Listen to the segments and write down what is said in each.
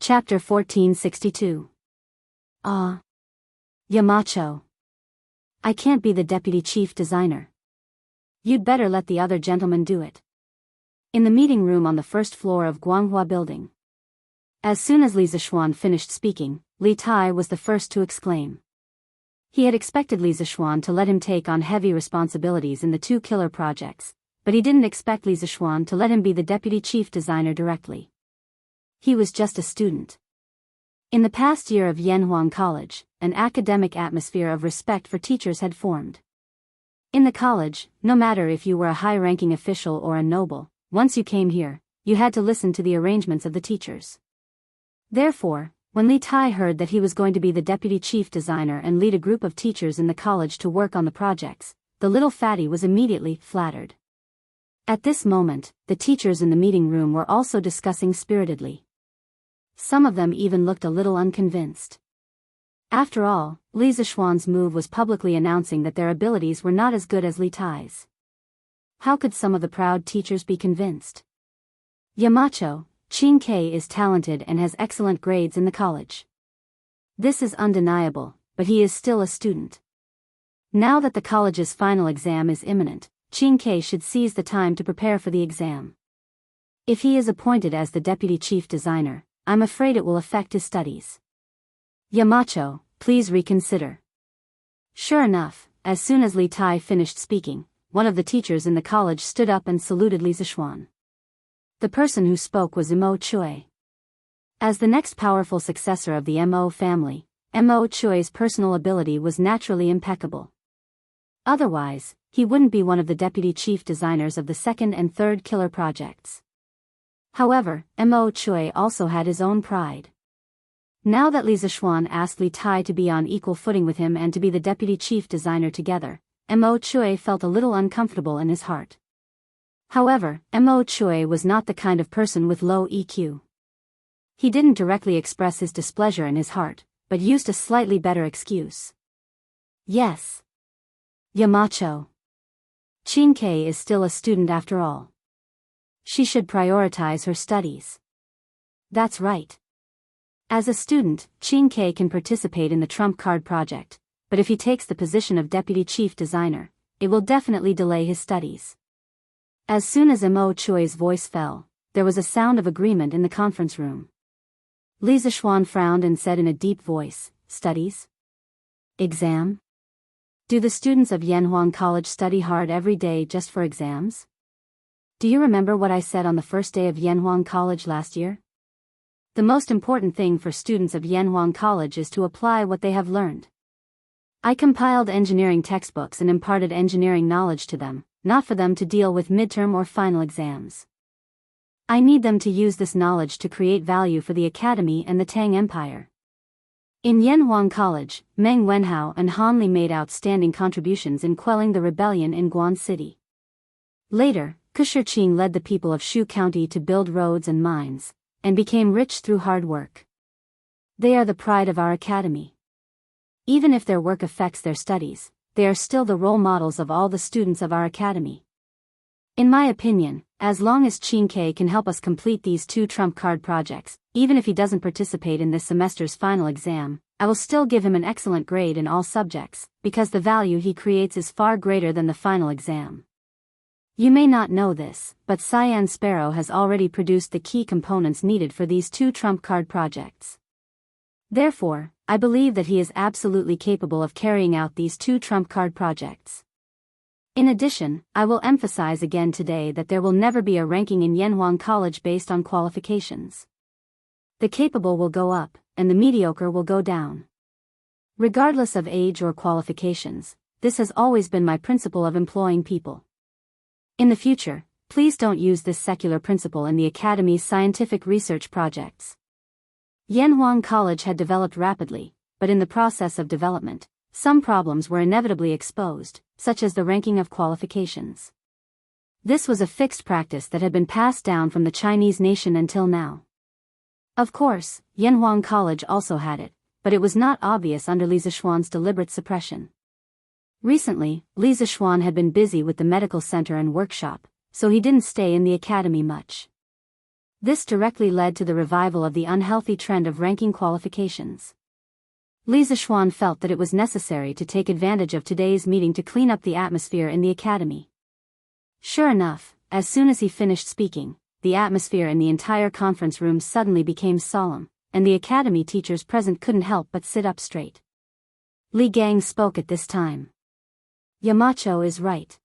Chapter 1462. Yamacho. I can't be the deputy chief designer. You'd better let the other gentleman do it. In the meeting room on the first floor of Guanghua building. As soon as Li Zishuan finished speaking, Li Tai was the first to exclaim. He had expected Li Zishuan to let him take on heavy responsibilities in the two killer projects, but he didn't expect Li Zishuan to let him be the deputy chief designer directly. He was just a student. In the past year of Yanhuang College, an academic atmosphere of respect for teachers had formed. In the college, no matter if you were a high-ranking official or a noble, once you came here, you had to listen to the arrangements of the teachers. Therefore, when Li Tai heard that he was going to be the deputy chief designer and lead a group of teachers in the college to work on the projects, the little fatty was immediately flattered. At this moment, the teachers in the meeting room were also discussing spiritedly. Some of them even looked a little unconvinced. After all, Li Zishuan's move was publicly announcing that their abilities were not as good as Li Tai's. How could some of the proud teachers be convinced? Yamacho, Qin Ke is talented and has excellent grades in the college. This is undeniable, but he is still a student. Now that the college's final exam is imminent, Qin Ke should seize the time to prepare for the exam. If he is appointed as the deputy chief designer, I'm afraid it will affect his studies. Yamacho, please reconsider. Sure enough, as soon as Li Tai finished speaking, one of the teachers in the college stood up and saluted Li Zishuan. The person who spoke was Mo Chui. As the next powerful successor of the Mo family, Mo Chui's personal ability was naturally impeccable. Otherwise, he wouldn't be one of the deputy chief designers of the second and third killer projects. However, Mo Chui also had his own pride. Now that Li Zishuan asked Li Tai to be on equal footing with him and to be the deputy chief designer together, Mo Chui felt a little uncomfortable in his heart. However, Mo Chui was not the kind of person with low EQ. He didn't directly express his displeasure in his heart, but used a slightly better excuse. Yes. Yamacho. Qin Ke is still a student after all. She should prioritize her studies. That's right. As a student, Qin Ke can participate in the trump card project, but if he takes the position of deputy chief designer, it will definitely delay his studies. As soon as Mo Chui's voice fell, there was a sound of agreement in the conference room. Li Zishuan frowned and said in a deep voice, "Studies? Exam? Do the students of Yanhuang College study hard every day just for exams? Do you remember what I said on the first day of Yanhuang College last year? The most important thing for students of Yanhuang College is to apply what they have learned. I compiled engineering textbooks and imparted engineering knowledge to them, not for them to deal with midterm or final exams. I need them to use this knowledge to create value for the academy and the Tang Empire." In Yanhuang College, Meng Wenhao and Han Li made outstanding contributions in quelling the rebellion in Guan City. Later, Kushirqing led the people of Shu County to build roads and mines, and became rich through hard work. They are the pride of our academy. Even if their work affects their studies, they are still the role models of all the students of our academy. In my opinion, as long as Qin Ke can help us complete these two trump card projects, even if he doesn't participate in this semester's final exam, I will still give him an excellent grade in all subjects, because the value he creates is far greater than the final exam. You may not know this, but Cyan Sparrow has already produced the key components needed for these two trump card projects. Therefore, I believe that he is absolutely capable of carrying out these two trump card projects. In addition, I will emphasize again today that there will never be a ranking in Yanhuang College based on qualifications. The capable will go up, and the mediocre will go down. Regardless of age or qualifications, this has always been my principle of employing people. In the future, please don't use this secular principle in the Academy's scientific research projects. Yanhuang College had developed rapidly, but in the process of development, some problems were inevitably exposed, such as the ranking of qualifications. This was a fixed practice that had been passed down from the Chinese nation until now. Of course, Yanhuang College also had it, but it was not obvious under Li Zishuan's deliberate suppression. Recently, Li Zishuan had been busy with the medical center and workshop, so he didn't stay in the academy much. This directly led to the revival of the unhealthy trend of ranking qualifications. Li Zixuan felt that it was necessary to take advantage of today's meeting to clean up the atmosphere in the academy. Sure enough, as soon as he finished speaking, the atmosphere in the entire conference room suddenly became solemn, and the academy teachers present couldn't help but sit up straight. Li Gang spoke at this time. Yamacho is right.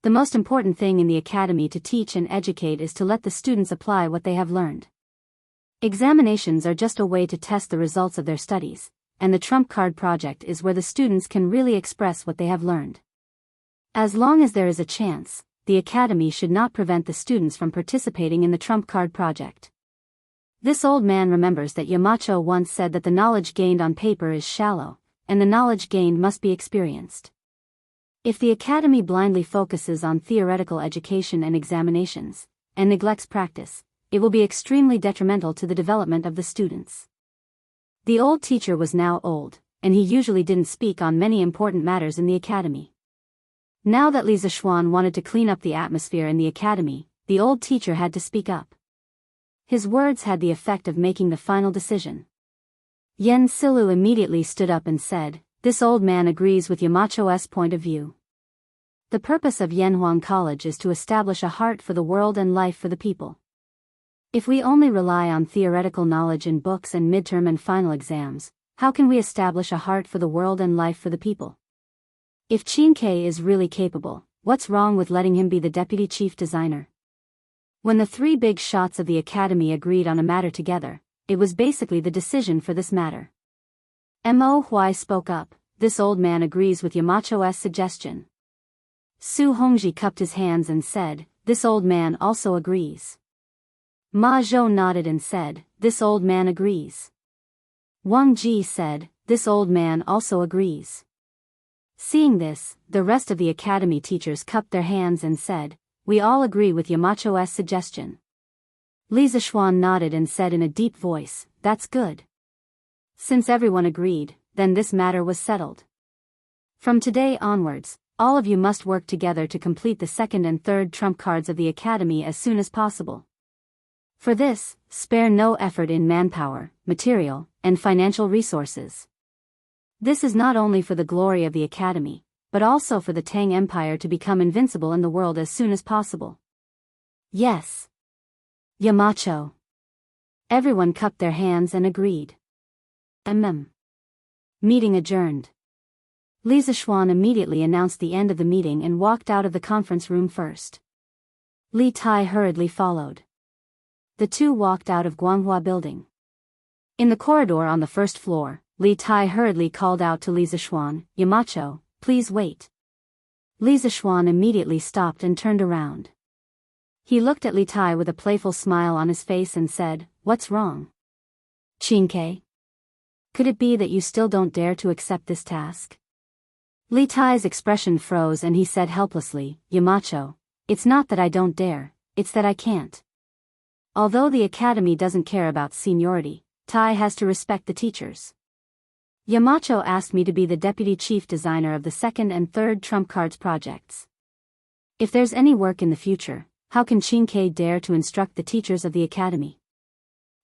The most important thing in the academy to teach and educate is to let the students apply what they have learned. Examinations are just a way to test the results of their studies, and the trump card project is where the students can really express what they have learned. As long as there is a chance, the academy should not prevent the students from participating in the trump card project. This old man remembers that Yamacho once said that the knowledge gained on paper is shallow, and the knowledge gained must be experienced. If the academy blindly focuses on theoretical education and examinations, and neglects practice, it will be extremely detrimental to the development of the students. The old teacher was now old, and he usually didn't speak on many important matters in the academy. Now that Li Zixuan wanted to clean up the atmosphere in the academy, the old teacher had to speak up. His words had the effect of making the final decision. Yen Silu immediately stood up and said, "This old man agrees with Yamacho's point of view. The purpose of Yanhuang College is to establish a heart for the world and life for the people. If we only rely on theoretical knowledge in books and midterm and final exams, how can we establish a heart for the world and life for the people? If Qin is really capable, what's wrong with letting him be the deputy chief designer?" When the three big shots of the academy agreed on a matter together, it was basically the decision for this matter. Mo Huai spoke up, "This old man agrees with Yamacho's suggestion." Su Hongji cupped his hands and said, "This old man also agrees." Ma Zhou nodded and said, "This old man agrees." Wang Ji said, "This old man also agrees." Seeing this, the rest of the academy teachers cupped their hands and said, "We all agree with Yamacho's suggestion." Li Zixuan nodded and said in a deep voice, "That's good." Since everyone agreed, then this matter was settled. From today onwards, all of you must work together to complete the second and third trump cards of the academy as soon as possible. For this, spare no effort in manpower, material, and financial resources. This is not only for the glory of the academy, but also for the Tang Empire to become invincible in the world as soon as possible. Yes. Yamacho. Everyone cupped their hands and agreed. Meeting adjourned. Li Zixuan immediately announced the end of the meeting and walked out of the conference room first. Li Tai hurriedly followed. The two walked out of Guanghua building. In the corridor on the first floor, Li Tai hurriedly called out to Li Zixuan, "Yamacho, please wait." Li Zixuan immediately stopped and turned around. He looked at Li Tai with a playful smile on his face and said, "What's wrong? Qin? Could it be that you still don't dare to accept this task?" Li Tai's expression froze and he said helplessly, "Yamacho, it's not that I don't dare, it's that I can't. Although the academy doesn't care about seniority, Tai has to respect the teachers. Yamacho asked me to be the deputy chief designer of the second and third trump cards projects. If there's any work in the future, how can Qin dare to instruct the teachers of the academy?"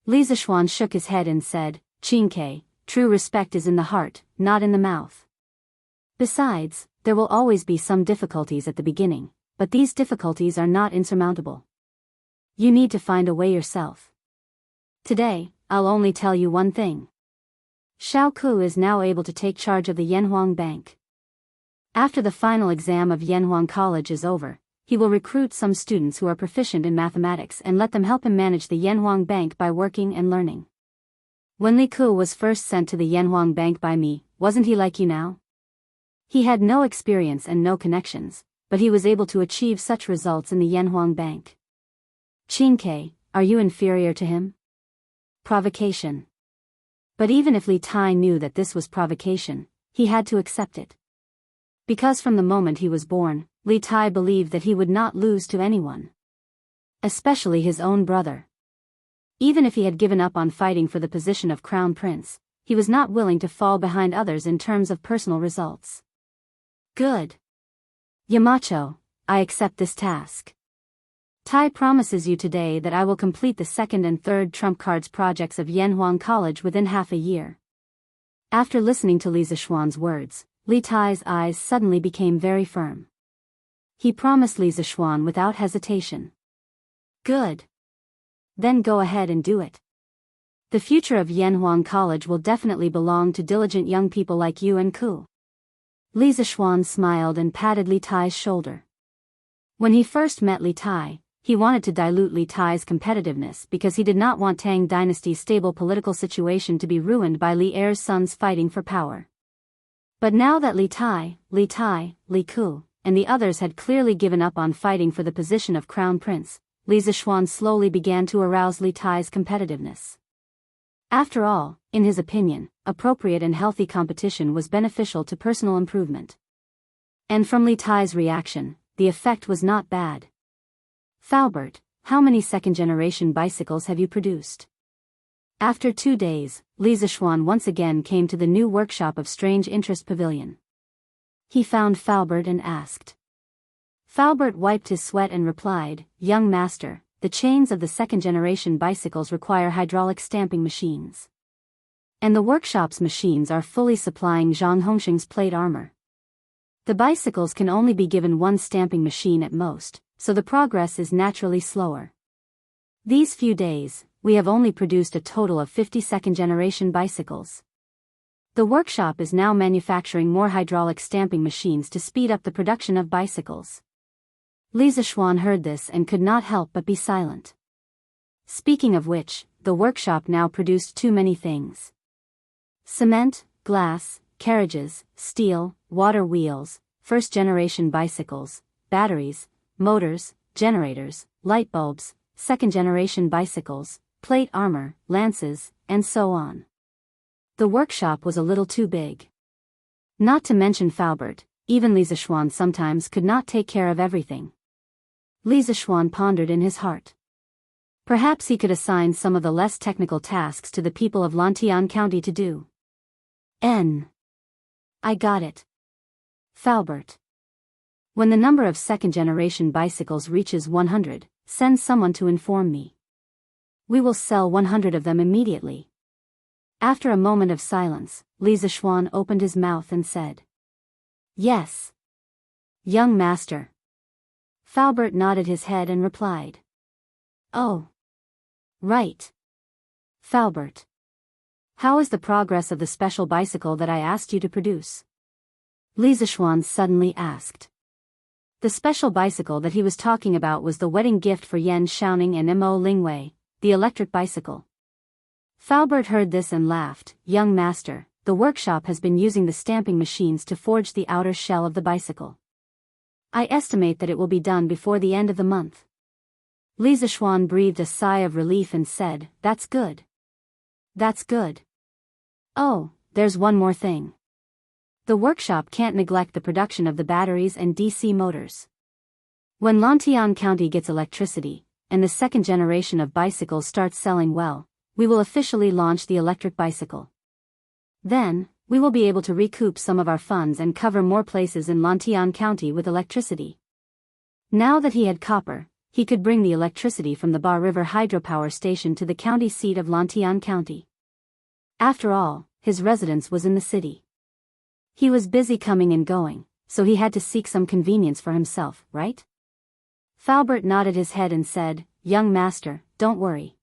Li Zixuan shook his head and said, "Qin, true respect is in the heart, not in the mouth. Besides, there will always be some difficulties at the beginning, but these difficulties are not insurmountable. You need to find a way yourself. Today, I'll only tell you one thing. Xiao Ku is now able to take charge of the Yanhuang Bank. After the final exam of Yanhuang College is over, he will recruit some students who are proficient in mathematics and let them help him manage the Yanhuang Bank by working and learning. When Li Ku was first sent to the Yanhuang Bank by me, wasn't he like you now? He had no experience and no connections, but he was able to achieve such results in the Yanhuang Bank. Qin, are you inferior to him? Provocation. But even if Li Tai knew that this was provocation, he had to accept it. Because from the moment he was born, Li Tai believed that he would not lose to anyone. Especially his own brother. Even if he had given up on fighting for the position of crown prince, he was not willing to fall behind others in terms of personal results. Good. Yamacho, I accept this task. Tai promises you today that I will complete the second and third trump cards projects of Yanhuang College within half a year. After listening to Li Zishuan's words, Li Tai's eyes suddenly became very firm. He promised Li Zishuan without hesitation. Good. Then go ahead and do it. The future of Yanhuang College will definitely belong to diligent young people like you and Ku. Li Zishuan smiled and patted Li Tai's shoulder. When he first met Li Tai, he wanted to dilute Li Tai's competitiveness because he did not want Tang Dynasty's stable political situation to be ruined by Li Er's sons fighting for power. But now that Li Tai, Li Ku, and the others had clearly given up on fighting for the position of crown prince, Li Zishuan slowly began to arouse Li Tai's competitiveness. After all, in his opinion, appropriate and healthy competition was beneficial to personal improvement. And from Li Tai's reaction, the effect was not bad. Falbert, how many second-generation bicycles have you produced? After 2 days, Li Zishuan once again came to the new workshop of Strange Interest Pavilion. He found Falbert and asked. Falbert wiped his sweat and replied, "Young master, the chains of the second-generation bicycles require hydraulic stamping machines. And the workshop's machines are fully supplying Zhang Hongxing's plate armor. The bicycles can only be given one stamping machine at most, so the progress is naturally slower. These few days, we have only produced a total of 50 second-generation bicycles. The workshop is now manufacturing more hydraulic stamping machines to speed up the production of bicycles." Li Zishuan heard this and could not help but be silent. Speaking of which, the workshop now produced too many things. Cement, glass, carriages, steel, water wheels, first-generation bicycles, batteries, motors, generators, light bulbs, second-generation bicycles, plate armor, lances, and so on. The workshop was a little too big. Not to mention Falbert, even Li Zishuan sometimes could not take care of everything. Li Zishuan pondered in his heart. Perhaps he could assign some of the less technical tasks to the people of Lantian County to do. I got it. Falbert. When the number of second-generation bicycles reaches 100, send someone to inform me. We will sell 100 of them immediately. After a moment of silence, Li Zishuan opened his mouth and said, "Yes. Young master." Falbert nodded his head and replied, "Oh. Right. Falbert. How is the progress of the special bicycle that I asked you to produce?" Li Zishuan suddenly asked. The special bicycle that he was talking about was the wedding gift for Yan Shaoning and Mo Lingwei, the electric bicycle. Falbert heard this and laughed. "Young master, the workshop has been using the stamping machines to forge the outer shell of the bicycle. I estimate that it will be done before the end of the month." Li Zishuan breathed a sigh of relief and said, "That's good. That's good. Oh, there's one more thing. The workshop can't neglect the production of the batteries and DC motors. When Lantian County gets electricity, and the second generation of bicycles starts selling well, we will officially launch the electric bicycle. Then, we will be able to recoup some of our funds and cover more places in Lantian County with electricity." Now that he had copper, he could bring the electricity from the Ba River hydropower station to the county seat of Lantian County. After all, his residence was in the city. He was busy coming and going, so he had to seek some convenience for himself, right? Falbert nodded his head and said, "Young master, don't worry.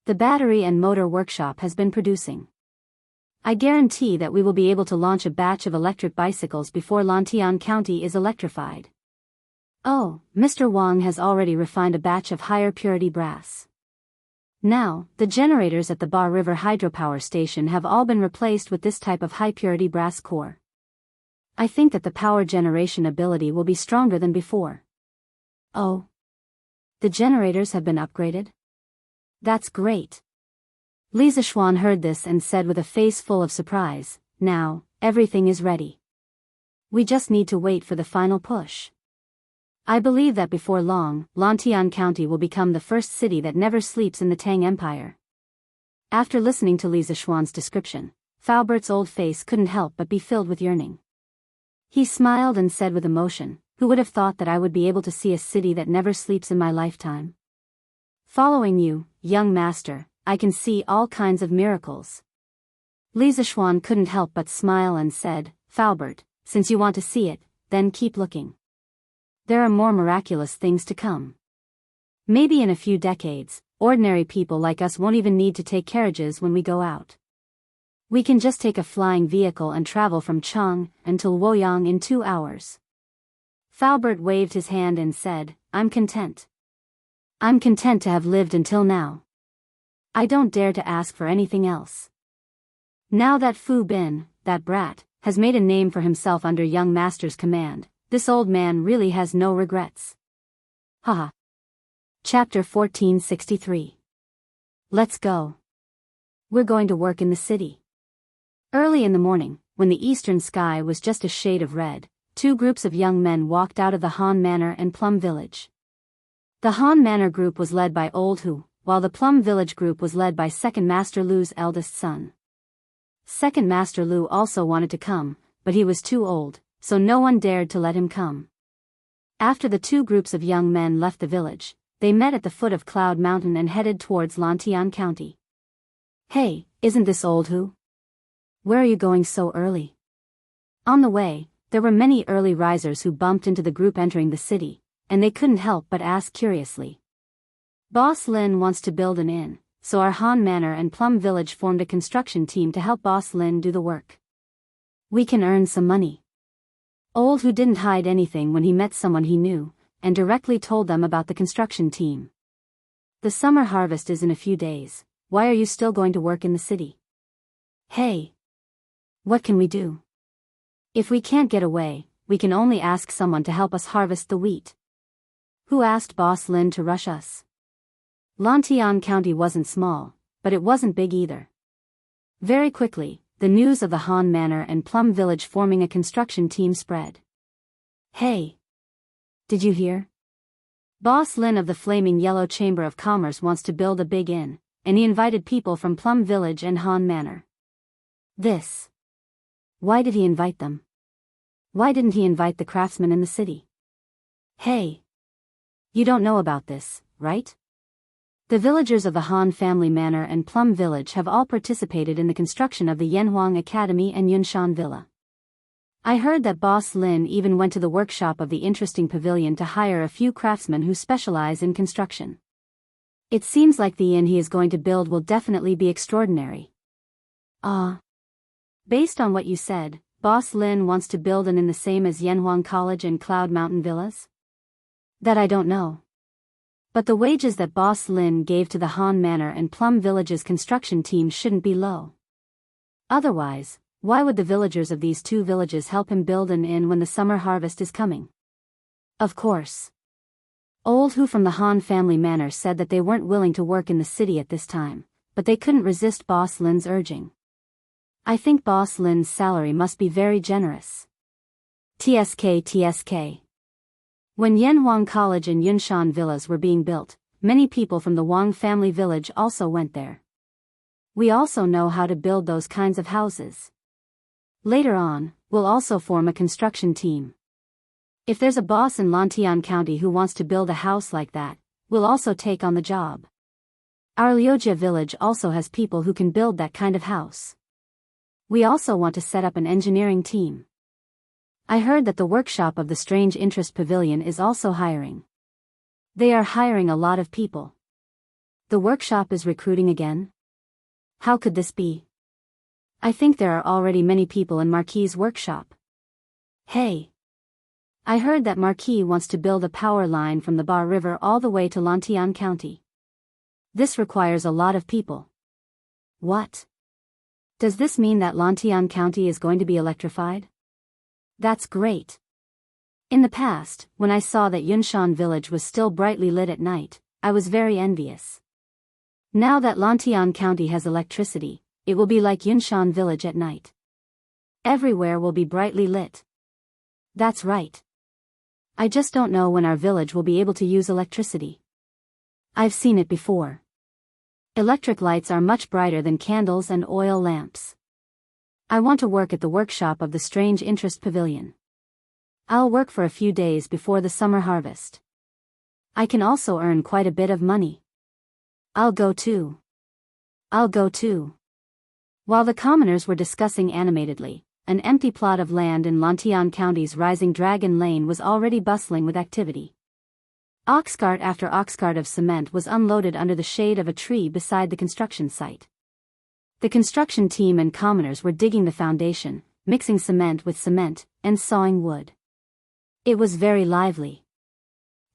The battery and motor workshop has been producing. I guarantee that we will be able to launch a batch of electric bicycles before Lantian County is electrified. Oh, Mr. Wang has already refined a batch of higher purity brass. Now, the generators at the Ba River hydropower station have all been replaced with this type of high-purity brass core. I think that the power generation ability will be stronger than before." "Oh. The generators have been upgraded? That's great." Li Zishuan heard this and said with a face full of surprise, "Now, everything is ready. We just need to wait for the final push. I believe that before long, Lantian County will become the first city that never sleeps in the Tang Empire." After listening to Li Zishuan's description, Falbert's old face couldn't help but be filled with yearning. He smiled and said with emotion, Who would have thought that I would be able to see a city that never sleeps in my lifetime? Following you, young master, I can see all kinds of miracles. Li Zishuan couldn't help but smile and said, Faubert, since you want to see it, then keep looking. There are more miraculous things to come. Maybe in a few decades, ordinary people like us won't even need to take carriages when we go out. We can just take a flying vehicle and travel from Chang until Woyang in 2 hours. Faubert waved his hand and said, I'm content. I'm content to have lived until now. I don't dare to ask for anything else. Now that Fu Bin, that brat, has made a name for himself under young master's command, this old man really has no regrets. Haha. Chapter 1463. Let's go. We're going to work in the city. Early in the morning, when the eastern sky was just a shade of red, 2 groups of young men walked out of the Han Manor and Plum Village. The Han Manor group was led by Old Hu, while the Plum Village group was led by Second Master Lu's eldest son. Second Master Lu also wanted to come, but he was too old, so no one dared to let him come. After the 2 groups of young men left the village, they met at the foot of Cloud Mountain and headed towards Lantian County. Hey, isn't this Old Hu? Where are you going so early? On the way, there were many early risers who bumped into the group entering the city, and they couldn't help but ask curiously. Boss Lin wants to build an inn, so our Han Manor and Plum Village formed a construction team to help Boss Lin do the work. We can earn some money. Old Hu didn't hide anything when he met someone he knew, and directly told them about the construction team. The summer harvest is in a few days. Why are you still going to work in the city? Hey! What can we do? If we can't get away, we can only ask someone to help us harvest the wheat. Who asked Boss Lin to rush us? Lantian County wasn't small, but it wasn't big either. Very quickly, the news of the Han Manor and Plum Village forming a construction team spread. Hey! Did you hear? Boss Lin of the Flaming Yellow Chamber of Commerce wants to build a big inn, and he invited people from Plum Village and Han Manor. This. Why did he invite them? Why didn't he invite the craftsmen in the city? Hey! You don't know about this, right? The villagers of the Han family manor and Plum Village have all participated in the construction of the Yanhuang Academy and Yunshan Villa. I heard that Boss Lin even went to the workshop of the interesting pavilion to hire a few craftsmen who specialize in construction. It seems like the inn he is going to build will definitely be extraordinary. Based on what you said, Boss Lin wants to build an inn the same as Yanhuang College and Cloud Mountain Villas? That I don't know. But the wages that Boss Lin gave to the Han Manor and Plum Village's construction team shouldn't be low. Otherwise, why would the villagers of these 2 villages help him build an inn when the summer harvest is coming? Of course. Old Hu from the Han family manor said that they weren't willing to work in the city at this time, but they couldn't resist Boss Lin's urging. I think Boss Lin's salary must be very generous. TSK. When Yanhuang College and Yunshan Villas were being built, many people from the Wang family village also went there. We also know how to build those kinds of houses. Later on, we'll also form a construction team. If there's a boss in Lantian County who wants to build a house like that, we'll also take on the job. Our Liujia village also has people who can build that kind of house. We also want to set up an engineering team. I heard that the workshop of the Strange Interest Pavilion is also hiring. They are hiring a lot of people. The workshop is recruiting again? How could this be? I think there are already many people in Marquis's workshop. Hey! I heard that Marquis wants to build a power line from the Bar River all the way to Lantian County. This requires a lot of people. What? Does this mean that Lantian County is going to be electrified? That's great. In the past, when I saw that Yunshan village was still brightly lit at night, I was very envious. Now that Lantian County has electricity, it will be like Yunshan village at night. Everywhere will be brightly lit. That's right. I just don't know when our village will be able to use electricity. I've seen it before. Electric lights are much brighter than candles and oil lamps. I want to work at the workshop of the Strange Interest Pavilion. I'll work for a few days before the summer harvest. I can also earn quite a bit of money. I'll go too. I'll go too. While the commoners were discussing animatedly, an empty plot of land in Lantian County's rising Dragon Lane was already bustling with activity. Oxcart after oxcart of cement was unloaded under the shade of a tree beside the construction site. The construction team and commoners were digging the foundation, mixing cement with cement, and sawing wood. It was very lively.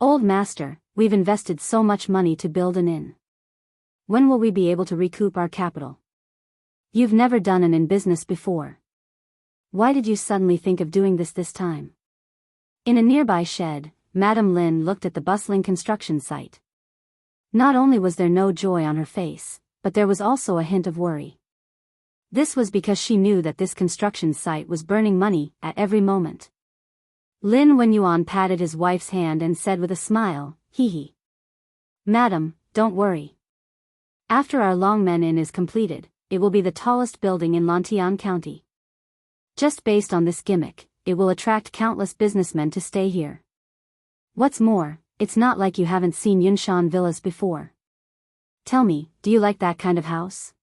"Old master, we've invested so much money to build an inn. When will we be able to recoup our capital? You've never done an inn business before. Why did you suddenly think of doing this time?" In a nearby shed, Madame Lin looked at the bustling construction site. Not only was there no joy on her face, but there was also a hint of worry. This was because she knew that this construction site was burning money at every moment. Lin Wenyuan patted his wife's hand and said with a smile, "Hee hee. Madam, don't worry. After our Longmen Inn is completed, it will be the tallest building in Lantian County. Just based on this gimmick, it will attract countless businessmen to stay here. What's more, it's not like you haven't seen Yunshan villas before. Tell me, do you like that kind of house?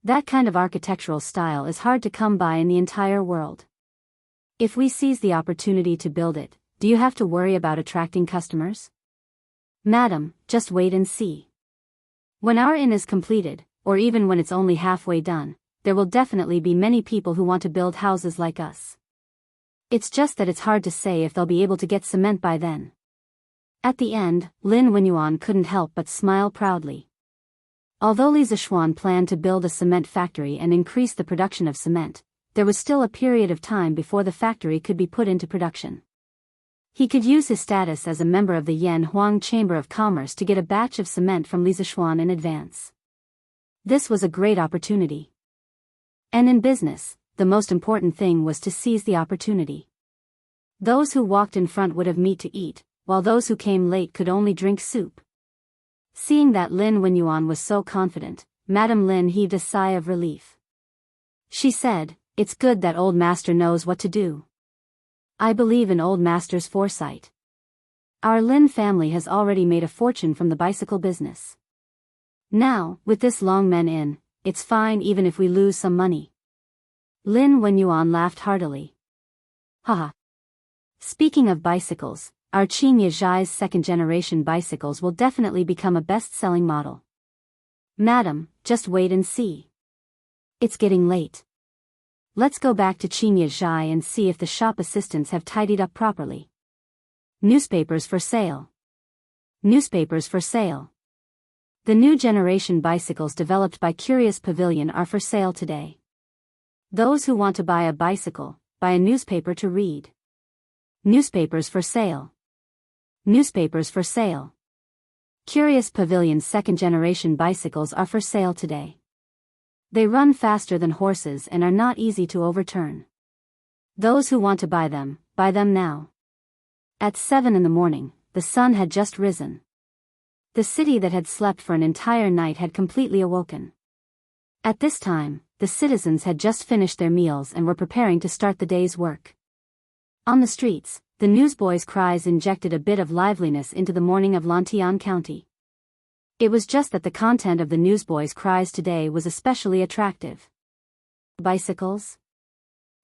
That kind of architectural style is hard to come by in the entire world. If we seize the opportunity to build it, do you have to worry about attracting customers? Madam, just wait and see. When our inn is completed, or even when it's only halfway done, there will definitely be many people who want to build houses like us. It's just that it's hard to say if they'll be able to get cement by then." At the end, Lin Wenyuan couldn't help but smile proudly. Although Li Zishuan planned to build a cement factory and increase the production of cement, there was still a period of time before the factory could be put into production. He could use his status as a member of the Yan Huang Chamber of Commerce to get a batch of cement from Li Zishuan in advance. This was a great opportunity. And in business, the most important thing was to seize the opportunity. Those who walked in front would have meat to eat, while those who came late could only drink soup. Seeing that Lin Wenyuan was so confident, Madame Lin heaved a sigh of relief. She said, "It's good that old master knows what to do. I believe in old master's foresight. Our Lin family has already made a fortune from the bicycle business. Now, with this Longmen Inn, it's fine even if we lose some money." Lin Wenyuan laughed heartily. "Haha. Speaking of bicycles, our Qingye Zhai's second-generation bicycles will definitely become a best-selling model. Madam, just wait and see. It's getting late. Let's go back to Qingye Zhai and see if the shop assistants have tidied up properly. Newspapers for sale. Newspapers for sale. The new generation bicycles developed by Curious Pavilion are for sale today. Those who want to buy a bicycle, buy a newspaper to read. Newspapers for sale. Newspapers for sale. Curious Pavilion's second-generation bicycles are for sale today. They run faster than horses and are not easy to overturn. Those who want to buy them now. At 7 in the morning, the sun had just risen. The city that had slept for an entire night had completely awoken. At this time, the citizens had just finished their meals and were preparing to start the day's work. On the streets, the newsboys' cries injected a bit of liveliness into the morning of Lantian County. It was just that the content of the newsboys' cries today was especially attractive. Bicycles?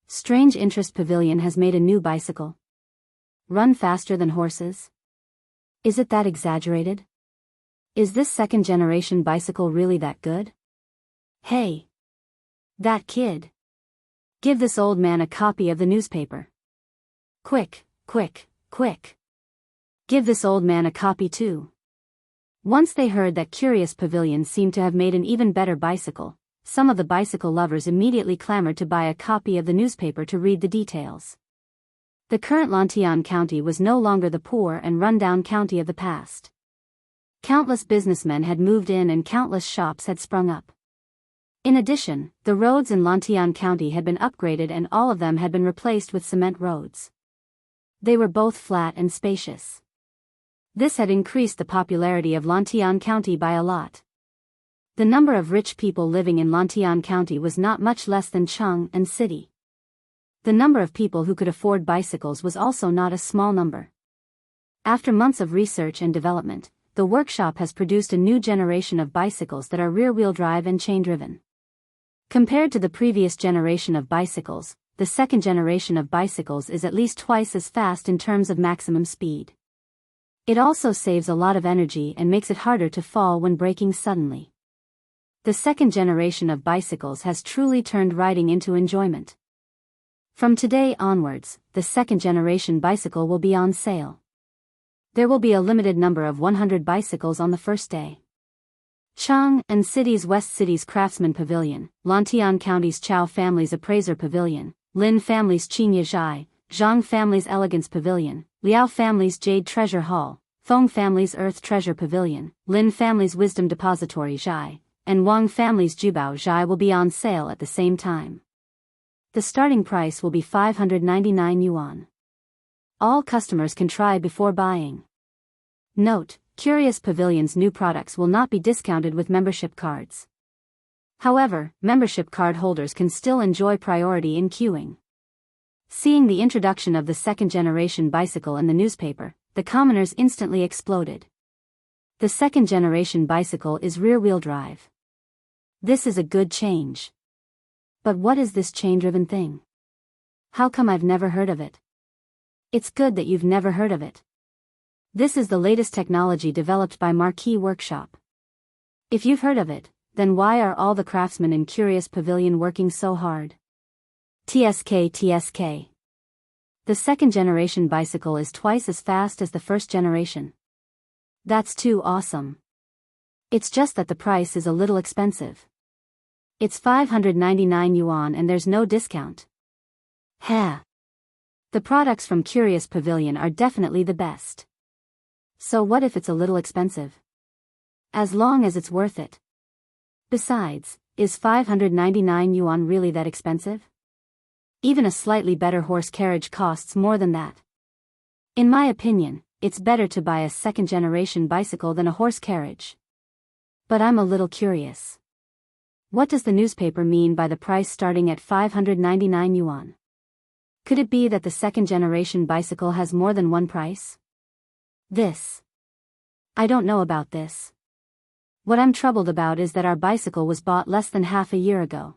Strange Interest Pavilion has made a new bicycle. Run faster than horses? Is it that exaggerated? Is this second-generation bicycle really that good? Hey! That kid! Give this old man a copy of the newspaper. Quick, quick, quick! Give this old man a copy too. Once they heard that Curious Pavilion seemed to have made an even better bicycle, some of the bicycle lovers immediately clamored to buy a copy of the newspaper to read the details. The current Lantian County was no longer the poor and run-down county of the past. Countless businessmen had moved in and countless shops had sprung up. In addition, the roads in Lantian County had been upgraded and all of them had been replaced with cement roads. They were both flat and spacious. This had increased the popularity of Lantian County by a lot. The number of rich people living in Lantian County was not much less than Cheng and City. The number of people who could afford bicycles was also not a small number. After months of research and development, the workshop has produced a new generation of bicycles that are rear-wheel drive and chain-driven. Compared to the previous generation of bicycles, the second generation of bicycles is at least twice as fast in terms of maximum speed. It also saves a lot of energy and makes it harder to fall when braking suddenly. The second generation of bicycles has truly turned riding into enjoyment. From today onwards, the second generation bicycle will be on sale. There will be a limited number of 100 bicycles on the first day. Chang and City's West City's Craftsman Pavilion, Lantian County's Chow Family's Appraiser Pavilion, Lin Family's Qingye Zhai, Zhang Family's Elegance Pavilion, Liao Family's Jade Treasure Hall, Feng Family's Earth Treasure Pavilion, Lin Family's Wisdom Depository Zhai, and Wang Family's Jubao Zhai will be on sale at the same time. The starting price will be 599 yuan. All customers can try before buying. Note: Curious Pavilion's new products will not be discounted with membership cards. However, membership card holders can still enjoy priority in queuing. Seeing the introduction of the second-generation bicycle in the newspaper, the commoners instantly exploded. The second-generation bicycle is rear-wheel drive. This is a good change. But what is this chain-driven thing? How come I've never heard of it? It's good that you've never heard of it. This is the latest technology developed by Marquee Workshop. If you've heard of it, then why are all the craftsmen in Curious Pavilion working so hard? TSK. The second-generation bicycle is twice as fast as the first generation. That's too awesome. It's just that the price is a little expensive. It's 599 yuan and there's no discount. Heh. The products from Curious Pavilion are definitely the best. So what if it's a little expensive? As long as it's worth it. Besides, is 599 yuan really that expensive? Even a slightly better horse carriage costs more than that. In my opinion, it's better to buy a second-generation bicycle than a horse carriage. But I'm a little curious. What does the newspaper mean by the price starting at 599 yuan? Could it be that the second-generation bicycle has more than one price? I don't know about this. What I'm troubled about is that our bicycle was bought less than half a year ago.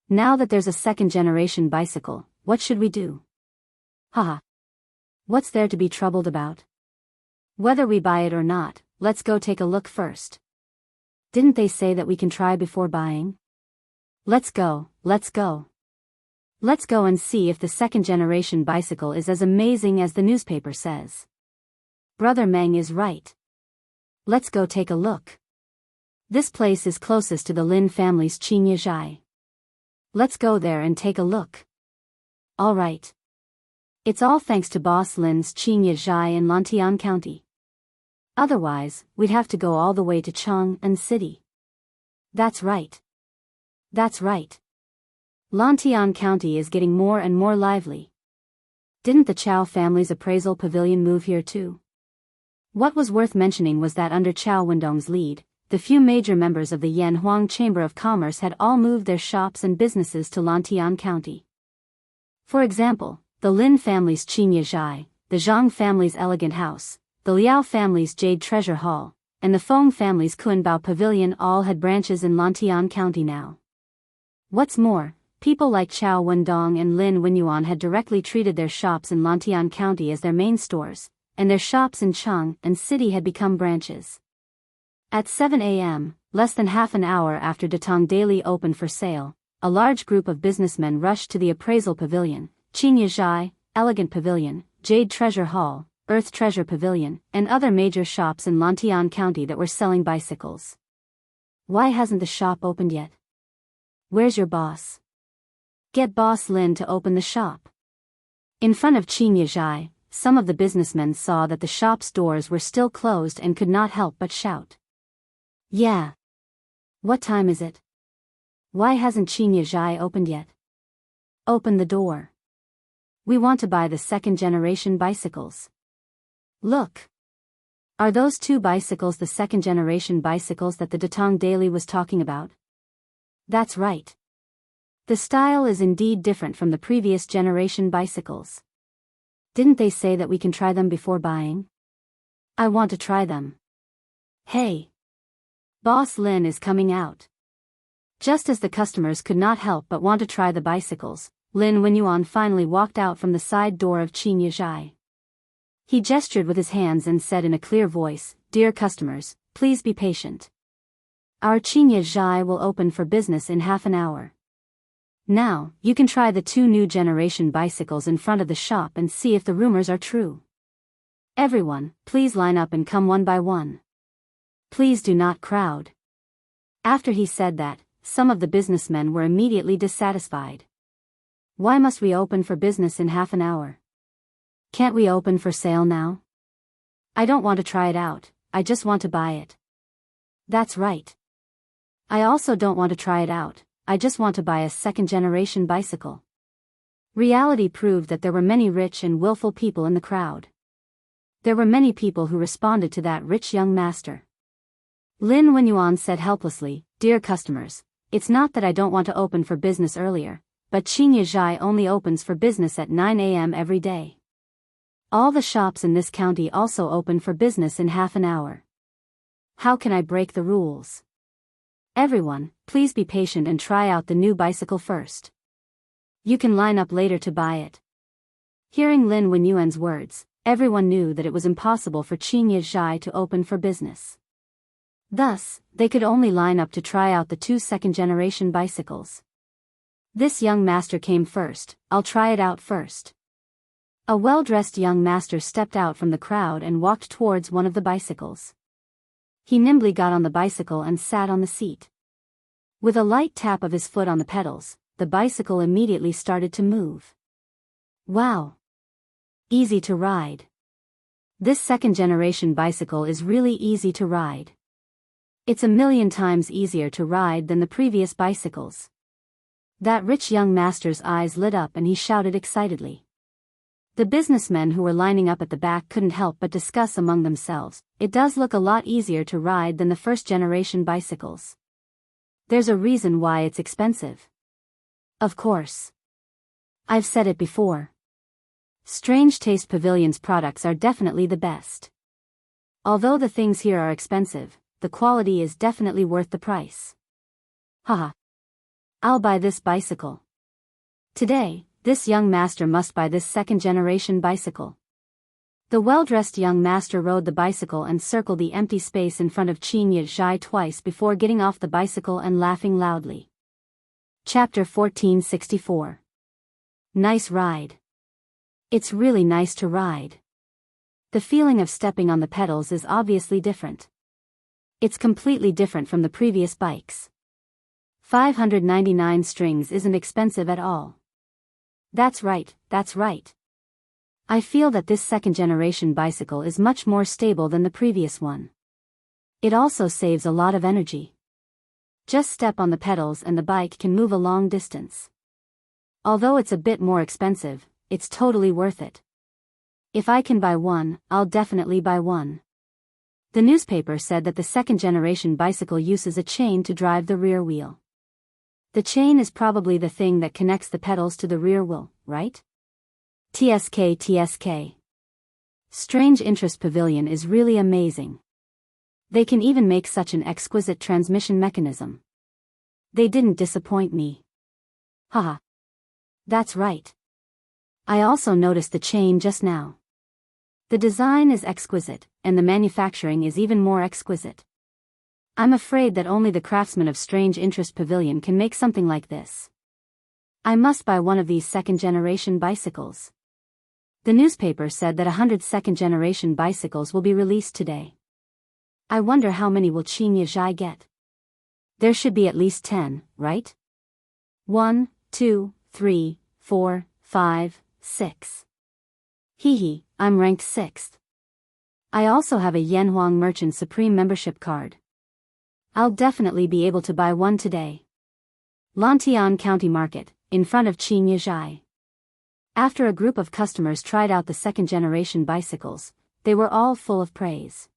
Now that there's a second-generation bicycle, what should we do? Haha. What's there to be troubled about? Whether we buy it or not, let's go take a look first. Didn't they say that we can try before buying? Let's go. Let's go and see if the second-generation bicycle is as amazing as the newspaper says. Brother Meng is right. Let's go take a look. This place is closest to the Lin family's Qingye Zhai. Let's go there and take a look. Alright. It's all thanks to Boss Lin's Qingye Zhai in Lantian County. Otherwise, we'd have to go all the way to Chang and City. That's right. Lantian County is getting more and more lively. Didn't the Chow family's appraisal pavilion move here too? What was worth mentioning was that under Chow Wendong's lead, the few major members of the Yanhuang Chamber of Commerce had all moved their shops and businesses to Lantian County. For example, the Lin family's Qingye Zhai, the Zhang family's Elegant House, the Liao family's Jade Treasure Hall, and the Feng family's Kunbao Pavilion all had branches in Lantian County now. What's more, people like Chow Wendong and Lin Wenyuan had directly treated their shops in Lantian County as their main stores, and their shops in Chang and City had become branches. At 7 a.m., less than half an hour after Datong Daily opened for sale, a large group of businessmen rushed to the appraisal pavilion, Qingye Zhai, Elegant Pavilion, Jade Treasure Hall, Earth Treasure Pavilion, and other major shops in Lantian County that were selling bicycles. Why hasn't the shop opened yet? Where's your boss? Get Boss Lin to open the shop. In front of Qingye Zhai, some of the businessmen saw that the shop's doors were still closed and could not help but shout. Yeah. What time is it? Why hasn't Qingye Zhai opened yet? Open the door. We want to buy the second-generation bicycles. Look. Are those two bicycles the second-generation bicycles that the Datong Daily was talking about? That's right. The style is indeed different from the previous generation bicycles. Didn't they say that we can try them before buying? I want to try them. Hey! Boss Lin is coming out. Just as the customers could not help but want to try the bicycles, Lin Wenyuan finally walked out from the side door of Qin Yizhai. He gestured with his hands and said in a clear voice, "Dear customers, please be patient. Our Qin Yizhai will open for business in half an hour. Now, you can try the 2 new generation bicycles in front of the shop and see if the rumors are true. Everyone, please line up and come one by one. Please do not crowd." After he said that, some of the businessmen were immediately dissatisfied. Why must we open for business in half an hour? Can't we open for sale now? I don't want to try it out, I just want to buy it. That's right. I also don't want to try it out, I just want to buy a second-generation bicycle. Reality proved that there were many rich and willful people in the crowd. There were many people who responded to that rich young master. Lin Wenyuan said helplessly, "Dear customers, it's not that I don't want to open for business earlier, but Qin Yizhai only opens for business at 9 a.m. every day. All the shops in this county also open for business in half an hour. How can I break the rules? Everyone, please be patient and try out the new bicycle first. You can line up later to buy it." Hearing Lin Wenyuan's words, everyone knew that it was impossible for Qin Yizhai to open for business. Thus, they could only line up to try out the 2 second-generation bicycles. This young master came first, I'll try it out first. A well-dressed young master stepped out from the crowd and walked towards one of the bicycles. He nimbly got on the bicycle and sat on the seat. With a light tap of his foot on the pedals, the bicycle immediately started to move. Wow! Easy to ride. This second-generation bicycle is really easy to ride. It's a million times easier to ride than the previous bicycles. That rich young master's eyes lit up and he shouted excitedly. The businessmen who were lining up at the back couldn't help but discuss among themselves, "It does look a lot easier to ride than the first-generation bicycles. There's a reason why it's expensive." Of course. I've said it before. Strange Taste Pavilion's products are definitely the best. Although the things here are expensive, the quality is definitely worth the price. Haha. I'll buy this bicycle. Today, this young master must buy this second-generation bicycle. The well-dressed young master rode the bicycle and circled the empty space in front of Qin Yizhai twice before getting off the bicycle and laughing loudly. Chapter 1464. Nice ride. It's really nice to ride. The feeling of stepping on the pedals is obviously different. It's completely different from the previous bikes. 599 strings isn't expensive at all. That's right, that's right. I feel that this second-generation bicycle is much more stable than the previous one. It also saves a lot of energy. Just step on the pedals and the bike can move a long distance. Although it's a bit more expensive, it's totally worth it. If I can buy one, I'll definitely buy one. The newspaper said that the second-generation bicycle uses a chain to drive the rear wheel. The chain is probably the thing that connects the pedals to the rear wheel, right? TSK. Strange Interest Pavilion is really amazing. They can even make such an exquisite transmission mechanism. They didn't disappoint me. Haha. That's right. I also noticed the chain just now. The design is exquisite, and the manufacturing is even more exquisite. I'm afraid that only the craftsmen of Strange Interest Pavilion can make something like this. I must buy one of these second-generation bicycles. The newspaper said that 100 second-generation bicycles will be released today. I wonder how many will Qin Yizhai get. There should be at least 10, right? 1, 2, 3, 4, 5, 6. Hee, I'm ranked 6th. I also have a Yanhuang Merchant Supreme membership card. I'll definitely be able to buy one today. Lantian County Market, in front of Qin Yizhai. After a group of customers tried out the second-generation bicycles, they were all full of praise.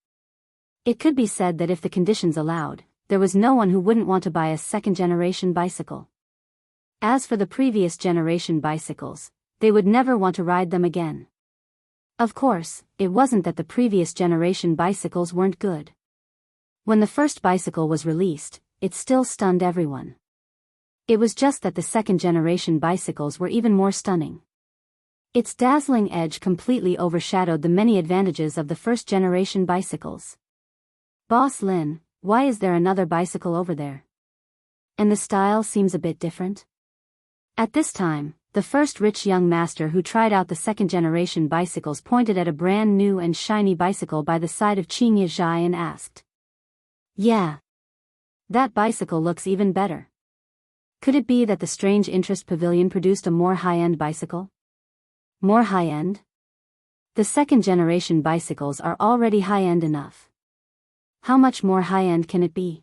It could be said that if the conditions allowed, there was no one who wouldn't want to buy a second-generation bicycle. As for the previous generation bicycles, they would never want to ride them again. Of course, it wasn't that the previous generation bicycles weren't good. When the first bicycle was released, it still stunned everyone. It was just that the second generation bicycles were even more stunning. Its dazzling edge completely overshadowed the many advantages of the first generation bicycles. Boss Lin, why is there another bicycle over there? And the style seems a bit different? At this time, the first rich young master who tried out the second generation bicycles pointed at a brand new and shiny bicycle by the side of Qing Yizhai and asked. Yeah. That bicycle looks even better. Could it be that the Strange Interest Pavilion produced a more high-end bicycle? More high-end? The second generation bicycles are already high-end enough. How much more high-end can it be?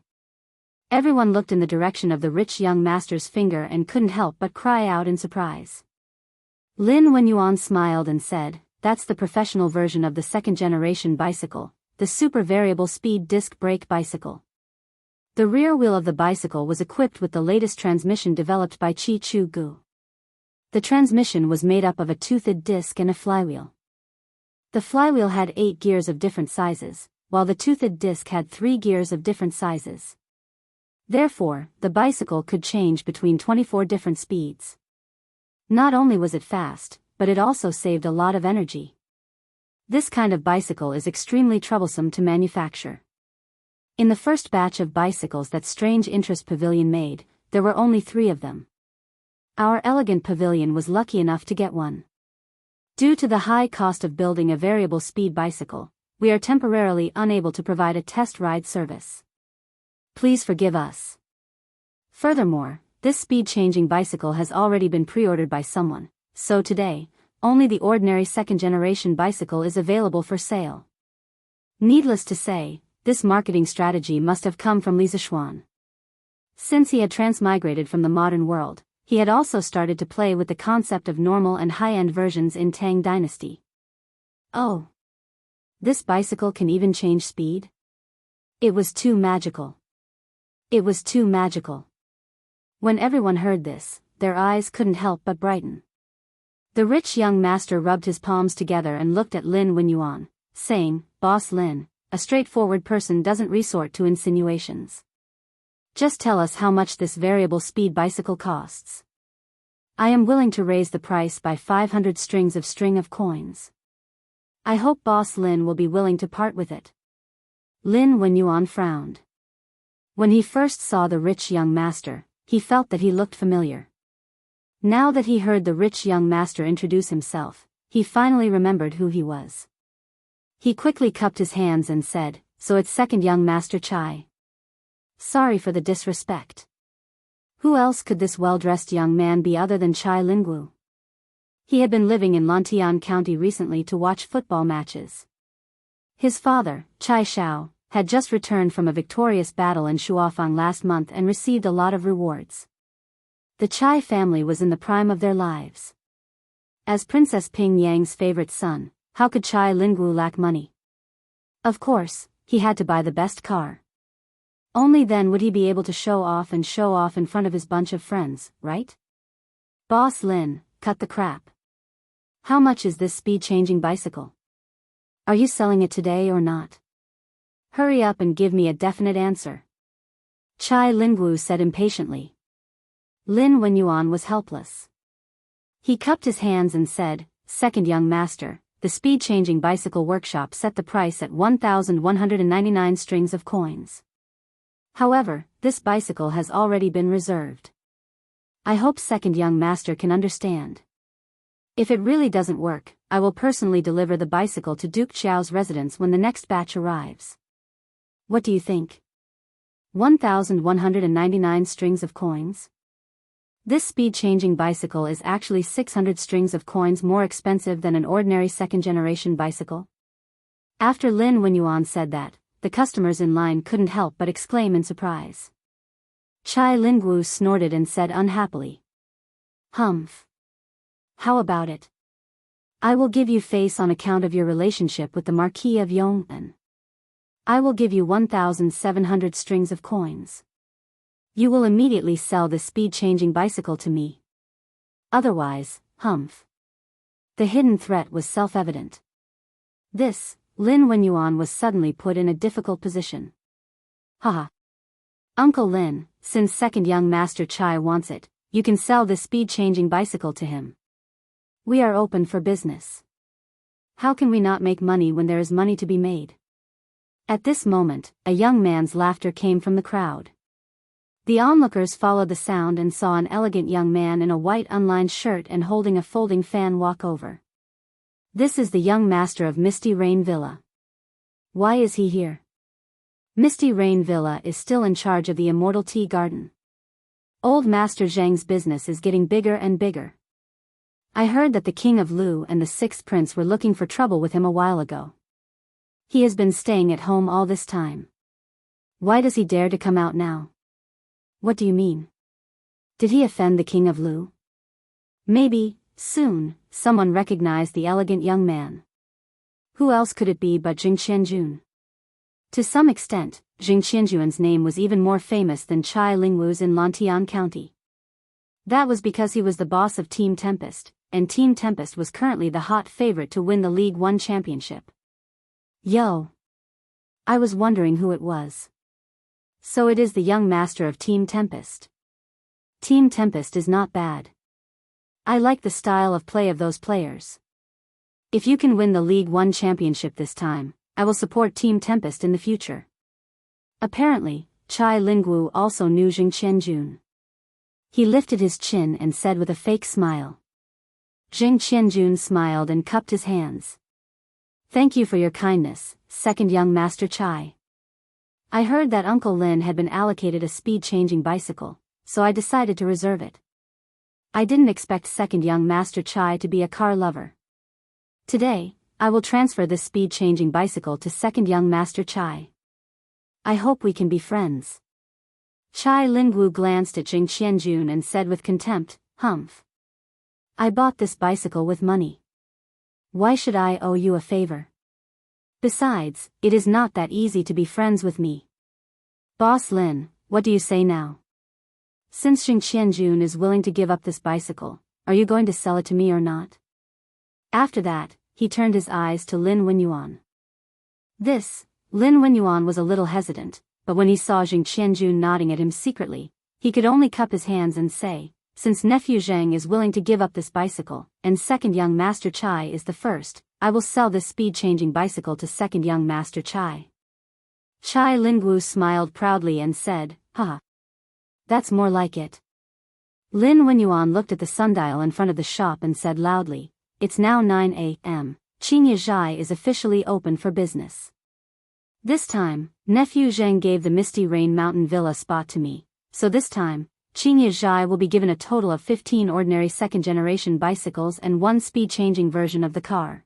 Everyone looked in the direction of the rich young master's finger and couldn't help but cry out in surprise. Lin Wenyuan smiled and said, that's the professional version of the second generation bicycle, the super variable speed disc brake bicycle. The rear wheel of the bicycle was equipped with the latest transmission developed by Chi Chu Gu. The transmission was made up of a toothed disc and a flywheel. The flywheel had 8 gears of different sizes, while the toothed disc had 3 gears of different sizes. Therefore, the bicycle could change between 24 different speeds. Not only was it fast, but it also saved a lot of energy. This kind of bicycle is extremely troublesome to manufacture. In the first batch of bicycles that Strange Interest Pavilion made, there were only 3 of them. Our elegant pavilion was lucky enough to get one. Due to the high cost of building a variable speed bicycle, we are temporarily unable to provide a test ride service. Please forgive us. Furthermore, this speed-changing bicycle has already been pre-ordered by someone, so today, only the ordinary second-generation bicycle is available for sale. Needless to say, this marketing strategy must have come from Li Zishuan. Since he had transmigrated from the modern world, he had also started to play with the concept of normal and high-end versions in Tang Dynasty. Oh! This bicycle can even change speed? It was too magical. It was too magical. When everyone heard this, their eyes couldn't help but brighten. The rich young master rubbed his palms together and looked at Lin Wenyuan, saying, Boss Lin, a straightforward person doesn't resort to insinuations. Just tell us how much this variable speed bicycle costs. I am willing to raise the price by 500 strings of coins. I hope Boss Lin will be willing to part with it. Lin Wenyuan frowned. When he first saw the rich young master, he felt that he looked familiar. Now that he heard the rich young master introduce himself, he finally remembered who he was. He quickly cupped his hands and said, so it's second young master Chai. Sorry for the disrespect. Who else could this well-dressed young man be other than Chai Lingwu? He had been living in Lantian County recently to watch football matches. His father, Chai Shao, had just returned from a victorious battle in Shuafang last month and received a lot of rewards. The Chai family was in the prime of their lives. As Princess Ping Yang's favorite son, how could Chai Lingwu lack money? Of course, he had to buy the best car. Only then would he be able to show off in front of his bunch of friends, right? Boss Lin, cut the crap. How much is this speed-changing bicycle? Are you selling it today or not? Hurry up and give me a definite answer. Chai Lingwu said impatiently. Lin Wenyuan was helpless. He cupped his hands and said, Second young master, the speed-changing bicycle workshop set the price at 1,199 strings of coins. However, this bicycle has already been reserved. I hope second young master can understand. If it really doesn't work, I will personally deliver the bicycle to Duke Xiao's residence when the next batch arrives. What do you think? 1,199 strings of coins? This speed-changing bicycle is actually 600 strings of coins more expensive than an ordinary second-generation bicycle. After Lin Wenyuan said that, the customers in line couldn't help but exclaim in surprise. Chai Lingwu snorted and said unhappily. Humph. How about it? I will give you face on account of your relationship with the Marquis of Yong'an. I will give you 1,700 strings of coins. You will immediately sell this speed-changing bicycle to me. Otherwise, humph. The hidden threat was self-evident. This, Lin Wenyuan was suddenly put in a difficult position. Haha. Uncle Lin, since second young master Chai wants it, you can sell this speed-changing bicycle to him. We are open for business. How can we not make money when there is money to be made? At this moment, a young man's laughter came from the crowd. The onlookers followed the sound and saw an elegant young man in a white unlined shirt and holding a folding fan walk over. This is the young master of Misty Rain Villa. Why is he here? Misty Rain Villa is still in charge of the Immortal Tea Garden. Old Master Zhang's business is getting bigger and bigger. I heard that the King of Lu and the Sixth Prince were looking for trouble with him a while ago. He has been staying at home all this time. Why does he dare to come out now? What do you mean? Did he offend the King of Lu? Maybe, soon, someone recognized the elegant young man. Who else could it be but Jing Qianjun? To some extent, Jing Qianjun's name was even more famous than Chai Lingwu's in Lantian County. That was because he was the boss of Team Tempest, and Team Tempest was currently the hot favorite to win the League One championship. Yo! I was wondering who it was. So it is the young master of Team Tempest. Team Tempest is not bad. I like the style of play of those players. If you can win the League One championship this time, I will support Team Tempest in the future. Apparently, Chai Lingwu also knew Jing Qianjun. He lifted his chin and said with a fake smile. Jing Qianjun smiled and cupped his hands. Thank you for your kindness, second young master Chai. I heard that Uncle Lin had been allocated a speed-changing bicycle, so I decided to reserve it. I didn't expect second young master Chai to be a car lover. Today, I will transfer this speed-changing bicycle to second young master Chai. I hope we can be friends. Chai Lingwu glanced at Jing Qianjun and said with contempt, humph. I bought this bicycle with money. Why should I owe you a favor? Besides, it is not that easy to be friends with me. Boss Lin, what do you say now? Since Jing Qianjun is willing to give up this bicycle, are you going to sell it to me or not? After that, he turned his eyes to Lin Wenyuan. Lin Wenyuan was a little hesitant, but when he saw Jing Qianjun nodding at him secretly, he could only cup his hands and say, since nephew Zhang is willing to give up this bicycle, and second young master Chai is the first, I will sell this speed-changing bicycle to second young master Chai. Chai Lingwu smiled proudly and said, haha. That's more like it. Lin Wenyuan looked at the sundial in front of the shop and said loudly, it's now 9 a.m. Qingye Zhai is officially open for business. This time, nephew Zhang gave the Misty Rain Mountain Villa spot to me, so this time, Qingye Zhai will be given a total of 15 ordinary second-generation bicycles and one speed-changing version of the car.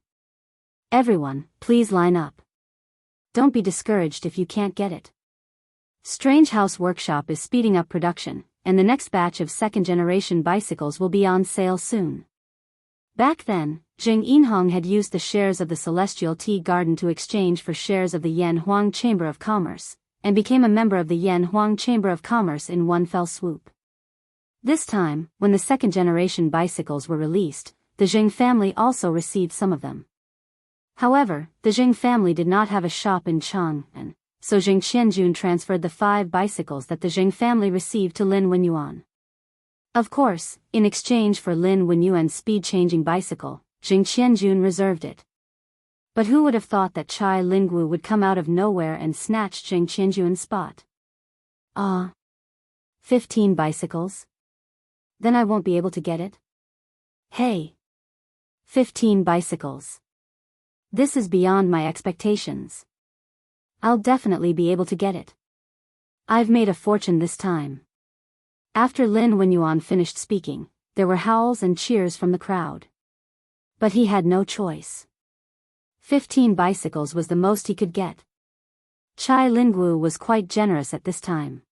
Everyone, please line up. Don't be discouraged if you can't get it. Strange House Workshop is speeding up production, and the next batch of second-generation bicycles will be on sale soon. Back then, Jing Yinhong had used the shares of the Celestial Tea Garden to exchange for shares of the Yan Huang Chamber of Commerce, and became a member of the Yan Huang Chamber of Commerce in one fell swoop. This time, when the second-generation bicycles were released, the Jing family also received some of them. However, the Jing family did not have a shop in Chang'an, so Jing Qianjun transferred the 5 bicycles that the Jing family received to Lin Wenyuan. Of course, in exchange for Lin Wenyuan's speed-changing bicycle, Jing Qianjun reserved it. But who would have thought that Chai Lingwu would come out of nowhere and snatch Jing Qianjun's spot? 15 bicycles? Then I won't be able to get it? Hey! 15 bicycles. This is beyond my expectations. I'll definitely be able to get it. I've made a fortune this time. After Lin Wenyuan finished speaking, there were howls and cheers from the crowd. But he had no choice. 15 bicycles was the most he could get. Chai Lingwu was quite generous at this time.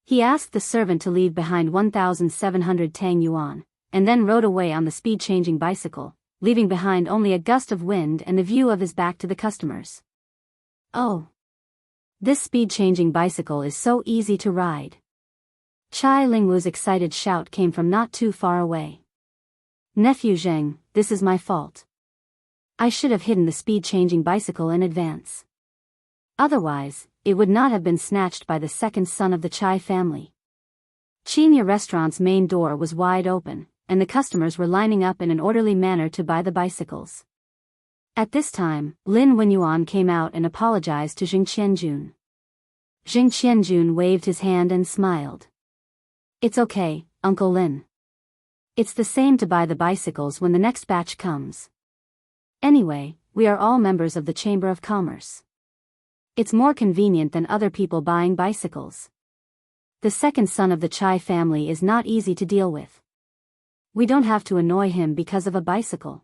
He asked the servant to leave behind 1,700 Tang Yuan, and then rode away on the speed-changing bicycle, leaving behind only a gust of wind and the view of his back to the customers. Oh! This speed-changing bicycle is so easy to ride. Chai Lingwu's excited shout came from not too far away. Nephew Zheng, this is my fault. I should have hidden the speed-changing bicycle in advance. Otherwise, it would not have been snatched by the second son of the Chai family. Qinya restaurant's main door was wide open, and the customers were lining up in an orderly manner to buy the bicycles. At this time, Lin Wenyuan came out and apologized to Jing Qianjun. Jing Qianjun waved his hand and smiled. It's okay, Uncle Lin. It's the same to buy the bicycles when the next batch comes. Anyway, we are all members of the Chamber of Commerce. It's more convenient than other people buying bicycles. The second son of the Chai family is not easy to deal with. We don't have to annoy him because of a bicycle.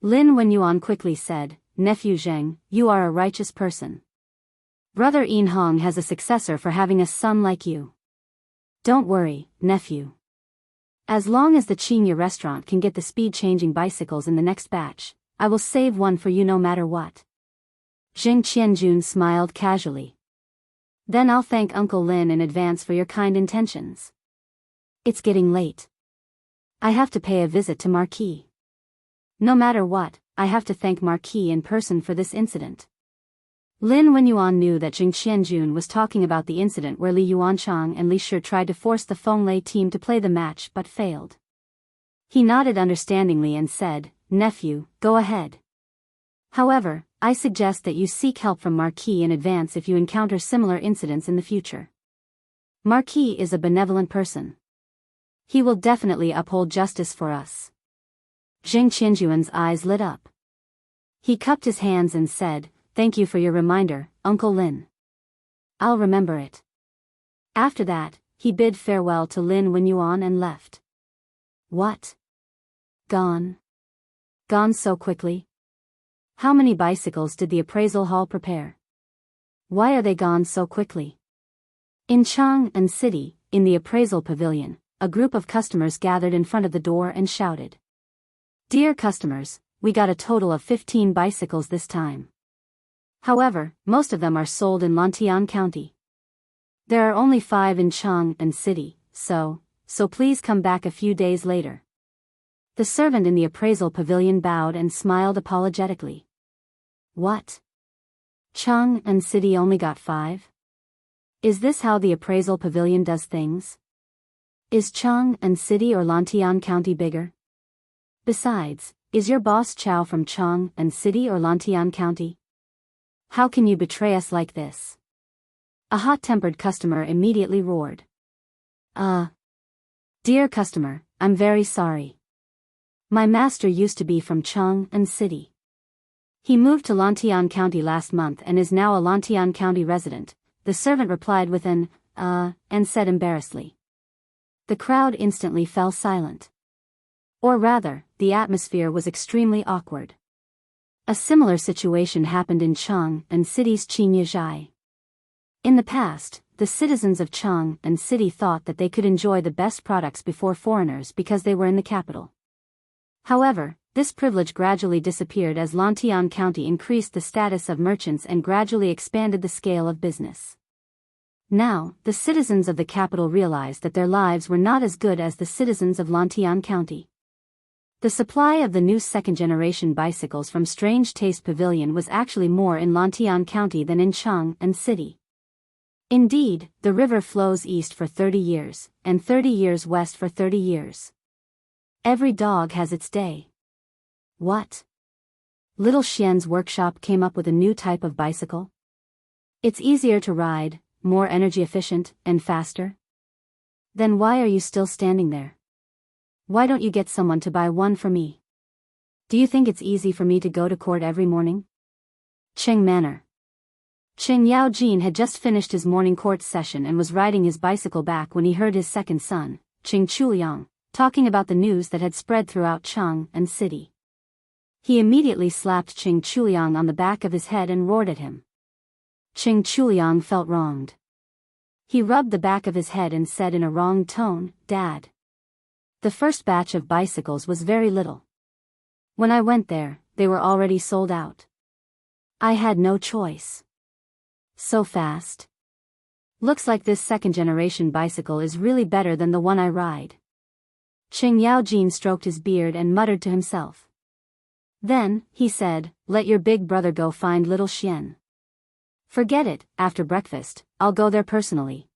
Lin Wenyuan quickly said, Nephew Zheng, you are a righteous person. Brother Yin Hong has a successor for having a son like you. Don't worry, nephew. As long as the Qinya restaurant can get the speed-changing bicycles in the next batch, I will save one for you no matter what. Jing Qianjun smiled casually. Then I'll thank Uncle Lin in advance for your kind intentions. It's getting late. I have to pay a visit to Marquis. No matter what, I have to thank Marquis in person for this incident. Lin Wenyuan knew that Jing Qianjun was talking about the incident where Li Yuanchang and Li Shi tried to force the Fenglei team to play the match but failed. He nodded understandingly and said, Nephew, go ahead. However, I suggest that you seek help from Marquis in advance if you encounter similar incidents in the future. Marquis is a benevolent person. He will definitely uphold justice for us. Jing Qianjuan's eyes lit up. He cupped his hands and said, Thank you for your reminder, Uncle Lin. I'll remember it. After that, he bid farewell to Lin Wenyuan and left. What? Gone? Gone so quickly? How many bicycles did the appraisal hall prepare? Why are they gone so quickly? In Chang'an City, in the appraisal pavilion, a group of customers gathered in front of the door and shouted. Dear customers, we got a total of 15 bicycles this time. However, most of them are sold in Lantian County. There are only 5 in Chang'an City, so please come back a few days later. The servant in the appraisal pavilion bowed and smiled apologetically. What? Chang'an City only got 5? Is this how the appraisal pavilion does things? Is Chang'an City or Lantian County bigger? Besides, is your boss Chow from Chang'an City or Lantian County? How can you betray us like this? A hot-tempered customer immediately roared. Dear customer, I'm very sorry. My master used to be from Chang'an City. He moved to Lantian County last month and is now a Lantian County resident, the servant replied with an, and said embarrassedly. The crowd instantly fell silent. Or rather, the atmosphere was extremely awkward. A similar situation happened in Chang'an City's Qinyazhai. In the past, the citizens of Chang'an City thought that they could enjoy the best products before foreigners because they were in the capital. However, this privilege gradually disappeared as Lantian County increased the status of merchants and gradually expanded the scale of business. Now, the citizens of the capital realized that their lives were not as good as the citizens of Lantian County. The supply of the new second-generation bicycles from Strange Taste Pavilion was actually more in Lantian County than in Chang'an City. Indeed, the river flows east for 30 years, and 30 years west for 30 years. Every dog has its day. What? Little Xian's workshop came up with a new type of bicycle? It's easier to ride, more energy efficient, and faster? Then why are you still standing there? Why don't you get someone to buy one for me? Do you think it's easy for me to go to court every morning? Qing Manor. Qing Yaojin had just finished his morning court session and was riding his bicycle back when he heard his second son, Qing Chuliang, talking about the news that had spread throughout Chang'an City. He immediately slapped Qing Chuliang on the back of his head and roared at him. Qing Chuliang felt wronged. He rubbed the back of his head and said in a wronged tone, Dad. The first batch of bicycles was very little. When I went there, they were already sold out. I had no choice. So fast? Looks like this second-generation bicycle is really better than the one I ride. Qing Yaojin stroked his beard and muttered to himself. Then, he said, let your big brother go find little Xian. Forget it, after breakfast, I'll go there personally.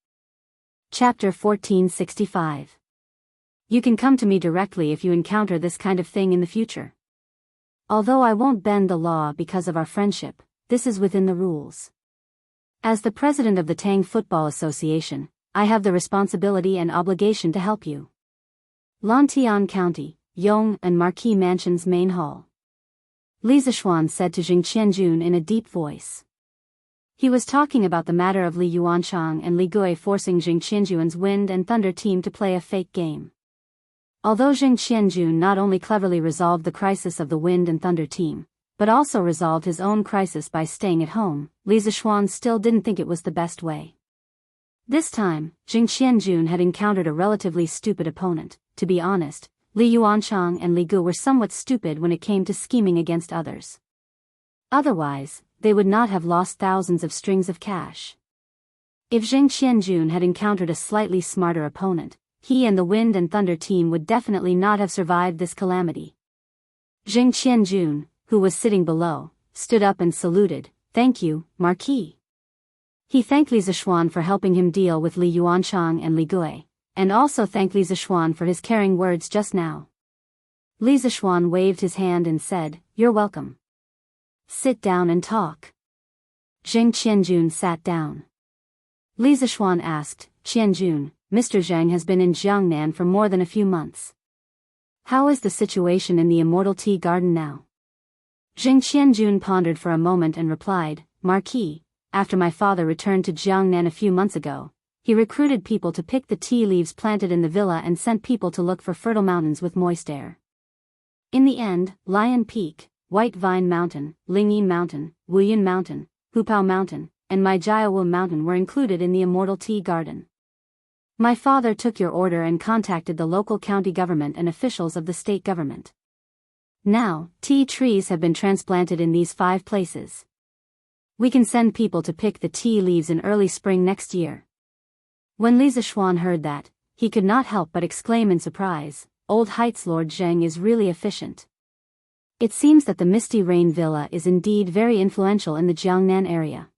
Chapter 1465. You can come to me directly if you encounter this kind of thing in the future. Although I won't bend the law because of our friendship, this is within the rules. As the president of the Tang Football Association, I have the responsibility and obligation to help you. Lantian County, Yong and Marquis Mansion's main hall. Li Zishuan said to Jing Qianjun in a deep voice. He was talking about the matter of Li Yuanchang and Li Gui forcing Jing Qianjun's Wind and Thunder team to play a fake game. Although Jing Qianjun not only cleverly resolved the crisis of the Wind and Thunder team, but also resolved his own crisis by staying at home, Li Zishuan still didn't think it was the best way. This time, Jing Qianjun had encountered a relatively stupid opponent. To be honest, Li Yuanchang and Li Gu were somewhat stupid when it came to scheming against others. Otherwise, they would not have lost thousands of strings of cash. If Jing Qianjun had encountered a slightly smarter opponent, he and the Wind and Thunder team would definitely not have survived this calamity. Jing Qianjun, who was sitting below, stood up and saluted. Thank you, Marquis. He thanked Li Zishuan for helping him deal with Li Yuanchang and Li Gui, and also thanked Li Zishuan for his caring words just now. Li Zishuan waved his hand and said, You're welcome. Sit down and talk. Jing Qianjun sat down. Li Zishuan asked, Qianjun, Mr. Zhang has been in Jiangnan for more than a few months. How is the situation in the Immortal Tea Garden now? Jing Qianjun pondered for a moment and replied, Marquis, after my father returned to Jiangnan a few months ago, he recruited people to pick the tea leaves planted in the villa and sent people to look for fertile mountains with moist air. In the end, Lion Peak, White Vine Mountain, Lingyin Mountain, Wuyun Mountain, Hupao Mountain, and Maijiawu Mountain were included in the Immortal Tea Garden. My father took your order and contacted the local county government and officials of the state government. Now, tea trees have been transplanted in these 5 places. We can send people to pick the tea leaves in early spring next year. When Li Zishuan heard that, he could not help but exclaim in surprise, Old Heights Lord Zheng is really efficient. It seems that the Misty Rain Villa is indeed very influential in the Jiangnan area.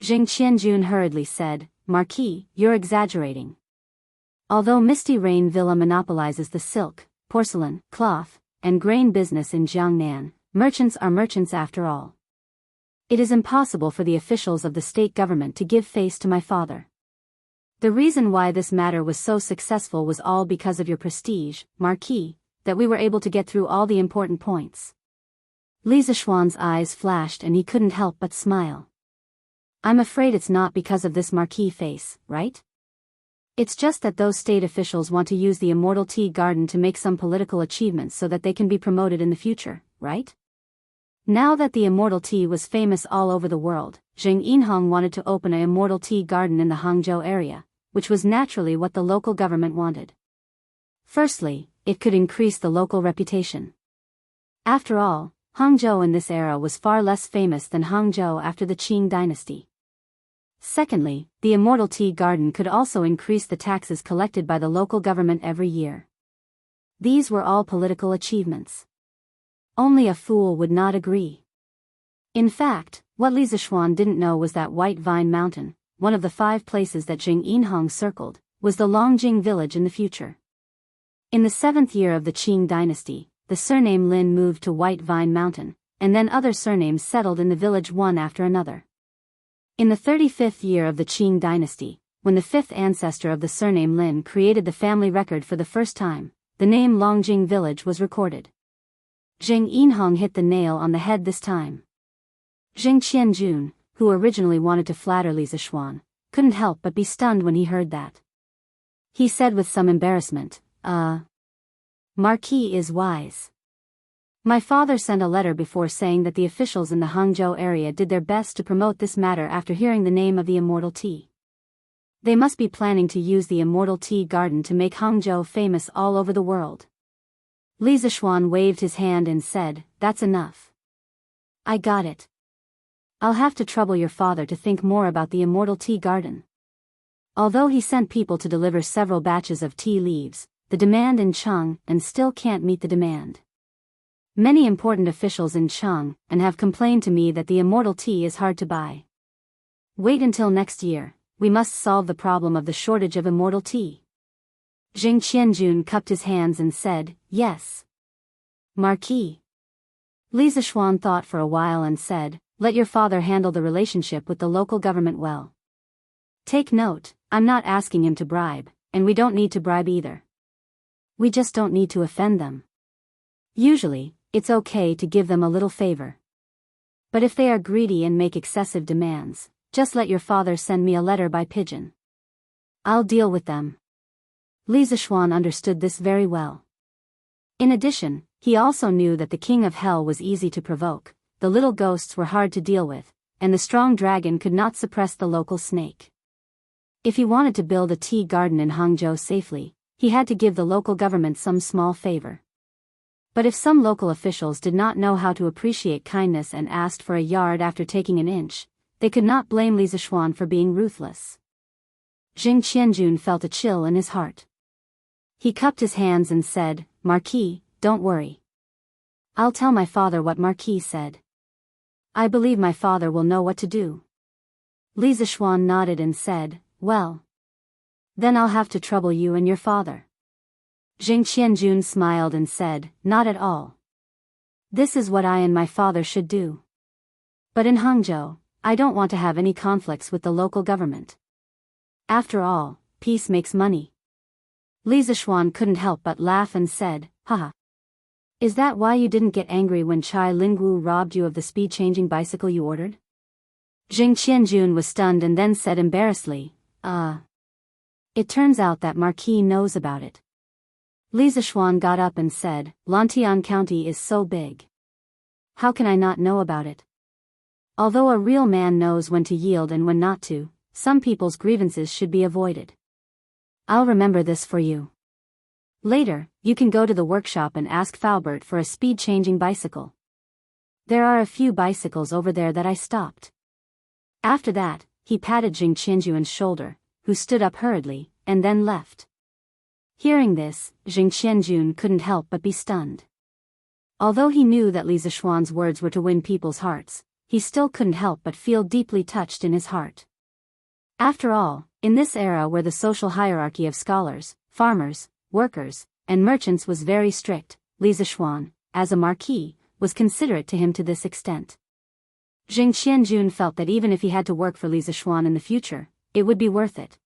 Jing Qianjun hurriedly said, Marquis, you're exaggerating. Although Misty Rain Villa monopolizes the silk, porcelain, cloth, and grain business in Jiangnan, merchants are merchants after all. It is impossible for the officials of the state government to give face to my father. The reason why this matter was so successful was all because of your prestige, Marquis, that we were able to get through all the important points. Li Zishuan's eyes flashed and he couldn't help but smile. I'm afraid it's not because of this Marquis face, right? It's just that those state officials want to use the Immortal Tea Garden to make some political achievements so that they can be promoted in the future, right? Now that the Immortal Tea was famous all over the world, Zheng Yinhong wanted to open an Immortal Tea Garden in the Hangzhou area, which was naturally what the local government wanted. Firstly, it could increase the local reputation. After all, Hangzhou in this era was far less famous than Hangzhou after the Qing dynasty. Secondly, the Immortal Tea Garden could also increase the taxes collected by the local government every year. These were all political achievements. Only a fool would not agree. In fact, what Li Zishuan didn't know was that White Vine Mountain, one of the 5 places that Jing Yinhong circled, was the Longjing village in the future. In the 7th year of the Qing dynasty, the surname Lin moved to White Vine Mountain, and then other surnames settled in the village one after another. In the 35th year of the Qing dynasty, when the 5th ancestor of the surname Lin created the family record for the first time, the name Longjing village was recorded. Jing Yinhong hit the nail on the head this time. Jing Qianjun, who originally wanted to flatter Li Zishuan, couldn't help but be stunned when he heard that. He said with some embarrassment, Marquis is wise. My father sent a letter before saying that the officials in the Hangzhou area did their best to promote this matter after hearing the name of the Immortal Tea. They must be planning to use the Immortal Tea Garden to make Hangzhou famous all over the world. Li Zishuan waved his hand and said, That's enough. I got it. I'll have to trouble your father to think more about the Immortal Tea Garden. Although he sent people to deliver several batches of tea leaves, the demand in Chang'an still can't meet the demand. Many important officials in Chang'an have complained to me that the immortal tea is hard to buy. Wait until next year, we must solve the problem of the shortage of immortal tea. Jing Qianjun cupped his hands and said, "Yes, Marquis." Li Zishuan thought for a while and said, "Let your father handle the relationship with the local government well. Take note, I'm not asking him to bribe, and we don't need to bribe either. We just don't need to offend them. Usually, it's okay to give them a little favor. But if they are greedy and make excessive demands, just let your father send me a letter by pigeon. I'll deal with them." Li Zishuan understood this very well. In addition, he also knew that the king of hell was easy to provoke, the little ghosts were hard to deal with, and the strong dragon could not suppress the local snake. If he wanted to build a tea garden in Hangzhou safely, he had to give the local government some small favor. But if some local officials did not know how to appreciate kindness and asked for a yard after taking an inch, they could not blame Li Zishuan for being ruthless. Jing Qianjun felt a chill in his heart. He cupped his hands and said, "Marquis, don't worry. I'll tell my father what Marquis said. I believe my father will know what to do." Li Zishuan nodded and said, "Well, then I'll have to trouble you and your father." Jing Qianjun smiled and said, "Not at all. This is what I and my father should do. But in Hangzhou, I don't want to have any conflicts with the local government. After all, peace makes money." Li Zishuan couldn't help but laugh and said, "Haha. Is that why you didn't get angry when Chai Lingwu robbed you of the speed-changing bicycle you ordered?" Jing Qianjun was stunned and then said embarrassedly, It turns out that Marquis knows about it." Li Zishuan got up and said, "Lantian County is so big. How can I not know about it? Although a real man knows when to yield and when not to, some people's grievances should be avoided. I'll remember this for you. Later, you can go to the workshop and ask Faubert for a speed-changing bicycle. There are a few bicycles over there that I stopped." After that, he patted Jing Qianjuan's shoulder, who stood up hurriedly, and then left. Hearing this, Jing Qianjun couldn't help but be stunned. Although he knew that Li Zishuan's words were to win people's hearts, he still couldn't help but feel deeply touched in his heart. After all, in this era where the social hierarchy of scholars, farmers, workers, and merchants was very strict, Li Zishuan, as a marquis, was considerate to him to this extent. Jing Qianjun felt that even if he had to work for Li Zishuan in the future, it would be worth it.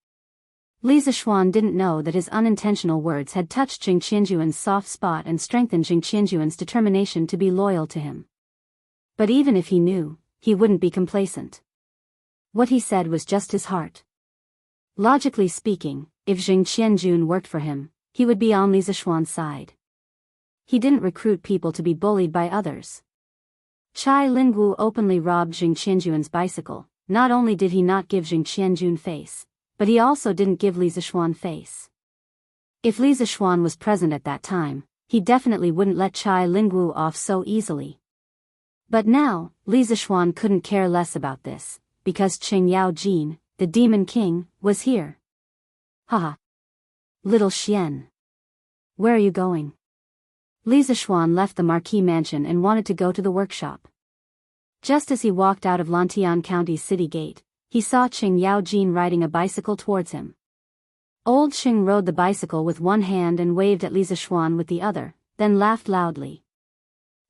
Li Zishuan didn't know that his unintentional words had touched Jing Qianjuan's soft spot and strengthened Jing Qianjuan's determination to be loyal to him. But even if he knew, he wouldn't be complacent. What he said was just his heart. Logically speaking, if Jing Qianjun worked for him, he would be on Li Zishuan's side. He didn't recruit people to be bullied by others. Chai Lingwu openly robbed Jing Qianjuan's bicycle. Not only did he not give Jing Qianjun face, but he also didn't give Li Zishuan face. If Li Zishuan was present at that time, he definitely wouldn't let Chai Lingwu off so easily. But now, Li Zishuan couldn't care less about this, because Qing Yao Jin, the Demon King, was here. Haha. Little Xian. Where are you going? Li Zishuan left the Marquis mansion and wanted to go to the workshop. Just as he walked out of Lantian County's city gate, he saw Qing Yao Jin riding a bicycle towards him. Old Qing rode the bicycle with one hand and waved at Li Zishuan with the other, then laughed loudly.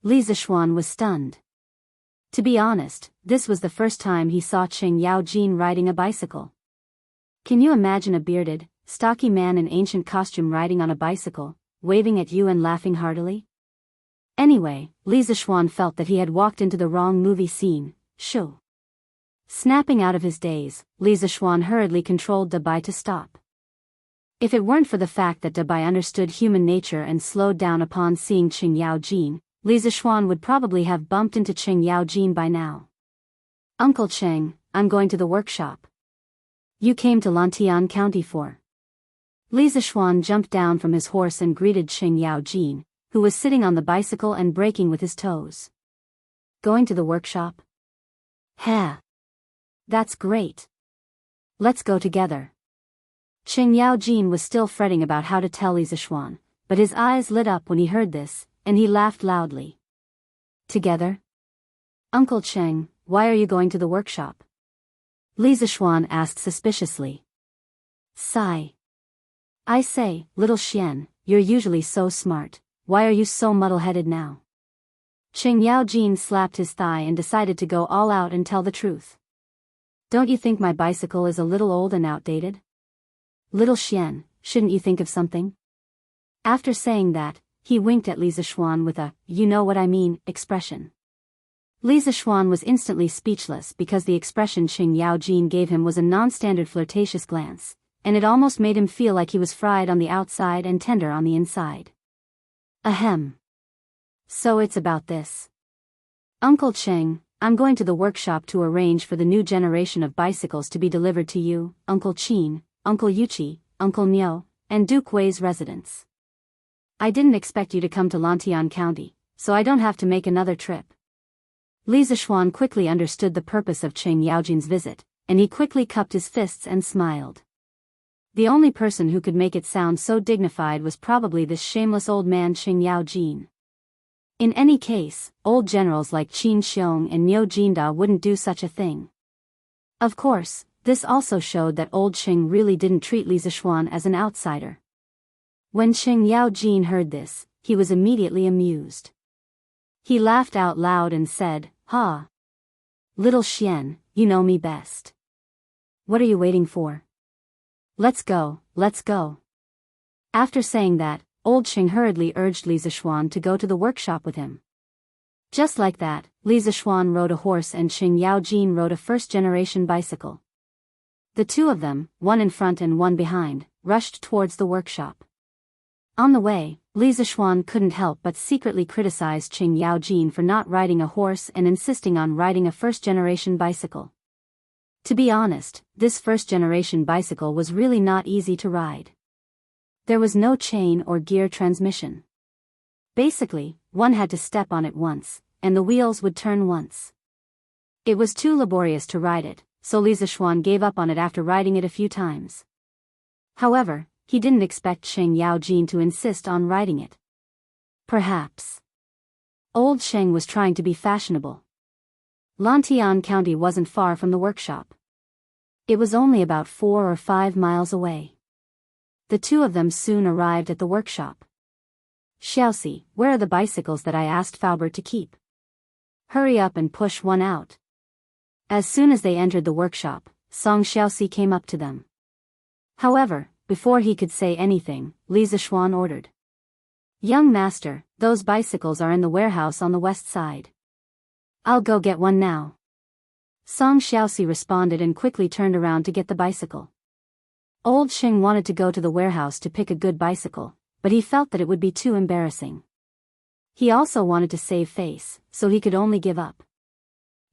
Li Zishuan was stunned. To be honest, this was the first time he saw Qing Yao Jin riding a bicycle. Can you imagine a bearded, stocky man in ancient costume riding on a bicycle, waving at you and laughing heartily? Anyway, Li Zishuan felt that he had walked into the wrong movie scene. Shoo. Snapping out of his daze, Li Zishuan hurriedly controlled Dabai to stop. If it weren't for the fact that Dabai understood human nature and slowed down upon seeing Qing Yao Jin, Li Zishuan would probably have bumped into Qing Yao Jin by now. "Uncle Cheng, I'm going to the workshop. You came to Lantian County for?" Li Zishuan jumped down from his horse and greeted Qing Yao Jin, who was sitting on the bicycle and braking with his toes. "Going to the workshop? Ha! That's great. Let's go together." Qing Yaojin was still fretting about how to tell Li Zishuan, but his eyes lit up when he heard this, and he laughed loudly. Together? Uncle Cheng, why are you going to the workshop? Li Zishuan asked suspiciously. Sigh. I say, little Xian, you're usually so smart, why are you so muddle-headed now? Qing Yaojin slapped his thigh and decided to go all out and tell the truth. Don't you think my bicycle is a little old and outdated? Little Xian, shouldn't you think of something? After saying that, he winked at Li Zishuan with a, you know what I mean, expression. Li Zishuan was instantly speechless because the expression Qing Yaojin gave him was a non-standard flirtatious glance, and it almost made him feel like he was fried on the outside and tender on the inside. Ahem. So it's about this. Uncle Cheng, I'm going to the workshop to arrange for the new generation of bicycles to be delivered to you, Uncle Qin, Uncle Yuqi, Uncle Niu, and Duke Wei's residence. I didn't expect you to come to Lantian County, so I don't have to make another trip. Li Zishuan quickly understood the purpose of Qing Yaojin's visit, and he quickly cupped his fists and smiled. The only person who could make it sound so dignified was probably this shameless old man Qing Yaojin. In any case, old generals like Qin Xiong and Niu Jinda wouldn't do such a thing. Of course, this also showed that old Qing really didn't treat Li Zishuan as an outsider. When Qing Yaojin heard this, he was immediately amused. He laughed out loud and said, Ha! Little Xian, you know me best. What are you waiting for? Let's go, let's go. After saying that, old Qing hurriedly urged Li Zishuan to go to the workshop with him. Just like that, Li Zishuan rode a horse and Qing Yaojin rode a first-generation bicycle. The two of them, one in front and one behind, rushed towards the workshop. On the way, Li Zishuan couldn't help but secretly criticize Qing Yaojin for not riding a horse and insisting on riding a first-generation bicycle. To be honest, this first-generation bicycle was really not easy to ride. There was no chain or gear transmission. Basically, one had to step on it once, and the wheels would turn once. It was too laborious to ride it, so Li Zishuan gave up on it after riding it a few times. However, he didn't expect Qing Yaojin to insist on riding it. Perhaps old Qing was trying to be fashionable. Lantian County wasn't far from the workshop. It was only about 4 or 5 miles away. The two of them soon arrived at the workshop. Xiaoxi, where are the bicycles that I asked Faubert to keep? Hurry up and push one out. As soon as they entered the workshop, Song Xiaoxi came up to them. However, before he could say anything, Li Zishuan ordered. Young master, those bicycles are in the warehouse on the west side. I'll go get one now. Song Xiaoxi responded and quickly turned around to get the bicycle. Old Qing wanted to go to the warehouse to pick a good bicycle, but he felt that it would be too embarrassing. He also wanted to save face, so he could only give up.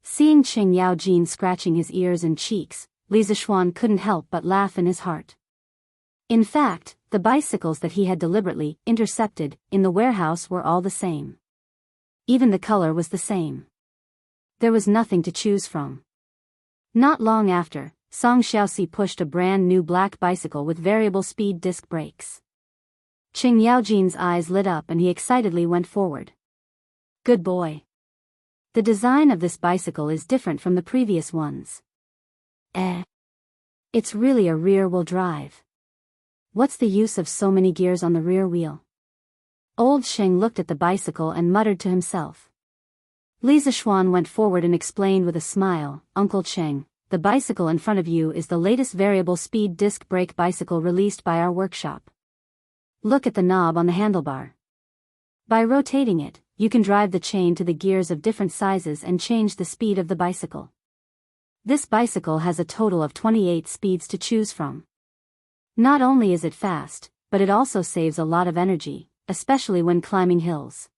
Seeing Qing Yaojin scratching his ears and cheeks, Li Zishuan couldn't help but laugh in his heart. In fact, the bicycles that he had deliberately intercepted in the warehouse were all the same. Even the color was the same. There was nothing to choose from. Not long after, Song Xiaoxi pushed a brand new black bicycle with variable speed disc brakes. Qing Yaojin's eyes lit up and he excitedly went forward. Good boy. The design of this bicycle is different from the previous ones. It's really a rear-wheel drive. What's the use of so many gears on the rear wheel? Old Qing looked at the bicycle and muttered to himself. Li Zishuan went forward and explained with a smile, Uncle Qing, the bicycle in front of you is the latest variable speed disc brake bicycle released by our workshop. Look at the knob on the handlebar. By rotating it, you can drive the chain to the gears of different sizes and change the speed of the bicycle. This bicycle has a total of 28 speeds to choose from. Not only is it fast, but it also saves a lot of energy, especially when climbing hills.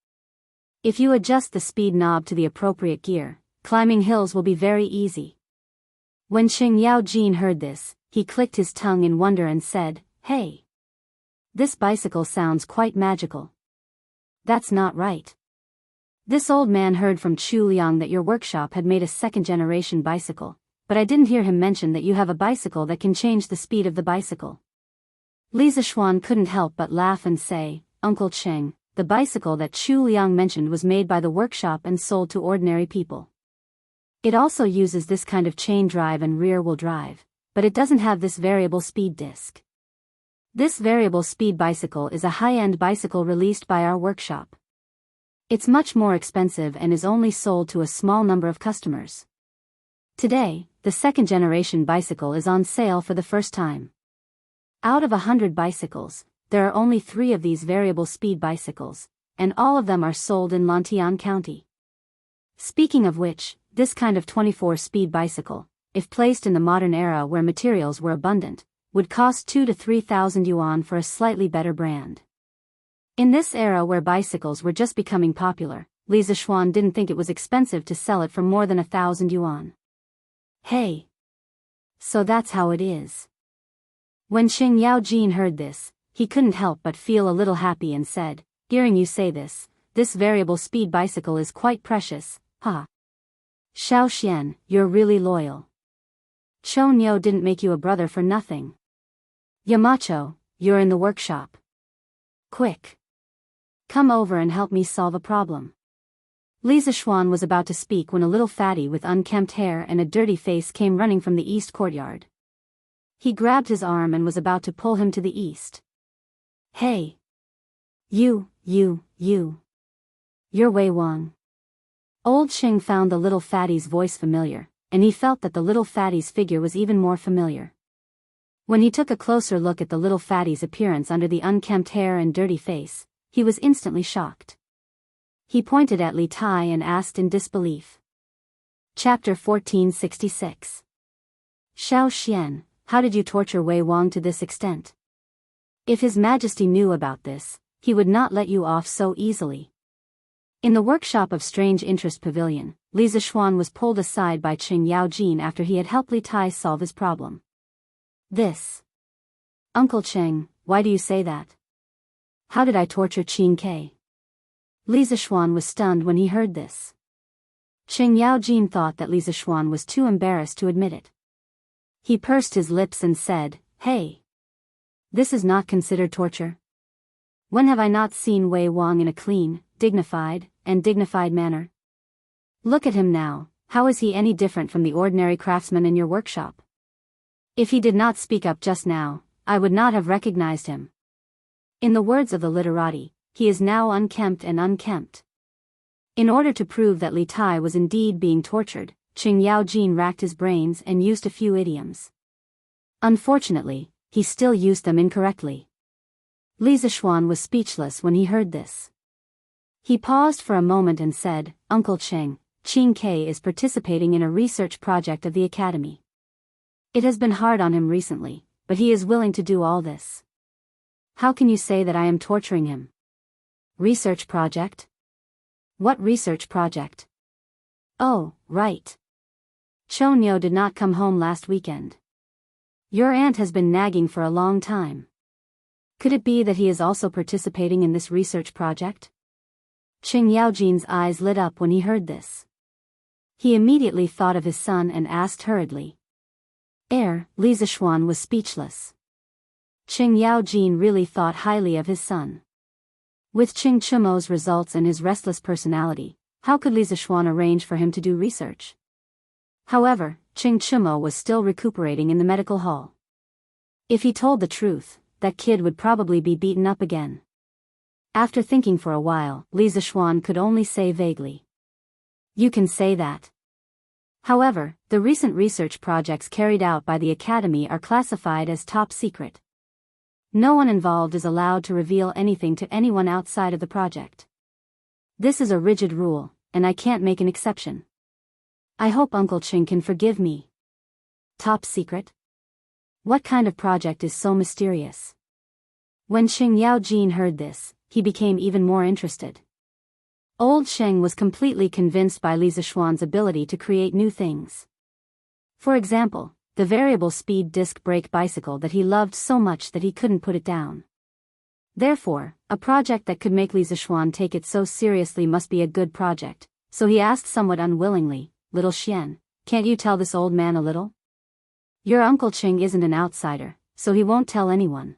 If you adjust the speed knob to the appropriate gear, climbing hills will be very easy. When Qing Yaojin heard this, he clicked his tongue in wonder and said, Hey! This bicycle sounds quite magical. That's not right. This old man heard from Chu Liang that your workshop had made a second-generation bicycle, but I didn't hear him mention that you have a bicycle that can change the speed of the bicycle. Li Zishuan couldn't help but laugh and say, Uncle Cheng, the bicycle that Chu Liang mentioned was made by the workshop and sold to ordinary people. It also uses this kind of chain drive and rear-wheel drive, but it doesn't have this variable speed disc. This variable speed bicycle is a high-end bicycle released by our workshop. It's much more expensive and is only sold to a small number of customers. Today, the second-generation bicycle is on sale for the first time. Out of 100 bicycles, there are only 3 of these variable speed bicycles, and all of them are sold in Lantian County. Speaking of which, this kind of 24-speed bicycle, if placed in the modern era where materials were abundant, would cost 2,000 to 3,000 yuan for a slightly better brand. In this era where bicycles were just becoming popular, Li Zishuan didn't think it was expensive to sell it for more than 1,000 yuan. Hey! So that's how it is. When Xing Yaojin heard this, he couldn't help but feel a little happy and said, hearing you say this variable speed bicycle is quite precious, ha. Xiao Xian, you're really loyal. Chou Niu didn't make you a brother for nothing. Yamacho, you're in the workshop. Quick! Come over and help me solve a problem. Li Zishuan was about to speak when a little fatty with unkempt hair and a dirty face came running from the east courtyard. He grabbed his arm and was about to pull him to the east. Hey! You. You're Wei Wang. Old Xing found the little fatty's voice familiar, and he felt that the little fatty's figure was even more familiar. When he took a closer look at the little fatty's appearance under the unkempt hair and dirty face, he was instantly shocked. He pointed at Li Tai and asked in disbelief. Chapter 1466. Xiao Xian, how did you torture Wei Wang to this extent? If His Majesty knew about this, he would not let you off so easily. In the workshop of Strange Interest Pavilion, Li Zishuan was pulled aside by Qing Yaojin after he had helped Li Tai solve his problem. This. Uncle Cheng, why do you say that? How did I torture Qing Ke? Li Zishuan was stunned when he heard this. Qing Yaojin thought that Li Zishuan was too embarrassed to admit it. He pursed his lips and said, Hey! This is not considered torture. When have I not seen Wei Wang in a clean, dignified manner? Look at him now, how is he any different from the ordinary craftsman in your workshop? If he did not speak up just now, I would not have recognized him. In the words of the literati, he is now unkempt and unkempt. In order to prove that Li Tai was indeed being tortured, Qing Yaojin racked his brains and used a few idioms. Unfortunately, he still used them incorrectly. Li Zishuan was speechless when he heard this. He paused for a moment and said, Uncle Cheng, Qing Ke is participating in a research project of the Academy. It has been hard on him recently, but he is willing to do all this. How can you say that I am torturing him? Research project? What research project? Oh, right. Chou Niu did not come home last weekend. Your aunt has been nagging for a long time. Could it be that he is also participating in this research project? Qing Yaojin's eyes lit up when he heard this. He immediately thought of his son and asked hurriedly. Li Zishuan was speechless. Qing Yaojin really thought highly of his son. With Qing Chumo's results and his restless personality, how could Li Zishuan arrange for him to do research? However, Qing Chumo was still recuperating in the medical hall. If he told the truth, that kid would probably be beaten up again. After thinking for a while, Li Zishuan could only say vaguely. You can say that. However, the recent research projects carried out by the Academy are classified as top secret. No one involved is allowed to reveal anything to anyone outside of the project. This is a rigid rule, and I can't make an exception. I hope Uncle Qing can forgive me. Top secret? What kind of project is so mysterious? When Qing Yaojin heard this, he became even more interested. Old Sheng was completely convinced by Li Zishuan's ability to create new things. For example, the variable speed disc brake bicycle that he loved so much that he couldn't put it down. Therefore, a project that could make Li Zishuan take it so seriously must be a good project, so he asked somewhat unwillingly, Little Xian, can't you tell this old man a little? Your Uncle Qing isn't an outsider, so he won't tell anyone.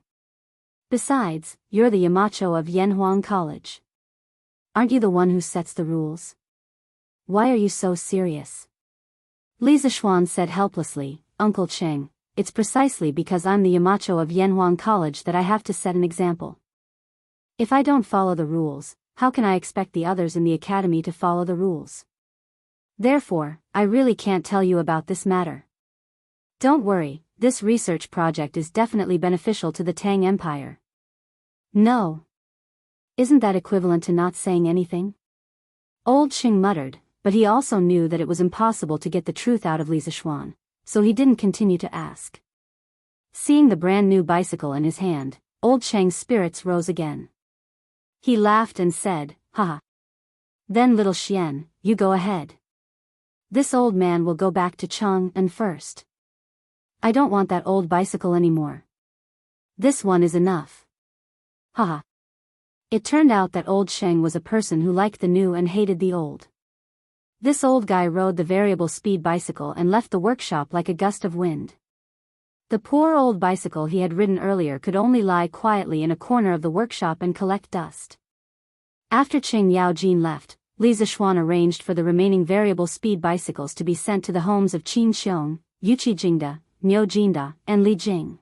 Besides, you're the Yamacho of Yanhuang College. Aren't you the one who sets the rules? Why are you so serious? Li Zishuan said helplessly, Uncle Cheng, it's precisely because I'm the Yamacho of Yanhuang College that I have to set an example. If I don't follow the rules, how can I expect the others in the academy to follow the rules? Therefore, I really can't tell you about this matter. Don't worry, this research project is definitely beneficial to the Tang Empire. No. Isn't that equivalent to not saying anything? Old Qing muttered, but he also knew that it was impossible to get the truth out of Li Zishuan, so he didn't continue to ask. Seeing the brand new bicycle in his hand, Old Cheng's spirits rose again. He laughed and said, haha. Then little Xian, you go ahead. This old man will go back to Chang'an first. I don't want that old bicycle anymore. This one is enough. Haha. It turned out that old Sheng was a person who liked the new and hated the old. This old guy rode the variable speed bicycle and left the workshop like a gust of wind. The poor old bicycle he had ridden earlier could only lie quietly in a corner of the workshop and collect dust. After Qing Yaojin left, Li Zishuan arranged for the remaining variable speed bicycles to be sent to the homes of Qin Xiong, Yuqi Jingda, Niu Jinda, and Li Jing.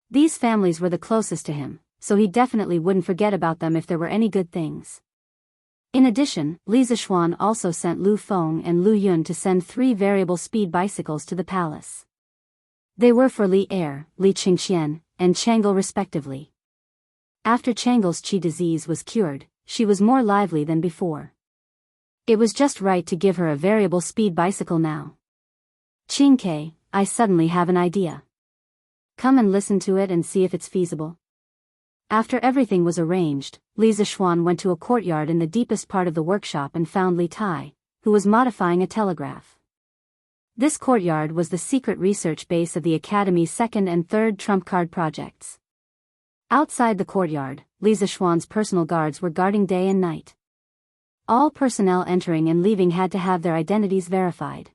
These families were the closest to him, so he definitely wouldn't forget about them if there were any good things. In addition, Li Zishuan also sent Lu Feng and Lu Yun to send 3 variable speed bicycles to the palace. They were for Li Er, Li Qingxian, and Chang'e respectively. After Chang'e's qi disease was cured, she was more lively than before. It was just right to give her a variable speed bicycle now. Qingke, I suddenly have an idea. Come and listen to it and see if it's feasible. After everything was arranged, Li Zishuan went to a courtyard in the deepest part of the workshop and found Li Tai, who was modifying a telegraph. This courtyard was the secret research base of the Academy's second and third trump card projects. Outside the courtyard, Li Zishuan's personal guards were guarding day and night. All personnel entering and leaving had to have their identities verified.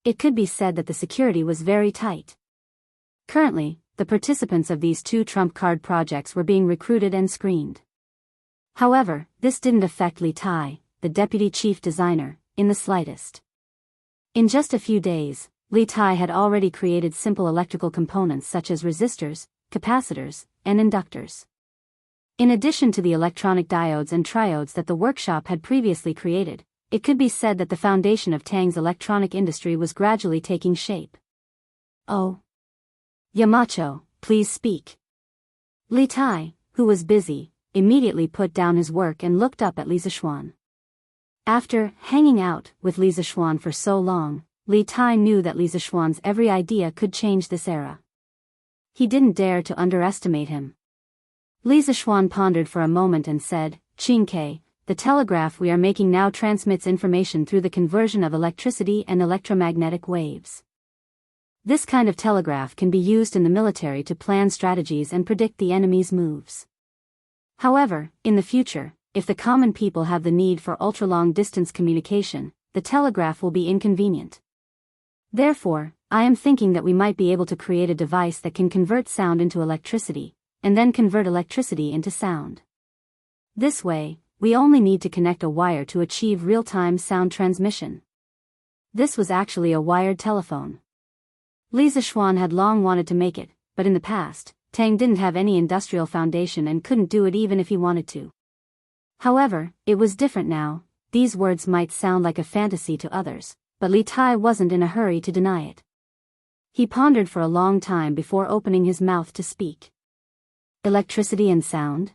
It could be said that the security was very tight. Currently, the participants of these 2 trump card projects were being recruited and screened. However, this didn't affect Li Tai, the deputy chief designer, in the slightest. In just a few days, Li Tai had already created simple electrical components such as resistors, capacitors, and inductors. In addition to the electronic diodes and triodes that the workshop had previously created, it could be said that the foundation of Tang's electronic industry was gradually taking shape. Oh. Yamacho, please speak. Li Tai, who was busy, immediately put down his work and looked up at Li Zishuan. After hanging out with Li Zishuan for so long, Li Tai knew that Li Zishuan's every idea could change this era. He didn't dare to underestimate him. Li Zishuan pondered for a moment and said, Qingke, the telegraph we are making now transmits information through the conversion of electricity and electromagnetic waves. This kind of telegraph can be used in the military to plan strategies and predict the enemy's moves. However, in the future, if the common people have the need for ultra-long distance communication, the telegraph will be inconvenient. Therefore, I am thinking that we might be able to create a device that can convert sound into electricity, and then convert electricity into sound. This way, we only need to connect a wire to achieve real-time sound transmission. This was actually a wired telephone. Li Zishuan had long wanted to make it, but in the past, Tang didn't have any industrial foundation and couldn't do it even if he wanted to. However, it was different now. These words might sound like a fantasy to others, but Li Tai wasn't in a hurry to deny it. He pondered for a long time before opening his mouth to speak. Electricity and sound?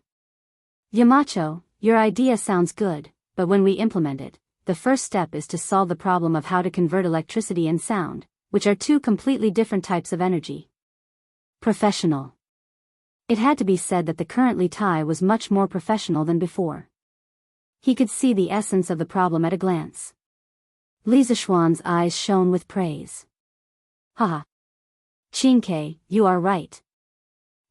Yamacho, your idea sounds good, but when we implement it, the first step is to solve the problem of how to convert electricity and sound, which are 2 completely different types of energy. Professional. It had to be said that the current Li Tai was much more professional than before. He could see the essence of the problem at a glance. Li Zishuan's eyes shone with praise. Haha. Qingke, you are right.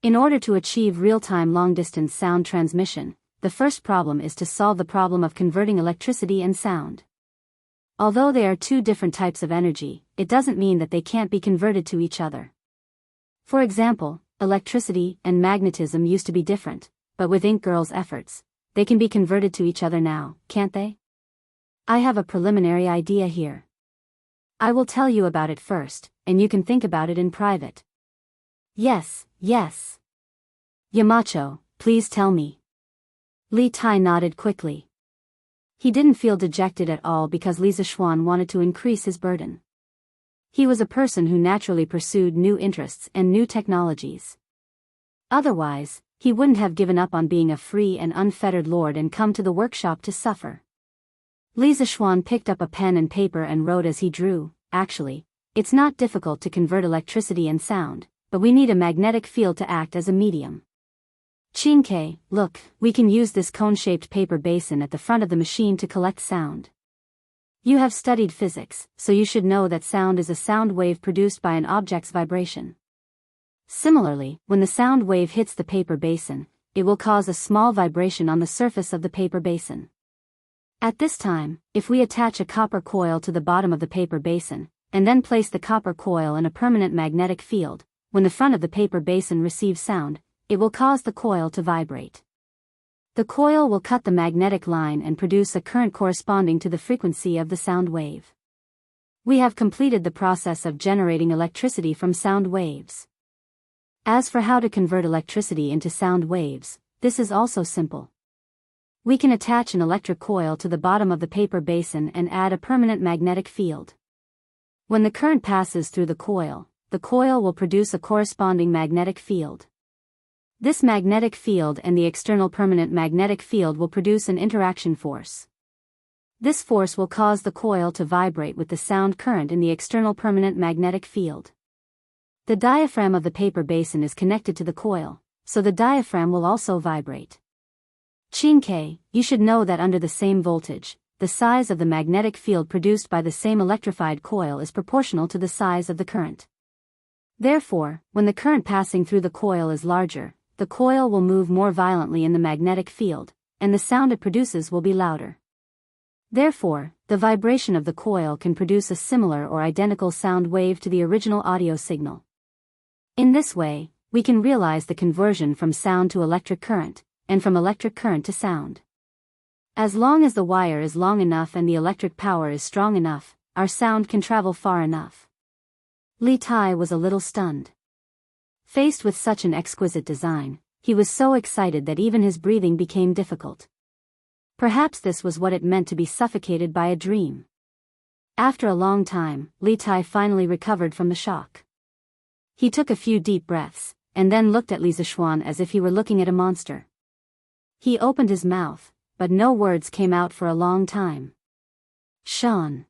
In order to achieve real-time long-distance sound transmission, the first problem is to solve the problem of converting electricity and sound. Although they are 2 different types of energy, it doesn't mean that they can't be converted to each other. For example, Electricity and magnetism used to be different, but with Ink Girl's efforts, they can be converted to each other now, can't they? I have a preliminary idea here. I will tell you about it first, and you can think about it in private. Yes, yes. Yamacho, please tell me. Li Tai nodded quickly. He didn't feel dejected at all because Li Zixuan wanted to increase his burden. He was a person who naturally pursued new interests and new technologies. Otherwise, he wouldn't have given up on being a free and unfettered lord and come to the workshop to suffer. Li Zixuan picked up a pen and paper and wrote as he drew. Actually, it's not difficult to convert electricity and sound, but we need a magnetic field to act as a medium. Qingke, look, we can use this cone-shaped paper basin at the front of the machine to collect sound. You have studied physics, so you should know that sound is a sound wave produced by an object's vibration. Similarly, when the sound wave hits the paper basin, it will cause a small vibration on the surface of the paper basin. At this time, if we attach a copper coil to the bottom of the paper basin, and then place the copper coil in a permanent magnetic field, when the front of the paper basin receives sound, it will cause the coil to vibrate. The coil will cut the magnetic line and produce a current corresponding to the frequency of the sound wave. We have completed the process of generating electricity from sound waves. As for how to convert electricity into sound waves, this is also simple. We can attach an electric coil to the bottom of the paper basin and add a permanent magnetic field. When the current passes through the coil will produce a corresponding magnetic field. This magnetic field and the external permanent magnetic field will produce an interaction force. This force will cause the coil to vibrate with the sound current in the external permanent magnetic field. The diaphragm of the paper basin is connected to the coil, so the diaphragm will also vibrate. Qingke, you should know that under the same voltage, the size of the magnetic field produced by the same electrified coil is proportional to the size of the current. Therefore, when the current passing through the coil is larger, the coil will move more violently in the magnetic field, and the sound it produces will be louder. Therefore, the vibration of the coil can produce a similar or identical sound wave to the original audio signal. In this way, we can realize the conversion from sound to electric current, and from electric current to sound. As long as the wire is long enough and the electric power is strong enough, our sound can travel far enough. Li Tai was a little stunned. Faced with such an exquisite design, he was so excited that even his breathing became difficult. Perhaps this was what it meant to be suffocated by a dream. After a long time, Li Tai finally recovered from the shock. He took a few deep breaths, and then looked at Li Zixuan as if he were looking at a monster. He opened his mouth, but no words came out for a long time. Shan.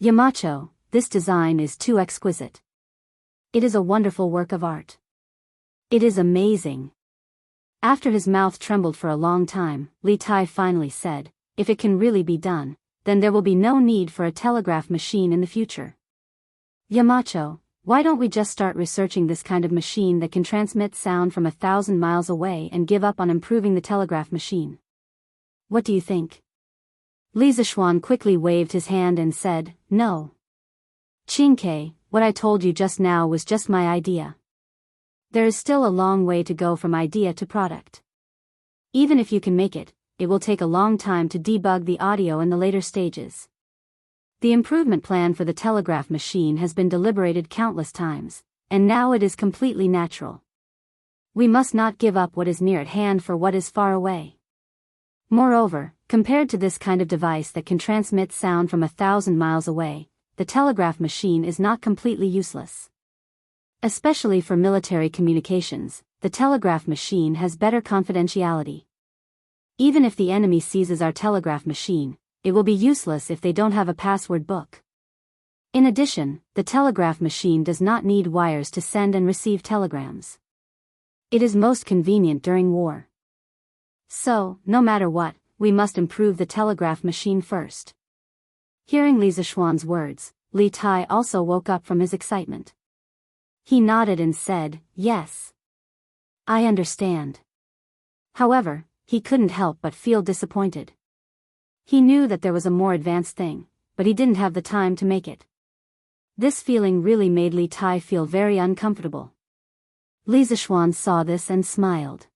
Yamacho, this design is too exquisite. It is a wonderful work of art. It is amazing. After his mouth trembled for a long time, Li Tai finally said, if it can really be done, then there will be no need for a telegraph machine in the future. Yamacho, why don't we just start researching this kind of machine that can transmit sound from 1,000 miles away and give up on improving the telegraph machine? What do you think? Li Zixuan quickly waved his hand and said, no. Qingke, what I told you just now was just my idea. There is still a long way to go from idea to product. Even if you can make it, it will take a long time to debug the audio in the later stages. The improvement plan for the telegraph machine has been deliberated countless times, and now it is completely natural. We must not give up what is near at hand for what is far away. Moreover, compared to this kind of device that can transmit sound from 1,000 miles away, the telegraph machine is not completely useless. Especially for military communications, the telegraph machine has better confidentiality. Even if the enemy seizes our telegraph machine, it will be useless if they don't have a password book. In addition, the telegraph machine does not need wires to send and receive telegrams. It is most convenient during war. So, no matter what, we must improve the telegraph machine first. Hearing Li Zixuan's words, Li Tai also woke up from his excitement. He nodded and said, yes. I understand. However, he couldn't help but feel disappointed. He knew that there was a more advanced thing, but he didn't have the time to make it. This feeling really made Li Tai feel very uncomfortable. Li Zishuan saw this and smiled.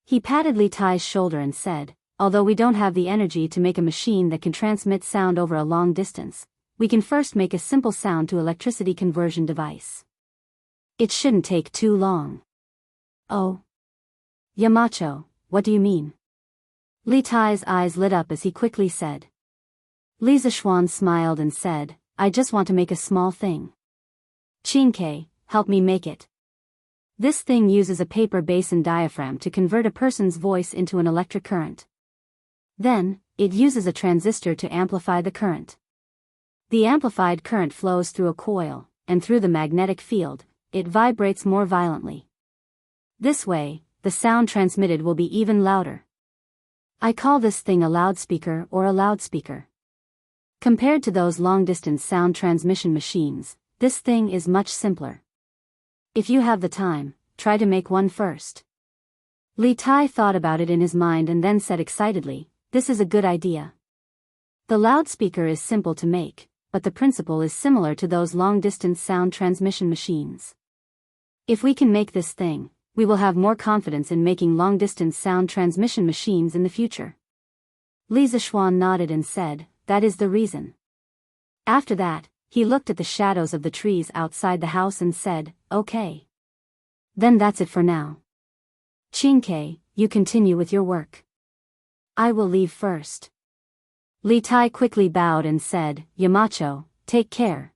He patted Li Tai's shoulder and said, although we don't have the energy to make a machine that can transmit sound over a long distance, we can first make a simple sound to electricity conversion device. It shouldn't take too long. Oh. Yamacho, what do you mean? Li Tai's eyes lit up as he quickly said. Li Zishuan smiled and said, I just want to make a small thing. Qingke, help me make it. This thing uses a paper basin diaphragm to convert a person's voice into an electric current. Then, it uses a transistor to amplify the current. The amplified current flows through a coil, and through the magnetic field, it vibrates more violently. This way, the sound transmitted will be even louder. I call this thing a loudspeaker or a loudspeaker. Compared to those long-distance sound transmission machines, this thing is much simpler. If you have the time, try to make one first. Li Tai thought about it in his mind and then said excitedly, this is a good idea. The loudspeaker is simple to make, but the principle is similar to those long-distance sound transmission machines. If we can make this thing, we will have more confidence in making long-distance sound transmission machines in the future. Li Zishuan nodded and said, that is the reason. After that, he looked at the shadows of the trees outside the house and said, okay. Then that's it for now. Qingke, you continue with your work. I will leave first. Li Tai quickly bowed and said, Yamacho, take care.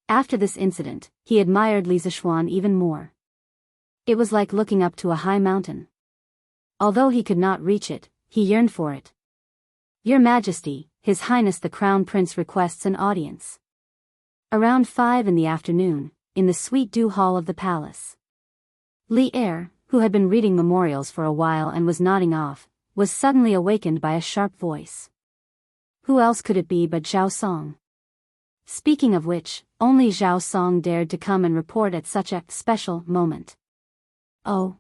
After this incident, he admired Li Zishuan even more. It was like looking up to a high mountain. Although he could not reach it, he yearned for it. Your Majesty, His Highness the Crown Prince requests an audience. Around 5 in the afternoon, in the Sweet Dew Hall of the palace. Li Er, who had been reading memorials for a while and was nodding off, was suddenly awakened by a sharp voice. Who else could it be but Zhao Song? Speaking of which, only Zhao Song dared to come and report at such a special moment. Oh.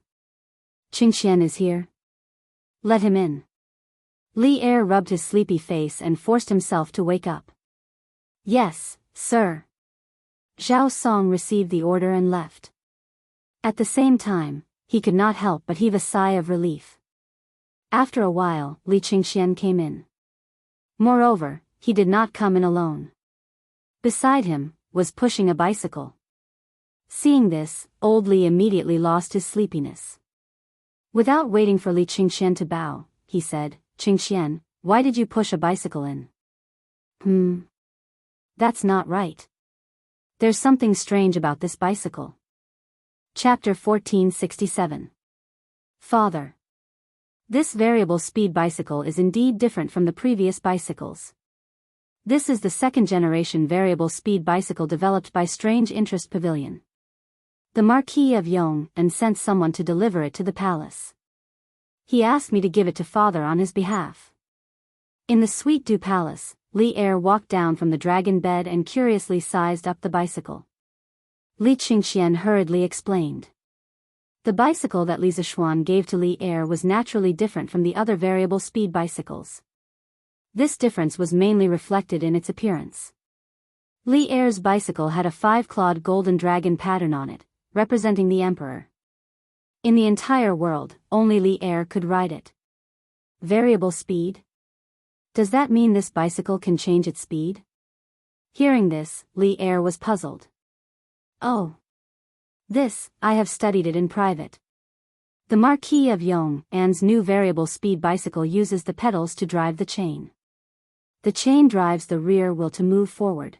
Qingxian is here. Let him in. Li Er rubbed his sleepy face and forced himself to wake up. Yes, sir. Zhao Song received the order and left. At the same time, he could not help but heave a sigh of relief. After a while, Li Qingxian came in. Moreover, he did not come in alone. Beside him, was pushing a bicycle. Seeing this, old Li immediately lost his sleepiness. Without waiting for Li Qingxian to bow, he said, Qingxian, why did you push a bicycle in? That's not right. There's something strange about this bicycle. Chapter 1467. Father. This variable speed bicycle is indeed different from the previous bicycles. This is the second generation variable speed bicycle developed by Strange Interest Pavilion. The Marquis of Yong and sent someone to deliver it to the palace. He asked me to give it to father on his behalf. In the Sweet Dew Palace, Li Er walked down from the dragon bed and curiously sized up the bicycle. Li Qingxian hurriedly explained. The bicycle that Li Zishuan gave to Li Er was naturally different from the other variable speed bicycles. This difference was mainly reflected in its appearance. Li Er's bicycle had a 5-clawed golden dragon pattern on it, representing the emperor. In the entire world, only Li Er could ride it. Variable speed? Does that mean this bicycle can change its speed? Hearing this, Li Er was puzzled. Oh. I have studied it in private. The Marquis of Yong'an's new variable speed bicycle uses the pedals to drive the chain. The chain drives the rear wheel to move forward.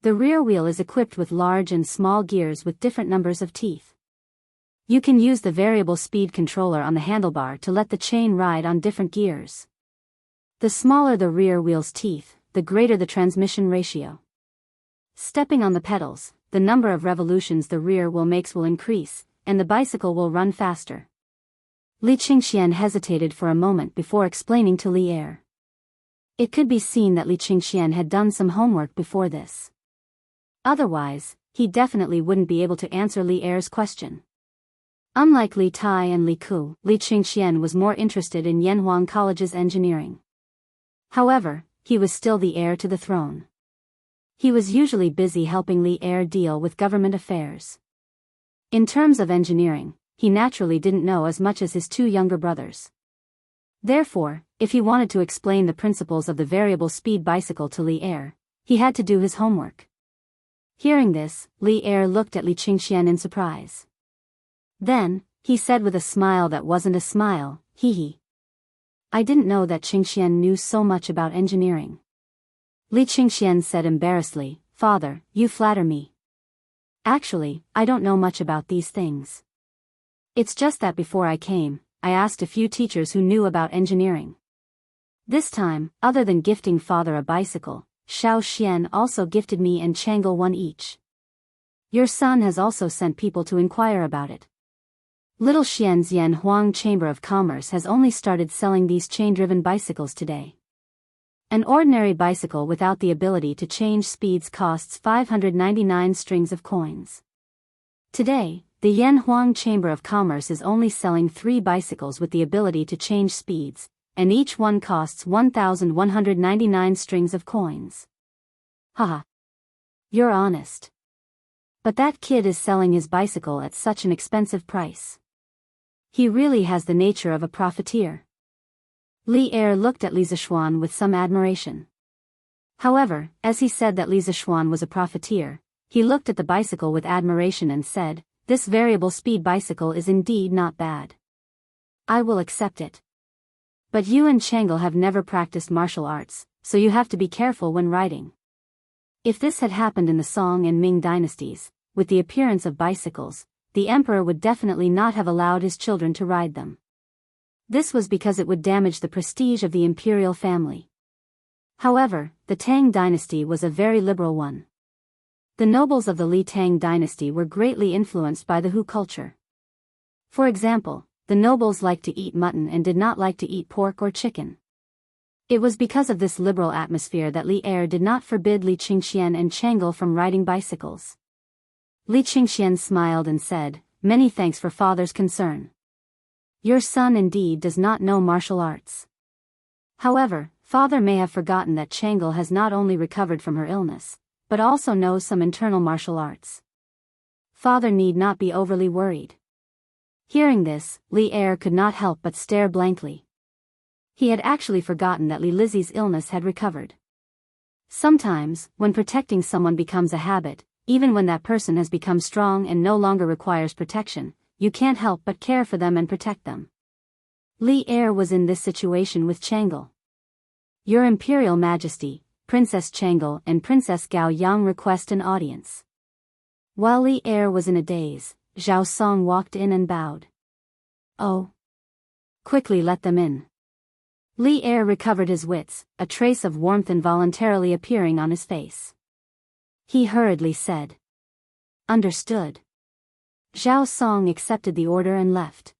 The rear wheel is equipped with large and small gears with different numbers of teeth. You can use the variable speed controller on the handlebar to let the chain ride on different gears. The smaller the rear wheel's teeth, the greater the transmission ratio. Stepping on the pedals, the number of revolutions the rear wheel makes will increase, and the bicycle will run faster. Li Qingxian hesitated for a moment before explaining to Li Er. It could be seen that Li Qingxian had done some homework before this. Otherwise, he definitely wouldn't be able to answer Li Er's question. Unlike Li Tai and Li Ku, Li Qingxian was more interested in Yanhuang College's engineering. However, he was still the heir to the throne. He was usually busy helping Li Er deal with government affairs. In terms of engineering, he naturally didn't know as much as his two younger brothers. Therefore, if he wanted to explain the principles of the variable speed bicycle to Li Er, he had to do his homework. Hearing this, Li Er looked at Li Qingxian in surprise. Then, he said with a smile that wasn't a smile, hee hee. I didn't know that Qingxian knew so much about engineering. Li Qingxian said embarrassedly, Father, you flatter me. Actually, I don't know much about these things. It's just that before I came, I asked a few teachers who knew about engineering. This time, other than gifting father a bicycle, Xiao Xian also gifted me and Chang'e one each. Your son has also sent people to inquire about it. Little Xian's Yanhuang Chamber of Commerce has only started selling these chain-driven bicycles today. An ordinary bicycle without the ability to change speeds costs 599 strings of coins. Today, the Yanhuang Chamber of Commerce is only selling 3 bicycles with the ability to change speeds, and each one costs 1,199 strings of coins. Haha. You're honest. But that kid is selling his bicycle at such an expensive price. He really has the nature of a profiteer. Li Er looked at Li Zishuan with some admiration. However, as he said that Li Zishuan was a profiteer, he looked at the bicycle with admiration and said, this variable speed bicycle is indeed not bad. I will accept it. But you and Chang'e have never practiced martial arts, so you have to be careful when riding. If this had happened in the Song and Ming dynasties, with the appearance of bicycles, the emperor would definitely not have allowed his children to ride them. This was because it would damage the prestige of the imperial family. However, the Tang dynasty was a very liberal one. The nobles of the Li Tang dynasty were greatly influenced by the Hu culture. For example, the nobles liked to eat mutton and did not like to eat pork or chicken. It was because of this liberal atmosphere that Li Er did not forbid Li Qingxian and Chang'e from riding bicycles. Li Qingxian smiled and said, many thanks for father's concern. Your son indeed does not know martial arts. However, father may have forgotten that Chang'e has not only recovered from her illness, but also knows some internal martial arts. Father need not be overly worried. Hearing this, Li Er could not help but stare blankly. He had actually forgotten that Li Lizzie's illness had recovered. Sometimes, when protecting someone becomes a habit, even when that person has become strong and no longer requires protection, you can't help but care for them and protect them. Li Er was in this situation with Chang'e. Your Imperial Majesty, Princess Chang'e and Princess Gao Yang request an audience. While Li Er was in a daze, Zhao Song walked in and bowed. Oh. Quickly let them in. Li Er recovered his wits, a trace of warmth involuntarily appearing on his face. He hurriedly said. Understood. Zhao Song accepted the order and left.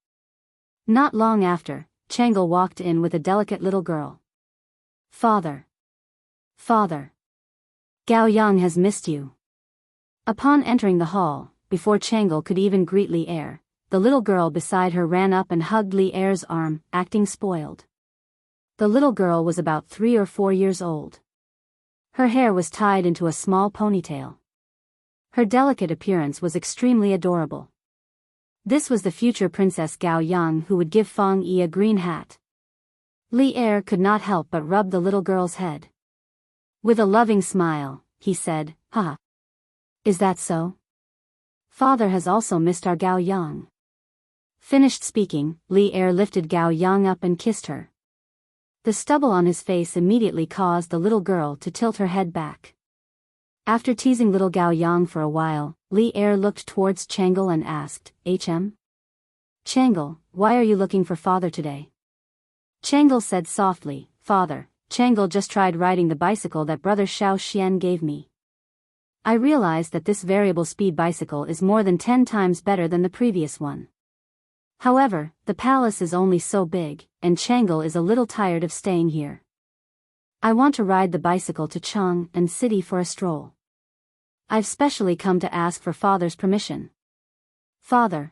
Not long after, Chang'e walked in with a delicate little girl. Father. Father. Gao Yang has missed you. Upon entering the hall, before Chang'e could even greet Li Er, the little girl beside her ran up and hugged Li Er's arm, acting spoiled. The little girl was about 3 or 4 years old. Her hair was tied into a small ponytail. Her delicate appearance was extremely adorable. This was the future Princess Gao Yang who would give Feng Yi a green hat. Li Er could not help but rub the little girl's head. With a loving smile, he said, "Ha! Is that so? Father has also missed our Gao Yang." Finished speaking, Li Er lifted Gao Yang up and kissed her. The stubble on his face immediately caused the little girl to tilt her head back. After teasing little Gao Yang for a while, Li Er looked towards Chang'e and asked, "Hm? Chang'e, why are you looking for father today?" Chang'e said softly, "Father, Chang'e just tried riding the bicycle that brother Xiao Xian gave me. I realized that this variable speed bicycle is more than 10 times better than the previous one. However, the palace is only so big, and Chang'e is a little tired of staying here. I want to ride the bicycle to Chang and city for a stroll. I've specially come to ask for father's permission." Father.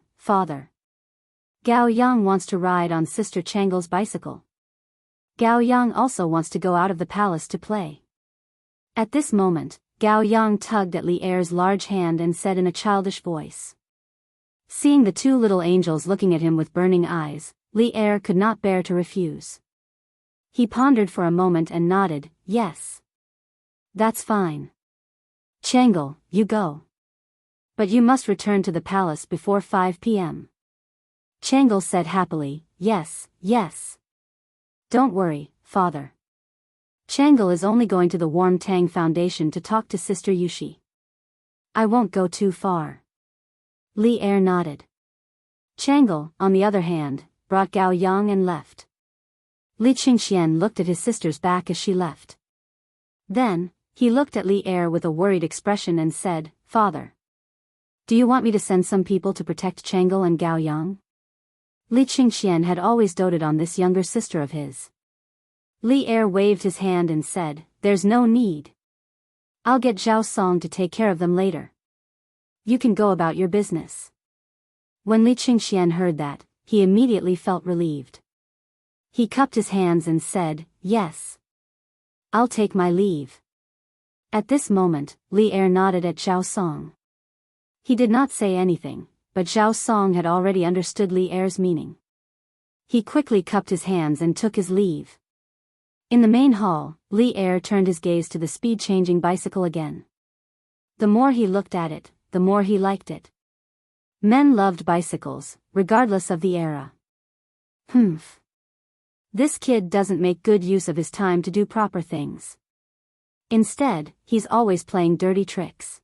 Gao Yang wants to ride on sister Chang'e's bicycle. Gao Yang also wants to go out of the palace to play. At this moment, Gao Yang tugged at Li Er's large hand and said in a childish voice, Seeing the two little angels looking at him with burning eyes, Li Er could not bear to refuse. He pondered for a moment and nodded, yes. That's fine. Chang'e, you go. But you must return to the palace before 5 p.m. Chang'e said happily, yes, yes. Don't worry, father. Chang'e is only going to the Warm Tang Foundation to talk to Sister Yushi. I won't go too far. Li Er nodded. Chang'e, on the other hand, brought Gao Yang and left. Li Qingxian looked at his sister's back as she left. Then, he looked at Li Er with a worried expression and said, Father. Do you want me to send some people to protect Chang'e and Gao Yang? Li Qingxian had always doted on this younger sister of his. Li Er waved his hand and said, there's no need. I'll get Zhao Song to take care of them later. You can go about your business. When Li Qingxian heard that, he immediately felt relieved. He cupped his hands and said, yes. I'll take my leave. At this moment, Li Er nodded at Zhao Song. He did not say anything, but Zhao Song had already understood Li Er's meaning. He quickly cupped his hands and took his leave. In the main hall, Li Er turned his gaze to the speed-changing bicycle again. The more he looked at it, the more he liked it. Men loved bicycles, regardless of the era. Humph. This kid doesn't make good use of his time to do proper things. Instead, he's always playing dirty tricks.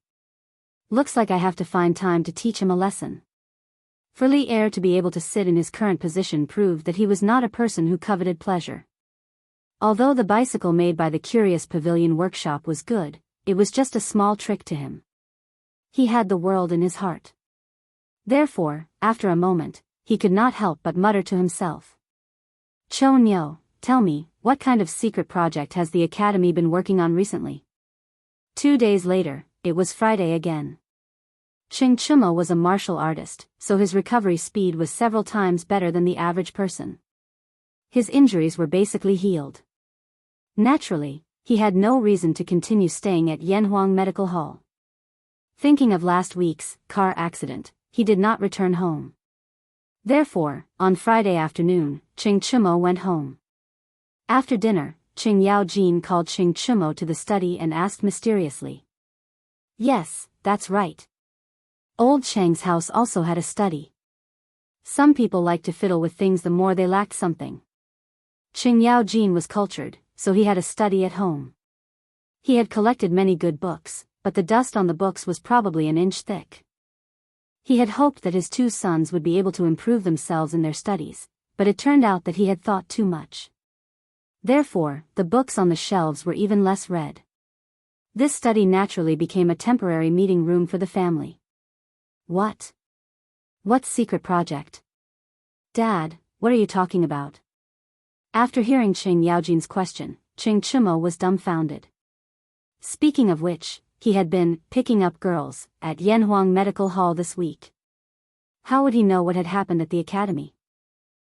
Looks like I have to find time to teach him a lesson. For Li Er to be able to sit in his current position proved that he was not a person who coveted pleasure. Although the bicycle made by the Curious Pavilion Workshop was good, it was just a small trick to him. He had the world in his heart. Therefore, after a moment, he could not help but mutter to himself. Cho Nyo, tell me, what kind of secret project has the Academy been working on recently? 2 days later, it was Friday again. Ching Chumo was a martial artist, so his recovery speed was several times better than the average person. His injuries were basically healed. Naturally, he had no reason to continue staying at Yanhuang Medical Hall. Thinking of last week's car accident, he did not return home. Therefore, on Friday afternoon, Ching Chumo went home. After dinner, Ching Yao Jin called Ching Chumo to the study and asked mysteriously. Yes, that's right. Old Chang's house also had a study. Some people like to fiddle with things the more they lacked something. Ching Yao Jin was cultured, so he had a study at home. He had collected many good books, but the dust on the books was probably an inch thick. He had hoped that his 2 sons would be able to improve themselves in their studies, but it turned out that he had thought too much. Therefore, the books on the shelves were even less read. This study naturally became a temporary meeting room for the family. What? What secret project? Dad, what are you talking about? After hearing Ching Yaojin's question, Ching Chumo was dumbfounded. Speaking of which, he had been picking up girls at Yanhuang Medical Hall this week. How would he know what had happened at the academy?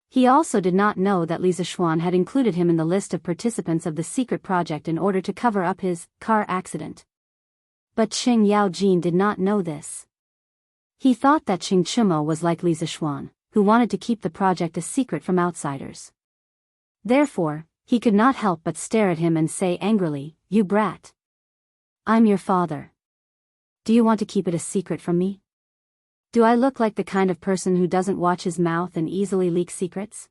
He also did not know that Li Zishuan had included him in the list of participants of the secret project in order to cover up his car accident. But Ching Yaojin did not know this. He thought that Ching Chumo was like Li Zishuan, who wanted to keep the project a secret from outsiders. Therefore, he could not help but stare at him and say angrily, "You brat. I'm your father. Do you want to keep it a secret from me? Do I look like the kind of person who doesn't watch his mouth and easily leak secrets?"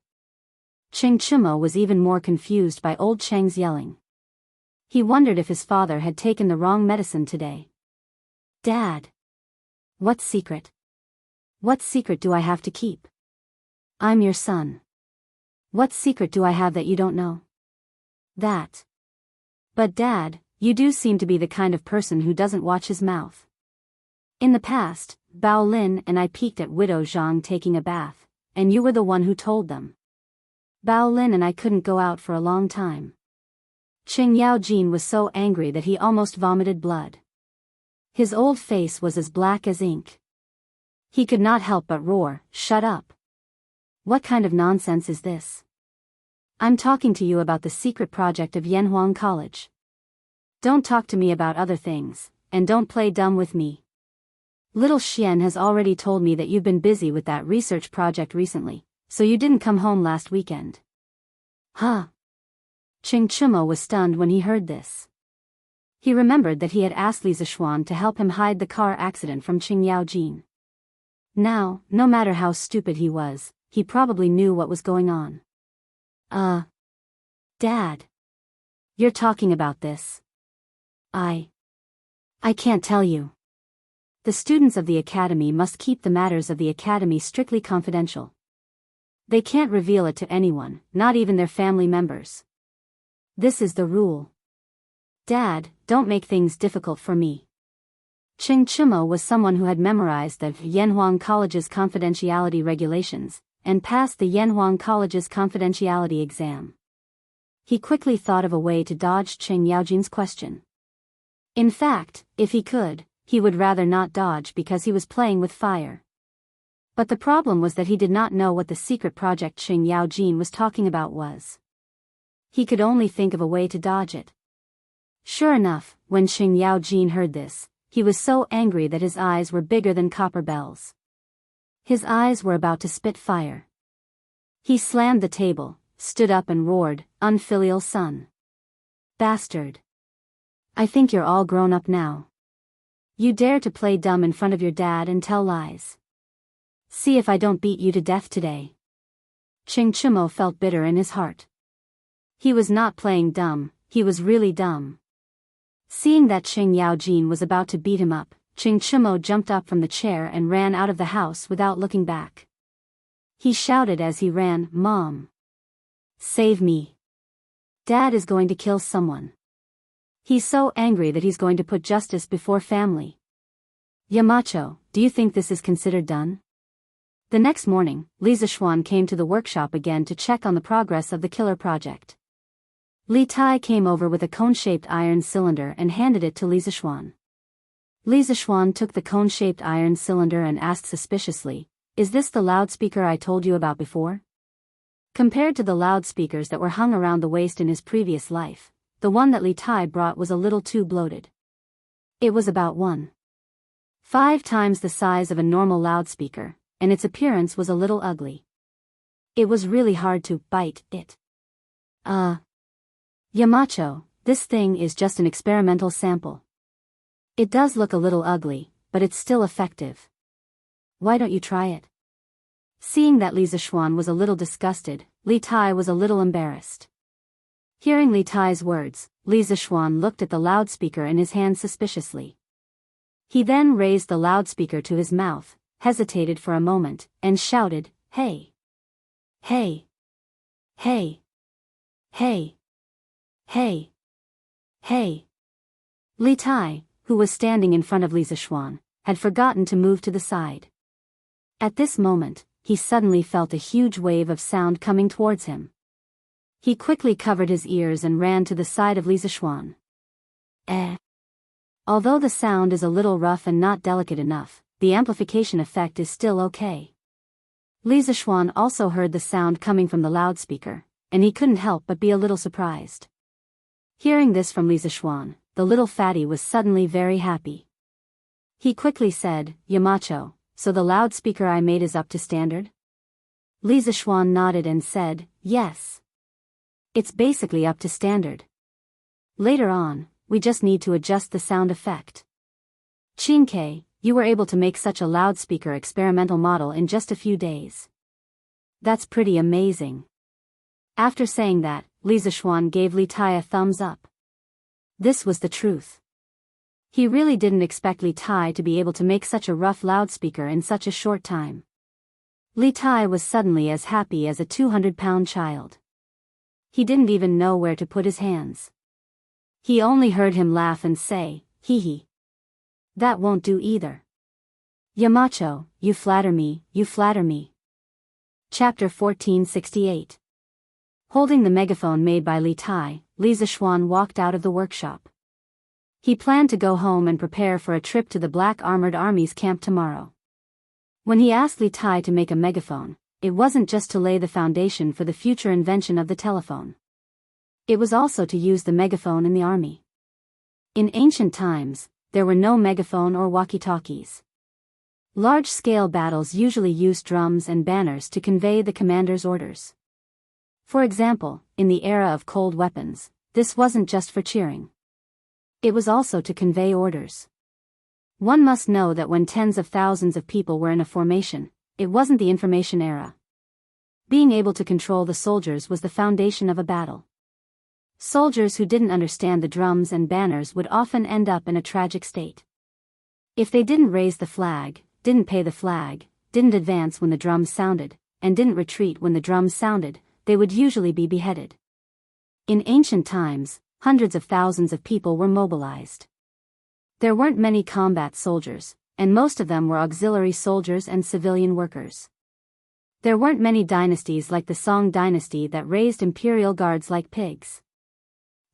Ching Chumo was even more confused by old Cheng's yelling. He wondered if his father had taken the wrong medicine today. Dad. What secret? What secret do I have to keep? I'm your son. What secret do I have that you don't know? That. But Dad, you do seem to be the kind of person who doesn't watch his mouth. In the past, Bao Lin and I peeked at Widow Zhang taking a bath, and you were the one who told them. Bao Lin and I couldn't go out for a long time. Ching Yaojin was so angry that he almost vomited blood. His old face was as black as ink. He could not help but roar, "Shut up! What kind of nonsense is this? I'm talking to you about the secret project of Yanhuang College. Don't talk to me about other things, and don't play dumb with me." Little Xian has already told me that you've been busy with that research project recently, so you didn't come home last weekend. Huh? Qing Chimo was stunned when he heard this. He remembered that he had asked Li Zishuan to help him hide the car accident from Qing Yaojin. Now, no matter how stupid he was, he probably knew what was going on. Dad. You're talking about this. I can't tell you. The students of the academy must keep the matters of the academy strictly confidential. They can't reveal it to anyone, not even their family members. This is the rule. Dad, don't make things difficult for me. Qing Chimo was someone who had memorized the Yanhuang College's confidentiality regulations, and passed the Yanhuang College's confidentiality exam. He quickly thought of a way to dodge Qing Yaojin's question. In fact, if he could, he would rather not dodge because he was playing with fire. But the problem was that he did not know what the secret project Qing Yaojin was talking about was. He could only think of a way to dodge it. Sure enough, when Qing Yaojin heard this, he was so angry that his eyes were bigger than copper bells. His eyes were about to spit fire. He slammed the table, stood up and roared, "Unfilial son! Bastard! I think you're all grown up now. You dare to play dumb in front of your dad and tell lies. See if I don't beat you to death today." Qing Chimo felt bitter in his heart. He was not playing dumb, he was really dumb. Seeing that Qing Yaojin was about to beat him up, Qing Chimo jumped up from the chair and ran out of the house without looking back. He shouted as he ran, "Mom! Save me! Dad is going to kill someone. He's so angry that he's going to put justice before family." "Yamacho, do you think this is considered done?" The next morning, Li Zishuan came to the workshop again to check on the progress of the killer project. Li Tai came over with a cone-shaped iron cylinder and handed it to Li Zishuan. Li Zishuan took the cone-shaped iron cylinder and asked suspiciously, "Is this the loudspeaker I told you about before?" Compared to the loudspeakers that were hung around the waist in his previous life, the one that Li Tai brought was a little too bloated. It was about 1.5 times the size of a normal loudspeaker, and its appearance was a little ugly. It was really hard to bite it. Yamacho, this thing is just an experimental sample. It does look a little ugly, but it's still effective. Why don't you try it?" Seeing that Li Zishuan was a little disgusted, Li Tai was a little embarrassed. Hearing Li Tai's words, Li Zishuan looked at the loudspeaker in his hand suspiciously. He then raised the loudspeaker to his mouth, hesitated for a moment, and shouted, "Hey! Hey! Hey! Hey! Hey! Hey!" Li Tai, who was standing in front of Li Zishuan, had forgotten to move to the side. At this moment, he suddenly felt a huge wave of sound coming towards him. He quickly covered his ears and ran to the side of Li Zishuan. Although the sound is a little rough and not delicate enough, the amplification effect is still okay. Li Zishuan also heard the sound coming from the loudspeaker, and he couldn't help but be a little surprised. Hearing this from Li Zishuan, the little fatty was suddenly very happy. He quickly said, "Yamacho, so the loudspeaker I made is up to standard?" Li Zishuan nodded and said, "Yes. It's basically up to standard. Later on, we just need to adjust the sound effect." "Qingke, you were able to make such a loudspeaker experimental model in just a few days. That's pretty amazing." After saying that, Li Zishuan gave Li Tai a thumbs up. This was the truth. He really didn't expect Li Tai to be able to make such a rough loudspeaker in such a short time. Li Tai was suddenly as happy as a 200-pound child. He didn't even know where to put his hands. He only heard him laugh and say, "Hee hee. That won't do either. Yamacho, you flatter me, you flatter me." Chapter 1468. Holding the megaphone made by Li Tai, Li Zishuan walked out of the workshop. He planned to go home and prepare for a trip to the Black Armored Army's camp tomorrow. When he asked Li Tai to make a megaphone, it wasn't just to lay the foundation for the future invention of the telephone. It was also to use the megaphone in the army. In ancient times, there were no megaphone or walkie-talkies. Large-scale battles usually used drums and banners to convey the commander's orders. For example, in the era of cold weapons, this wasn't just for cheering. It was also to convey orders. One must know that when tens of thousands of people were in a formation, it wasn't the information era. Being able to control the soldiers was the foundation of a battle. Soldiers who didn't understand the drums and banners would often end up in a tragic state. If they didn't raise the flag, didn't pay the flag, didn't advance when the drums sounded, and didn't retreat when the drums sounded, they would usually be beheaded. In ancient times, hundreds of thousands of people were mobilized. There weren't many combat soldiers, and most of them were auxiliary soldiers and civilian workers. There weren't many dynasties like the Song dynasty that raised imperial guards like pigs.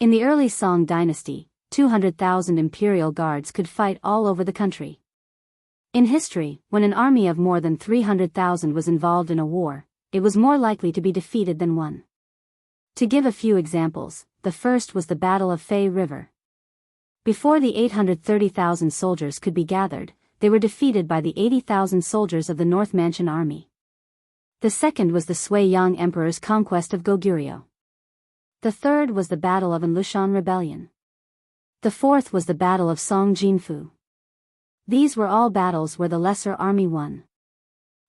In the early Song dynasty, 200,000 imperial guards could fight all over the country. In history, when an army of more than 300,000 was involved in a war, it was more likely to be defeated than won. To give a few examples, the first was the Battle of Fei River. Before the 830,000 soldiers could be gathered, they were defeated by the 80,000 soldiers of the North Manchun army. The second was the Sui-Yang Emperor's conquest of Goguryeo. The third was the Battle of Anlushan Rebellion. The fourth was the Battle of Song Jinfu. These were all battles where the lesser army won.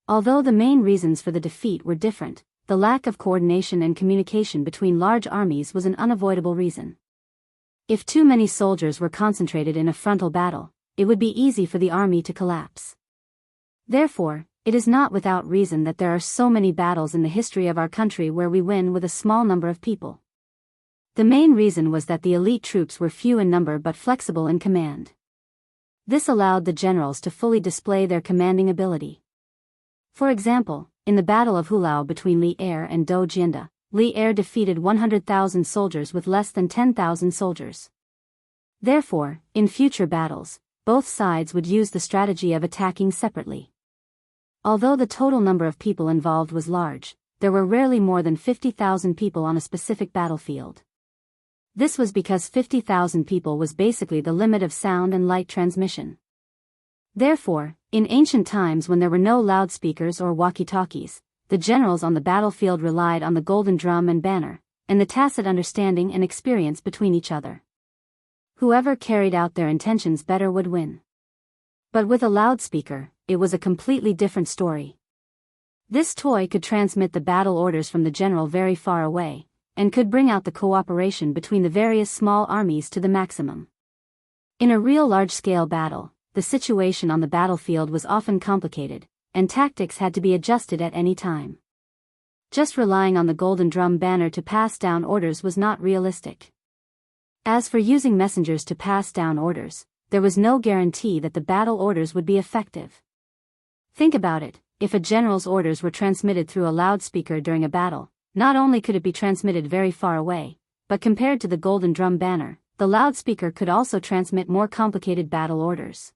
Although the main reasons for the defeat were different, the lack of coordination and communication between large armies was an unavoidable reason. If too many soldiers were concentrated in a frontal battle, it would be easy for the army to collapse. Therefore, it is not without reason that there are so many battles in the history of our country where we win with a small number of people. The main reason was that the elite troops were few in number but flexible in command. This allowed the generals to fully display their commanding ability. For example, in the Battle of Hulao between Li Er and Do Jianda, Li Er defeated 100,000 soldiers with less than 10,000 soldiers. Therefore, in future battles, both sides would use the strategy of attacking separately. Although the total number of people involved was large, there were rarely more than 50,000 people on a specific battlefield. This was because 50,000 people was basically the limit of sound and light transmission. Therefore, in ancient times when there were no loudspeakers or walkie-talkies, the generals on the battlefield relied on the golden drum and banner, and the tacit understanding and experience between each other. Whoever carried out their intentions better would win. But with a loudspeaker, it was a completely different story. This toy could transmit the battle orders from the general very far away, and could bring out the cooperation between the various small armies to the maximum. In a real large-scale battle, the situation on the battlefield was often complicated, and tactics had to be adjusted at any time. Just relying on the golden drum banner to pass down orders was not realistic. As for using messengers to pass down orders, there was no guarantee that the battle orders would be effective. Think about it, if a general's orders were transmitted through a loudspeaker during a battle, not only could it be transmitted very far away, but compared to the golden drum banner, the loudspeaker could also transmit more complicated battle orders.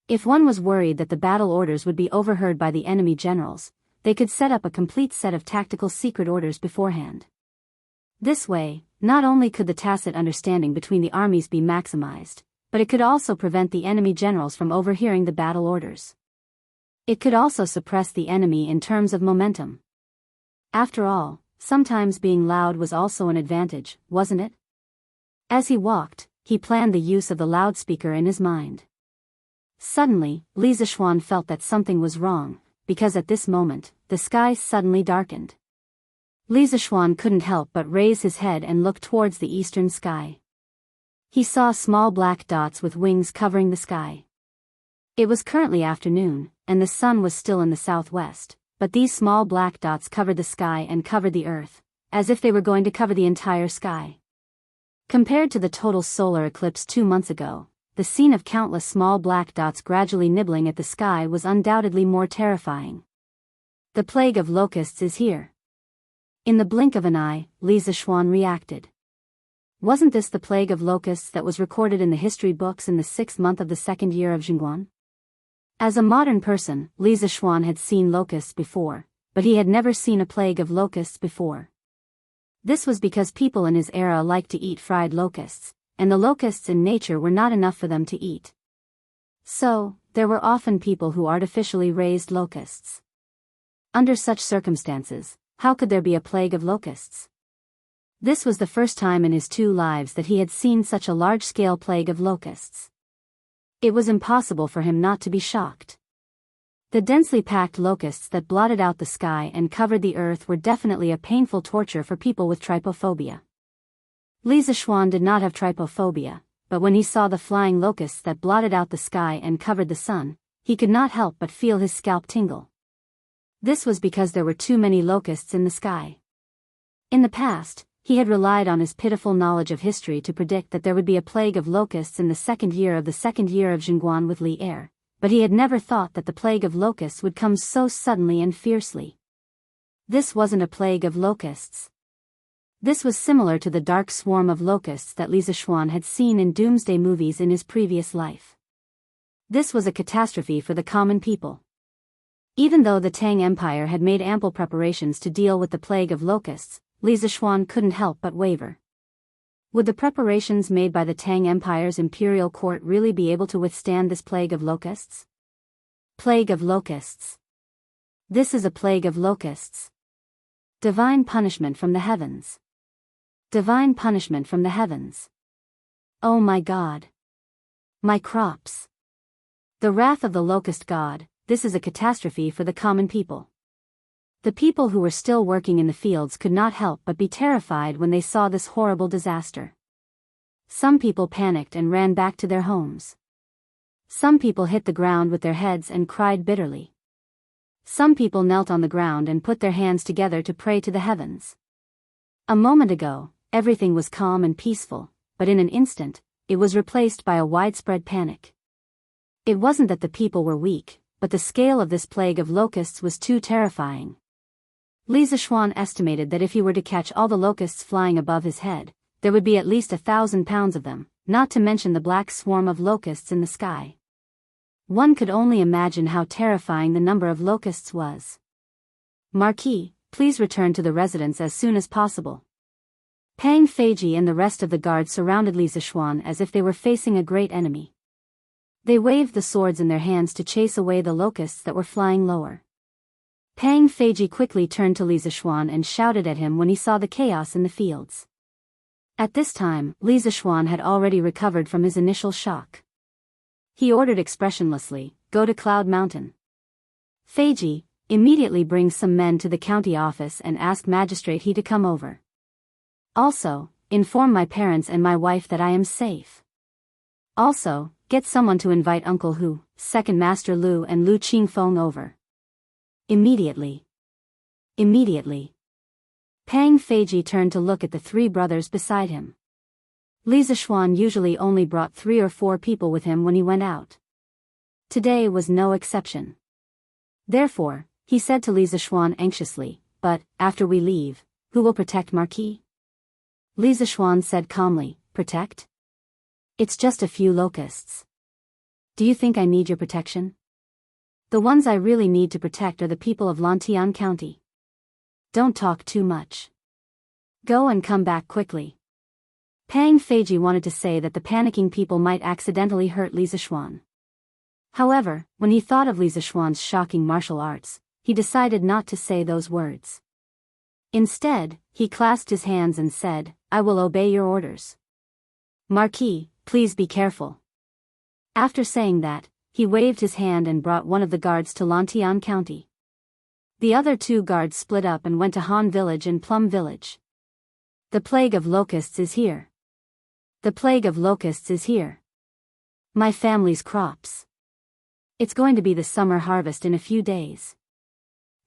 If one was worried that the battle orders would be overheard by the enemy generals, they could set up a complete set of tactical secret orders beforehand. This way, not only could the tacit understanding between the armies be maximized, but it could also prevent the enemy generals from overhearing the battle orders. It could also suppress the enemy in terms of momentum. After all, sometimes being loud was also an advantage, wasn't it? As he walked, he planned the use of the loudspeaker in his mind. Suddenly, Li Zishuan felt that something was wrong, because at this moment, the sky suddenly darkened. Li Zishuan couldn't help but raise his head and look towards the eastern sky. He saw small black dots with wings covering the sky. It was currently afternoon, and the sun was still in the southwest, but these small black dots covered the sky and covered the earth, as if they were going to cover the entire sky. Compared to the total solar eclipse 2 months ago, the scene of countless small black dots gradually nibbling at the sky was undoubtedly more terrifying. The plague of locusts is here. In the blink of an eye, Li Zishuan reacted. Wasn't this the plague of locusts that was recorded in the history books in the 6th month of the 2nd year of Jianghu? As a modern person, Li Zishuan had seen locusts before, but he had never seen a plague of locusts before. This was because people in his era liked to eat fried locusts, and the locusts in nature were not enough for them to eat. So, there were often people who artificially raised locusts. Under such circumstances, how could there be a plague of locusts? This was the first time in his 2 lives that he had seen such a large-scale plague of locusts. It was impossible for him not to be shocked. The densely packed locusts that blotted out the sky and covered the earth were definitely a painful torture for people with trypophobia. Li Zishuan did not have trypophobia, but when he saw the flying locusts that blotted out the sky and covered the sun, he could not help but feel his scalp tingle. This was because there were too many locusts in the sky. In the past, he had relied on his pitiful knowledge of history to predict that there would be a plague of locusts in the second year of Zhengguan with Li Er, but he had never thought that the plague of locusts would come so suddenly and fiercely. This wasn't a plague of locusts. This was similar to the dark swarm of locusts that Li Zishuan had seen in doomsday movies in his previous life. This was a catastrophe for the common people. Even though the Tang Empire had made ample preparations to deal with the plague of locusts, Li Zishuan couldn't help but waver. Would the preparations made by the Tang Empire's imperial court really be able to withstand this plague of locusts? Plague of locusts. This is a plague of locusts. Divine punishment from the heavens. Divine punishment from the heavens. Oh my God. My crops. The wrath of the locust god, this is a catastrophe for the common people. The people who were still working in the fields could not help but be terrified when they saw this horrible disaster. Some people panicked and ran back to their homes. Some people hit the ground with their heads and cried bitterly. Some people knelt on the ground and put their hands together to pray to the heavens. A moment ago, everything was calm and peaceful, but in an instant, it was replaced by a widespread panic. It wasn't that the people were weak, but the scale of this plague of locusts was too terrifying. Li Zishuan estimated that if he were to catch all the locusts flying above his head, there would be at least 1,000 pounds of them, not to mention the black swarm of locusts in the sky. One could only imagine how terrifying the number of locusts was. Marquis, please return to the residence as soon as possible. Pang Feiji and the rest of the guards surrounded Li Zishuan as if they were facing a great enemy. They waved the swords in their hands to chase away the locusts that were flying lower. Pang Feiji quickly turned to Li Zishuan and shouted at him when he saw the chaos in the fields. At this time, Li Zishuan had already recovered from his initial shock. He ordered expressionlessly, "Go to Cloud Mountain. Feiji, immediately bring some men to the county office and ask Magistrate He to come over. Also, inform my parents and my wife that I am safe. Also, get someone to invite Uncle Hu, Second Master Lu and Lu Qingfeng over. Immediately. Immediately." Pang Feiji turned to look at the 3 brothers beside him. Li Zishuan usually only brought 3 or 4 people with him when he went out. Today was no exception. Therefore, he said to Li Zishuan anxiously, "But, after we leave, who will protect Marquis?" Li Zishuan said calmly, "Protect? It's just a few locusts. Do you think I need your protection? The ones I really need to protect are the people of Lantian County. Don't talk too much. Go and come back quickly." Pang Feiji wanted to say that the panicking people might accidentally hurt Li Zishuan. However, when he thought of Li Zishuan's shocking martial arts, he decided not to say those words. Instead, he clasped his hands and said, "I will obey your orders. Marquis, please be careful." After saying that, he waved his hand and brought one of the guards to Lantian County. The other 2 guards split up and went to Han Village and Plum Village. The plague of locusts is here. The plague of locusts is here. My family's crops. It's going to be the summer harvest in a few days.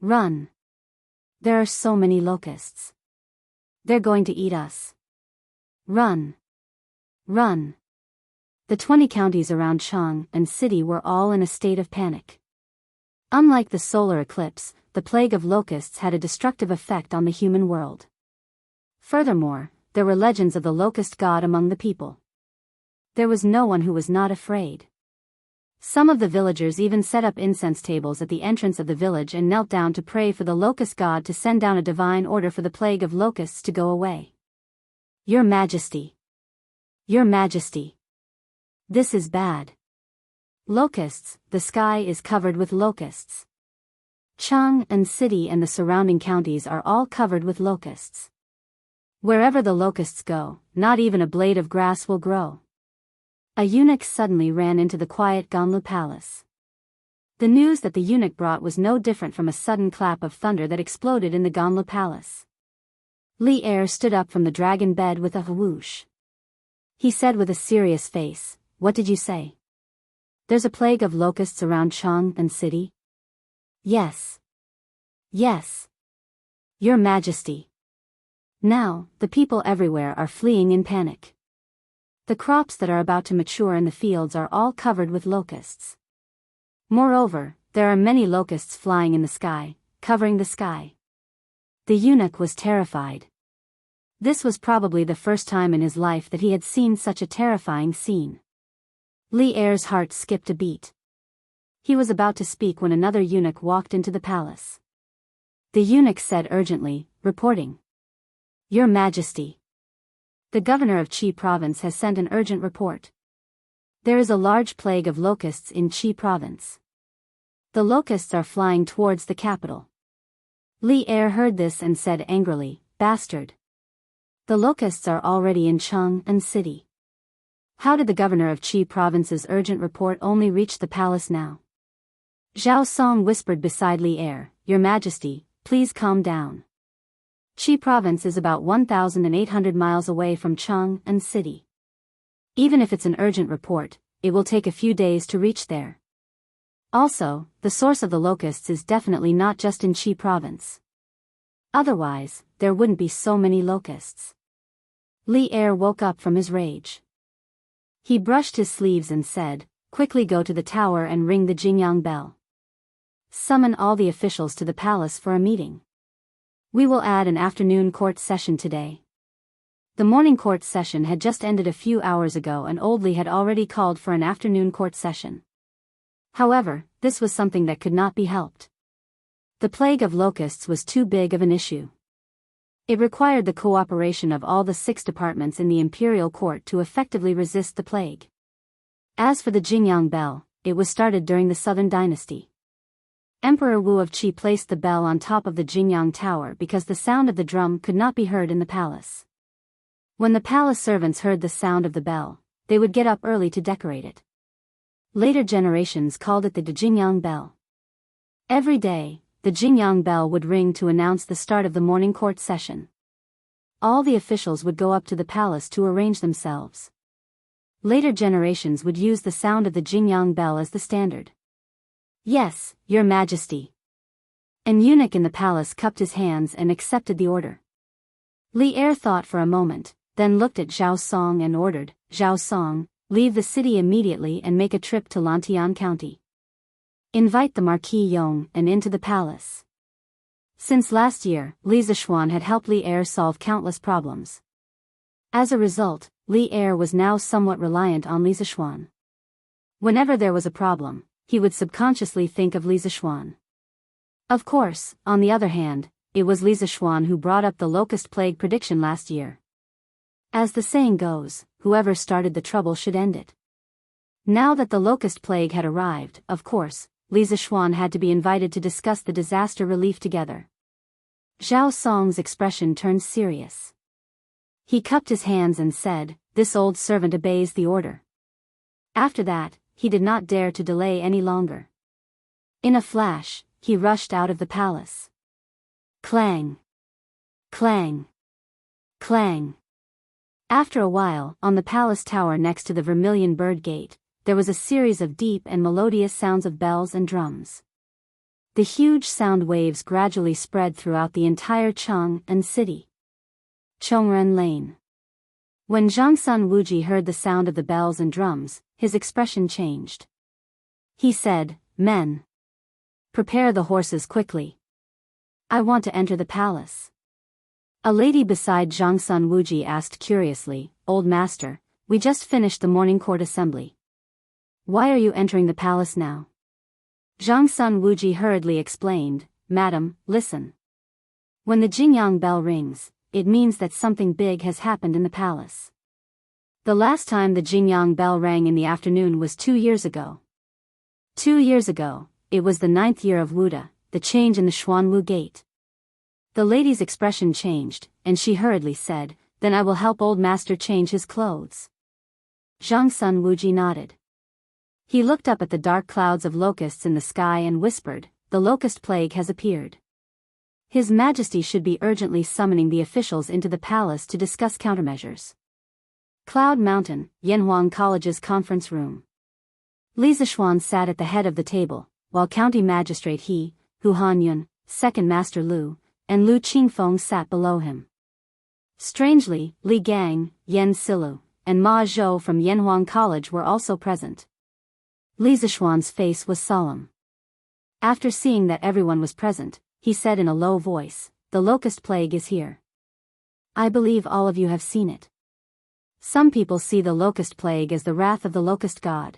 Run. There are so many locusts. They're going to eat us. Run. Run. The 20 counties around Chang and city were all in a state of panic. Unlike the solar eclipse, the plague of locusts had a destructive effect on the human world. Furthermore, there were legends of the locust god among the people. There was no one who was not afraid. Some of the villagers even set up incense tables at the entrance of the village and knelt down to pray for the locust god to send down a divine order for the plague of locusts to go away. "Your Majesty. Your Majesty. This is bad. Locusts, the sky is covered with locusts. Chang'an City and the surrounding counties are all covered with locusts. Wherever the locusts go, not even a blade of grass will grow. A eunuch suddenly ran into the quiet Ganlu palace. The news that the eunuch brought was no different from a sudden clap of thunder that exploded in the Ganlu palace. Li Er stood up from the dragon bed with a whoosh. He said with a serious face, "What did you say? There's a plague of locusts around Chang'an City?" "Yes. Yes. Your Majesty. Now, the people everywhere are fleeing in panic. The crops that are about to mature in the fields are all covered with locusts. Moreover, there are many locusts flying in the sky, covering the sky." The eunuch was terrified. This was probably the first time in his life that he had seen such a terrifying scene. Li Er's heart skipped a beat. He was about to speak when another eunuch walked into the palace. The eunuch said urgently, reporting. "Your Majesty. The governor of Qi province has sent an urgent report. There is a large plague of locusts in Qi province. The locusts are flying towards the capital." Li Er heard this and said angrily, "Bastard. The locusts are already in Chang'an City. How did the governor of Qi province's urgent report only reach the palace now?" Zhao Song whispered beside Li Er, "Your Majesty, please calm down. Qi province is about 1,800 miles away from Chang'an City. Even if it's an urgent report, it will take a few days to reach there. Also, the source of the locusts is definitely not just in Qi province. Otherwise, there wouldn't be so many locusts." Li Er woke up from his rage. He brushed his sleeves and said, "Quickly go to the tower and ring the Jingyang bell. Summon all the officials to the palace for a meeting. We will add an afternoon court session today." The morning court session had just ended a few hours ago and Old Li had already called for an afternoon court session. However, this was something that could not be helped. The plague of locusts was too big of an issue. It required the cooperation of all the 6 departments in the imperial court to effectively resist the plague. As for the Jingyang bell, it was started during the Southern Dynasty. Emperor Wu of Qi placed the bell on top of the Jingyang Tower because the sound of the drum could not be heard in the palace. When the palace servants heard the sound of the bell, they would get up early to decorate it. Later generations called it the Jingyang bell. Every day, the Jingyang bell would ring to announce the start of the morning court session. All the officials would go up to the palace to arrange themselves. Later generations would use the sound of the Jingyang bell as the standard. "Yes, Your Majesty." An eunuch in the palace cupped his hands and accepted the order. Li Er thought for a moment, then looked at Zhao Song and ordered, "Zhao Song, leave the city immediately and make a trip to Lantian County. Invite the Marquis Yong and into the palace." Since last year, Li Zishuan had helped Li Er solve countless problems. As a result, Li Er was now somewhat reliant on Li Zishuan. Whenever there was a problem, he would subconsciously think of Li Zishuan. Of course, on the other hand, it was Li Zishuan who brought up the locust plague prediction last year. As the saying goes, whoever started the trouble should end it. Now that the locust plague had arrived, of course, Li Zishuan had to be invited to discuss the disaster relief together. Zhao Song's expression turned serious. He cupped his hands and said, "This old servant obeys the order." After that, he did not dare to delay any longer. In a flash, he rushed out of the palace. Clang! Clang! Clang! After a while, on the palace tower next to the Vermilion Bird Gate, there was a series of deep and melodious sounds of bells and drums. The huge sound waves gradually spread throughout the entire Chang'an City. Chongren Lane. When Zhangsun Wuji heard the sound of the bells and drums, his expression changed. He said, "Men, prepare the horses quickly. I want to enter the palace." A lady beside Zhangsun Wuji asked curiously, "Old master, we just finished the morning court assembly. Why are you entering the palace now?" Zhangsun Wuji hurriedly explained, "Madam, listen. When the Jingyang bell rings, it means that something big has happened in the palace. The last time the Jingyang bell rang in the afternoon was 2 years ago. 2 years ago, it was the 9th year of Wuda, the change in the Xuanwu gate. The lady's expression changed, and she hurriedly said, "Then I will help old master change his clothes." Zhang Sun Wuji nodded. He looked up at the dark clouds of locusts in the sky and whispered, "The locust plague has appeared. His Majesty should be urgently summoning the officials into the palace to discuss countermeasures." Cloud Mountain, Yanhuang College's conference room. Li Zishuan sat at the head of the table, while County Magistrate He, Hu Hanyun, Second Master Lu, and Lu Qingfeng sat below him. Strangely, Li Gang, Yen Silu, and Ma Zhou from Yanhuang College were also present. Li Zishuan's face was solemn. After seeing that everyone was present, he said in a low voice, "The locust plague is here. I believe all of you have seen it. Some people see the locust plague as the wrath of the locust god.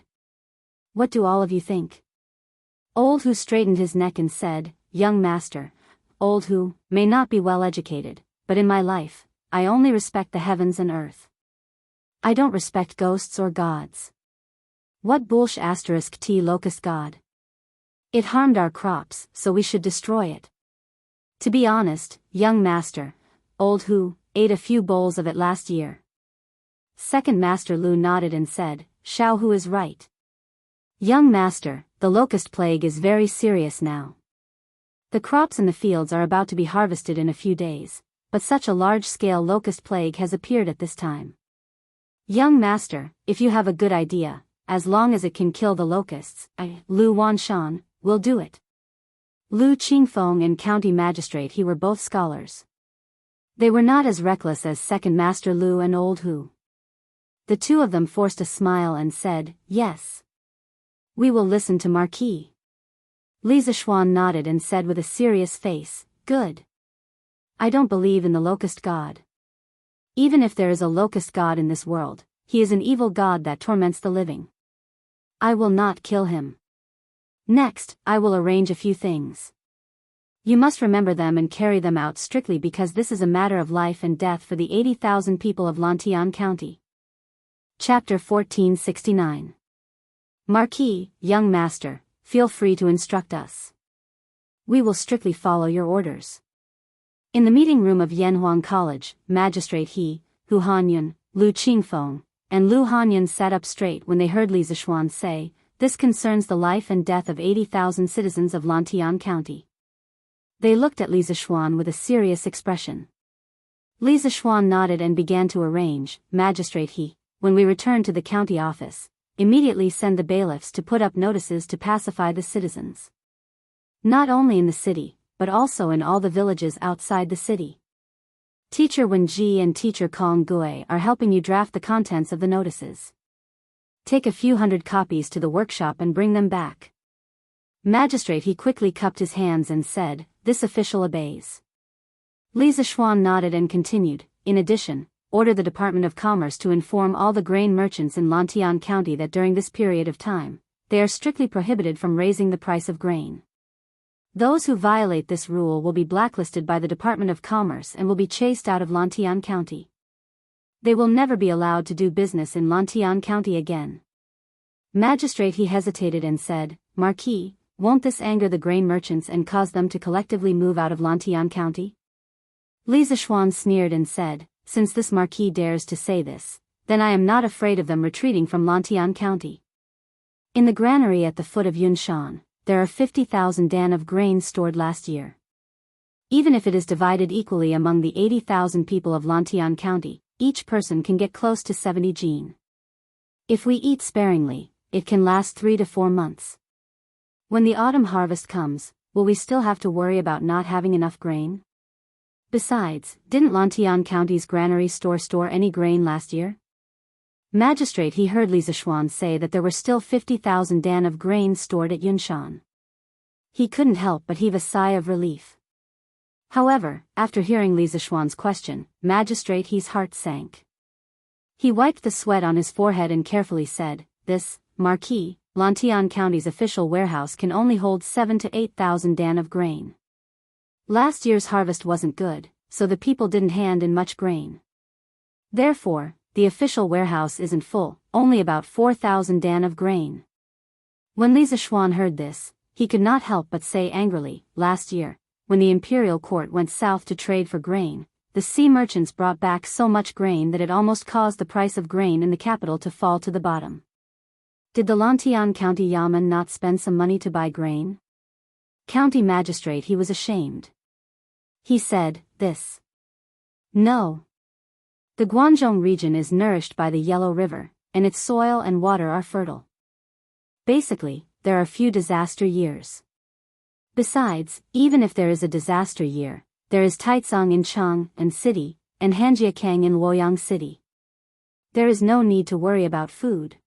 What do all of you think?" Old Hu straightened his neck and said, "Young master, Old Hu may not be well educated, but in my life, I only respect the heavens and earth. I don't respect ghosts or gods. What bullsh *t locust god? It harmed our crops, so we should destroy it. To be honest, young master, Old Hu ate a few bowls of it last year." Second Master Lu nodded and said, "Xiao Hu is right. Young master, the locust plague is very serious now. The crops in the fields are about to be harvested in a few days, but such a large-scale locust plague has appeared at this time. Young master, if you have a good idea, as long as it can kill the locusts, Lu Wanshan, will do it." Lu Qingfeng and County Magistrate He were both scholars. They were not as reckless as Second Master Lu and Old Hu. The two of them forced a smile and said, "Yes. We will listen to Marquis." Li Zishuan nodded and said with a serious face, "Good. I don't believe in the locust god. Even if there is a locust god in this world, he is an evil god that torments the living. I will not kill him. Next, I will arrange a few things. You must remember them and carry them out strictly because this is a matter of life and death for the 80,000 people of Lantian County." Chapter 1469. Marquis, young master, feel free to instruct us. We will strictly follow your orders. In the meeting room of Yanhuang College, Magistrate He, Hu Hanyun, Lu Qingfeng, and Lu Hanyun sat up straight when they heard Li Zishuan say, "This concerns the life and death of 80,000 citizens of Lantian County." They looked at Li Zishuan with a serious expression. Li Zishuan nodded and began to arrange, "Magistrate He, when we return to the county office, immediately send the bailiffs to put up notices to pacify the citizens. Not only in the city, but also in all the villages outside the city. Teacher Wen Ji and Teacher Kong Gui are helping you draft the contents of the notices. Take a few hundred copies to the workshop and bring them back." Magistrate He quickly cupped his hands and said, "This official obeys." Li Zishuan nodded and continued, "In addition, order the Department of Commerce to inform all the grain merchants in Lantian County that during this period of time, they are strictly prohibited from raising the price of grain. Those who violate this rule will be blacklisted by the Department of Commerce and will be chased out of Lantian County. They will never be allowed to do business in Lantian County again." Magistrate He hesitated and said, "Marquis, won't this anger the grain merchants and cause them to collectively move out of Lantian County?" Li Zishuan sneered and said, "Since this Marquis dares to say this, then I am not afraid of them retreating from Lantian County. In the granary at the foot of Yunshan, there are 50,000 dan of grain stored last year. Even if it is divided equally among the 80,000 people of Lantian County, each person can get close to 70 jin. If we eat sparingly, it can last 3 to 4 months. When the autumn harvest comes, will we still have to worry about not having enough grain? Besides, didn't Lantian County's granary store any grain last year?" Magistrate He heard Li Zishuan say that there were still 50,000 dan of grain stored at Yunshan. He couldn't help but heave a sigh of relief. However, after hearing Li Zishuan's question, Magistrate He's heart sank. He wiped the sweat on his forehead and carefully said, "This, Marquis, Lantian County's official warehouse can only hold 7 to 8,000 dan of grain. Last year's harvest wasn't good, so the people didn't hand in much grain. Therefore, the official warehouse isn't full, only about 4,000 dan of grain. When Li Zishuan heard this, he could not help but say angrily, "Last year, when the imperial court went south to trade for grain, the sea merchants brought back so much grain that it almost caused the price of grain in the capital to fall to the bottom. Did the Lantian County Yamen not spend some money to buy grain?" County magistrate, he was ashamed. He said, "This. No. The Guangzhou region is nourished by the Yellow River, and its soil and water are fertile. Basically, there are few disaster years. Besides, even if there is a disaster year, there is Taicang in Chang'an City, and Hanjiakang in Luoyang City. There is no need to worry about food.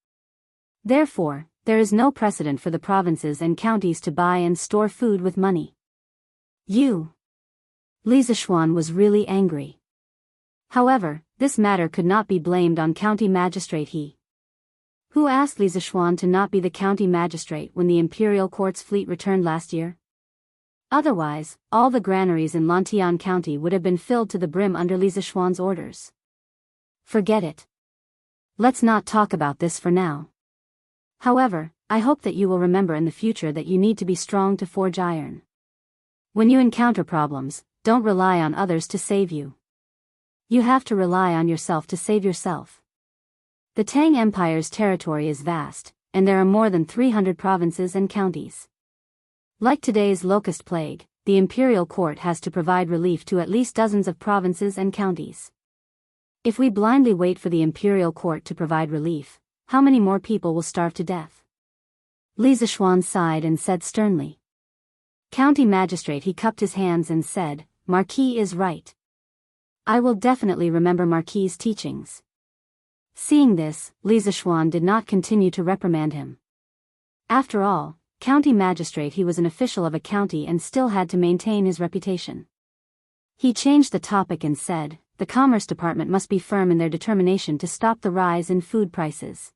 Therefore, there is no precedent for the provinces and counties to buy and store food with money." Li Zishuan was really angry. However, this matter could not be blamed on county magistrate He. Who asked Li Zishuan to not be the county magistrate when the imperial court's fleet returned last year? Otherwise, all the granaries in Lantian County would have been filled to the brim under Li Zishuan's orders. Forget it. Let's not talk about this for now. However, I hope that you will remember in the future that you need to be strong to forge iron. When you encounter problems, don't rely on others to save you. You have to rely on yourself to save yourself. The Tang Empire's territory is vast, and there are more than 300 provinces and counties. Like today's locust plague, the imperial court has to provide relief to at least dozens of provinces and counties. If we blindly wait for the imperial court to provide relief, how many more people will starve to death? Li Zishuan sighed and said sternly. County magistrate, he cupped his hands and said, "Marquis is right. I will definitely remember Marquis's teachings." Seeing this, Li Zishuan did not continue to reprimand him. After all, county magistrate, he was an official of a county and still had to maintain his reputation. He changed the topic and said, "The Commerce Department must be firm in their determination to stop the rise in food prices.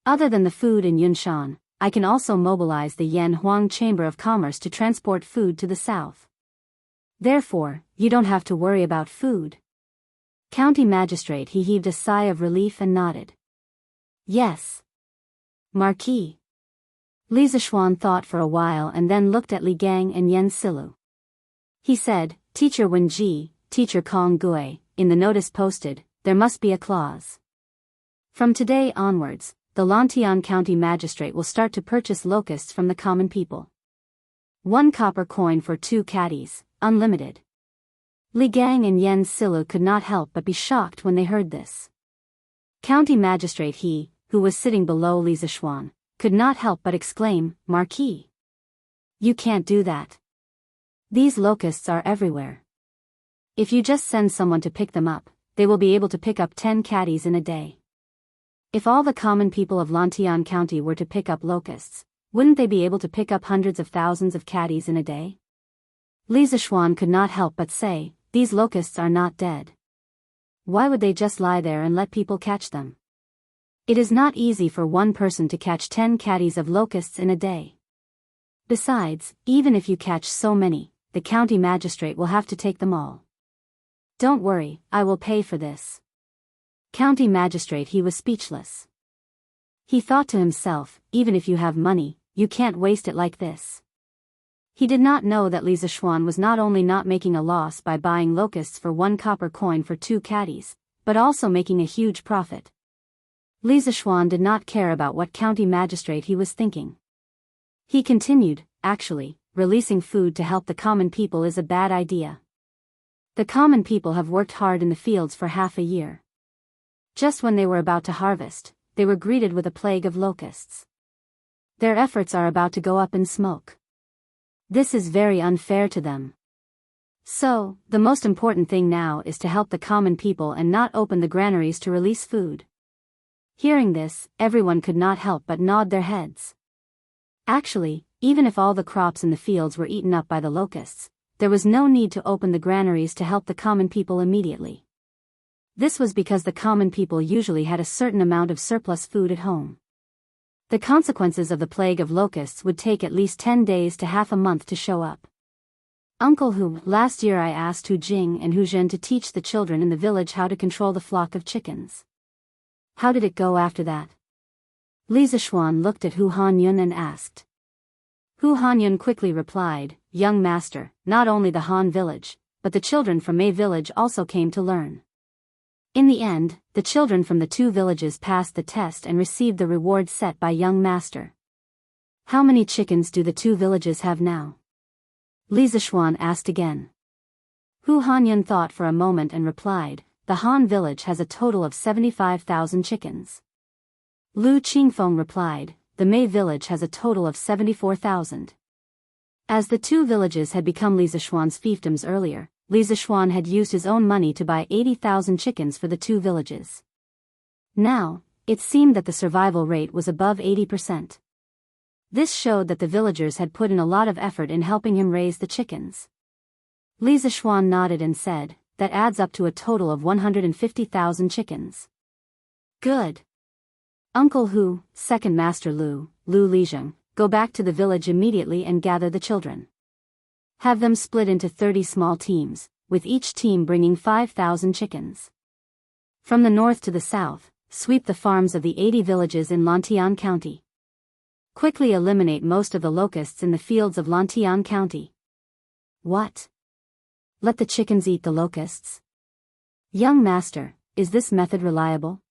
Other than the food in Yunshan, I can also mobilize the Yanhuang Chamber of Commerce to transport food to the south. Therefore, you don't have to worry about food." County magistrate, he heaved a sigh of relief and nodded. "Yes. Marquis." Li Zishuan thought for a while and then looked at Li Gang and Yen Silu. He said, "Teacher Wenji, Teacher Kong Gui, in the notice posted, there must be a clause. From today onwards, the Lantian County magistrate will start to purchase locusts from the common people. 1 copper coin for 2 caddies, unlimited." Li Gang and Yen Silu could not help but be shocked when they heard this. County magistrate he, who was sitting below Li Zishuan, could not help but exclaim, "Marquis! You can't do that. These locusts are everywhere. If you just send someone to pick them up, they will be able to pick up 10 caddies in a day. If all the common people of Lantian County were to pick up locusts, wouldn't they be able to pick up hundreds of thousands of caddies in a day?" Li Zishuan could not help but say, "These locusts are not dead. Why would they just lie there and let people catch them? It is not easy for one person to catch 10 caddies of locusts in a day. Besides, even if you catch so many, the county magistrate will have to take them all. Don't worry, I will pay for this." County magistrate, he was speechless. He thought to himself, even if you have money, you can't waste it like this. He did not know that Li Zishuan was not only not making a loss by buying locusts for 1 copper coin for 2 caddies, but also making a huge profit. Li Zishuan did not care about what county magistrate he was thinking. He continued, "Actually, releasing food to help the common people is a bad idea. The common people have worked hard in the fields for half a year. Just when they were about to harvest, they were greeted with a plague of locusts. Their efforts are about to go up in smoke. This is very unfair to them. So, the most important thing now is to help the common people and not open the granaries to release food." Hearing this, everyone could not help but nod their heads. Actually, even if all the crops in the fields were eaten up by the locusts, there was no need to open the granaries to help the common people immediately. This was because the common people usually had a certain amount of surplus food at home. The consequences of the plague of locusts would take at least 10 days to half a month to show up. "Uncle Hu, last year I asked Hu Jing and Hu Zhen to teach the children in the village how to control the flock of chickens. How did it go after that?" Li Zishuan looked at Hu Hanyun and asked. Hu Hanyun quickly replied, "Young master, not only the Han village, but the children from Mei village also came to learn." In the end, the children from the two villages passed the test and received the reward set by young master. How many chickens do the two villages have now? Li Zishuan asked again. Hu Hanyun thought for a moment and replied, "The Han village has a total of 75,000 chickens." Lu Qingfeng replied, "The Mei village has a total of 74,000. As the two villages had become Li Zishuan's fiefdoms earlier, Li Zishuan had used his own money to buy 80,000 chickens for the two villages. Now, it seemed that the survival rate was above 80%. This showed that the villagers had put in a lot of effort in helping him raise the chickens. Li Zishuan nodded and said, "That adds up to a total of 150,000 chickens." Good. Uncle Hu, Second Master Lu Lizheng, go back to the village immediately and gather the children. Have them split into 30 small teams, with each team bringing 5,000 chickens. From the north to the south, sweep the farms of the 80 villages in Lantian County. Quickly eliminate most of the locusts in the fields of Lantian County. What? Let the chickens eat the locusts? Young master, is this method reliable?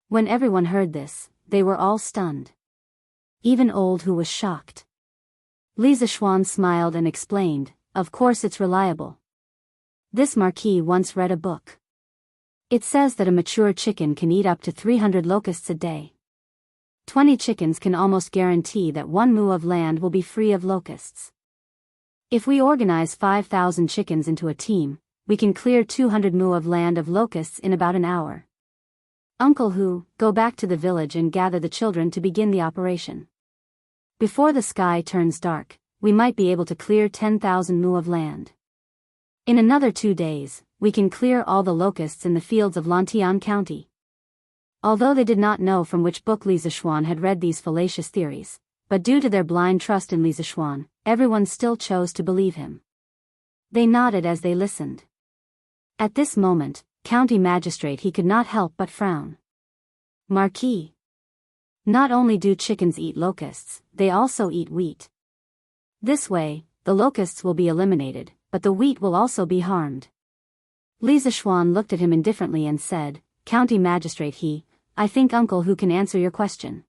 When everyone heard this, they were all stunned. Even Old Hu was shocked. Li Zishuan smiled and explained, "Of course it's reliable. This marquis once read a book. It says that a mature chicken can eat up to 300 locusts a day. 20 chickens can almost guarantee that 1 mu of land will be free of locusts. If we organize 5,000 chickens into a team, we can clear 200 mu of land of locusts in about an hour. Uncle Hu, go back to the village and gather the children to begin the operation. Before the sky turns dark, we might be able to clear 10,000 mu of land. In another 2 days, we can clear all the locusts in the fields of Lantian County." Although they did not know from which book Li Zishuan had read these fallacious theories, but due to their blind trust in Li Zishuan, everyone still chose to believe him. They nodded as they listened. At this moment, County Magistrate he could not help but frown. "Marquis. Not only do chickens eat locusts, they also eat wheat. This way, the locusts will be eliminated, but the wheat will also be harmed." Li Zishuan looked at him indifferently and said, "County Magistrate I think Uncle Hu can answer your question."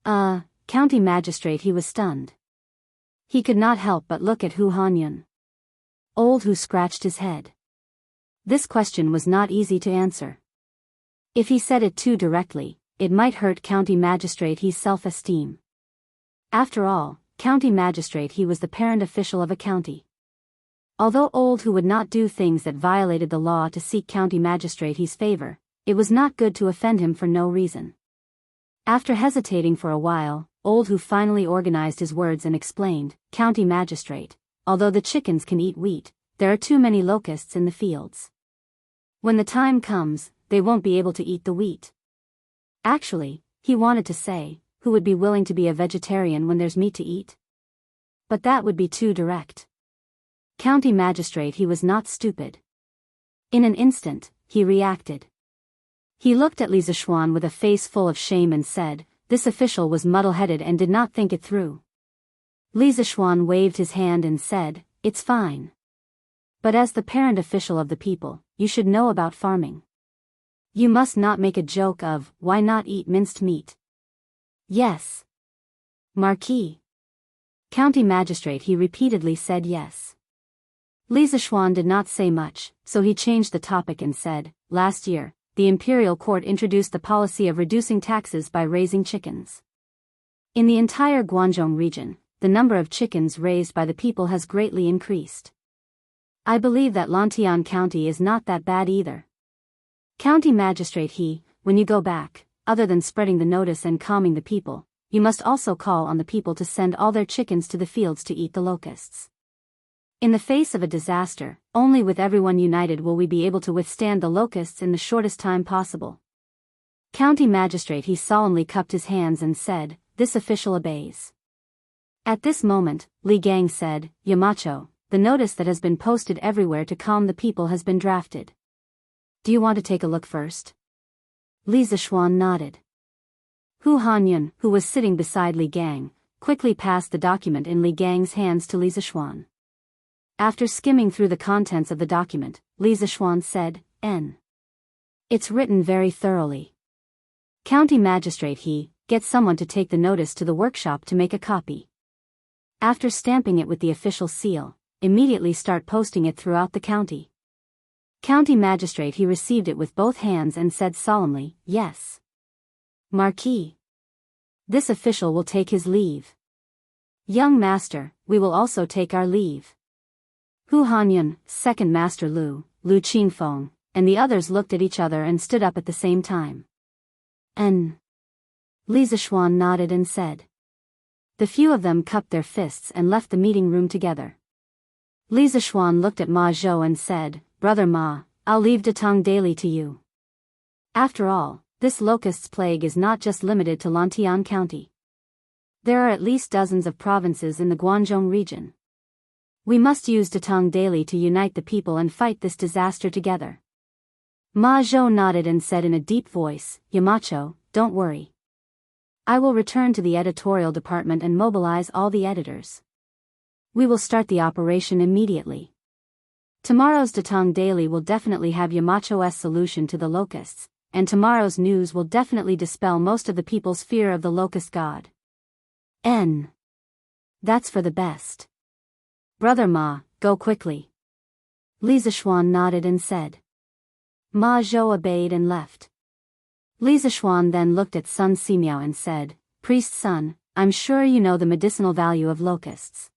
County Magistrate he was stunned. He could not help but look at Hu Hanyun. Old Hu scratched his head. This question was not easy to answer. If he said it too directly, it might hurt County Magistrate he's self-esteem. After all, County Magistrate he was the parent official of a county. Although Old Hu would not do things that violated the law to seek County Magistrate he's favor, it was not good to offend him for no reason. After hesitating for a while, Old Hu finally organized his words and explained, "County Magistrate, although the chickens can eat wheat, there are too many locusts in the fields. When the time comes, they won't be able to eat the wheat." Actually, he wanted to say, who would be willing to be a vegetarian when there's meat to eat? But that would be too direct. County Magistrate he was not stupid. In an instant, he reacted. He looked at Li Zishuan with a face full of shame and said, "This official was muddle-headed and did not think it through." Li Zishuan waved his hand and said, "It's fine. But as the parent official of the people, you should know about farming. You must not make a joke of, why not eat minced meat?" "Yes. Marquis." County Magistrate he repeatedly said yes. Li Zishuan did not say much, so he changed the topic and said, "Last year, the Imperial Court introduced the policy of reducing taxes by raising chickens. In the entire Guangzhou region, the number of chickens raised by the people has greatly increased. I believe that Lantian County is not that bad either. County Magistrate when you go back, other than spreading the notice and calming the people, you must also call on the people to send all their chickens to the fields to eat the locusts. In the face of a disaster, only with everyone united will we be able to withstand the locusts in the shortest time possible." County Magistrate he solemnly cupped his hands and said, "This official obeys." At this moment, Li Gang said, "Yamacho, the notice that has been posted everywhere to calm the people has been drafted. Do you want to take a look first?" Li Zishuan nodded. Hu Hanyun, who was sitting beside Li Gang, quickly passed the document in Li Gang's hands to Li Zishuan. After skimming through the contents of the document, Li Zishuan said, It's written very thoroughly. County Magistrate get someone to take the notice to the workshop to make a copy. After stamping it with the official seal, immediately start posting it throughout the county. County Magistrate received it with both hands and said solemnly, Yes. Marquis. This official will take his leave. Young Master, we will also take our leave. Hu Hanyun, Second Master Lu Qingfeng, and the others looked at each other and stood up at the same time. Li Zishuan nodded and said. The few of them cupped their fists and left the meeting room together. Li Zishuan looked at Ma Zhou and said, Brother Ma, I'll leave Datong daily to you. After all, this locust's plague is not just limited to Lantian County. There are at least dozens of provinces in the Guangzhou region. We must use Datong daily to unite the people and fight this disaster together. Ma Zhou nodded and said in a deep voice, Yamacho, don't worry. I will return to the editorial department and mobilize all the editors. We will start the operation immediately. Tomorrow's Datong Daily will definitely have Yamacho's solution to the locusts, and tomorrow's news will definitely dispel most of the people's fear of the locust god. That's for the best. Brother Ma, go quickly. Li Zishuan nodded and said. Ma Zhou obeyed and left. Li Zishuan then looked at Sun Simiao and said, Priest Sun, I'm sure you know the medicinal value of locusts.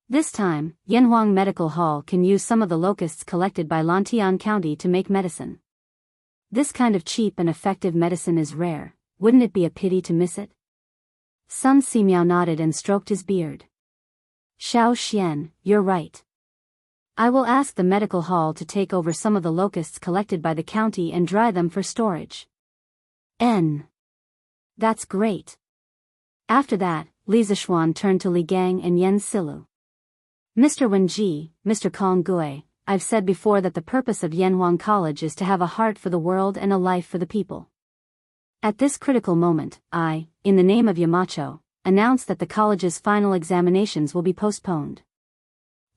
This time, Yanhuang Medical Hall can use some of the locusts collected by Lantian County to make medicine. This kind of cheap and effective medicine is rare, wouldn't it be a pity to miss it? Sun Simiao nodded and stroked his beard. Xiao Xian, you're right. I will ask the medical hall to take over some of the locusts collected by the county and dry them for storage. That's great. After that, Li Zishuan turned to Li Gang and Yen Silu. Mr. Wenji, Mr. Kong Gui, I've said before that the purpose of Yanhuang College is to have a heart for the world and a life for the people. At this critical moment, I, in the name of Yamacho, announce that the college's final examinations will be postponed.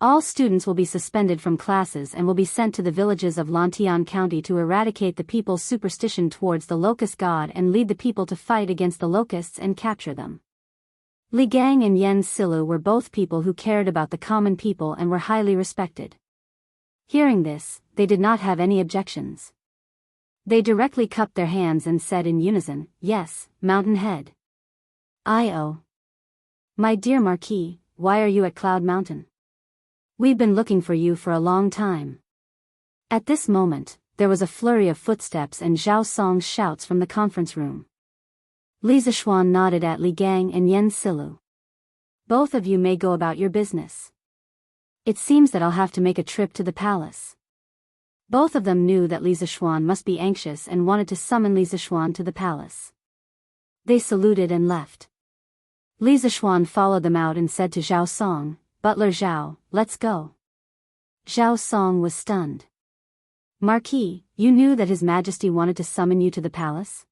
All students will be suspended from classes and will be sent to the villages of Lantian County to eradicate the people's superstition towards the locust god and lead the people to fight against the locusts and capture them. Li Gang and Yen Silu were both people who cared about the common people and were highly respected. Hearing this, they did not have any objections. They directly cupped their hands and said in unison, Yes, Mountain Head. My dear Marquis, why are you at Cloud Mountain? We've been looking for you for a long time. At this moment, there was a flurry of footsteps and Zhao Song's shouts from the conference room. Li Zishuan nodded at Li Gang and Yen Silu. Both of you may go about your business. It seems that I'll have to make a trip to the palace. Both of them knew that Li Zishuan must be anxious and wanted to summon Li Zishuan to the palace. They saluted and left. Li Zishuan followed them out and said to Zhao Song, Butler Zhao, let's go. Zhao Song was stunned. Marquis, you knew that His Majesty wanted to summon you to the palace?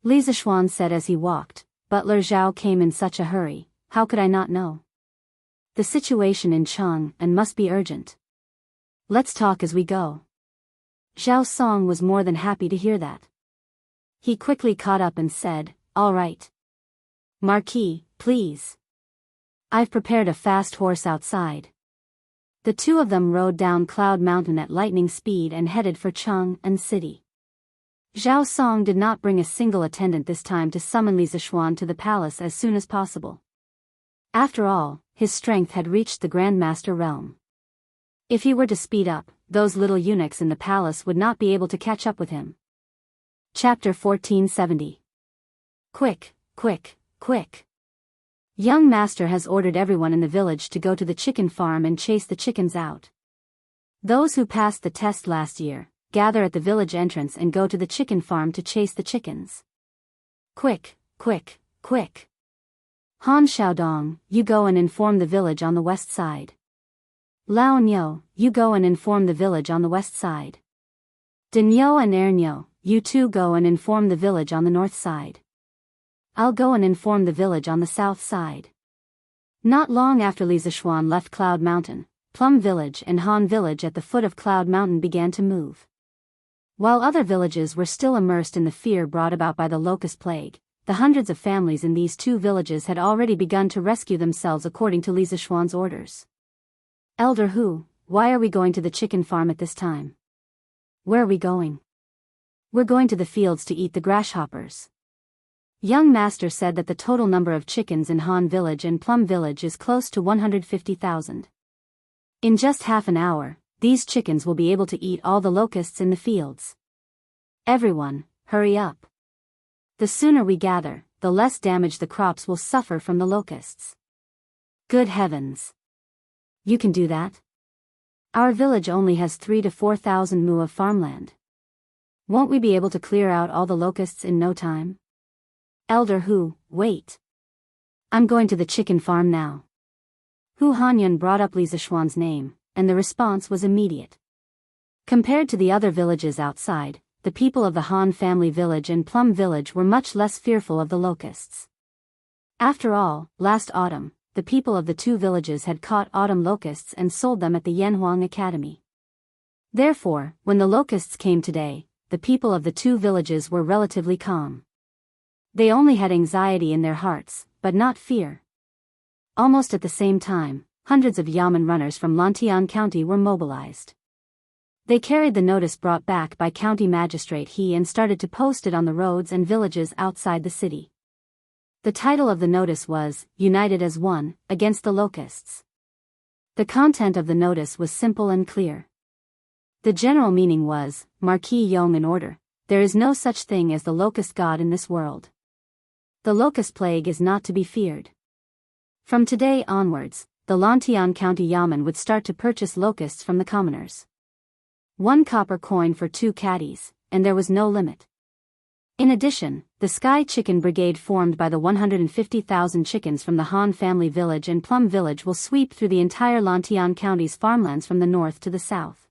Li Zishuan said as he walked, Butler Zhao came in such a hurry, how could I not know? The situation in Chang'an must be urgent. Let's talk as we go. Zhao Song was more than happy to hear that. He quickly caught up and said, All right. Marquis, please. I've prepared a fast horse outside. The two of them rode down Cloud Mountain at lightning speed and headed for Chang'an City. Zhao Song did not bring a single attendant this time to summon Li Zishuan to the palace as soon as possible. After all, his strength had reached the Grandmaster realm. If he were to speed up, those little eunuchs in the palace would not be able to catch up with him. Chapter 1470. Quick, quick, quick. Young Master has ordered everyone in the village to go to the chicken farm and chase the chickens out. Those who passed the test last year, gather at the village entrance and go to the chicken farm to chase the chickens. Quick, quick, quick. Han Xiaodong, you go and inform the village on the west side. Lao Niu, you go and inform the village on the west side. Denyo and Ernyo, you two go and inform the village on the north side. I'll go and inform the village on the south side. Not long after Li Zishuan left Cloud Mountain, Plum Village and Han Village at the foot of Cloud Mountain began to move. While other villages were still immersed in the fear brought about by the locust plague, the hundreds of families in these two villages had already begun to rescue themselves according to Li Zishuan's orders. Elder Hu, why are we going to the chicken farm at this time? Where are we going? We're going to the fields to eat the grasshoppers. Young Master said that the total number of chickens in Han Village and Plum Village is close to 150,000. In just half an hour, these chickens will be able to eat all the locusts in the fields. Everyone, hurry up. The sooner we gather, the less damage the crops will suffer from the locusts. Good heavens! You can do that? Our village only has 3,000 to 4,000 mu of farmland. Won't we be able to clear out all the locusts in no time? Elder Hu, wait. I'm going to the chicken farm now. Hu Hanyun brought up Li Zishuan's name, and the response was immediate. Compared to the other villages outside, the people of the Han family village and Plum Village were much less fearful of the locusts. After all, last autumn, the people of the two villages had caught autumn locusts and sold them at the Yanhuang Academy. Therefore, when the locusts came today, the people of the two villages were relatively calm. They only had anxiety in their hearts, but not fear. Almost at the same time, hundreds of Yamen runners from Lantian County were mobilized. They carried the notice brought back by County Magistrate He and started to post it on the roads and villages outside the city. The title of the notice was, United as One, Against the Locusts. The content of the notice was simple and clear. The general meaning was, Marquis Yong in order, there is no such thing as the locust god in this world. The locust plague is not to be feared. From today onwards, the Lantian County Yamen would start to purchase locusts from the commoners. 1 copper coin for 2 caddies, and there was no limit. In addition, the Sky Chicken Brigade formed by the 150,000 chickens from the Han family village and Plum Village will sweep through the entire Lantian County's farmlands from the north to the south.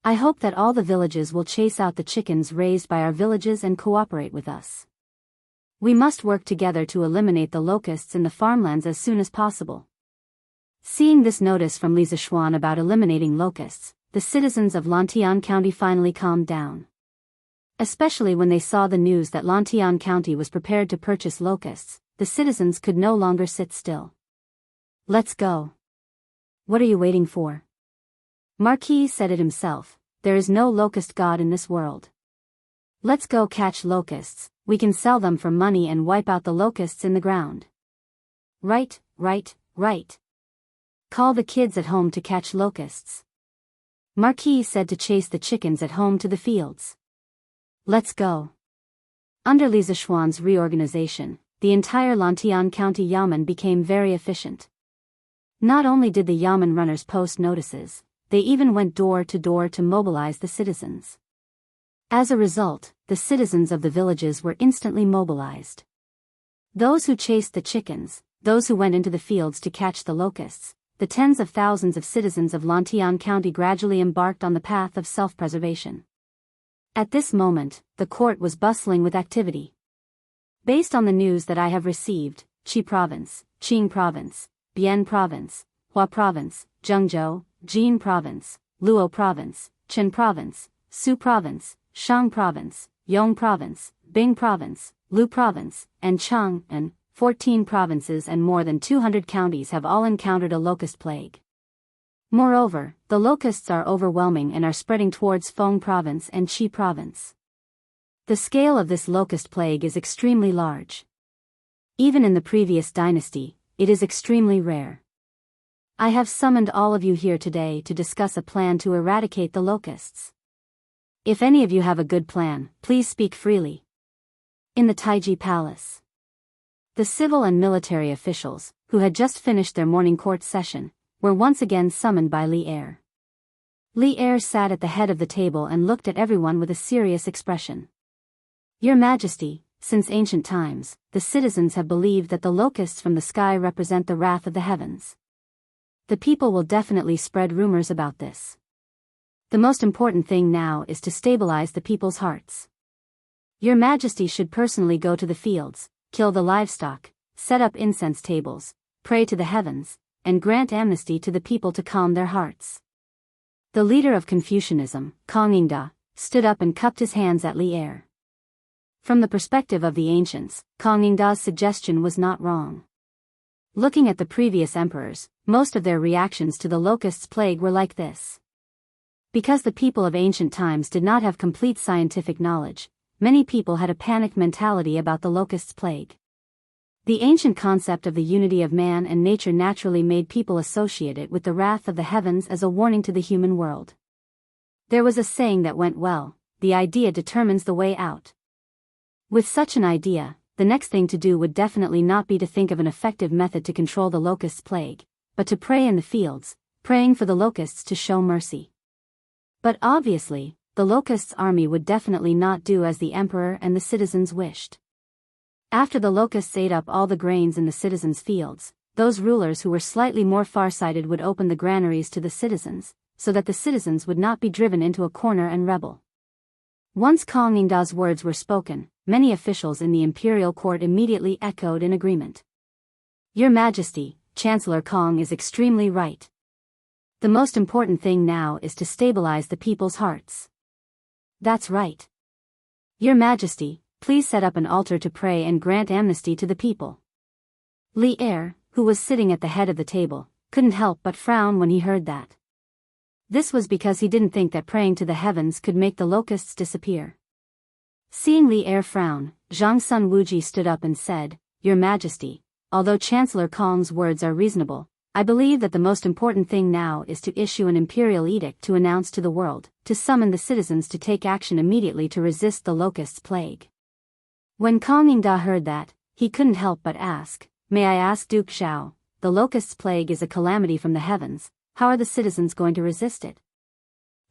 I hope that all the villages will chase out the chickens raised by our villages and cooperate with us. We must work together to eliminate the locusts in the farmlands as soon as possible. Seeing this notice from Li Zishuan about eliminating locusts, the citizens of Lantian County finally calmed down. Especially when they saw the news that Lantian County was prepared to purchase locusts, the citizens could no longer sit still. Let's go. What are you waiting for? Marquis said it himself, there is no locust god in this world. Let's go catch locusts, we can sell them for money and wipe out the locusts in the ground. Right. Call the kids at home to catch locusts. Marquis said to chase the chickens at home to the fields. Let's go. Under Li Zishuan's reorganization, the entire Lantian County Yamen became very efficient. Not only did the Yamen runners post notices, they even went door to door to mobilize the citizens. As a result, the citizens of the villages were instantly mobilized. Those who chased the chickens, those who went into the fields to catch the locusts, the tens of thousands of citizens of Lantian County gradually embarked on the path of self-preservation. At this moment, the court was bustling with activity. Based on the news that I have received, Qi Province, Qing Province, Bian Province, Hua Province, Zhengzhou, Jin Province, Luo Province, Chen Province, Su Province, Shang Province, Yong Province, Bing Province, Lu Province, and Chang'an, 14 provinces and more than 200 counties have all encountered a locust plague. Moreover, the locusts are overwhelming and are spreading towards Feng Province and Qi Province. The scale of this locust plague is extremely large. Even in the previous dynasty, it is extremely rare. I have summoned all of you here today to discuss a plan to eradicate the locusts. If any of you have a good plan, please speak freely. In the Taiji Palace, the civil and military officials, who had just finished their morning court session, were once again summoned by Li Er. Li Er sat at the head of the table and looked at everyone with a serious expression. Your Majesty, since ancient times, the citizens have believed that the locusts from the sky represent the wrath of the heavens. The people will definitely spread rumors about this. The most important thing now is to stabilize the people's hearts. Your Majesty should personally go to the fields, kill the livestock, set up incense tables, pray to the heavens, and grant amnesty to the people to calm their hearts. The leader of Confucianism, Kong Yingda, stood up and cupped his hands at Li Er. From the perspective of the ancients, Kong Yingda's suggestion was not wrong. Looking at the previous emperors, most of their reactions to the locusts' plague were like this. Because the people of ancient times did not have complete scientific knowledge, many people had a panic mentality about the locusts' plague. The ancient concept of the unity of man and nature naturally made people associate it with the wrath of the heavens as a warning to the human world. There was a saying that went well, the idea determines the way out. With such an idea, the next thing to do would definitely not be to think of an effective method to control the locusts' plague, but to pray in the fields, praying for the locusts to show mercy. But obviously, the locusts' army would definitely not do as the emperor and the citizens wished. After the locusts ate up all the grains in the citizens' fields, those rulers who were slightly more farsighted would open the granaries to the citizens, so that the citizens would not be driven into a corner and rebel. Once Kong Yingda's words were spoken, many officials in the imperial court immediately echoed in agreement. Your Majesty, Chancellor Kong is extremely right. The most important thing now is to stabilize the people's hearts. That's right. Your Majesty, please set up an altar to pray and grant amnesty to the people. Li Er, who was sitting at the head of the table, couldn't help but frown when he heard that. This was because he didn't think that praying to the heavens could make the locusts disappear. Seeing Li Er frown, Zhang Sun Wuji stood up and said, Your Majesty, although Chancellor Kong's words are reasonable, I believe that the most important thing now is to issue an imperial edict to announce to the world, to summon the citizens to take action immediately to resist the locusts' plague. When Kong Yingda heard that, he couldn't help but ask, May I ask Duke Zhao, the locusts' plague is a calamity from the heavens, how are the citizens going to resist it?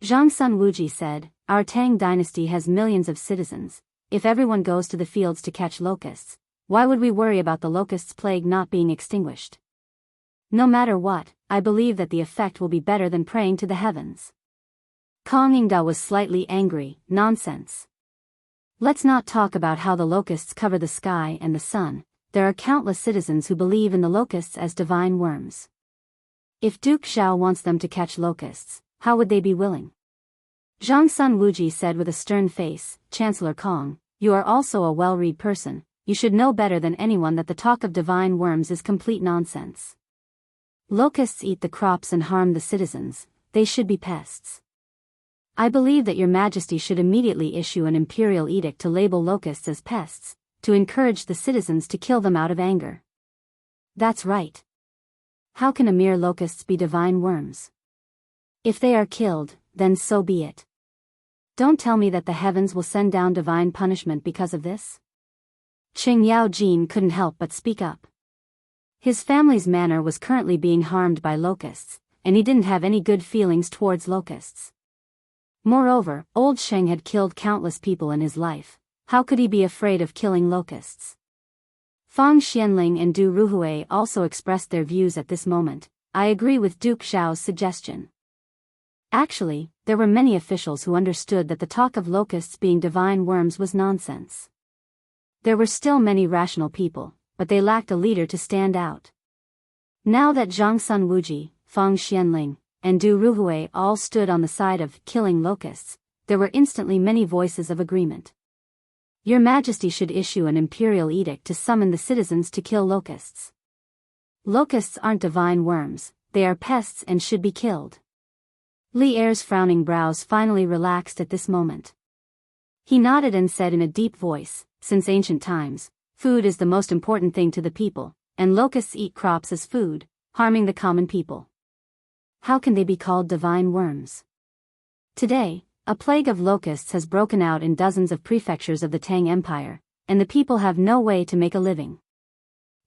Zhang Sun Wuji said, Our Tang dynasty has millions of citizens. If everyone goes to the fields to catch locusts, why would we worry about the locusts' plague not being extinguished? No matter what, I believe that the effect will be better than praying to the heavens. Kong Yingda was slightly angry. Nonsense. Let's not talk about how the locusts cover the sky and the sun. There are countless citizens who believe in the locusts as divine worms. If Duke Zhao wants them to catch locusts, how would they be willing? Zhang Sun Wuji said with a stern face, Chancellor Kong, you are also a well-read person, you should know better than anyone that the talk of divine worms is complete nonsense. Locusts eat the crops and harm the citizens, they should be pests. I believe that Your Majesty should immediately issue an imperial edict to label locusts as pests, to encourage the citizens to kill them out of anger. That's right. How can a mere locusts be divine worms? If they are killed, then so be it. Don't tell me that the heavens will send down divine punishment because of this. Qing Yao Jin couldn't help but speak up. His family's manor was currently being harmed by locusts, and he didn't have any good feelings towards locusts. Moreover, old Sheng had killed countless people in his life. How could he be afraid of killing locusts? Fang Xianling and Du Ruhui also expressed their views at this moment. I agree with Duke Zhao's suggestion. Actually, there were many officials who understood that the talk of locusts being divine worms was nonsense. There were still many rational people, but they lacked a leader to stand out. Now that Zhang Sun Wuji, Fang Xianling, and Du Ruhui all stood on the side of killing locusts, there were instantly many voices of agreement. Your Majesty should issue an imperial edict to summon the citizens to kill locusts. Locusts aren't divine worms, they are pests and should be killed. Li Er's frowning brows finally relaxed at this moment. He nodded and said in a deep voice, Since ancient times, food is the most important thing to the people, and locusts eat crops as food, harming the common people. How can they be called divine worms? Today, a plague of locusts has broken out in dozens of prefectures of the Tang Empire, and the people have no way to make a living.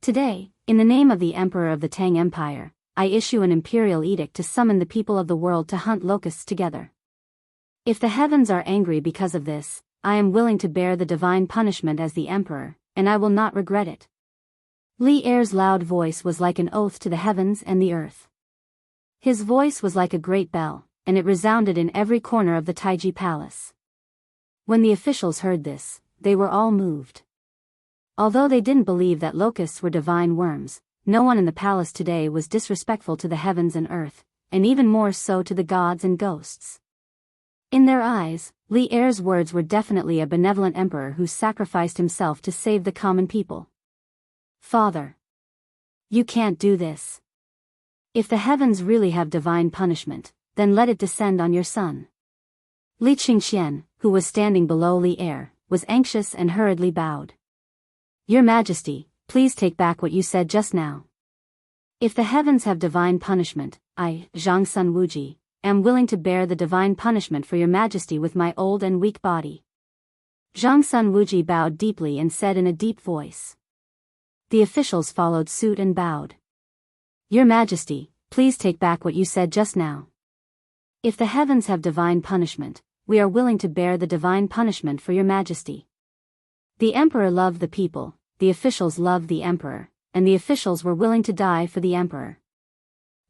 Today, in the name of the Emperor of the Tang Empire, I issue an imperial edict to summon the people of the world to hunt locusts together. If the heavens are angry because of this, I am willing to bear the divine punishment as the Emperor, and I will not regret it. Li Er's loud voice was like an oath to the heavens and the earth. His voice was like a great bell, and it resounded in every corner of the Taiji Palace. When the officials heard this, they were all moved. Although they didn't believe that locusts were divine worms, no one in the palace today was disrespectful to the heavens and earth, and even more so to the gods and ghosts. In their eyes, Li Er's words were definitely a benevolent emperor who sacrificed himself to save the common people. Father, you can't do this. If the heavens really have divine punishment, then let it descend on your son. Li Qingxian, who was standing below Li Er, was anxious and hurriedly bowed. Your Majesty, please take back what you said just now. If the heavens have divine punishment, I, Zhang Sun Wuji, am willing to bear the divine punishment for your Majesty with my old and weak body. Zhang Sun Wuji bowed deeply and said in a deep voice. The officials followed suit and bowed. Your Majesty, please take back what you said just now. If the heavens have divine punishment, we are willing to bear the divine punishment for your Majesty. The emperor loved the people, the officials loved the emperor, and the officials were willing to die for the emperor.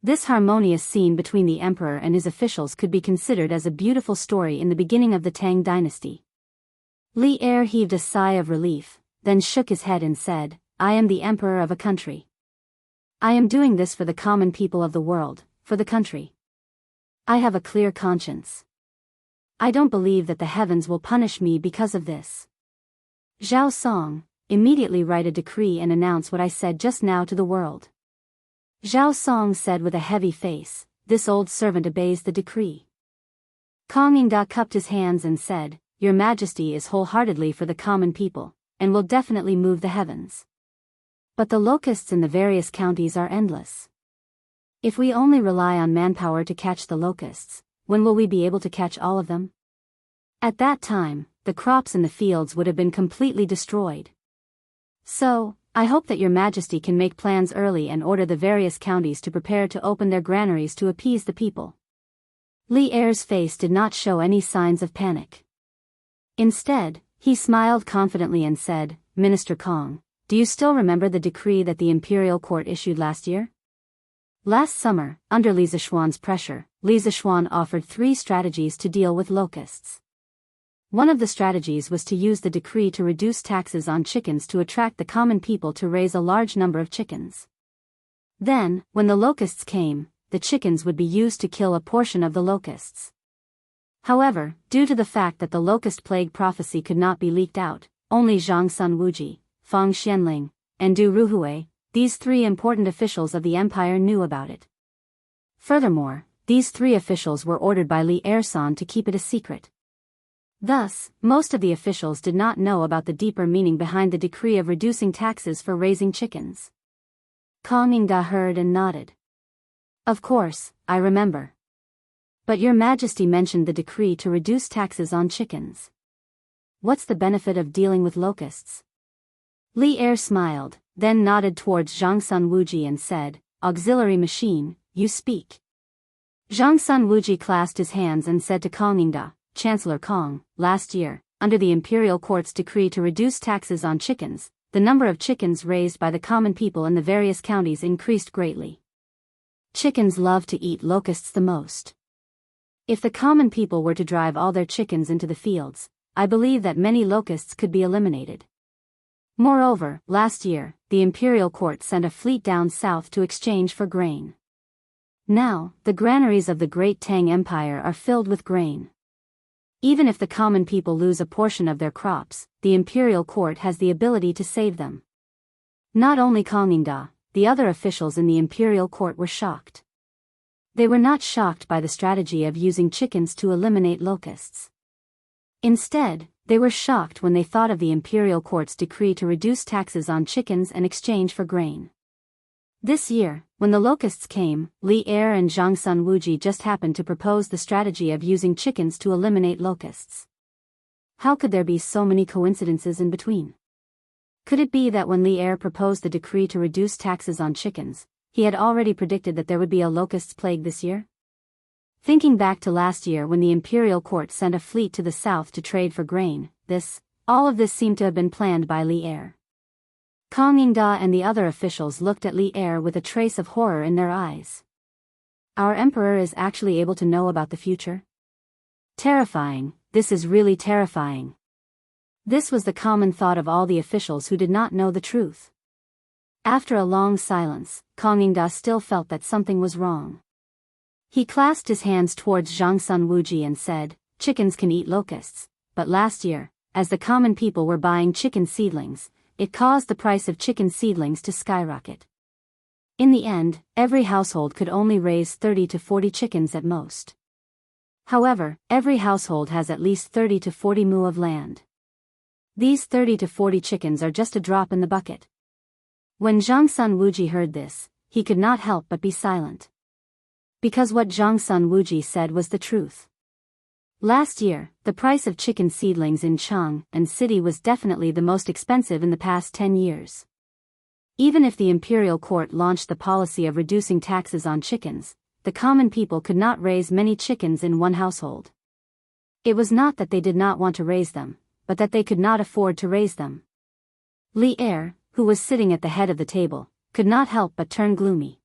This harmonious scene between the emperor and his officials could be considered as a beautiful story in the beginning of the Tang dynasty. Li Er heaved a sigh of relief, then shook his head and said, I am the emperor of a country. I am doing this for the common people of the world, for the country. I have a clear conscience. I don't believe that the heavens will punish me because of this. Zhao Song, immediately write a decree and announce what I said just now to the world. Zhao Song said with a heavy face, this old servant obeys the decree. Kong Yingda cupped his hands and said, Your Majesty is wholeheartedly for the common people, and will definitely move the heavens. But the locusts in the various counties are endless. If we only rely on manpower to catch the locusts, when will we be able to catch all of them? At that time, the crops in the fields would have been completely destroyed. So, I hope that your Majesty can make plans early and order the various counties to prepare to open their granaries to appease the people. Li Er's face did not show any signs of panic. Instead, he smiled confidently and said, Minister Kong, do you still remember the decree that the imperial court issued last year? Last summer, under Li Zishuan's pressure, Li Zishuan offered 3 strategies to deal with locusts. One of the strategies was to use the decree to reduce taxes on chickens to attract the common people to raise a large number of chickens. Then, when the locusts came, the chickens would be used to kill a portion of the locusts. However, due to the fact that the locust plague prophecy could not be leaked out, only Zhang Sun Wuji, Fang Xianling, and Du Ruhui, these 3 important officials of the empire knew about it. Furthermore, these 3 officials were ordered by Li Ersan to keep it a secret. Thus, most of the officials did not know about the deeper meaning behind the decree of reducing taxes for raising chickens. Kong Yingda heard and nodded. Of course, I remember. But your Majesty mentioned the decree to reduce taxes on chickens. What's the benefit of dealing with locusts? Li Er smiled, then nodded towards Zhang Sun Wuji and said, Auxiliary machine, you speak. Zhang Sun Wuji clasped his hands and said to Kong Yingda, Chancellor Kong, last year, under the imperial court's decree to reduce taxes on chickens, the number of chickens raised by the common people in the various counties increased greatly. Chickens love to eat locusts the most. If the common people were to drive all their chickens into the fields, I believe that many locusts could be eliminated. Moreover, last year, the imperial court sent a fleet down south to exchange for grain. Now, the granaries of the Great Tang Empire are filled with grain. Even if the common people lose a portion of their crops, the imperial court has the ability to save them. Not only Kong Yingda, the other officials in the imperial court were shocked. They were not shocked by the strategy of using chickens to eliminate locusts. Instead, they were shocked when they thought of the imperial court's decree to reduce taxes on chickens in exchange for grain. This year, when the locusts came, Li Er and Zhang Sun Wuji just happened to propose the strategy of using chickens to eliminate locusts. How could there be so many coincidences in between? Could it be that when Li Er proposed the decree to reduce taxes on chickens, he had already predicted that there would be a locusts plague this year? Thinking back to last year when the imperial court sent a fleet to the south to trade for grain, all of this seemed to have been planned by Li Er. Kong Yingda and the other officials looked at Li Er with a trace of horror in their eyes. Our emperor is actually able to know about the future? Terrifying, this is really terrifying. This was the common thought of all the officials who did not know the truth. After a long silence, Kong Yingda still felt that something was wrong. He clasped his hands towards Zhang Sun Wuji and said, "Chickens can eat locusts, but last year, as the common people were buying chicken seedlings, it caused the price of chicken seedlings to skyrocket. In the end, every household could only raise 30 to 40 chickens at most. However, every household has at least 30 to 40 mu of land. These 30 to 40 chickens are just a drop in the bucket." When Zhang Sun Wuji heard this, he could not help but be silent. Because what Zhang Sun Wuji said was the truth. Last year, the price of chicken seedlings in Chang'an City was definitely the most expensive in the past 10 years. Even if the imperial court launched the policy of reducing taxes on chickens, the common people could not raise many chickens in one household. It was not that they did not want to raise them, but that they could not afford to raise them. Li Er, who was sitting at the head of the table, could not help but turn gloomy.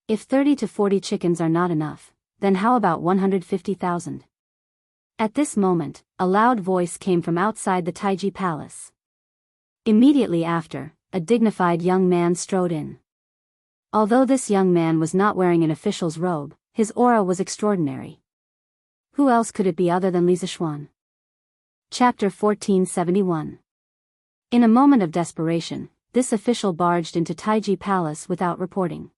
If 30 to 40 chickens are not enough, then how about 150,000? At this moment, a loud voice came from outside the Taiji Palace. Immediately after, a dignified young man strode in. Although this young man was not wearing an official's robe, his aura was extraordinary. Who else could it be other than Li Zishuan? Chapter 1471. In a moment of desperation, this official barged into Taiji Palace without reporting.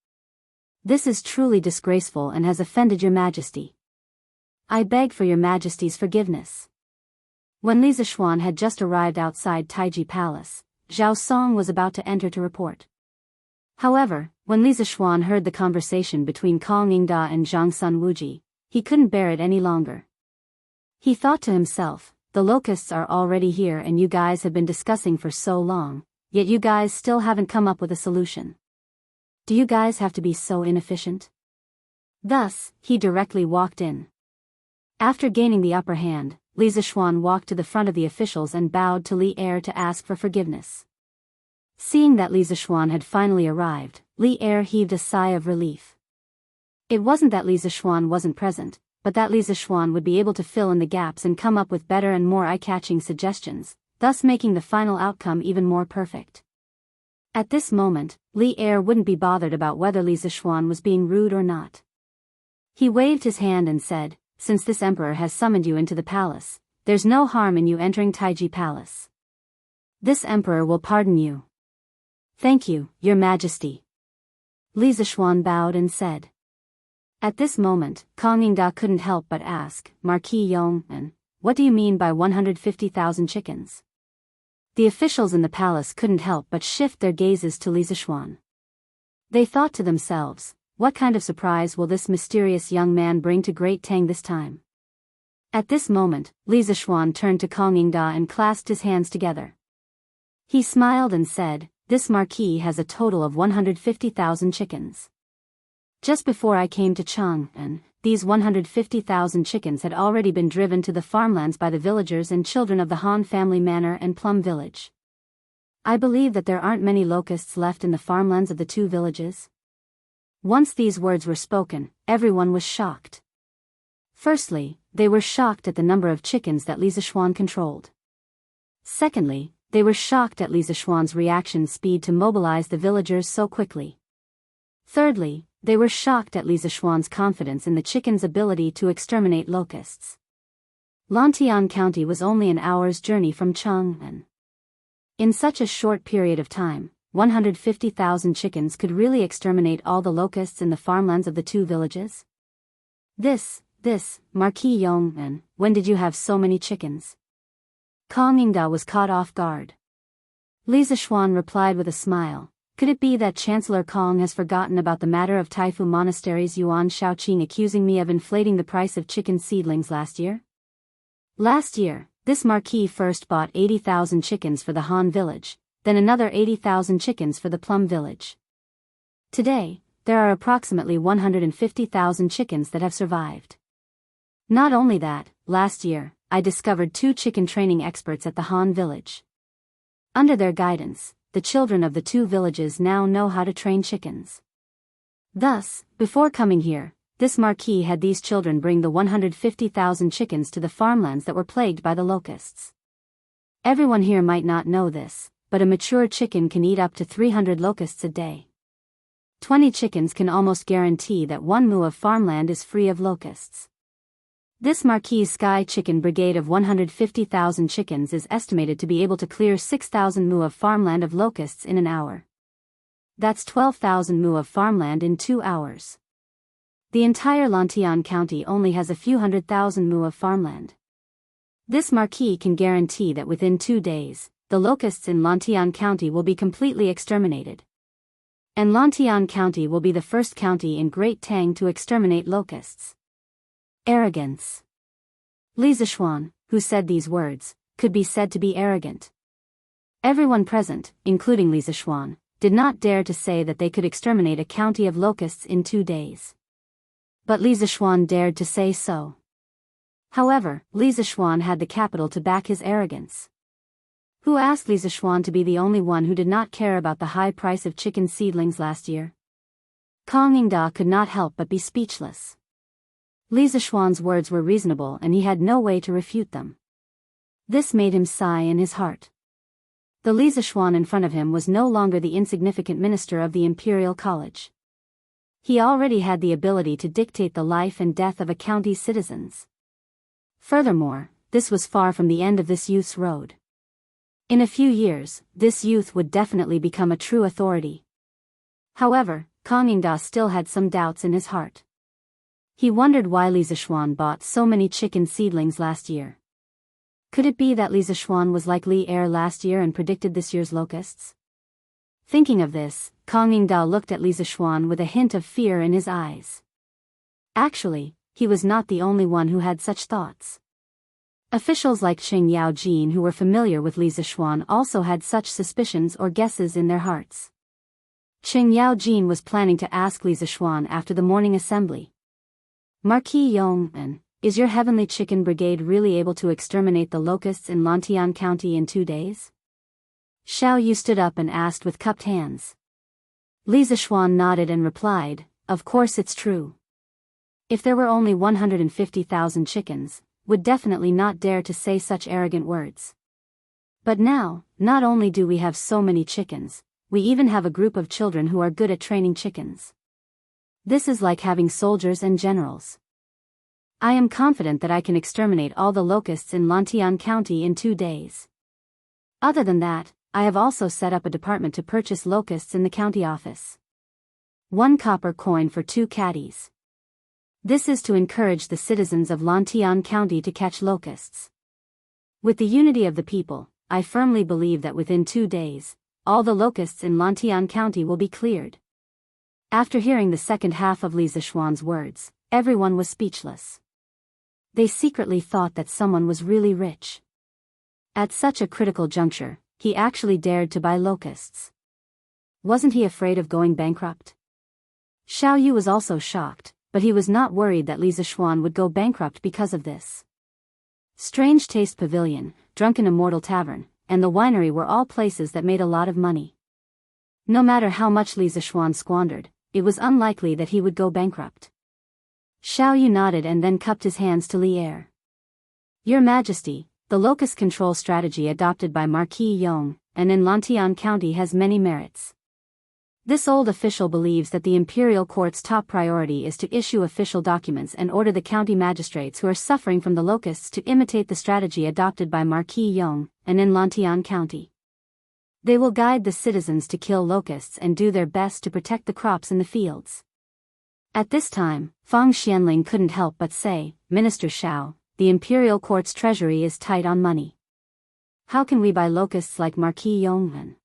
"This is truly disgraceful and has offended your majesty. I beg for your majesty's forgiveness." When Li Zishuan had just arrived outside Taiji Palace, Zhao Song was about to enter to report. However, when Li Zishuan heard the conversation between Kong Yingda and Zhang Sun Wuji, he couldn't bear it any longer. He thought to himself, "The locusts are already here and you guys have been discussing for so long, yet you guys still haven't come up with a solution. Do you guys have to be so inefficient?" Thus, he directly walked in. After gaining the upper hand, Li Zishuan walked to the front of the officials and bowed to Li Er to ask for forgiveness. Seeing that Li Zishuan had finally arrived, Li Er heaved a sigh of relief. It wasn't that Li Zishuan wasn't present, but that Li Zishuan would be able to fill in the gaps and come up with better and more eye-catching suggestions, thus making the final outcome even more perfect. At this moment, Li Er wouldn't be bothered about whether Li Zishuan was being rude or not. He waved his hand and said, "Since this emperor has summoned you into the palace, there's no harm in you entering Taiji Palace. This emperor will pardon you." "Thank you, your majesty." Li Zishuan bowed and said. At this moment, Kong Yingda couldn't help but ask, "Marquis Yong, what do you mean by 150,000 chickens?" The officials in the palace couldn't help but shift their gazes to Li Zishuan. They thought to themselves, what kind of surprise will this mysterious young man bring to Great Tang this time? At this moment, Li Zishuan turned to Kong Yingda and clasped his hands together. He smiled and said, "This marquis has a total of 150,000 chickens. Just before I came to Chang'an, these 150,000 chickens had already been driven to the farmlands by the villagers and children of the Han family manor and Plum village. I believe that there aren't many locusts left in the farmlands of the two villages." Once these words were spoken, everyone was shocked. Firstly, they were shocked at the number of chickens that Li Zishuan controlled. Secondly, they were shocked at Li Zishuan's reaction speed to mobilize the villagers so quickly. Thirdly, they were shocked at Li Zishuan's confidence in the chickens' ability to exterminate locusts. Lantian County was only an hour's journey from Chang'an. In such a short period of time, 150,000 chickens could really exterminate all the locusts in the farmlands of the two villages? This, Marquis Yong, when did you have so many chickens? Kong Yingda was caught off guard. Li Zishuan replied with a smile, "Could it be that Chancellor Kong has forgotten about the matter of Taifu Monastery's Yuan Shaoqing accusing me of inflating the price of chicken seedlings last year? Last year, this marquis first bought 80,000 chickens for the Han village, then another 80,000 chickens for the Plum village. Today, there are approximately 150,000 chickens that have survived. Not only that, last year, I discovered 2 chicken training experts at the Han village. Under their guidance, the children of the 2 villages now know how to train chickens. Thus, before coming here, this marquis had these children bring the 150,000 chickens to the farmlands that were plagued by the locusts. Everyone here might not know this, but a mature chicken can eat up to 300 locusts a day. 20 chickens can almost guarantee that 1 mu of farmland is free of locusts. This Marquis Sky Chicken Brigade of 150,000 chickens is estimated to be able to clear 6,000 mu of farmland of locusts in an hour. That's 12,000 mu of farmland in 2 hours. The entire Lantian County only has a few 100,000 mu of farmland. This Marquis can guarantee that within 2 days, the locusts in Lantian County will be completely exterminated. And Lantian County will be the first county in Great Tang to exterminate locusts. Arrogance. Li Zishuan, who said these words, could be said to be arrogant. Everyone present, including Li Zishuan, did not dare to say that they could exterminate a county of locusts in 2 days. But Li Zishuan dared to say so. However, Li Zishuan had the capital to back his arrogance. Who asked Li Zishuan to be the only one who did not care about the high price of chicken seedlings last year? Kang Yingda could not help but be speechless. Li Zishuan's words were reasonable and he had no way to refute them. This made him sigh in his heart. The Li Zishuan in front of him was no longer the insignificant minister of the Imperial College. He already had the ability to dictate the life and death of a county's citizens. Furthermore, this was far from the end of this youth's road. In a few years, this youth would definitely become a true authority. However, Kang Yingda still had some doubts in his heart. He wondered why Li Zishuan bought so many chicken seedlings last year. Could it be that Li Zishuan was like Li Er last year and predicted this year's locusts? Thinking of this, Kang Yingda looked at Li Zishuan with a hint of fear in his eyes. Actually, he was not the only one who had such thoughts. Officials like Qing Yaojin who were familiar with Li Zishuan also had such suspicions or guesses in their hearts. Qing Yaojin was planning to ask Li Zishuan after the morning assembly. Marquis Yong'an, is your Heavenly Chicken Brigade really able to exterminate the locusts in Lantian County in 2 days? Xiao Yu stood up and asked with cupped hands. Li Zishuan nodded and replied, of course it's true. If there were only 150,000 chickens, would definitely not dare to say such arrogant words. But now, not only do we have so many chickens, we even have a group of children who are good at training chickens. This is like having soldiers and generals. I am confident that I can exterminate all the locusts in Lantian County in 2 days. Other than that, I have also set up a department to purchase locusts in the county office. 1 copper coin for 2 caddies. This is to encourage the citizens of Lantian County to catch locusts. With the unity of the people, I firmly believe that within 2 days, all the locusts in Lantian County will be cleared. After hearing the second half of Li Zishuan's words, everyone was speechless. They secretly thought that someone was really rich. At such a critical juncture, he actually dared to buy locusts. Wasn't he afraid of going bankrupt? Xiao Yu was also shocked, but he was not worried that Li Zishuan would go bankrupt because of this. Strange Taste Pavilion, Drunken Immortal Tavern, and the winery were all places that made a lot of money. No matter how much Li Zishuan squandered, it was unlikely that he would go bankrupt. Xiao Yu nodded and then cupped his hands to Li Er. Your Majesty, the locust control strategy adopted by Marquis Yong, and in Lantian County has many merits. This old official believes that the imperial court's top priority is to issue official documents and order the county magistrates who are suffering from the locusts to imitate the strategy adopted by Marquis Yong, and in Lantian County. They will guide the citizens to kill locusts and do their best to protect the crops in the fields. At this time, Fang Xianling couldn't help but say, Minister Xiao, the imperial court's treasury is tight on money. How can we buy locusts like Marquis Yong'an?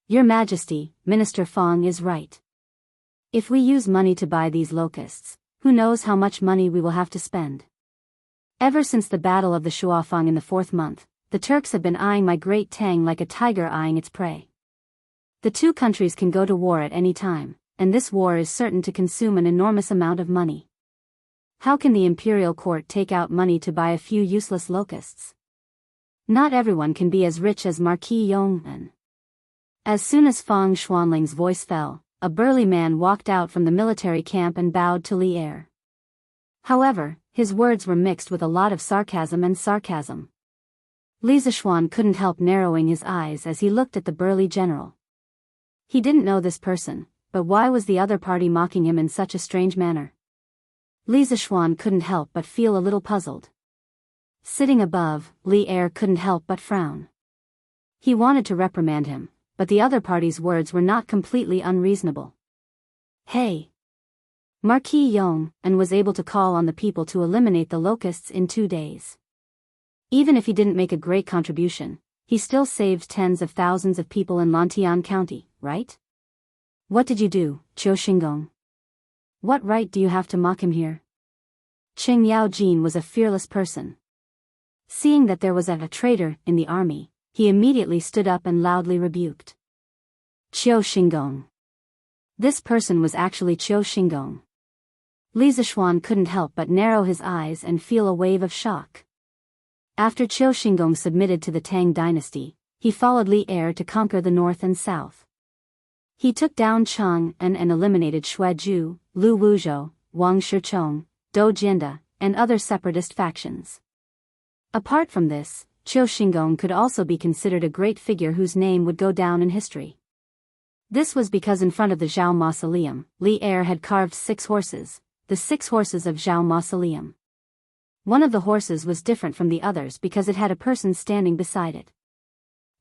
Your Majesty, Minister Fang is right. If we use money to buy these locusts, who knows how much money we will have to spend. Ever since the Battle of the Shuafang in the 4th month, the Turks have been eyeing my Great Tang like a tiger eyeing its prey. The 2 countries can go to war at any time, and this war is certain to consume an enormous amount of money. How can the imperial court take out money to buy a few useless locusts? Not everyone can be as rich as Marquis Yong'an. As soon as Fang Xuanling's voice fell, a burly man walked out from the military camp and bowed to Li Er. However, his words were mixed with a lot of sarcasm. Li Zishuan couldn't help narrowing his eyes as he looked at the burly general. He didn't know this person, but why was the other party mocking him in such a strange manner? Li Zishuan couldn't help but feel a little puzzled. Sitting above, Li Er couldn't help but frown. He wanted to reprimand him, but the other party's words were not completely unreasonable. Hey! Marquis Yong, and was able to call on the people to eliminate the locusts in 2 days. Even if he didn't make a great contribution, he still saved tens of thousands of people in Lantian County, right? What did you do, Qiu Xingong? What right do you have to mock him here? Qing Yaojin was a fearless person. Seeing that there was a traitor in the army, he immediately stood up and loudly rebuked Qiu Xingong. This person was actually Qiu Xingong. Li Zishuan couldn't help but narrow his eyes and feel a wave of shock. After Qiu Xingong submitted to the Tang dynasty, he followed Li Er to conquer the north and south. He took down Chang and eliminated Xuezhu, Lu Wuzhou, Wang Shichong, Dou Jianda, and other separatist factions. Apart from this, Qiu Xingong could also be considered a great figure whose name would go down in history. This was because in front of the Zhao Mausoleum, Li Er had carved 6 horses, the 6 horses of Zhao Mausoleum. One of the horses was different from the others because it had a person standing beside it.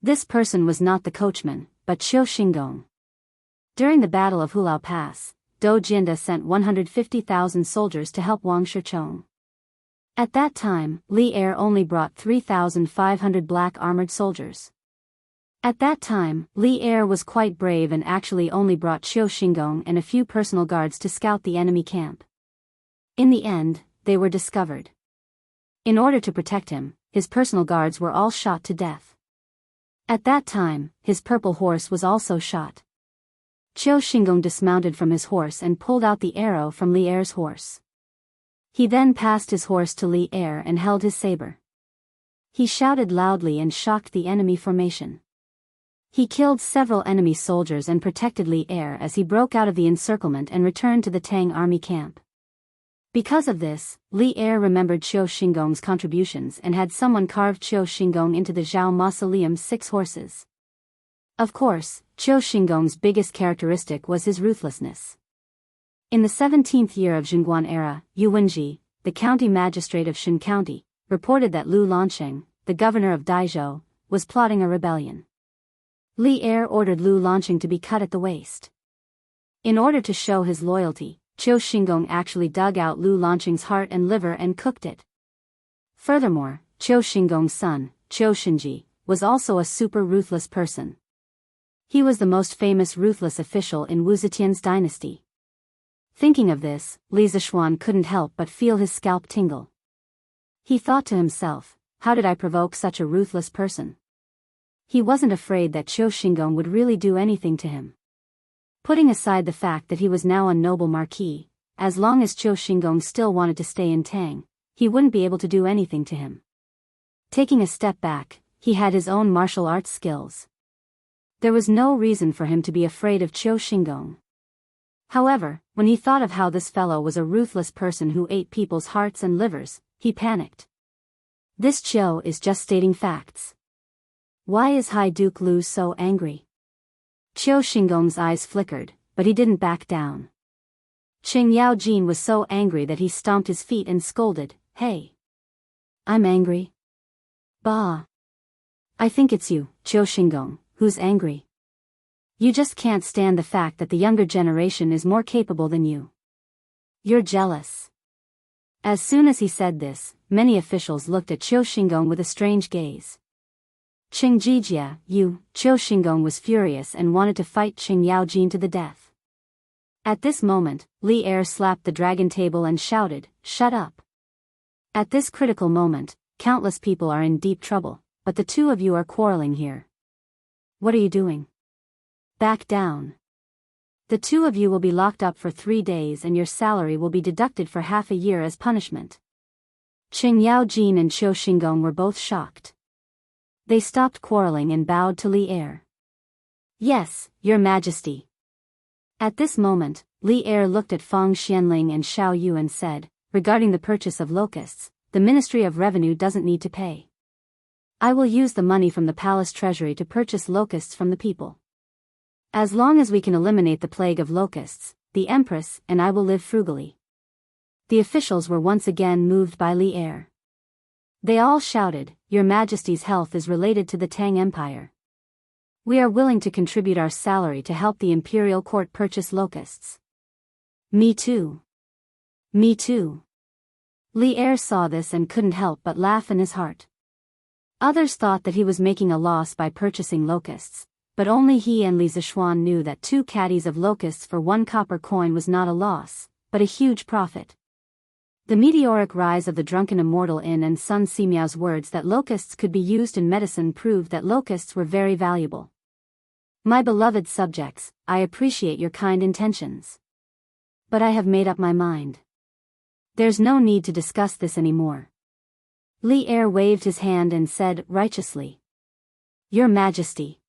This person was not the coachman, but Qiu Xingong. During the Battle of Hulao Pass, Dou Jianda sent 150,000 soldiers to help Wang Shichong. At that time, Li Er only brought 3,500 black armored soldiers. At that time, Li Er was quite brave and actually only brought Qiu Xingong and a few personal guards to scout the enemy camp. In the end, they were discovered. In order to protect him, his personal guards were all shot to death. At that time, his purple horse was also shot. Qiu Xingong dismounted from his horse and pulled out the arrow from Li Er's horse. He then passed his horse to Li Er and held his saber. He shouted loudly and shocked the enemy formation. He killed several enemy soldiers and protected Li Er as he broke out of the encirclement and returned to the Tang army camp. Because of this, Li Er remembered Qiu Xingong's contributions and had someone carve Qiu Xingong into the Zhao Mausoleum's 6 horses. Of course, Qiu Xingong's biggest characteristic was his ruthlessness. In the 17th year of Zhongguan era, Yu Wenji, the county magistrate of Shun County, reported that Lu Lansheng, the governor of Daizhou, was plotting a rebellion. Li Er ordered Lu Lansheng to be cut at the waist. In order to show his loyalty, Qiu Xingong actually dug out Lu Lansheng's heart and liver and cooked it. Furthermore, Qiu Xingong's son, Qiu Shinji, was also a super ruthless person. He was the most famous ruthless official in Wu Zetian's dynasty. Thinking of this, Li Zishuan couldn't help but feel his scalp tingle. He thought to himself, how did I provoke such a ruthless person? He wasn't afraid that Qiu Xingong would really do anything to him. Putting aside the fact that he was now a noble marquis, as long as Qiu Xingong still wanted to stay in Tang, he wouldn't be able to do anything to him. Taking a step back, he had his own martial arts skills. There was no reason for him to be afraid of Qiu Xingong. However, when he thought of how this fellow was a ruthless person who ate people's hearts and livers, he panicked. This Qiu is just stating facts. Why is High Duke Lu so angry? Qiu Xingong's eyes flickered, but he didn't back down. Qing Yaojin was so angry that he stomped his feet and scolded, "Hey! I'm angry. Bah! I think it's you, Qiu Xingong, who's angry. You just can't stand the fact that the younger generation is more capable than you. You're jealous." As soon as he said this, many officials looked at Qiu Xingong with a strange gaze. Qing Jijia, Qiu Xingong was furious and wanted to fight Qing Yaojin to the death. At this moment, Li Er slapped the dragon table and shouted, "Shut up." At this critical moment, countless people are in deep trouble, but the 2 of you are quarreling here. What are you doing? Back down. The 2 of you will be locked up for 3 days and your salary will be deducted for half a year as punishment. Qing Yaojin and Qiu Xingong were both shocked. They stopped quarreling and bowed to Li Er. "Yes, Your Majesty." At this moment, Li Er looked at Fang Xianling and Xiao Yu and said, "Regarding the purchase of locusts, the Ministry of Revenue doesn't need to pay. I will use the money from the palace treasury to purchase locusts from the people. As long as we can eliminate the plague of locusts, the Empress and I will live frugally." The officials were once again moved by Li Er. They all shouted, "Your Majesty's health is related to the Tang Empire. We are willing to contribute our salary to help the imperial court purchase locusts." "Me too. Me too." Li Er saw this and couldn't help but laugh in his heart. Others thought that he was making a loss by purchasing locusts, but only he and Li Zishuan knew that 2 caddies of locusts for 1 copper coin was not a loss, but a huge profit. The meteoric rise of the drunken immortal Yin and Sun Simiao's words that locusts could be used in medicine proved that locusts were very valuable. "My beloved subjects, I appreciate your kind intentions. But I have made up my mind. There's no need to discuss this anymore." Li Er waved his hand and said, righteously, "Your Majesty,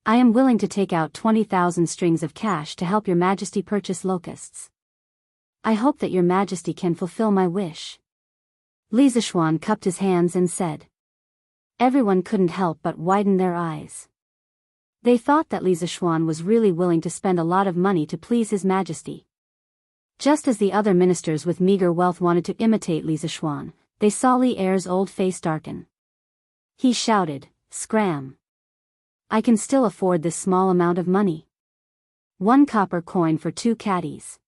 I am willing to take out 20,000 strings of cash to help your Majesty purchase locusts. I hope that your Majesty can fulfill my wish." Li Zishuan cupped his hands and said. Everyone couldn't help but widen their eyes. They thought that Li Zishuan was really willing to spend a lot of money to please His Majesty. Just as the other ministers with meager wealth wanted to imitate Li Zishuan, they saw Li Er's old face darken. He shouted, "Scram! I can still afford this small amount of money. 1 copper coin for 2 caddies.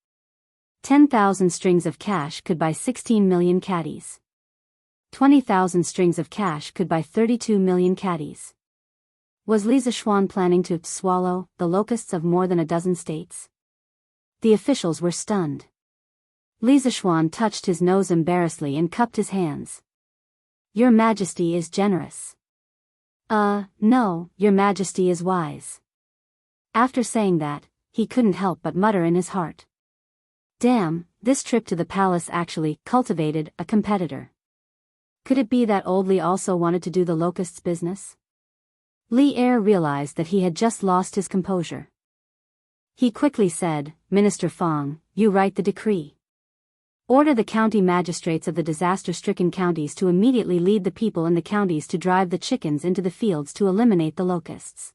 10,000 strings of cash could buy 16 million caddies. 20,000 strings of cash could buy 32 million caddies." Was Li Zishuan planning to swallow the locusts of more than a dozen states? The officials were stunned. Li Zishuan touched his nose embarrassedly and cupped his hands. "Your Majesty is generous." No, your Majesty is wise." After saying that, he couldn't help but mutter in his heart. Damn, this trip to the palace actually cultivated a competitor. Could it be that old Li also wanted to do the locusts business? Li Er realized that he had just lost his composure. He quickly said, "Minister Fang, you write the decree. Order the county magistrates of the disaster-stricken counties to immediately lead the people in the counties to drive the chickens into the fields to eliminate the locusts.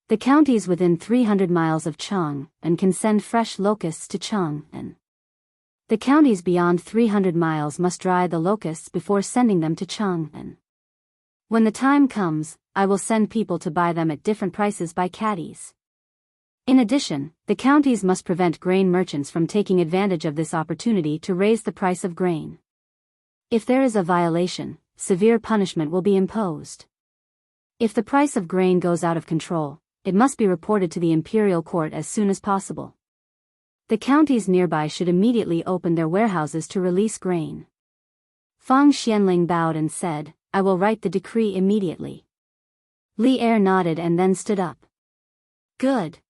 The counties within 300 miles of Chang'an can send fresh locusts to Chang'an. The counties beyond 300 miles must dry the locusts before sending them to Chang'an. When the time comes, I will send people to buy them at different prices by caddies. In addition, the counties must prevent grain merchants from taking advantage of this opportunity to raise the price of grain. If there is a violation, severe punishment will be imposed. If the price of grain goes out of control, it must be reported to the imperial court as soon as possible. The counties nearby should immediately open their warehouses to release grain." Fang Xianling bowed and said, "I will write the decree immediately." Li Er nodded and then stood up. "Good.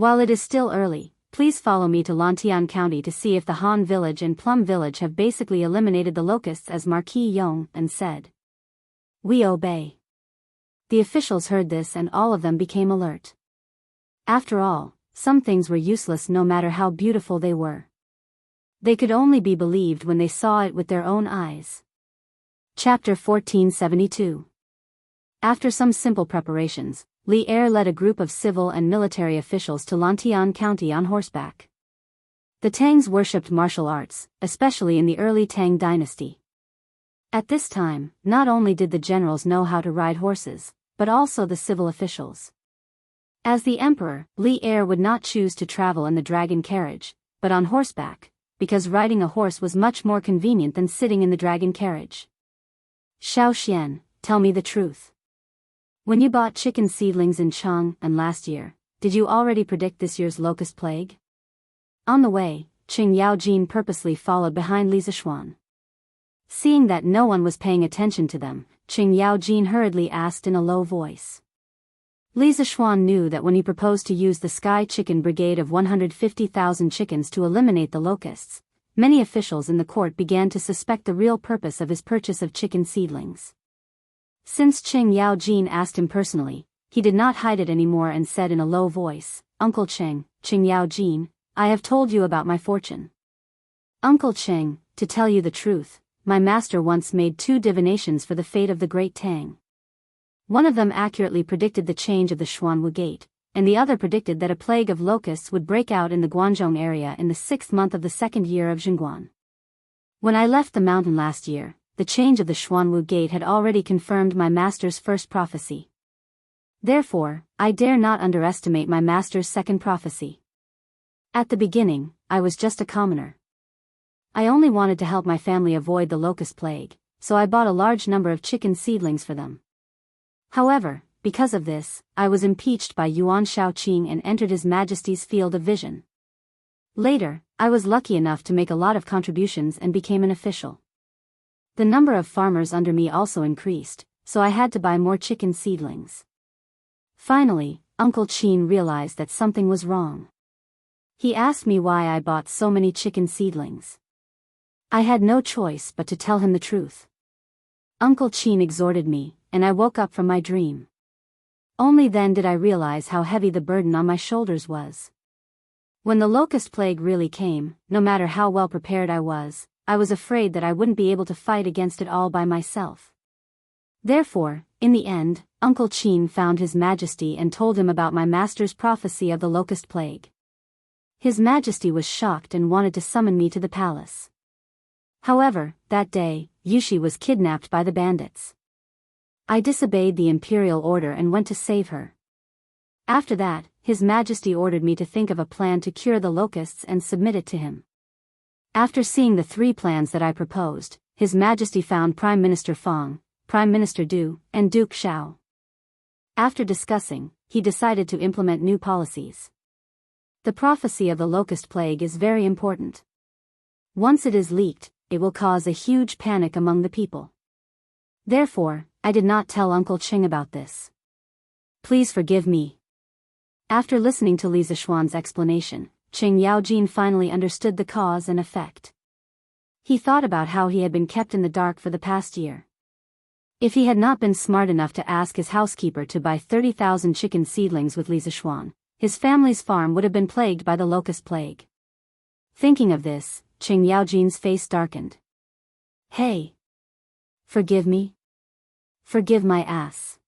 While it is still early, please follow me to Lantian County to see if the Han Village and Plum Village have basically eliminated the locusts as Marquis Yong and said. We obey." The officials heard this and all of them became alert. After all, some things were useless no matter how beautiful they were. They could only be believed when they saw it with their own eyes. Chapter 1472. After some simple preparations, Li Er led a group of civil and military officials to Lantian County on horseback. The Tangs worshipped martial arts, especially in the early Tang dynasty. At this time, not only did the generals know how to ride horses, but also the civil officials. As the emperor, Li Er would not choose to travel in the dragon carriage, but on horseback, because riding a horse was much more convenient than sitting in the dragon carriage. "Xiao Xian, tell me the truth. When you bought chicken seedlings in Chang'an last year, did you already predict this year's locust plague?" On the way, Qing Yaojin purposely followed behind Li Zishuan. Seeing that no one was paying attention to them, Qing Yaojin hurriedly asked in a low voice. Li Zishuan knew that when he proposed to use the Sky Chicken Brigade of 150,000 chickens to eliminate the locusts, many officials in the court began to suspect the real purpose of his purchase of chicken seedlings. Since Qing Yaojin asked him personally, he did not hide it anymore and said in a low voice, "Uncle Qing Yaojin, I have told you about my fortune. Uncle Qing, to tell you the truth, my master once made 2 divinations for the fate of the Great Tang. One of them accurately predicted the change of the Xuanwu Gate, and the other predicted that a plague of locusts would break out in the Guangzhou area in the 6th month of the 2nd year of Zhengguan. When I left the mountain last year, the change of the Xuanwu Gate had already confirmed my master's first prophecy. Therefore, I dare not underestimate my master's second prophecy. At the beginning, I was just a commoner. I only wanted to help my family avoid the locust plague, so I bought a large number of chicken seedlings for them. However, because of this, I was impeached by Yuan Shaoqing and entered His Majesty's field of vision. Later, I was lucky enough to make a lot of contributions and became an official. The number of farmers under me also increased, so I had to buy more chicken seedlings. Finally, Uncle Qin realized that something was wrong. He asked me why I bought so many chicken seedlings. I had no choice but to tell him the truth. Uncle Qin exhorted me, and I woke up from my dream. Only then did I realize how heavy the burden on my shoulders was. When the locust plague really came, no matter how well prepared I was afraid that I wouldn't be able to fight against it all by myself. Therefore, in the end, Uncle Qin found His Majesty and told him about my master's prophecy of the locust plague. His Majesty was shocked and wanted to summon me to the palace. However, that day, Yushi was kidnapped by the bandits. I disobeyed the imperial order and went to save her. After that, His Majesty ordered me to think of a plan to cure the locusts and submit it to him. After seeing the 3 plans that I proposed, His Majesty found Prime Minister Fang, Prime Minister Du, and Duke Xiao. After discussing, he decided to implement new policies. The prophecy of the locust plague is very important. Once it is leaked, it will cause a huge panic among the people. Therefore, I did not tell Uncle Qing about this. Please forgive me. After listening to Li Zishuan's explanation, Qing Yaojin finally understood the cause and effect. He thought about how he had been kept in the dark for the past year. If he had not been smart enough to ask his housekeeper to buy 30,000 chicken seedlings with Li Zishuan, his family's farm would have been plagued by the locust plague. Thinking of this, Qing Yaojin's face darkened. Hey! Forgive me? Forgive my ass.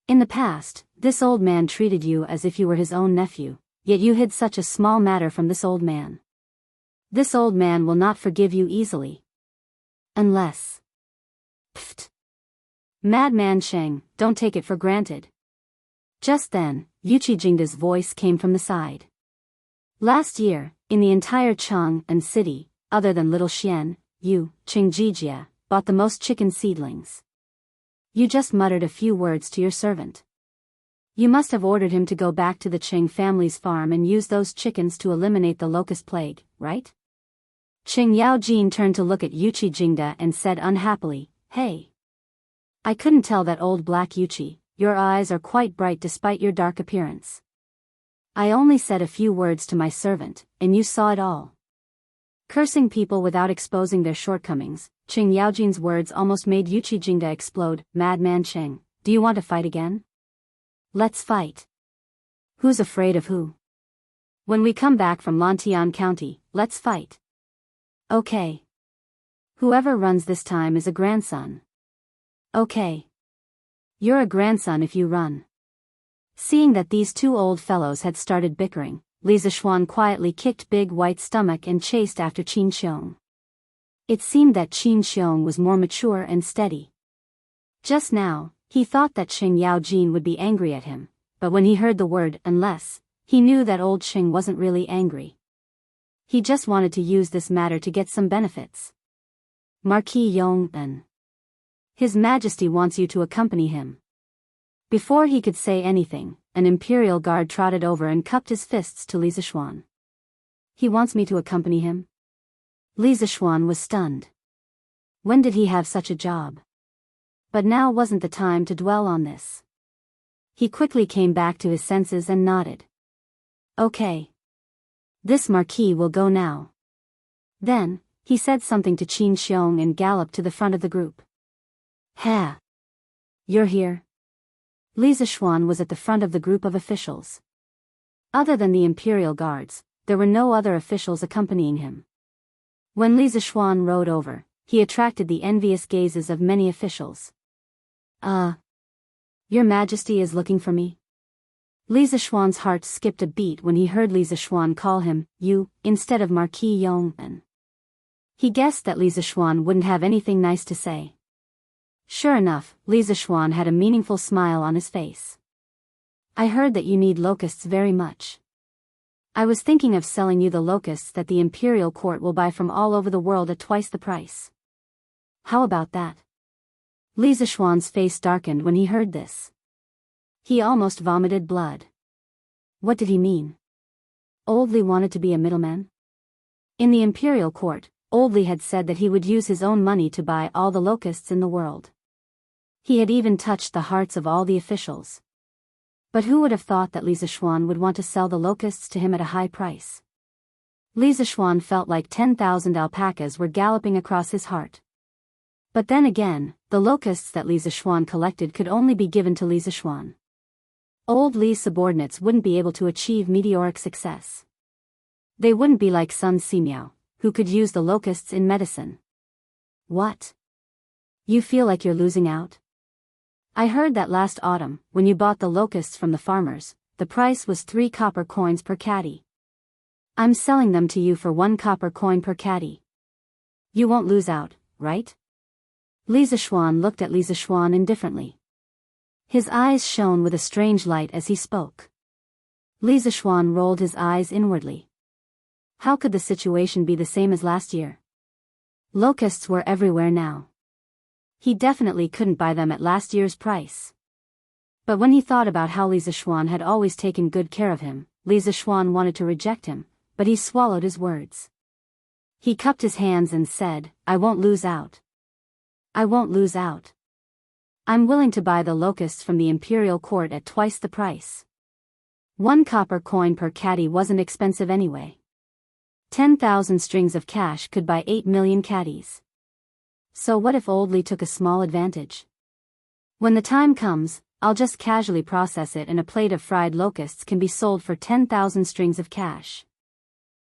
In the past, this old man treated you as if you were his own nephew, yet you hid such a small matter from this old man. This old man will not forgive you easily. Unless... Pfft. Madman Sheng, don't take it for granted. Just then, Yuqi Jingda's voice came from the side. Last year, in the entire Chang'an city, other than Little Xian, you, Qingjijia, bought the most chicken seedlings. You just muttered a few words to your servant. You must have ordered him to go back to the Qing family's farm and use those chickens to eliminate the locust plague, right? Qing Yaojin turned to look at Yuqi Jingda and said unhappily, Hey! I couldn't tell that old black Yuqi, your eyes are quite bright despite your dark appearance. I only said a few words to my servant, and you saw it all. Cursing people without exposing their shortcomings, Qing Yaojin's words almost made Yuqi Jingda explode. Madman Cheng, do you want to fight again? Let's fight. Who's afraid of who? When we come back from Lantian County, let's fight. Okay. Whoever runs this time is a grandson. Okay. You're a grandson if you run. Seeing that these 2 old fellows had started bickering, Li Zishuan quietly kicked Big White's stomach and chased after Qin Xiong. It seemed that Qin Xiong was more mature and steady. Just now, he thought that Qing Yaojin would be angry at him, but when he heard the word unless, he knew that old Qing wasn't really angry. He just wanted to use this matter to get some benefits. Marquis Yong-en. His Majesty wants you to accompany him. Before he could say anything, an imperial guard trotted over and cupped his fists to Li Zishuan. He wants me to accompany him? Li Zishuan was stunned. When did he have such a job? But now wasn't the time to dwell on this. He quickly came back to his senses and nodded. Okay. This Marquis will go now. Then, he said something to Qin Xiong and galloped to the front of the group. Ha! You're here? Li Zishuan was at the front of the group of officials. Other than the imperial guards, there were no other officials accompanying him. When Li Zishuan rode over, he attracted the envious gazes of many officials. Your Majesty is looking for me? Li Zishuan's heart skipped a beat when he heard Li Zishuan call him, you, instead of Marquis Yong'an. He guessed that Li Zishuan wouldn't have anything nice to say. Sure enough, Li Zishuan had a meaningful smile on his face. I heard that you need locusts very much. I was thinking of selling you the locusts that the imperial court will buy from all over the world at twice the price. How about that? Li Zishuan's face darkened when he heard this. He almost vomited blood. What did he mean? Old Li wanted to be a middleman? In the imperial court, Old Li had said that he would use his own money to buy all the locusts in the world. He had even touched the hearts of all the officials. But who would have thought that Li Zishuan would want to sell the locusts to him at a high price? Li Zishuan felt like 10,000 alpacas were galloping across his heart. But then again, the locusts that Li Zishuan collected could only be given to Li Zishuan. Old Li's subordinates wouldn't be able to achieve meteoric success. They wouldn't be like Sun Simiao, who could use the locusts in medicine. What? You feel like you're losing out? I heard that last autumn, when you bought the locusts from the farmers, the price was 3 copper coins per caddy. I'm selling them to you for 1 copper coin per caddy. You won't lose out, right? Li Zishuan looked at Li Zishuan indifferently. His eyes shone with a strange light as he spoke. Li Zishuan rolled his eyes inwardly. How could the situation be the same as last year? Locusts were everywhere now. He definitely couldn't buy them at last year's price. But when he thought about how Li Zishuan had always taken good care of him, Li Zishuan wanted to reject him, but he swallowed his words. He cupped his hands and said, I won't lose out. I won't lose out. I'm willing to buy the locusts from the imperial court at twice the price. 1 copper coin per caddy wasn't expensive anyway. 10,000 strings of cash could buy 8 million caddies. So what if Old Li took a small advantage? When the time comes, I'll just casually process it and a plate of fried locusts can be sold for 10,000 strings of cash.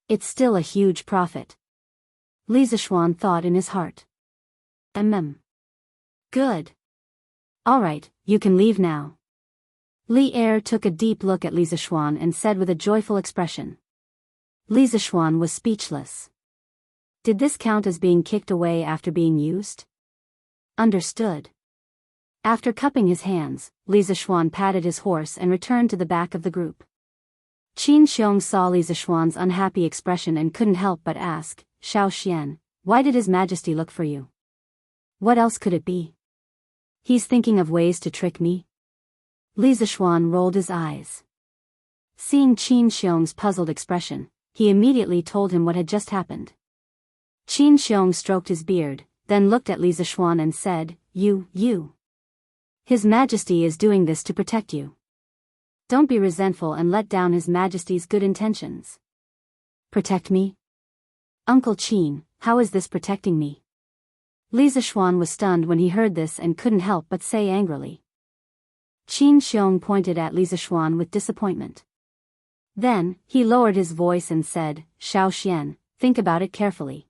It's still a huge profit. Li Zishuan thought in his heart. Good. Alright, you can leave now. Li Er took a deep look at Li Zishuan and said with a joyful expression. Li Zishuan was speechless. Did this count as being kicked away after being used? Understood. After cupping his hands, Li Zishuan patted his horse and returned to the back of the group. Qin Xiong saw Li Zishuan's unhappy expression and couldn't help but ask, Xiao Xian, why did His Majesty look for you? What else could it be? He's thinking of ways to trick me? Li Zishuan rolled his eyes. Seeing Qin Xiong's puzzled expression, he immediately told him what had just happened. Qin Xiong stroked his beard, then looked at Li Zishuan and said, You. His Majesty is doing this to protect you. Don't be resentful and let down His Majesty's good intentions. Protect me? Uncle Qin, how is this protecting me? Li Zishuan was stunned when he heard this and couldn't help but say angrily. Qin Xiong pointed at Li Zishuan with disappointment. Then, he lowered his voice and said, Xiao Xian, think about it carefully.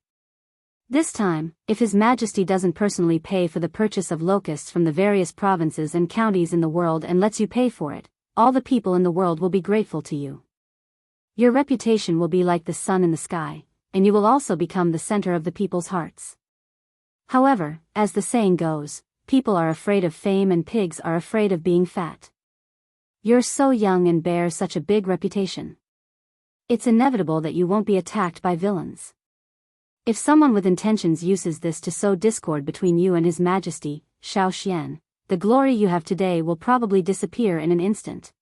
This time, if His Majesty doesn't personally pay for the purchase of locusts from the various provinces and counties in the world and lets you pay for it, all the people in the world will be grateful to you. Your reputation will be like the sun in the sky, and you will also become the center of the people's hearts. However, as the saying goes, people are afraid of fame and pigs are afraid of being fat. You're so young and bear such a big reputation. It's inevitable that you won't be attacked by villains. If someone with intentions uses this to sow discord between you and His Majesty, Xiao Xian, the glory you have today will probably disappear in an instant.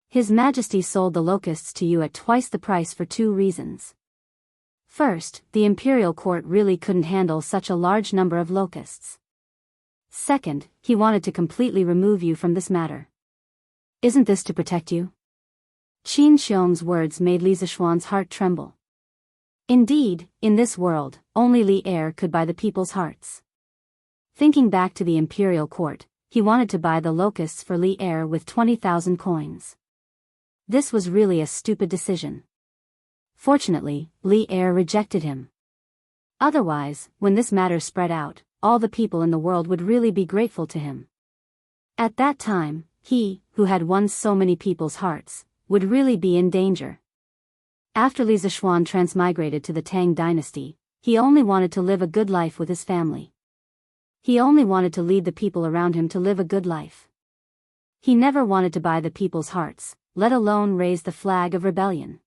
His Majesty sold the locusts to you at twice the price for 2 reasons. First, the imperial court really couldn't handle such a large number of locusts. Second, he wanted to completely remove you from this matter. Isn't this to protect you? Qin Xiong's words made Li Zishuan's heart tremble. Indeed, in this world, only Li Er could buy the people's hearts. Thinking back to the imperial court, he wanted to buy the locusts for Li Er with 20,000 coins. This was really a stupid decision. Fortunately, Li Er rejected him. Otherwise, when this matter spread out, all the people in the world would really be grateful to him. At that time, he, who had won so many people's hearts, would really be in danger. After Li Zishuan transmigrated to the Tang dynasty, he only wanted to live a good life with his family. He only wanted to lead the people around him to live a good life. He never wanted to buy the people's hearts, let alone raise the flag of rebellion.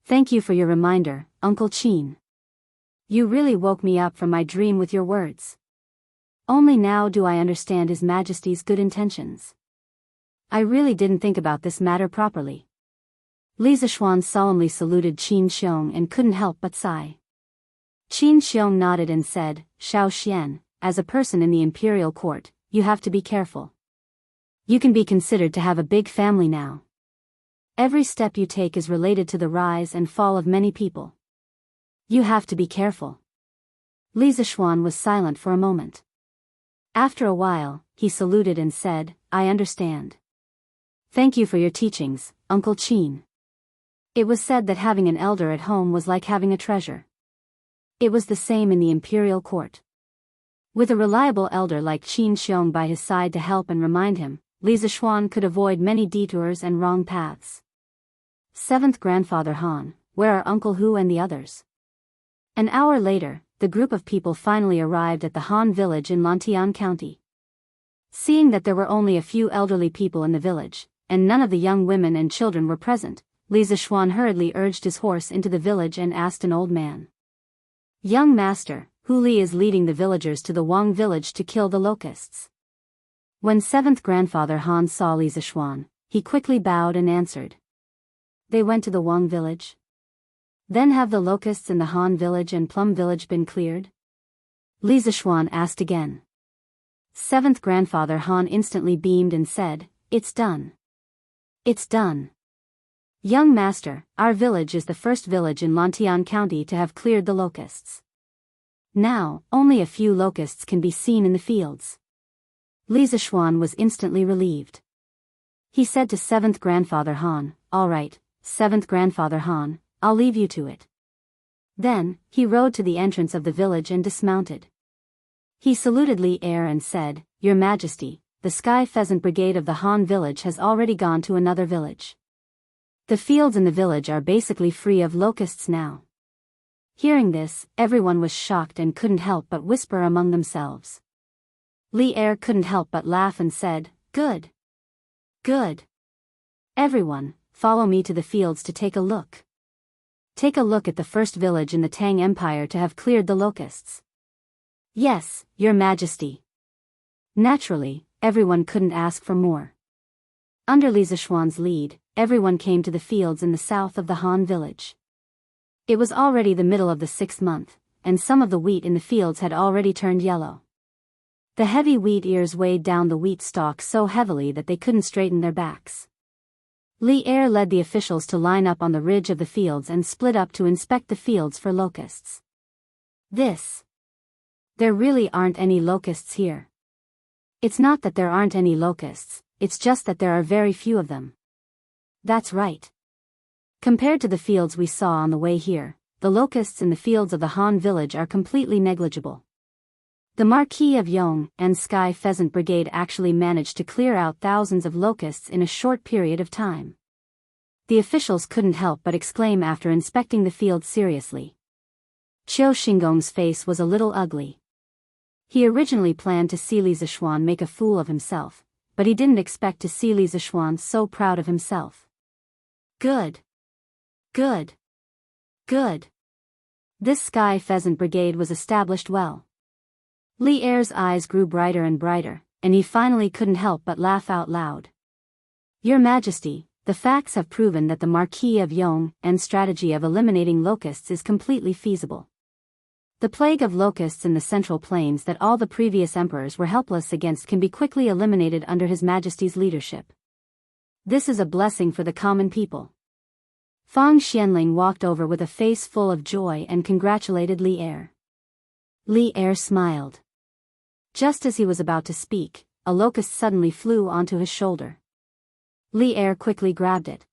Thank you for your reminder, Uncle Qin. You really woke me up from my dream with your words. Only now do I understand His Majesty's good intentions. I really didn't think about this matter properly. Li Zishuan solemnly saluted Qin Xiong and couldn't help but sigh. Qin Xiong nodded and said, Shao Xian, as a person in the imperial court, you have to be careful. You can be considered to have a big family now. Every step you take is related to the rise and fall of many people. You have to be careful. Li Zishuan was silent for a moment. After a while, he saluted and said, I understand. Thank you for your teachings, Uncle Qin. It was said that having an elder at home was like having a treasure. It was the same in the imperial court. With a reliable elder like Qin Xiong by his side to help and remind him, Li Zishuan could avoid many detours and wrong paths. 7th Grandfather Han, where are Uncle Hu and the others? An hour later, the group of people finally arrived at the Han village in Lantian County. Seeing that there were only a few elderly people in the village, and none of the young women and children were present, Li Zishuan hurriedly urged his horse into the village and asked an old man. Young master, Hu Li is leading the villagers to the Wang village to kill the locusts. When 7th Grandfather Han saw Li Zishuan, he quickly bowed and answered. They went to the Wang village? Then have the locusts in the Han village and Plum village been cleared? Li Zishuan asked again. 7th Grandfather Han instantly beamed and said, It's done. It's done. Young master, our village is the first village in Lantian County to have cleared the locusts. Now, only a few locusts can be seen in the fields. Li Zishuan was instantly relieved. He said to 7th Grandfather Han, All right, 7th Grandfather Han, I'll leave you to it. Then, he rode to the entrance of the village and dismounted. He saluted Li Er and said, Your Majesty, the Sky Pheasant Brigade of the Han village has already gone to another village. The fields in the village are basically free of locusts now. Hearing this, everyone was shocked and couldn't help but whisper among themselves. Li Er couldn't help but laugh and said, Good. Good. Everyone, follow me to the fields to take a look. Take a look at the first village in the Tang Empire to have cleared the locusts. Yes, Your Majesty. Naturally, everyone couldn't ask for more. Under Li Zishuan's lead, everyone came to the fields in the south of the Han village. It was already the middle of the 6th month, and some of the wheat in the fields had already turned yellow. The heavy wheat ears weighed down the wheat stalks so heavily that they couldn't straighten their backs. Li Er led the officials to line up on the ridge of the fields and split up to inspect the fields for locusts. There really aren't any locusts here. It's not that there aren't any locusts, it's just that there are very few of them. That's right. Compared to the fields we saw on the way here, the locusts in the fields of the Han village are completely negligible. The Marquis of Yong and Sky Pheasant Brigade actually managed to clear out thousands of locusts in a short period of time. The officials couldn't help but exclaim after inspecting the field seriously. Qiu Xingong's face was a little ugly. He originally planned to see Li Zishuan make a fool of himself, but he didn't expect to see Li Zishuan so proud of himself. Good. Good. Good. This Sky Pheasant Brigade was established well. Li Er's eyes grew brighter and brighter, and he finally couldn't help but laugh out loud. Your Majesty, the facts have proven that the Marquis of Yong and strategy of eliminating locusts is completely feasible. The plague of locusts in the Central Plains that all the previous emperors were helpless against can be quickly eliminated under His Majesty's leadership. This is a blessing for the common people. Fang Xianling walked over with a face full of joy and congratulated Li Er. Li Er smiled. Just as he was about to speak, a locust suddenly flew onto his shoulder. Li Er quickly grabbed it.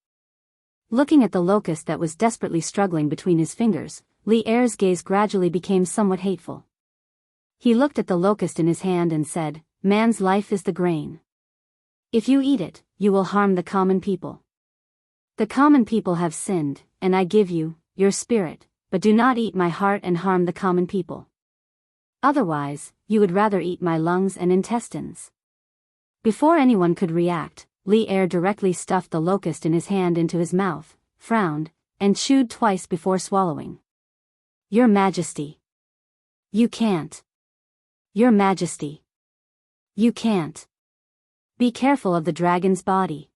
Looking at the locust that was desperately struggling between his fingers, Li Er's gaze gradually became somewhat hateful. He looked at the locust in his hand and said, "Man's life is the grain. If you eat it, you will harm the common people. The common people have sinned, and I give you, your spirit, but do not eat my heart and harm the common people. Otherwise, you would rather eat my lungs and intestines." Before anyone could react, Li Er directly stuffed the locust in his hand into his mouth, frowned, and chewed twice before swallowing. "Your Majesty. You can't. Your Majesty. You can't. Be careful of the dragon's body."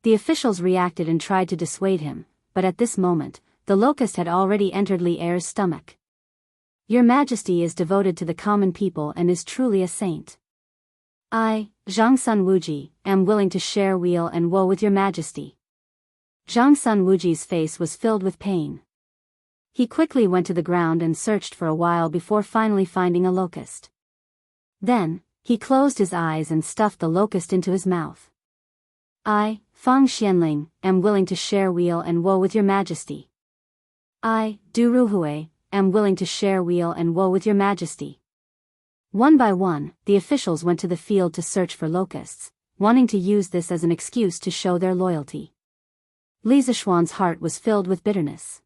The officials reacted and tried to dissuade him, but at this moment, the locust had already entered Li Er's stomach. "Your Majesty is devoted to the common people and is truly a saint. I, Zhang Sun Wuji, am willing to share weal and woe with your Majesty." Zhang Sun Wuji's face was filled with pain. He quickly went to the ground and searched for a while before finally finding a locust. Then, he closed his eyes and stuffed the locust into his mouth. "I, Fang Xianling, am willing to share weal and woe with your Majesty. I, Du Ruhui, am willing to share weal and woe with your Majesty." One by one, the officials went to the field to search for locusts, wanting to use this as an excuse to show their loyalty. Li Zishuan's heart was filled with bitterness.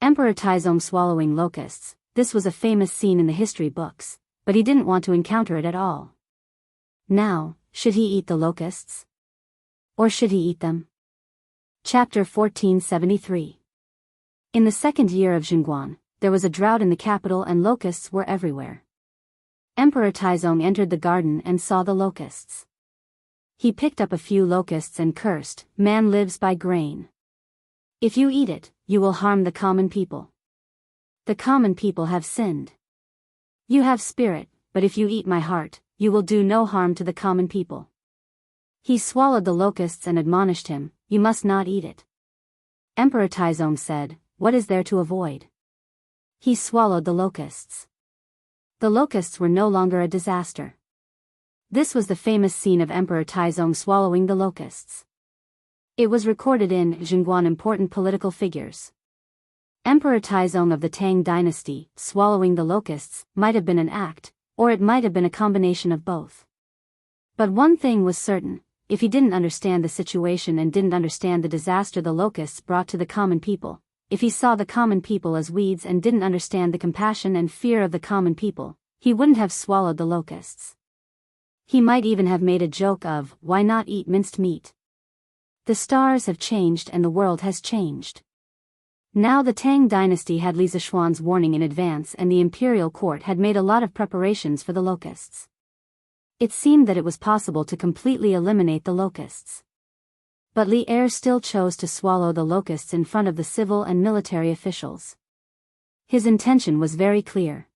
Emperor Taizong swallowing locusts, this was a famous scene in the history books, but he didn't want to encounter it at all. Now, should he eat the locusts? Or should he eat them? Chapter 1473. In the second year of Jingguan, there was a drought in the capital and locusts were everywhere. Emperor Taizong entered the garden and saw the locusts. He picked up a few locusts and cursed, "Man lives by grain. If you eat it, you will harm the common people. The common people have sinned. You have spirit, but if you eat my heart, you will do no harm to the common people." He swallowed the locusts and admonished him, "You must not eat it." Emperor Taizong said, "What is there to avoid?" He swallowed the locusts. The locusts were no longer a disaster. This was the famous scene of Emperor Taizong swallowing the locusts. It was recorded in Jingguan Important Political Figures. Emperor Taizong of the Tang dynasty, swallowing the locusts, might have been an act, or it might have been a combination of both. But one thing was certain, if he didn't understand the situation and didn't understand the disaster the locusts brought to the common people, if he saw the common people as weeds and didn't understand the compassion and fear of the common people, he wouldn't have swallowed the locusts. He might even have made a joke of, "Why not eat minced meat?" The stars have changed and the world has changed. Now the Tang dynasty had Li Zishuan's warning in advance and the imperial court had made a lot of preparations for the locusts. It seemed that it was possible to completely eliminate the locusts. But Li Er still chose to swallow the locusts in front of the civil and military officials. His intention was very clear.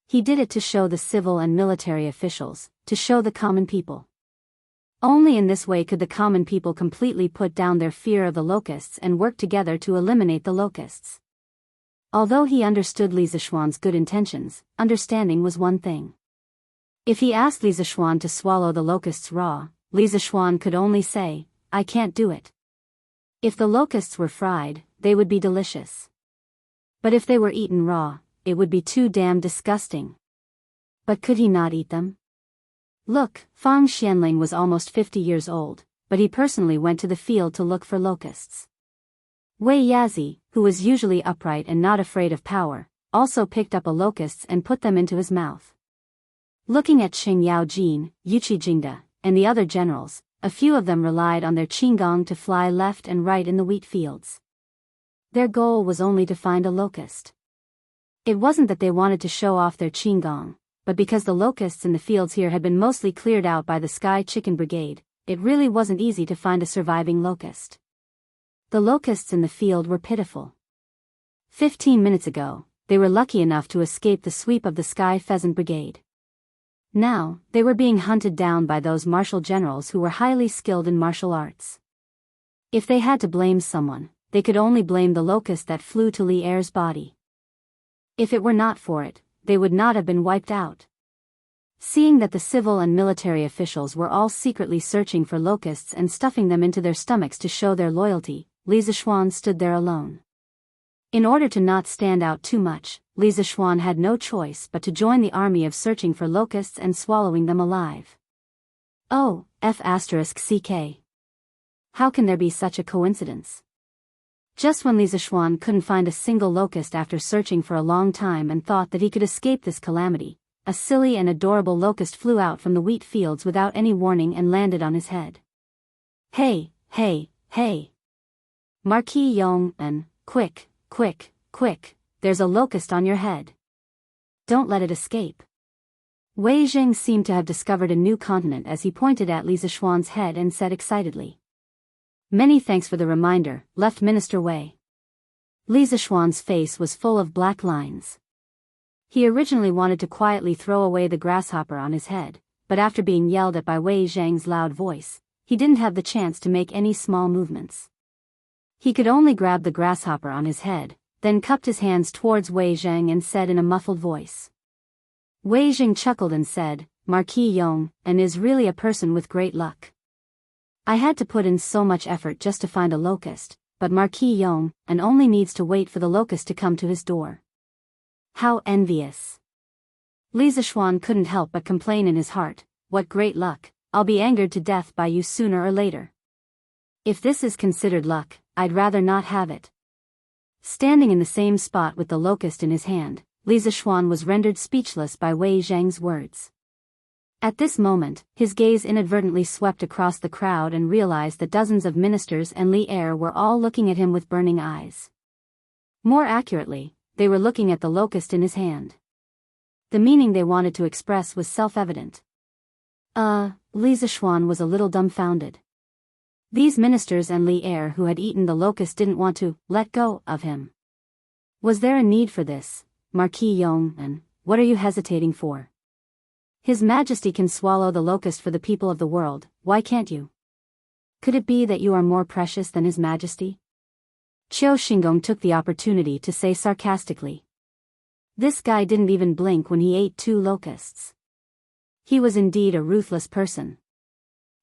He did it to show the civil and military officials, to show the common people. Only in this way could the common people completely put down their fear of the locusts and work together to eliminate the locusts. Although he understood Li Zishuan's good intentions, understanding was one thing. If he asked Li Zishuan to swallow the locusts raw, Li Zishuan could only say, "I can't do it." If the locusts were fried, they would be delicious. But if they were eaten raw, it would be too damn disgusting. But could he not eat them? Look, Fang Xianling was almost 50 years old, but he personally went to the field to look for locusts. Wei Yazi, who was usually upright and not afraid of power, also picked up a locusts and put them into his mouth. Looking at Qing Yao Jin, Yuqi Jingda, and the other generals, a few of them relied on their qinggong to fly left and right in the wheat fields. Their goal was only to find a locust. It wasn't that they wanted to show off their qinggong, but because the locusts in the fields here had been mostly cleared out by the Sky Chicken Brigade, it really wasn't easy to find a surviving locust. The locusts in the field were pitiful. 15 minutes ago, they were lucky enough to escape the sweep of the Sky Pheasant Brigade. Now, they were being hunted down by those martial generals who were highly skilled in martial arts. If they had to blame someone, they could only blame the locust that flew to Li Er's body. If it were not for it, they would not have been wiped out. Seeing that the civil and military officials were all secretly searching for locusts and stuffing them into their stomachs to show their loyalty, Li Zishuan stood there alone. In order to not stand out too much, Li Zishuan had no choice but to join the army of searching for locusts and swallowing them alive. Oh, F***ck. How can there be such a coincidence? Just when Li Zishuan couldn't find a single locust after searching for a long time and thought that he could escape this calamity, a silly and adorable locust flew out from the wheat fields without any warning and landed on his head. Hey, hey, hey! Marquis Yong, quick, quick, quick, there's a locust on your head. Don't let it escape. Wei Zheng seemed to have discovered a new continent as he pointed at Li Zishuan's head and said excitedly. Many thanks for the reminder, Left Minister Wei. Li Zishuan's face was full of black lines. He originally wanted to quietly throw away the grasshopper on his head, but after being yelled at by Wei Zheng's loud voice, he didn't have the chance to make any small movements. He could only grab the grasshopper on his head, then cupped his hands towards Wei Zheng and said in a muffled voice. Wei Zheng chuckled and said, Marquis Yong, is really a person with great luck. I had to put in so much effort just to find a locust, but Marquis Yong, only needs to wait for the locust to come to his door. How envious. Li Zishuan couldn't help but complain in his heart, what great luck, I'll be angered to death by you sooner or later. If this is considered luck, I'd rather not have it. Standing in the same spot with the locust in his hand, Li Zishuan was rendered speechless by Wei Zheng's words. At this moment, his gaze inadvertently swept across the crowd and realized that dozens of ministers and Li Er were all looking at him with burning eyes. More accurately, they were looking at the locust in his hand. The meaning they wanted to express was self-evident. Li Zishuan was a little dumbfounded. These ministers and Li Er who had eaten the locust didn't want to let go of him. Was there a need for this, Marquis Yong, what are you hesitating for? His Majesty can swallow the locust for the people of the world, why can't you? Could it be that you are more precious than His Majesty? Qiu Xingong took the opportunity to say sarcastically. This guy didn't even blink when he ate 2 locusts. He was indeed a ruthless person.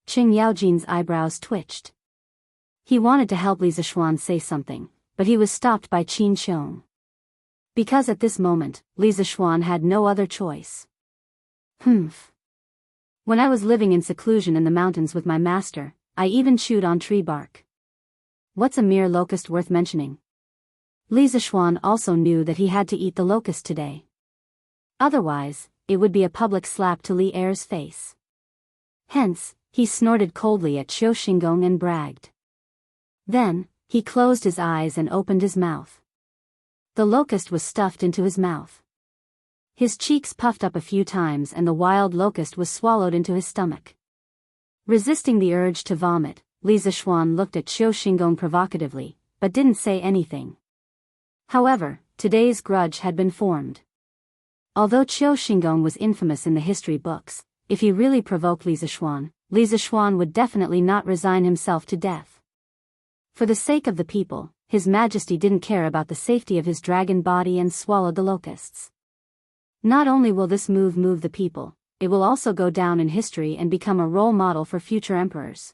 Qing Yaojin's eyebrows twitched. He wanted to help Li Zishuan say something, but he was stopped by Qin Qiong. Because at this moment, Li Zishuan had no other choice. When I was living in seclusion in the mountains with my master, I even chewed on tree bark. What's a mere locust worth mentioning? Li Zishuan also knew that he had to eat the locust today. Otherwise, it would be a public slap to Li Er's face. Hence, he snorted coldly at Qiu Xingong and bragged. Then, he closed his eyes and opened his mouth. The locust was stuffed into his mouth. His cheeks puffed up a few times and the wild locust was swallowed into his stomach. Resisting the urge to vomit, Li Zishuan looked at Qiu Xingong provocatively, but didn't say anything. However, today's grudge had been formed. Although Qiu Xingong was infamous in the history books, if he really provoked Li Zishuan would definitely not resign himself to death. For the sake of the people, His Majesty didn't care about the safety of his dragon body and swallowed the locusts. Not only will this move the people, it will also go down in history and become a role model for future emperors.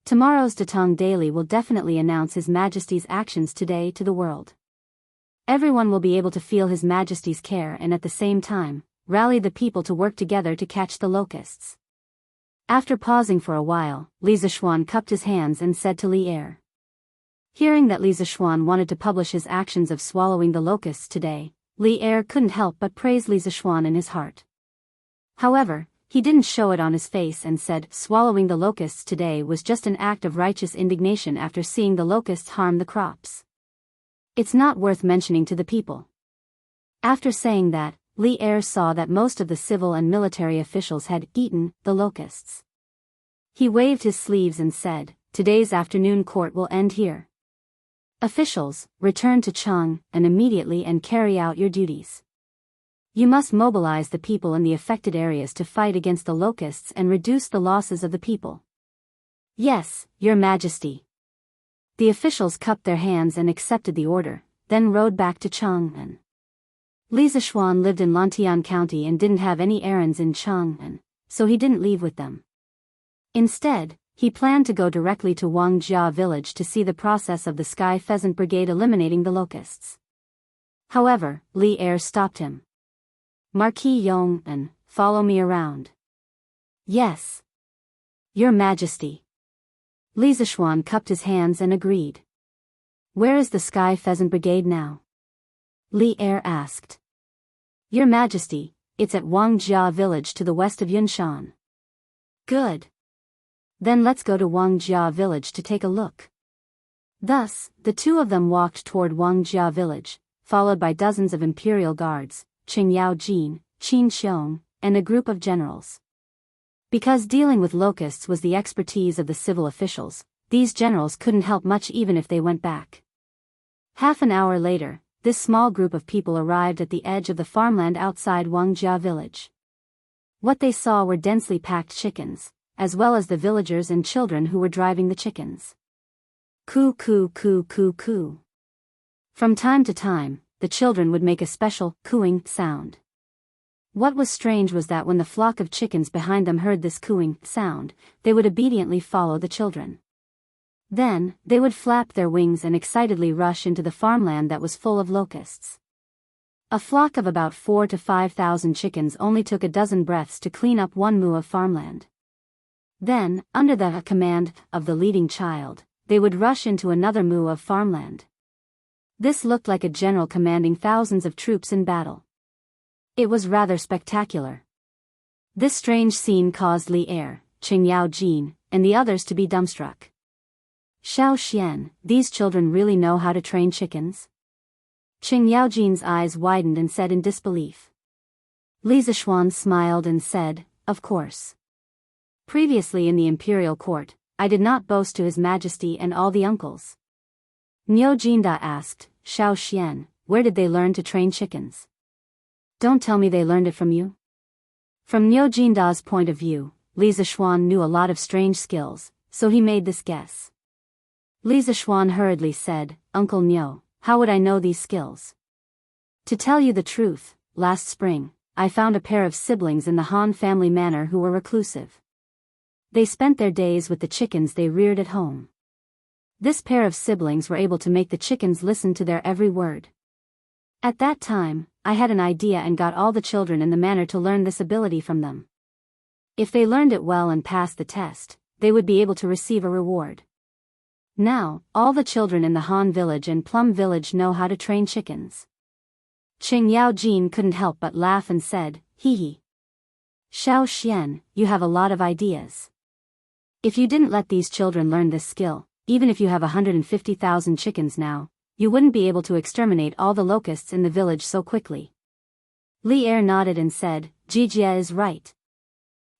Tomorrow's Datong Daily will definitely announce His Majesty's actions today to the world. Everyone will be able to feel His Majesty's care and at the same time, rally the people to work together to catch the locusts. After pausing for a while, Li Zishuan cupped his hands and said to Li Er. Hearing that Li Zishuan wanted to publish his actions of swallowing the locusts today, Li Er couldn't help but praise Li Zishuan in his heart. However, he didn't show it on his face and said swallowing the locusts today was just an act of righteous indignation after seeing the locusts harm the crops. It's not worth mentioning to the people. After saying that, Li Er saw that most of the civil and military officials had eaten the locusts. He waved his sleeves and said, today's afternoon court will end here. Officials, return to Chang, immediately and carry out your duties. You must mobilize the people in the affected areas to fight against the locusts and reduce the losses of the people. Yes, Your Majesty. The officials cupped their hands and accepted the order, then rode back to Chang'an. Li Zishuan lived in Lantian County and didn't have any errands in Chang'an, so he didn't leave with them. Instead, He planned to go directly to Wuxia village to see the process of the Sky Pheasant Brigade eliminating the locusts. However, Li Er stopped him. Marquis Yong, follow me around. Yes. Your Majesty. Li Zishuan cupped his hands and agreed. Where is the Sky Pheasant Brigade now? Li Er asked. Your Majesty, it's at Wuxia village to the west of Yunshan. Good. Then let's go to Wuxia village to take a look. Thus, the two of them walked toward Wuxia village, followed by dozens of imperial guards, Qing Yaojin, Qin Xiong, and a group of generals. Because dealing with locusts was the expertise of the civil officials, these generals couldn't help much even if they went back. Half an hour later, this small group of people arrived at the edge of the farmland outside Wuxia village. What they saw were densely packed chickens, as well as the villagers and children who were driving the chickens. Coo coo coo coo coo. From time to time, the children would make a special cooing sound. What was strange was that when the flock of chickens behind them heard this cooing sound, they would obediently follow the children. Then, they would flap their wings and excitedly rush into the farmland that was full of locusts. A flock of about 4,000 to 5,000 chickens only took a dozen breaths to clean up one mu of farmland. Then, under the command of the leading child, they would rush into another mu of farmland. This looked like a general commanding thousands of troops in battle. It was rather spectacular. This strange scene caused Li Er, Qing Yaojin, and the others to be dumbstruck. Xiao Xian, these children really know how to train chickens? Qing Yaojin's eyes widened and said in disbelief. Li Zishuan smiled and said, of course. Previously in the imperial court, I did not boast to His Majesty and all the uncles. Niu Jinda asked, Xiao Xian, where did they learn to train chickens? Don't tell me they learned it from you? From Niu Jinda's point of view, Li Zishuan knew a lot of strange skills, so he made this guess. Li Zishuan hurriedly said, Uncle Niu, how would I know these skills? To tell you the truth, last spring, I found a pair of siblings in the Han family manor who were reclusive. They spent their days with the chickens they reared at home. This pair of siblings were able to make the chickens listen to their every word. At that time, I had an idea and got all the children in the manor to learn this ability from them. If they learned it well and passed the test, they would be able to receive a reward. Now, all the children in the Han village and Plum village know how to train chickens. Qing Yaojin couldn't help but laugh and said, hee hee. Xiao Xian, you have a lot of ideas. If you didn't let these children learn this skill, even if you have 150,000 chickens now, you wouldn't be able to exterminate all the locusts in the village so quickly. Li Er nodded and said, Jijia is right.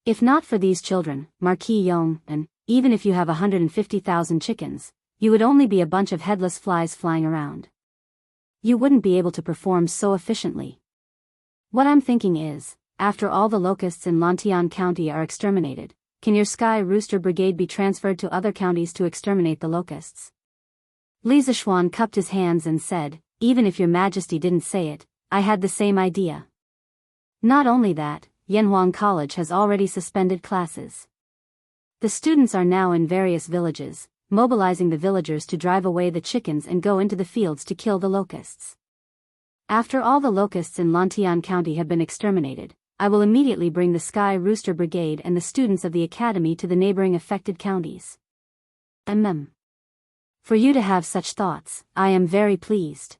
If not for these children, Marquis Yong, and even if you have 150,000 chickens, you would only be a bunch of headless flies flying around. You wouldn't be able to perform so efficiently. What I'm thinking is, after all the locusts in Lantian County are exterminated, can your Sky Rooster Brigade be transferred to other counties to exterminate the locusts? Li Zishuan cupped his hands and said, even if your Majesty didn't say it, I had the same idea. Not only that, Yanhuang College has already suspended classes. The students are now in various villages, mobilizing the villagers to drive away the chickens and go into the fields to kill the locusts. After all the locusts in Lantian County have been exterminated, I will immediately bring the Sky Rooster Brigade and the students of the academy to the neighboring affected counties. For you to have such thoughts, I am very pleased.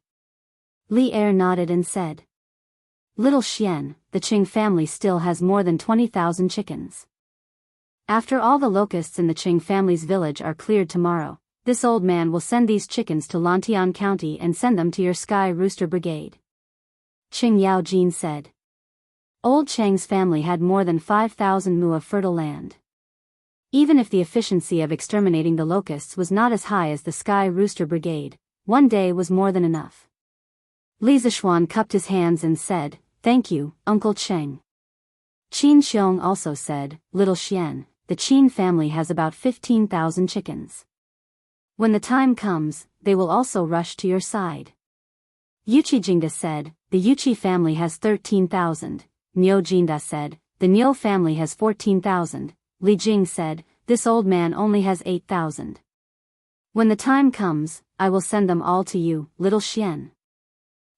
Li Er nodded and said. Little Xian, the Qing family still has more than 20,000 chickens. After all the locusts in the Qing family's village are cleared tomorrow, this old man will send these chickens to Lantian County and send them to your Sky Rooster Brigade. Qing Yaojin said. Old Chang's family had more than 5,000 mu of fertile land. Even if the efficiency of exterminating the locusts was not as high as the Sky Rooster Brigade, one day was more than enough. Li Zishuan cupped his hands and said, Thank you, Uncle Cheng. Qin Xiong also said, Little Xian, the Qin family has about 15,000 chickens. When the time comes, they will also rush to your side. Yuchi Jingda said, the Yuchi family has 13,000. Niu Jinda said, the Niu family has 14,000. Li Jing said, This old man only has 8,000. When the time comes, I will send them all to you, little Xian.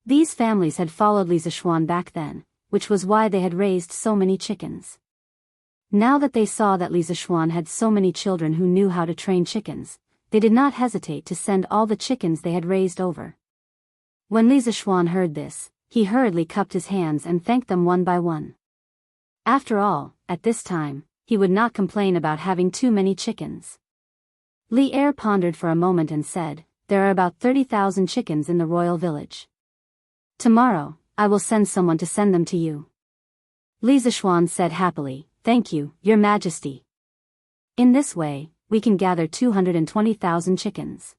These families had followed Li Zishuan back then, which was why they had raised so many chickens. Now that they saw that Li Zishuan had so many children who knew how to train chickens, they did not hesitate to send all the chickens they had raised over. When Li Zishuan heard this, he hurriedly cupped his hands and thanked them one by one. After all, at this time, he would not complain about having too many chickens. Li Er pondered for a moment and said, "There are about 30,000 chickens in the royal village. Tomorrow, I will send someone to send them to you." Li Zishuan said happily, "Thank you, Your Majesty. In this way, we can gather 220,000 chickens.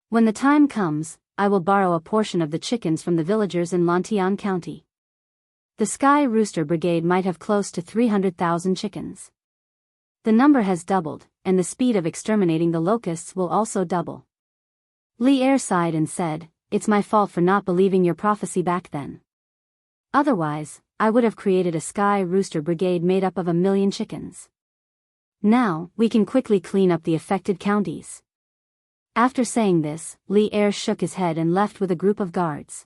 When the time comes, I will borrow a portion of the chickens from the villagers in Lantian County." The Sky Rooster Brigade might have close to 300,000 chickens. The number has doubled, and the speed of exterminating the locusts will also double. Li Er sighed and said, "It's my fault for not believing your prophecy back then. Otherwise, I would have created a Sky Rooster Brigade made up of 1,000,000 chickens. Now, we can quickly clean up the affected counties." After saying this, Li Er shook his head and left with a group of guards.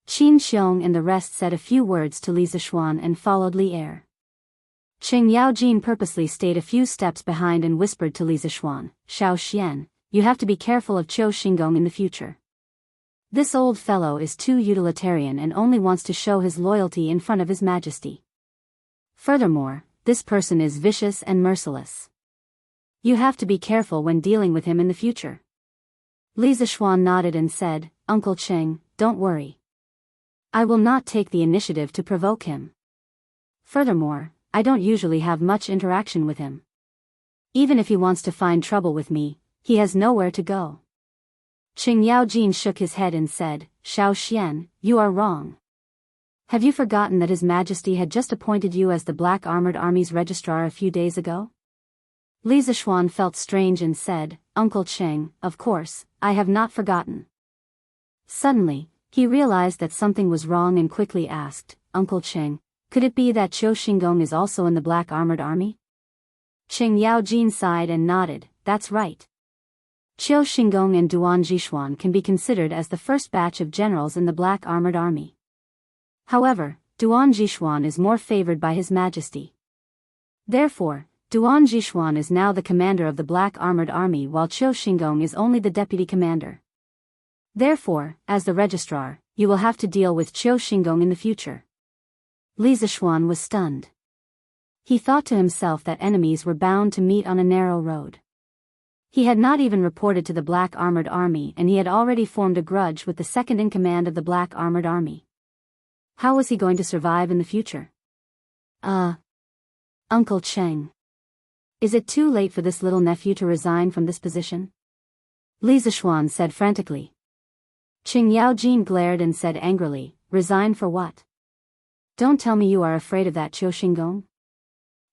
Qin Xiong and the rest said a few words to Li Zishuan and followed Li Er. Qing Yaojin purposely stayed a few steps behind and whispered to Li Zishuan, "Xiao Xian, you have to be careful of Qiu Xingong in the future. This old fellow is too utilitarian and only wants to show his loyalty in front of His Majesty. Furthermore, this person is vicious and merciless. You have to be careful when dealing with him in the future." Li Zishuan nodded and said, "Uncle Qing, don't worry. I will not take the initiative to provoke him. Furthermore, I don't usually have much interaction with him. Even if he wants to find trouble with me, he has nowhere to go." Qing Yaojin shook his head and said, "Xiao Xian, you are wrong. Have you forgotten that His Majesty had just appointed you as the Black Armored Army's registrar a few days ago?" Li Zishuan felt strange and said, "Uncle Qing, of course, I have not forgotten." Suddenly, he realized that something was wrong and quickly asked, "Uncle Qing, could it be that Qiu Xingong is also in the Black Armored Army?" Qing Yaojin sighed and nodded, "That's right. Qiu Xingong and Duan Jishuan can be considered as the first batch of generals in the Black Armored Army. However, Duan Jishuan is more favored by His Majesty. Therefore, Duan Jishuan is now the commander of the Black Armored Army while Qiu Xingong is only the deputy commander. Therefore, as the registrar, you will have to deal with Qiu Xingong in the future." Li Zishuan was stunned. He thought to himself that enemies were bound to meet on a narrow road. He had not even reported to the Black Armored Army and he had already formed a grudge with the second in command of the Black Armored Army. How was he going to survive in the future? Uncle Cheng. Is it too late for this little nephew to resign from this position?" Li Zishuan said frantically. Qing Yaojin glared and said angrily, "Resign for what? Don't tell me you are afraid of that Qiu Xingong.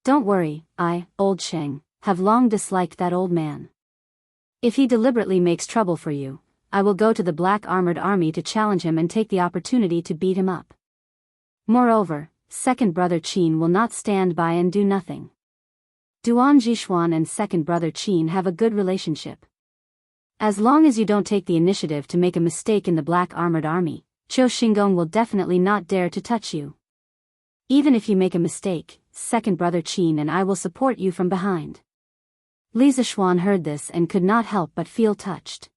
Don't worry, I, old Cheng, have long disliked that old man. If he deliberately makes trouble for you, I will go to the Black Armored Army to challenge him and take the opportunity to beat him up. Moreover, second brother Qin will not stand by and do nothing. Duan Jishuan and second brother Qin have a good relationship. As long as you don't take the initiative to make a mistake in the Black Armored Army, Qiu Xingong will definitely not dare to touch you. Even if you make a mistake, second brother Qin and I will support you from behind." Li Zishuan heard this and could not help but feel touched.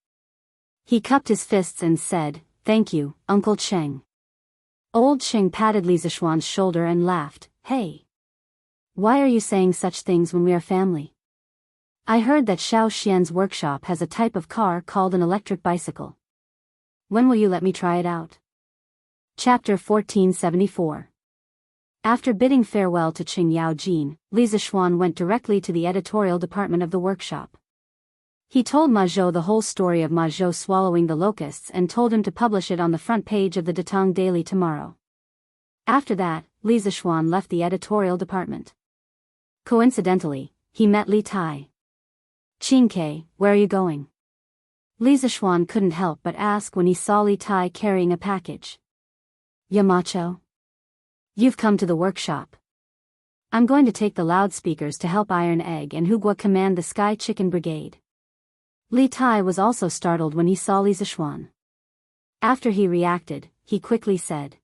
He cupped his fists and said, "Thank you, Uncle Cheng." Old Cheng patted Li Zishuan's shoulder and laughed, "Hey! Why are you saying such things when we are family? I heard that Xiao Xian's workshop has a type of car called an electric bicycle. When will you let me try it out?" Chapter 1474. After bidding farewell to Qing Yaojin, Li Zishuan went directly to the editorial department of the workshop. He told Ma Zhou the whole story of Ma Zhou swallowing the locusts and told him to publish it on the front page of the Datang Daily tomorrow. After that, Li Zishuan left the editorial department. Coincidentally, he met Li Tai. "Qingke, where are you going?" Li Zishuan couldn't help but ask when he saw Li Tai carrying a package. "Yamacho? You've come to the workshop. I'm going to take the loudspeakers to help Iron Egg and Hugua command the Sky Chicken Brigade. Li Tai was also startled when he saw Li Zishuan. After he reacted, he quickly said,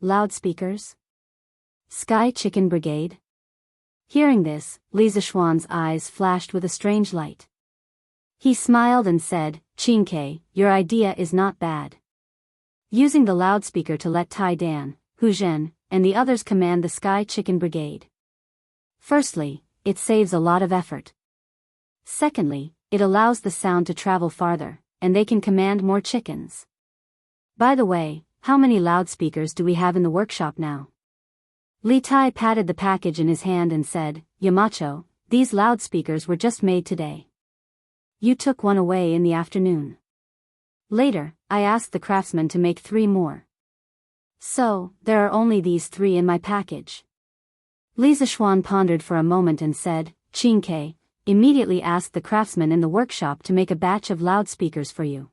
"Loudspeakers? Sky Chicken Brigade?" Hearing this, Li Zishuan's eyes flashed with a strange light. He smiled and said, "Qingke, your idea is not bad. Using the loudspeaker to let Tai Dan, Hu Zhen, and the others command the Sky Chicken Brigade. Firstly, it saves a lot of effort. Secondly, it allows the sound to travel farther, and they can command more chickens. By the way, how many loudspeakers do we have in the workshop now?" Li Tai patted the package in his hand and said, "Yamacho, these loudspeakers were just made today. You took one away in the afternoon. Later, I asked the craftsman to make 3 more. So, there are only these 3 in my package." Li Zishuan pondered for a moment and said, "Qingke, immediately ask the craftsman in the workshop to make a batch of loudspeakers for you.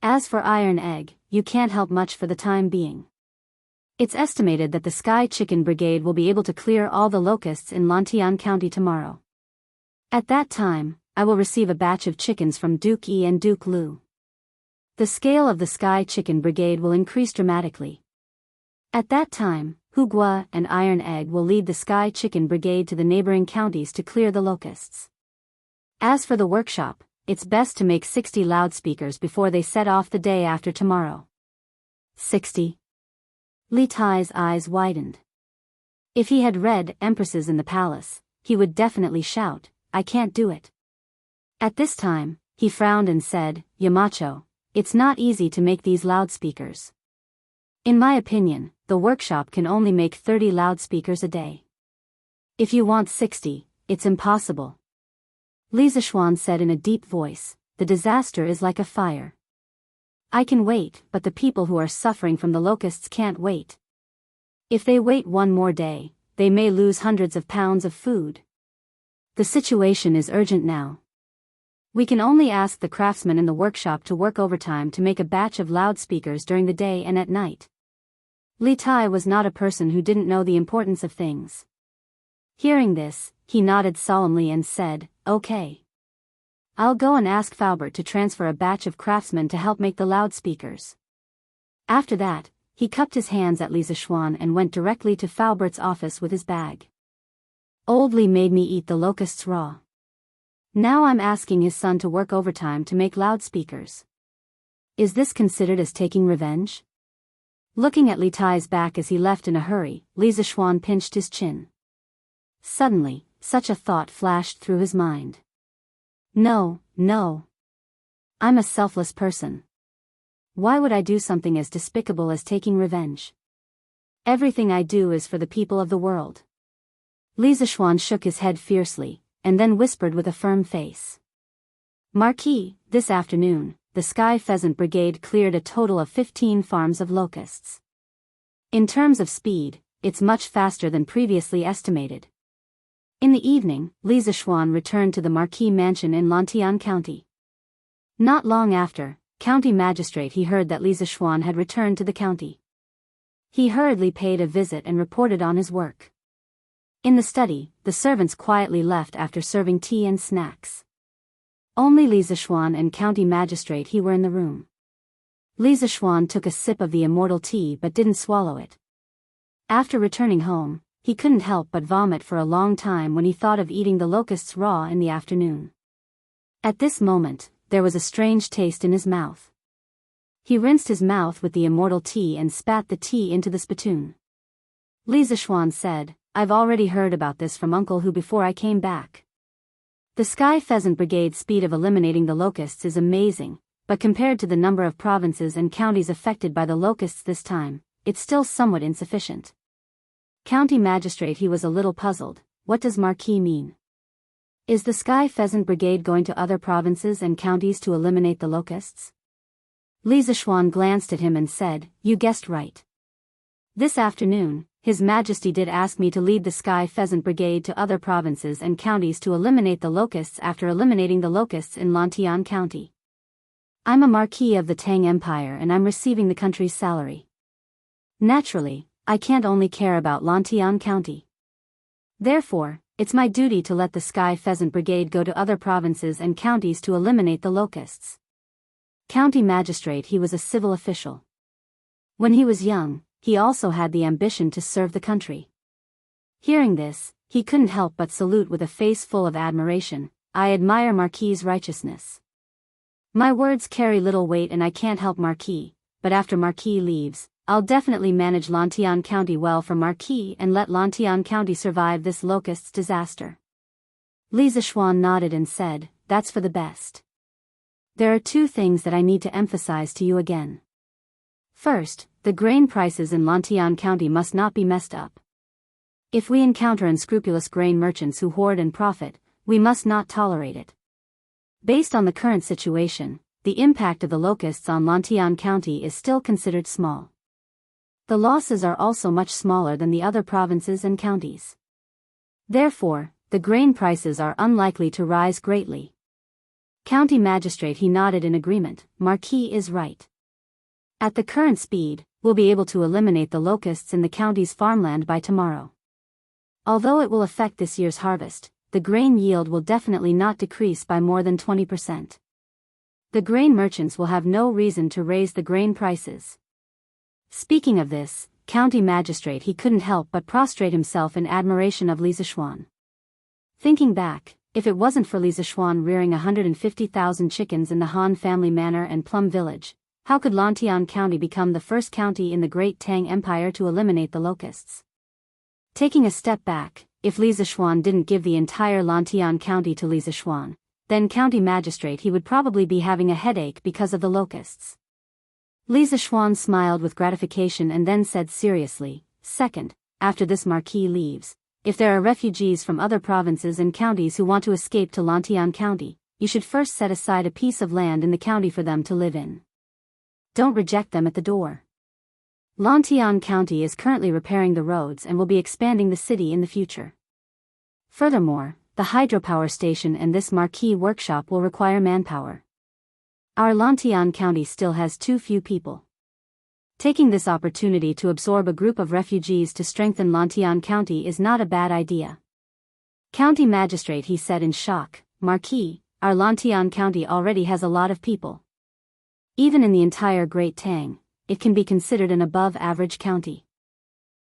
As for Iron Egg, you can't help much for the time being. It's estimated that the Sky Chicken Brigade will be able to clear all the locusts in Lantian County tomorrow. At that time, I will receive a batch of chickens from Duke E and Duke Lu. The scale of the Sky Chicken Brigade will increase dramatically. At that time, Hugua and Iron Egg will lead the Sky Chicken Brigade to the neighboring counties to clear the locusts. As for the workshop, it's best to make 60 loudspeakers before they set off the day after tomorrow." 60? Li Tai's eyes widened. If he had read Empresses in the Palace, he would definitely shout, "I can't do it." At this time, he frowned and said, "Yamacho, it's not easy to make these loudspeakers. In my opinion, the workshop can only make 30 loudspeakers a day. If you want 60, it's impossible." Li Zishuan said in a deep voice, "The disaster is like a fire. I can wait, but the people who are suffering from the locusts can't wait. If they wait one more day, they may lose hundreds of pounds of food. The situation is urgent now. We can only ask the craftsmen in the workshop to work overtime to make a batch of loudspeakers during the day and at night." Li Tai was not a person who didn't know the importance of things. Hearing this, he nodded solemnly and said, "Okay. I'll go and ask Faubert to transfer a batch of craftsmen to help make the loudspeakers." After that, he cupped his hands at Li Zishuan and went directly to Faubert's office with his bag. "Old Li made me eat the locusts raw. Now I'm asking his son to work overtime to make loudspeakers. Is this considered as taking revenge?" Looking at Li Tai's back as he left in a hurry, Li Zishuan pinched his chin. Suddenly, such a thought flashed through his mind. No. I'm a selfless person. Why would I do something as despicable as taking revenge? Everything I do is for the people of the world." Li Zishuan shook his head fiercely, and then whispered with a firm face. "Marquis, this afternoon, the Sky Pheasant Brigade cleared a total of 15 farms of locusts. In terms of speed, it's much faster than previously estimated." In the evening, Li Zishuan returned to the Marquis mansion in Lantian County. Not long after, county magistrate he heard that Li Zishuan had returned to the county. He hurriedly paid a visit and reported on his work. In the study, the servants quietly left after serving tea and snacks. Only Li Zishuan and county magistrate he were in the room. Li Zishuan took a sip of the immortal tea but didn't swallow it. After returning home, he couldn't help but vomit for a long time when he thought of eating the locusts raw in the afternoon. At this moment, there was a strange taste in his mouth. He rinsed his mouth with the immortal tea and spat the tea into the spittoon. Li Zishuan said, "I've already heard about this from Uncle Hu before I came back. The Sky Pheasant Brigade's speed of eliminating the locusts is amazing, but compared to the number of provinces and counties affected by the locusts this time, it's still somewhat insufficient." County magistrate he was a little puzzled. What does Marquis mean? Is the Sky Pheasant Brigade going to other provinces and counties to eliminate the locusts? Li Zishuan glanced at him and said, "You guessed right. This afternoon, His Majesty did ask me to lead the Sky Pheasant Brigade to other provinces and counties to eliminate the locusts after eliminating the locusts in Lantian County. I'm a Marquis of the Tang Empire and I'm receiving the country's salary. Naturally, I can't only care about Lantian County. Therefore, it's my duty to let the Sky Pheasant Brigade go to other provinces and counties to eliminate the locusts. County magistrate. He was a civil official. When he was young, he also had the ambition to serve the country. Hearing this, he couldn't help but salute with a face full of admiration. I admire Marquis's righteousness. My words carry little weight and I can't help Marquis, but after Marquis leaves, I'll definitely manage Lantian County well for Marquis and let Lantian County survive this locust's disaster. Li Zishuan nodded and said, that's for the best. There are two things that I need to emphasize to you again. First, the grain prices in Lantian County must not be messed up. If we encounter unscrupulous grain merchants who hoard and profit, we must not tolerate it. Based on the current situation, the impact of the locusts on Lantian County is still considered small. The losses are also much smaller than the other provinces and counties. Therefore, the grain prices are unlikely to rise greatly. County magistrate. He nodded in agreement. Marquis is right. At the current speed, we'll be able to eliminate the locusts in the county's farmland by tomorrow. Although it will affect this year's harvest, the grain yield will definitely not decrease by more than 20%. The grain merchants will have no reason to raise the grain prices. Speaking of this, county magistrate. He couldn't help but prostrate himself in admiration of Li Zishuan. Thinking back, if it wasn't for Li Zishuan rearing 150,000 chickens in the Han family manor and Plum Village, how could Lantian County become the first county in the Great Tang Empire to eliminate the locusts? Taking a step back, if Li Zishuan didn't give the entire Lantian County to Li Zishuan, then county magistrate. He would probably be having a headache because of the locusts. Li Zishuan smiled with gratification and then said seriously, second, after this Marquis leaves, if there are refugees from other provinces and counties who want to escape to Lantian County, you should first set aside a piece of land in the county for them to live in. Don't reject them at the door. Lantian County is currently repairing the roads and will be expanding the city in the future. Furthermore, the hydropower station and this Marquis workshop will require manpower. Our Lantian County still has too few people. Taking this opportunity to absorb a group of refugees to strengthen Lantian County is not a bad idea. County magistrate. He said in shock, Marquis, our Lantian County already has a lot of people. Even in the entire Great Tang, it can be considered an above-average county.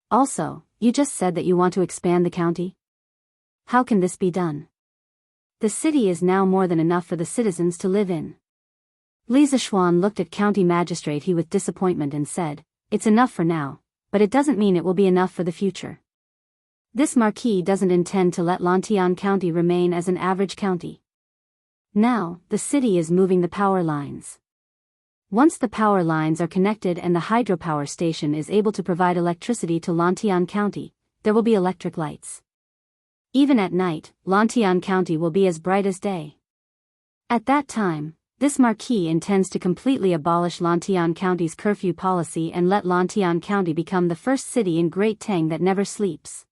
Also, you just said that you want to expand the county? How can this be done? The city is now more than enough for the citizens to live in. Li Zishuan looked at county magistrate. He with disappointment and said, it's enough for now, but it doesn't mean it will be enough for the future. This Marquis doesn't intend to let Lantian County remain as an average county. Now, the city is moving the power lines. Once the power lines are connected and the hydropower station is able to provide electricity to Lantian County, there will be electric lights. Even at night, Lantian County will be as bright as day. At that time, this Marquis intends to completely abolish Lantian County's curfew policy and let Lantian County become the first city in Great Tang that never sleeps.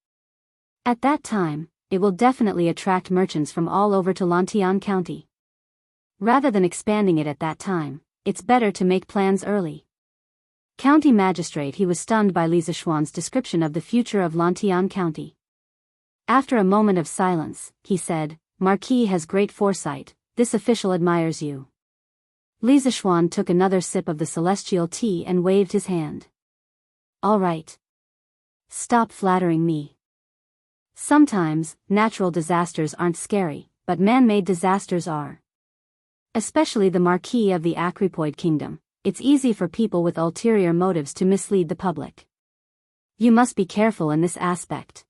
At that time, it will definitely attract merchants from all over to Lantian County. Rather than expanding it at that time, it's better to make plans early. County magistrate. He was stunned by Li Zishuan's description of the future of Lantian County. After a moment of silence, he said, Marquis has great foresight, this official admires you. Li Zishuan took another sip of the celestial tea and waved his hand. All right. Stop flattering me. Sometimes, natural disasters aren't scary, but man-made disasters are. Especially the Marquis of the Acripoid Kingdom, it's easy for people with ulterior motives to mislead the public. You must be careful in this aspect.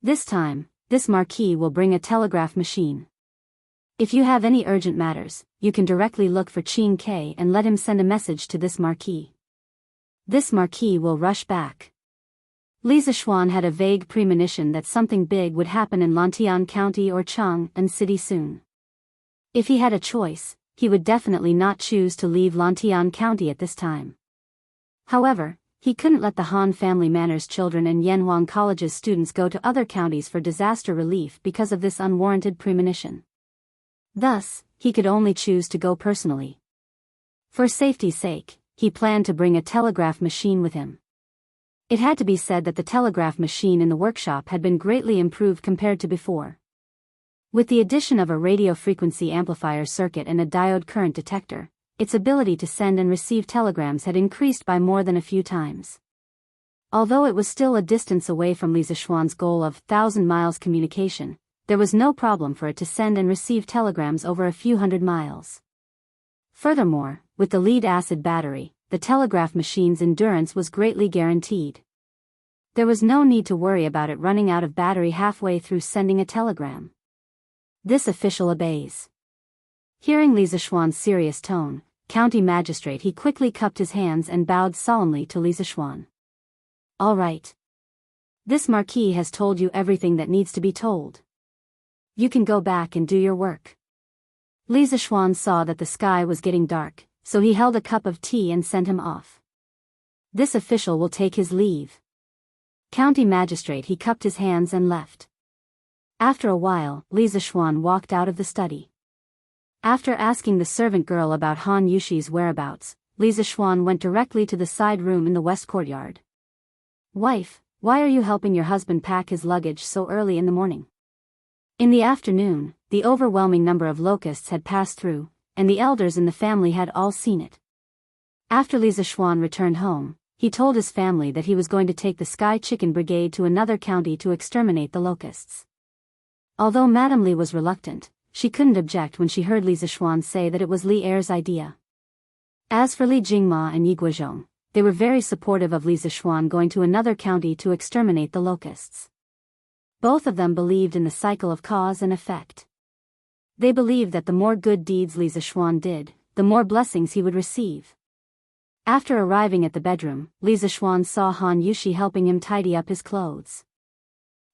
This time, this Marquis will bring a telegraph machine. If you have any urgent matters, you can directly look for Qing Ke and let him send a message to this Marquis. This Marquis will rush back. Li Zishuan had a vague premonition that something big would happen in Lantian County or Chang'an City soon. If he had a choice, he would definitely not choose to leave Lantian County at this time. However, he couldn't let the Han family manor's children and Yanhuang College's students go to other counties for disaster relief because of this unwarranted premonition. Thus, he could only choose to go personally. For safety's sake, he planned to bring a telegraph machine with him. It had to be said that the telegraph machine in the workshop had been greatly improved compared to before. With the addition of a radio frequency amplifier circuit and a diode current detector, its ability to send and receive telegrams had increased by more than a few times. Although it was still a distance away from Li Zishuan's goal of 1,000 miles communication, there was no problem for it to send and receive telegrams over a few hundred miles. Furthermore, with the lead-acid battery, the telegraph machine's endurance was greatly guaranteed. There was no need to worry about it running out of battery halfway through sending a telegram. This official obeys. Hearing Li Zishuan's serious tone, county magistrate, he quickly cupped his hands and bowed solemnly to Li Zishuan. All right. This marquis has told you everything that needs to be told. You can go back and do your work. Li Zishuan saw that the sky was getting dark, so he held a cup of tea and sent him off. This official will take his leave. County magistrate, he cupped his hands and left. After a while, Li Zishuan walked out of the study. After asking the servant girl about Han Yushi's whereabouts, Li Zishuan went directly to the side room in the west courtyard. Wife, why are you helping your husband pack his luggage so early in the morning? In the afternoon, the overwhelming number of locusts had passed through, and the elders in the family had all seen it. After Li Zishuan returned home, he told his family that he was going to take the Sky Chicken Brigade to another county to exterminate the locusts. Although Madame Li was reluctant, she couldn't object when she heard Li Zishuan say that it was Li Er's idea. As for Li Jingma and Yi Guozhong, they were very supportive of Li Zishuan going to another county to exterminate the locusts. Both of them believed in the cycle of cause and effect. They believed that the more good deeds Li Zishuan did, the more blessings he would receive. After arriving at the bedroom, Li Zishuan saw Han Yushi helping him tidy up his clothes.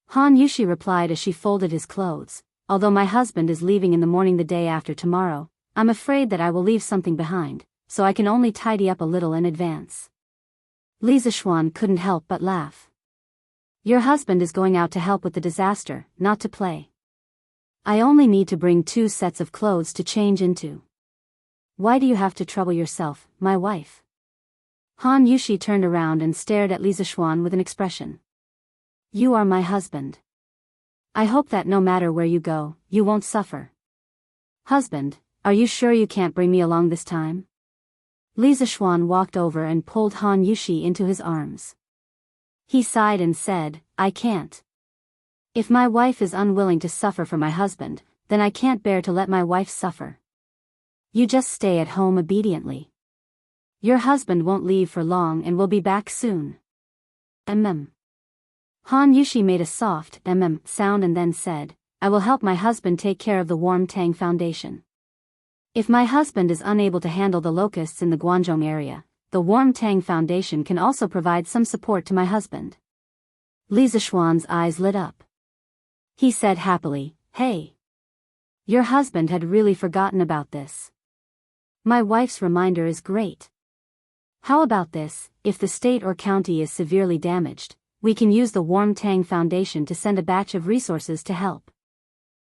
Han Yushi replied as she folded his clothes, although my husband is leaving in the morning the day after tomorrow, I'm afraid that I will leave something behind, so I can only tidy up a little in advance. Li Zishuan couldn't help but laugh. Your husband is going out to help with the disaster, not to play. I only need to bring 2 sets of clothes to change into. Why do you have to trouble yourself, my wife? Han Yushi turned around and stared at Li Zishuan with an expression. You are my husband. I hope that no matter where you go, you won't suffer. Husband, are you sure you can't bring me along this time? Li Zishuan walked over and pulled Han Yushi into his arms. He sighed and said, I can't. If my wife is unwilling to suffer for my husband, then I can't bear to let my wife suffer. You just stay at home obediently. Your husband won't leave for long and will be back soon. Han Yushi made a soft sound and then said, I will help my husband take care of the Warm Tang Foundation. If my husband is unable to handle the locusts in the Guangzhou area, the Warm Tang Foundation can also provide some support to my husband. Li Zishuan's eyes lit up. He said happily, Hey! Your husband had really forgotten about this. My wife's reminder is great. How about this, if the state or county is severely damaged, we can use the Warm Tang Foundation to send a batch of resources to help.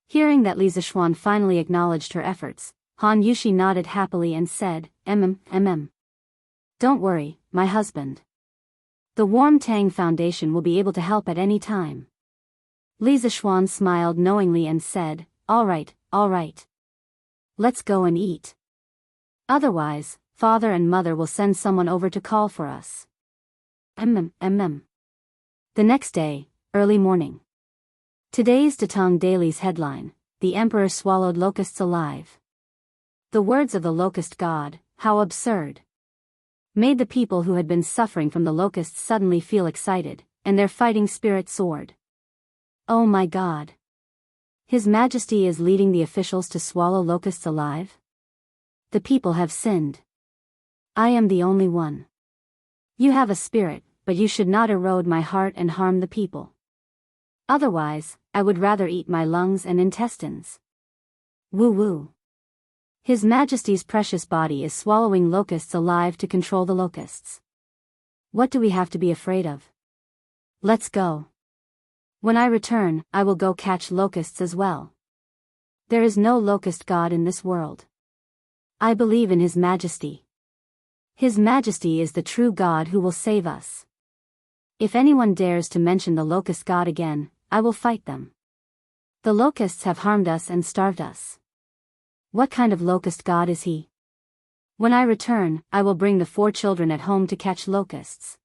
Hearing that Li Zishuan finally acknowledged her efforts, Han Yushi nodded happily and said, Don't worry, my husband. The Warm Tang Foundation will be able to help at any time. Li Zishuan smiled knowingly and said, all right. Let's go and eat. Otherwise, father and mother will send someone over to call for us. The next day, early morning. Today's Datong Daily's headline, The Emperor Swallowed Locusts Alive. The words of the locust god, how absurd, made the people who had been suffering from the locusts suddenly feel excited, and their fighting spirit soared. Oh my God! His Majesty is leading the officials to swallow locusts alive? The people have sinned. I am the only one. You have a spirit, but you should not erode my heart and harm the people. Otherwise, I would rather eat my lungs and intestines. Woo woo. His Majesty's precious body is swallowing locusts alive to control the locusts. What do we have to be afraid of? Let's go. When I return, I will go catch locusts as well. There is no locust god in this world. I believe in His Majesty. His Majesty is the true God who will save us. If anyone dares to mention the locust god again, I will fight them. The locusts have harmed us and starved us. What kind of locust god is he? When I return, I will bring the 4 children at home to catch locusts.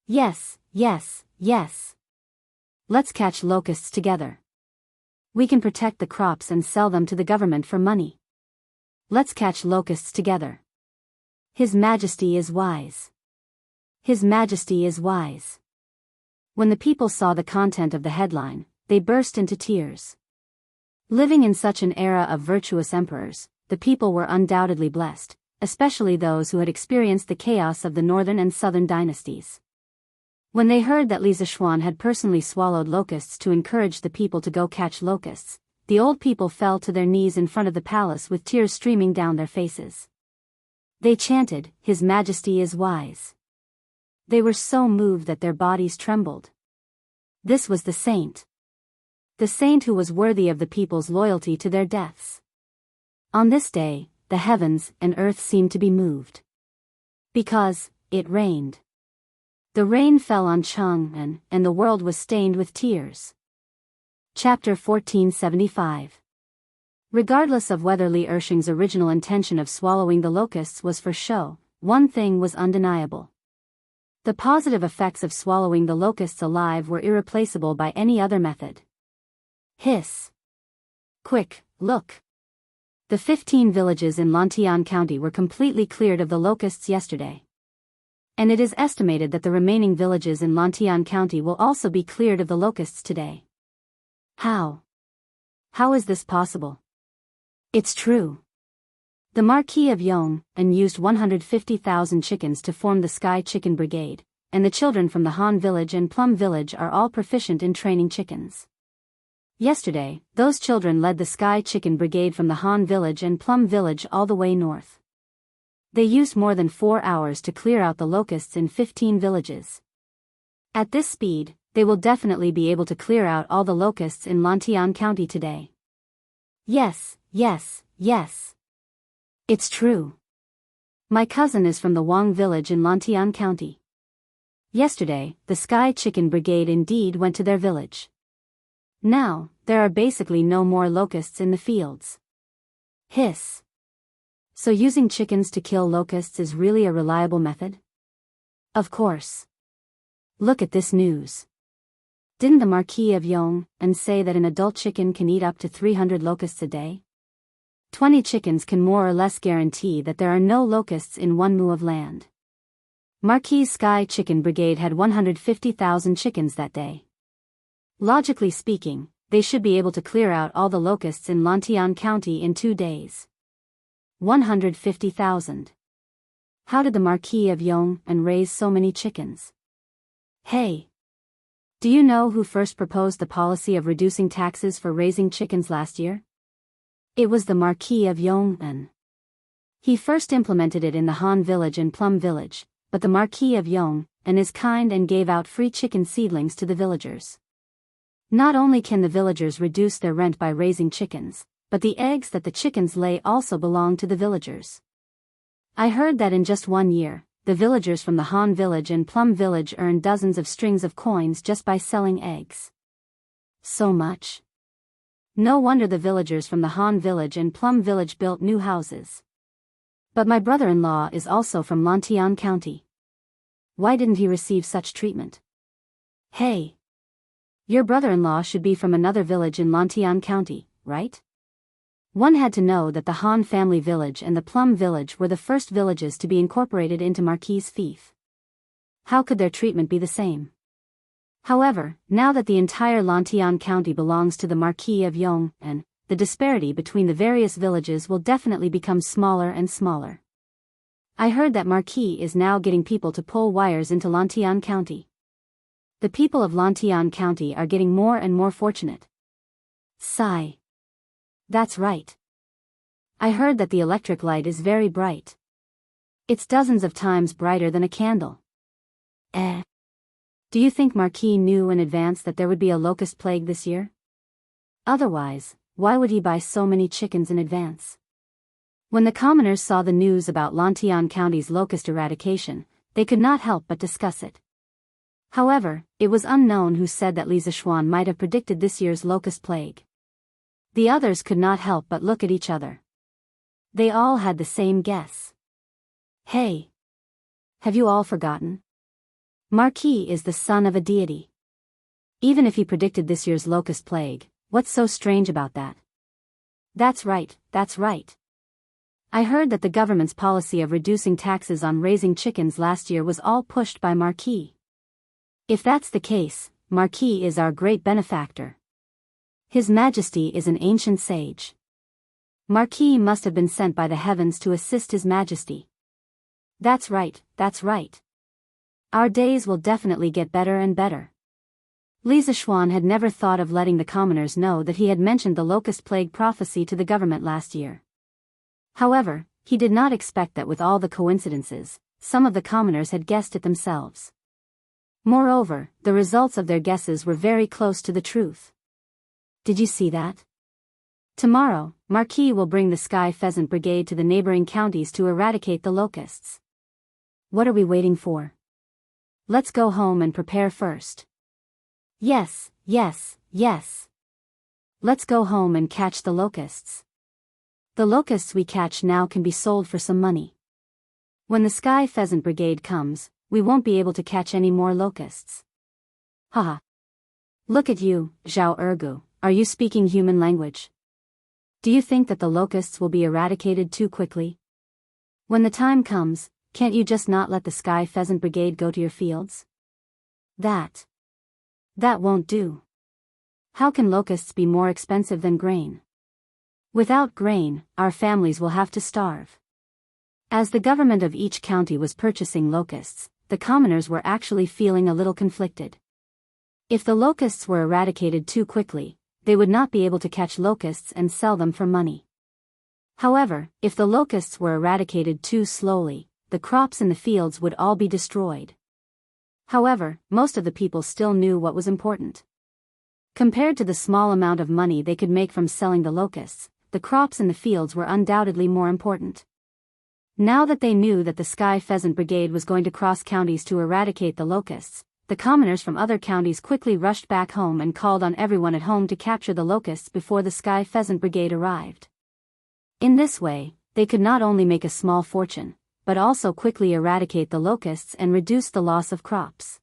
Yes, yes, yes. Let's catch locusts together. We can protect the crops and sell them to the government for money. Let's catch locusts together. His Majesty is wise. His Majesty is wise. When the people saw the content of the headline, they burst into tears. Living in such an era of virtuous emperors, the people were undoubtedly blessed, especially those who had experienced the chaos of the northern and southern dynasties. When they heard that Li Zishuan had personally swallowed locusts to encourage the people to go catch locusts, the old people fell to their knees in front of the palace with tears streaming down their faces. They chanted, "His Majesty is wise." They were so moved that their bodies trembled. This was the saint. The saint who was worthy of the people's loyalty to their deaths. On this day, the heavens and earth seemed to be moved. Because it rained. The rain fell on Chang'an, and the world was stained with tears. Chapter 1475. Regardless of whether Li Ershing's original intention of swallowing the locusts was for show, one thing was undeniable. The positive effects of swallowing the locusts alive were irreplaceable by any other method. Hiss. Quick, look. The 15 villages in Lantian County were completely cleared of the locusts yesterday. And it is estimated that the remaining villages in Lantian County will also be cleared of the locusts today. How? How is this possible? It's true. The Marquis of Yong'an used 150,000 chickens to form the Sky Chicken Brigade, and the children from the Han Village and Plum Village are all proficient in training chickens. Yesterday, those children led the Sky Chicken Brigade from the Han Village and Plum Village all the way north. They used more than 4 hours to clear out the locusts in 15 villages. At this speed, they will definitely be able to clear out all the locusts in Lantian County today. Yes, yes, yes. It's true. My cousin is from the Wang Village in Lantian County. Yesterday, the Sky Chicken Brigade indeed went to their village. Now, there are basically no more locusts in the fields. Hiss. So using chickens to kill locusts is really a reliable method? Of course. Look at this news. Didn't the Marquis of Yong'an say that an adult chicken can eat up to 300 locusts a day? 20 chickens can more or less guarantee that there are no locusts in 1 mu of land. Marquis Sky Chicken Brigade had 150,000 chickens that day. Logically speaking, they should be able to clear out all the locusts in Lantian County in 2 days. 150,000. How did the Marquis of Yong'an raise so many chickens? Hey! Do you know who first proposed the policy of reducing taxes for raising chickens last year? It was the Marquis of Yong'an. He first implemented it in the Han Village and Plum Village, but the Marquis of Yong'an is kind and gave out free chicken seedlings to the villagers. Not only can the villagers reduce their rent by raising chickens, but the eggs that the chickens lay also belong to the villagers. I heard that in just 1 year, the villagers from the Han Village and Plum Village earned dozens of strings of coins just by selling eggs. So much. No wonder the villagers from the Han Village and Plum Village built new houses. But my brother-in-law is also from Lantian County. Why didn't he receive such treatment? Hey! Your brother-in-law should be from another village in Lantian County, right? One had to know that the Han family village and the Plum Village were the first villages to be incorporated into Marquis' fief. How could their treatment be the same? However, now that the entire Lantian County belongs to the Marquis of Yong'an, the disparity between the various villages will definitely become smaller and smaller. I heard that Marquis is now getting people to pull wires into Lantian County. The people of Lantian County are getting more and more fortunate. Sigh. That's right. I heard that the electric light is very bright. It's dozens of times brighter than a candle. Do you think Marquis knew in advance that there would be a locust plague this year? Otherwise, why would he buy so many chickens in advance? When the commoners saw the news about Lantian County's locust eradication, they could not help but discuss it. However, it was unknown who said that Li Zishuan might have predicted this year's locust plague. The others could not help but look at each other. They all had the same guess. Hey! Have you all forgotten? Marquis is the son of a deity. Even if he predicted this year's locust plague, what's so strange about that? That's right, that's right. I heard that the government's policy of reducing taxes on raising chickens last year was all pushed by Marquis. If that's the case, Marquis is our great benefactor. His Majesty is an ancient sage. Marquis must have been sent by the heavens to assist His Majesty. That's right, that's right. Our days will definitely get better and better. Li Zishuan had never thought of letting the commoners know that he had mentioned the locust plague prophecy to the government last year. However, he did not expect that with all the coincidences, some of the commoners had guessed it themselves. Moreover, the results of their guesses were very close to the truth. Did you see that? Tomorrow, Marquis will bring the Sky Pheasant Brigade to the neighboring counties to eradicate the locusts. What are we waiting for? Let's go home and prepare first. Yes, yes, yes. Let's go home and catch the locusts. The locusts we catch now can be sold for some money. When the Sky Pheasant Brigade comes, we won't be able to catch any more locusts. Haha. Look at you, Zhao Ergu, are you speaking human language? Do you think that the locusts will be eradicated too quickly? When the time comes, can't you just not let the Sky Pheasant Brigade go to your fields? That won't do. How can locusts be more expensive than grain? Without grain, our families will have to starve. As the government of each county was purchasing locusts, the commoners were actually feeling a little conflicted. If the locusts were eradicated too quickly, they would not be able to catch locusts and sell them for money. However, if the locusts were eradicated too slowly, the crops in the fields would all be destroyed. However, most of the people still knew what was important. Compared to the small amount of money they could make from selling the locusts, the crops in the fields were undoubtedly more important. Now that they knew that the Sky Pheasant Brigade was going to cross counties to eradicate the locusts, the commoners from other counties quickly rushed back home and called on everyone at home to capture the locusts before the Sky Pheasant Brigade arrived. In this way, they could not only make a small fortune, but also quickly eradicate the locusts and reduce the loss of crops.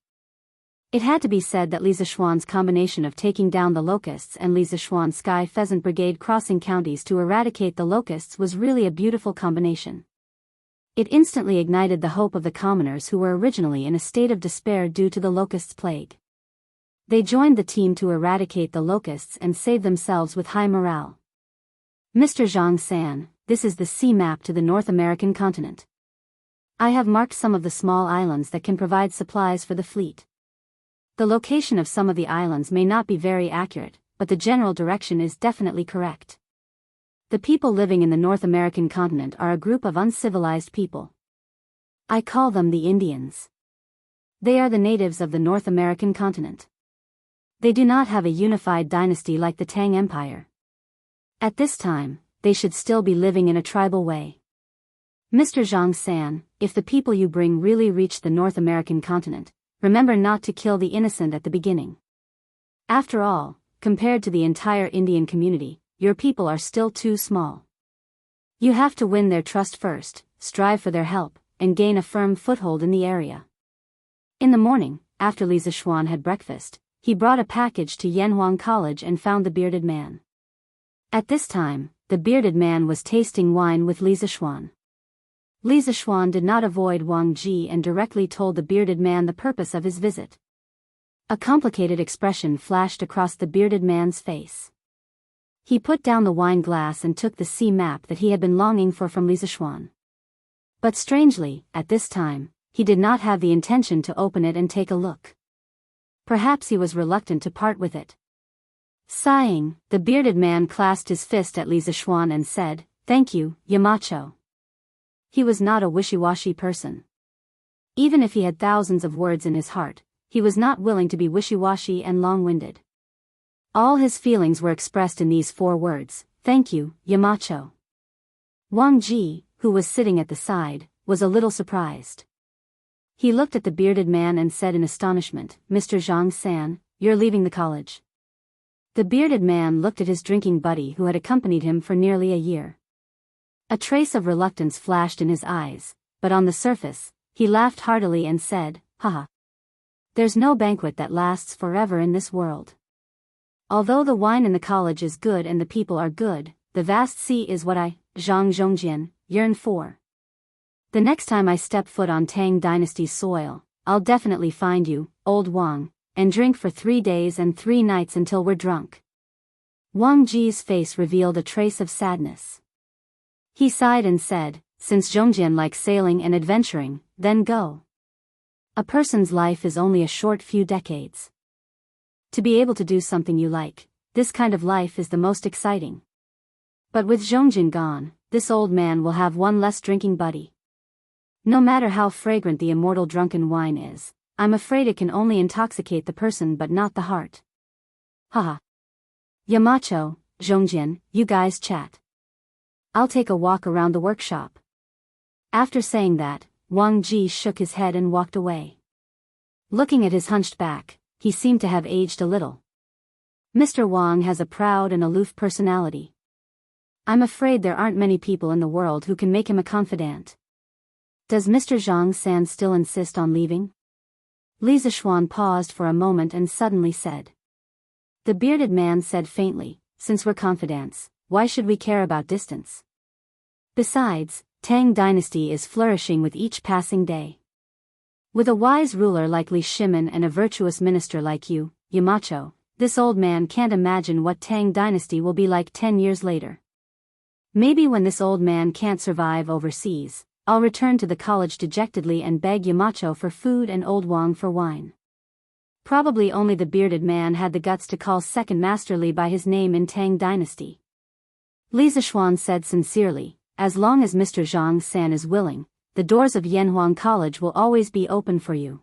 It had to be said that Li Zishuan's combination of taking down the locusts and Li Zishuan's Sky Pheasant Brigade crossing counties to eradicate the locusts was really a beautiful combination. It instantly ignited the hope of the commoners who were originally in a state of despair due to the locusts' plague. They joined the team to eradicate the locusts and save themselves with high morale. Mr. Zhang San, this is the sea map to the North American continent. I have marked some of the small islands that can provide supplies for the fleet. The location of some of the islands may not be very accurate, but the general direction is definitely correct. The people living in the North American continent are a group of uncivilized people. I call them the Indians. They are the natives of the North American continent. They do not have a unified dynasty like the Tang Empire. At this time, they should still be living in a tribal way. Mr. Zhang San, if the people you bring really reach the North American continent, remember not to kill the innocent at the beginning. After all, compared to the entire Indian community, your people are still too small. You have to win their trust first, strive for their help, and gain a firm foothold in the area. In the morning, after Li Zishuan had breakfast, he brought a package to Yanhuang College and found the bearded man. At this time, the bearded man was tasting wine with Li Zishuan. Li Zishuan did not avoid Wang Ji and directly told the bearded man the purpose of his visit. A complicated expression flashed across the bearded man's face. He put down the wine glass and took the sea map that he had been longing for from Li Zishuan. But strangely, at this time, he did not have the intention to open it and take a look. Perhaps he was reluctant to part with it. Sighing, the bearded man clasped his fist at Li Zishuan and said, "Thank you, Yamacho." He was not a wishy-washy person. Even if he had thousands of words in his heart, he was not willing to be wishy-washy and long-winded. All his feelings were expressed in these 4 words, "Thank you, Yamacho." Wang Ji, who was sitting at the side, was a little surprised. He looked at the bearded man and said in astonishment, "Mr. Zhang San, you're leaving the college." The bearded man looked at his drinking buddy who had accompanied him for nearly a year. A trace of reluctance flashed in his eyes, but on the surface, he laughed heartily and said, "Haha. There's no banquet that lasts forever in this world. Although the wine in the college is good and the people are good, the vast sea is what I, Zhang Zhongjian, yearn for. The next time I step foot on Tang Dynasty's soil, I'll definitely find you, old Wang, and drink for 3 days and 3 nights until we're drunk." Wang Ji's face revealed a trace of sadness. He sighed and said, "Since Zhongjian likes sailing and adventuring, then go. A person's life is only a short few decades. To be able to do something you like, this kind of life is the most exciting. But with Zhongjian gone, this old man will have one less drinking buddy. No matter how fragrant the immortal drunken wine is, I'm afraid it can only intoxicate the person but not the heart. Haha. Yamacho, Zhongjian, you guys chat. I'll take a walk around the workshop." After saying that, Wang Ji shook his head and walked away. Looking at his hunched back, he seemed to have aged a little. Mr. Wang has a proud and aloof personality. I'm afraid there aren't many people in the world who can make him a confidant. Does Mr. Zhang San still insist on leaving? Li Zishuan paused for a moment and suddenly said. The bearded man said faintly, "Since we're confidants, why should we care about distance? Besides, Tang Dynasty is flourishing with each passing day. With a wise ruler like Li Shimin and a virtuous minister like you, Yamacho, this old man can't imagine what Tang Dynasty will be like 10 years later. Maybe when this old man can't survive overseas, I'll return to the college dejectedly and beg Yamacho for food and old Wang for wine." Probably only the bearded man had the guts to call second Master Li by his name in Tang Dynasty. Li Zishuan said sincerely, "As long as Mr. Zhang San is willing, the doors of Yanhuang College will always be open for you."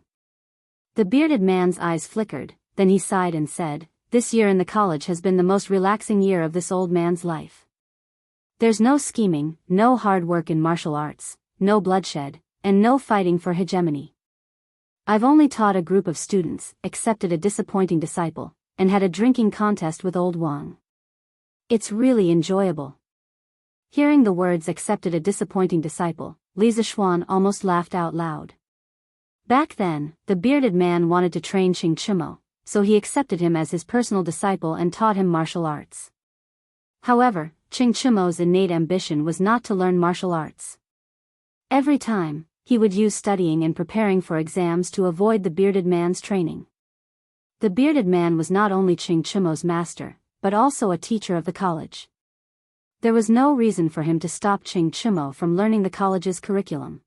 The bearded man's eyes flickered, then he sighed and said, "This year in the college has been the most relaxing year of this old man's life. There's no scheming, no hard work in martial arts, no bloodshed, and no fighting for hegemony. I've only taught a group of students, accepted a disappointing disciple, and had a drinking contest with old Wang. It's really enjoyable." Hearing the words "accepted a disappointing disciple," Li Zishuan almost laughed out loud. Back then, the bearded man wanted to train Qing Chimo, so he accepted him as his personal disciple and taught him martial arts. However, Qing Chimo's innate ambition was not to learn martial arts. Every time, he would use studying and preparing for exams to avoid the bearded man's training. The bearded man was not only Qing Chimo's master, but also a teacher of the college. There was no reason for him to stop Qing Chimo from learning the college's curriculum.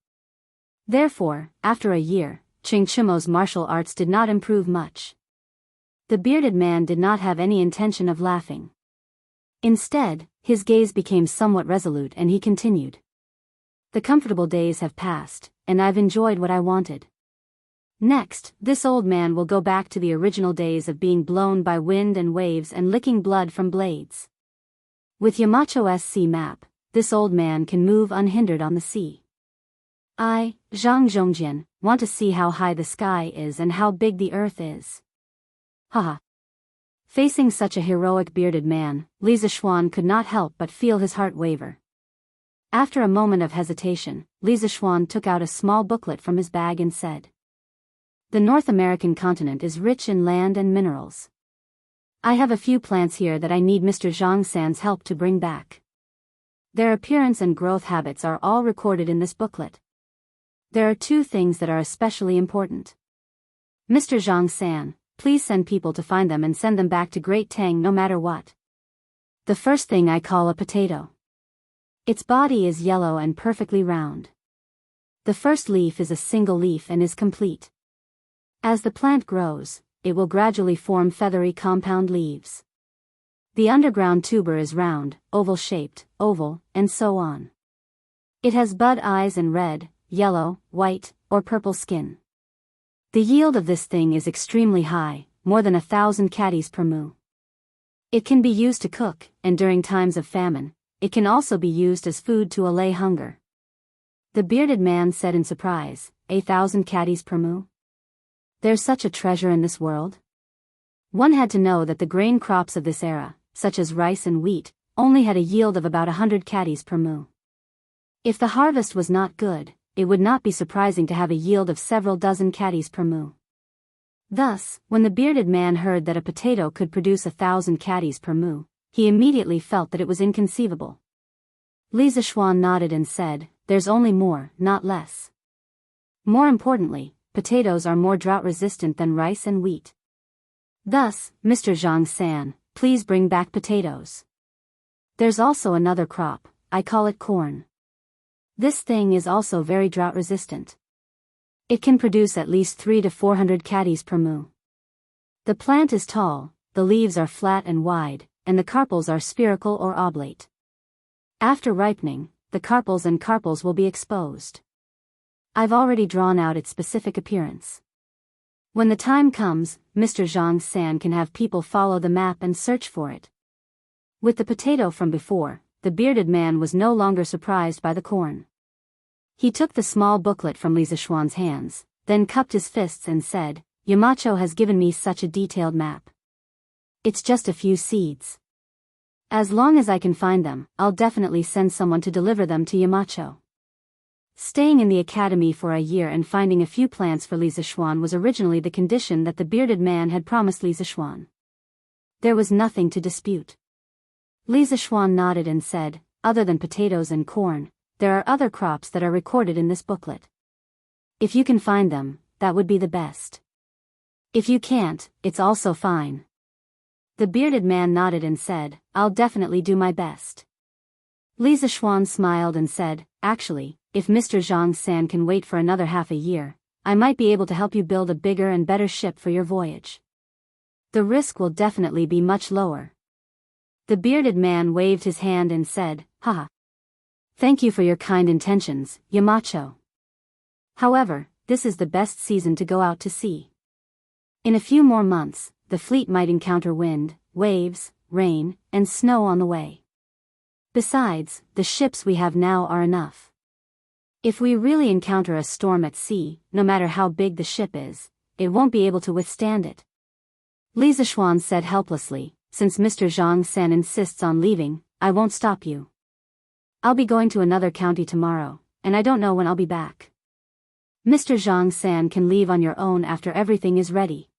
Therefore, after a year, Qing Chimo's martial arts did not improve much. The bearded man did not have any intention of laughing. Instead, his gaze became somewhat resolute and he continued. "The comfortable days have passed, and I've enjoyed what I wanted. Next, this old man will go back to the original days of being blown by wind and waves and licking blood from blades. With Yamacho's sea map, this old man can move unhindered on the sea. I, Zhang Zhongjian, want to see how high the sky is and how big the earth is." Haha. Facing such a heroic bearded man, Li Zishuan could not help but feel his heart waver. After a moment of hesitation, Li Zishuan took out a small booklet from his bag and said, "The North American continent is rich in land and minerals. I have a few plants here that I need Mr. Zhang San's help to bring back. Their appearance and growth habits are all recorded in this booklet. There are 2 things that are especially important. Mr. Zhang San, please send people to find them and send them back to Great Tang no matter what. The first thing I call a potato. Its body is yellow and perfectly round. The first leaf is a single leaf and is complete. As the plant grows, it will gradually form feathery compound leaves. The underground tuber is round, oval-shaped, oval, and so on. It has bud eyes and red, yellow, white, or purple skin. The yield of this thing is extremely high, more than 1,000 caddies per mu. It can be used to cook, and during times of famine, it can also be used as food to allay hunger. The bearded man said in surprise, 1,000 caddies per mu? There's such a treasure in this world? One had to know that the grain crops of this era, such as rice and wheat, only had a yield of about 100 caddies per mu. If the harvest was not good, it would not be surprising to have a yield of several dozen caddies per mu. Thus, when the bearded man heard that a potato could produce 1,000 caddies per mu, he immediately felt that it was inconceivable. Li Zishuan nodded and said, there's only more, not less. More importantly, potatoes are more drought-resistant than rice and wheat. Thus, Mr. Zhang-san, please bring back potatoes. There's also another crop, I call it corn. This thing is also very drought-resistant. It can produce at least 300 to 400 caddies per mu. The plant is tall, the leaves are flat and wide, and the carpels are spherical or oblate. After ripening, the carpels will be exposed. I've already drawn out its specific appearance. When the time comes, Mr. Zhang-san can have people follow the map and search for it. With the potato from before, the bearded man was no longer surprised by the corn. He took the small booklet from Li Zishuan's hands, then cupped his fists and said, Yamacho has given me such a detailed map. It's just a few seeds. As long as I can find them, I'll definitely send someone to deliver them to Yamacho. Staying in the academy for a year and finding a few plants for Li Zishuan was originally the condition that the bearded man had promised Li Zishuan. There was nothing to dispute. Li Zishuan nodded and said, other than potatoes and corn, there are other crops that are recorded in this booklet. If you can find them, that would be the best. If you can't, it's also fine. The bearded man nodded and said, I'll definitely do my best. Li Zishuan smiled and said, actually, if Mr. Zhang-san can wait for another half a year, I might be able to help you build a bigger and better ship for your voyage. The risk will definitely be much lower. The bearded man waved his hand and said, haha. Thank you for your kind intentions, Yamacho. However, this is the best season to go out to sea. In a few more months, the fleet might encounter wind, waves, rain, and snow on the way. Besides, the ships we have now are enough. If we really encounter a storm at sea, no matter how big the ship is, it won't be able to withstand it. Li Zishuan said helplessly, since Mr. Zhang-san insists on leaving, I won't stop you. I'll be going to another county tomorrow, and I don't know when I'll be back. Mr. Zhang-san can leave on your own after everything is ready.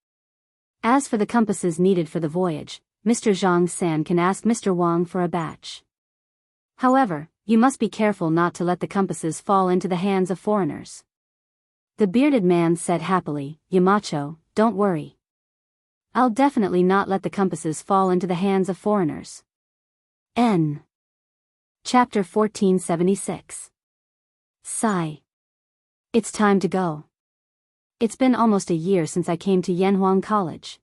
As for the compasses needed for the voyage, Mr. Zhang-san can ask Mr. Wang for a batch. However, you must be careful not to let the compasses fall into the hands of foreigners. The bearded man said happily, Yamacho, don't worry. I'll definitely not let the compasses fall into the hands of foreigners. N. Chapter 1476. Sigh. It's time to go. It's been almost a year since I came to Yanhuang College.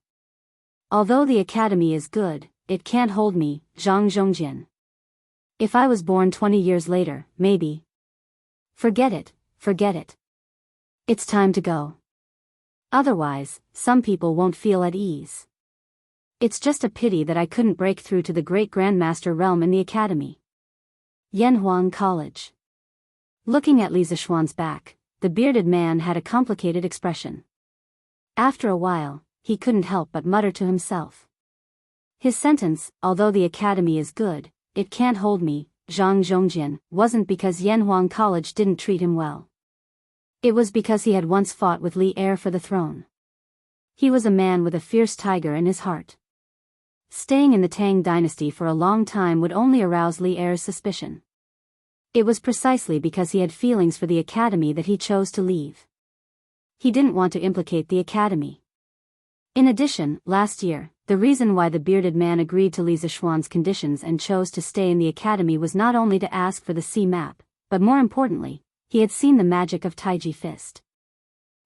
Although the academy is good, it can't hold me, Zhang Zhongjin. If I was born 20 years later, maybe. Forget it, forget it. It's time to go. Otherwise, some people won't feel at ease. It's just a pity that I couldn't break through to the great grandmaster realm in the academy. Yanhuang College. Looking at Li Zishuan's back, the bearded man had a complicated expression. After a while, he couldn't help but mutter to himself. His sentence, although the academy is good, it can't hold me, Zhang Zhongjin, wasn't because Yanhuang College didn't treat him well. It was because he had once fought with Li Er for the throne. He was a man with a fierce tiger in his heart. Staying in the Tang dynasty for a long time would only arouse Li Er's suspicion. It was precisely because he had feelings for the academy that he chose to leave. He didn't want to implicate the academy. In addition, last year, the reason why the bearded man agreed to Li Zishuan's conditions and chose to stay in the academy was not only to ask for the sea map, but more importantly, he had seen the magic of Taiji Fist.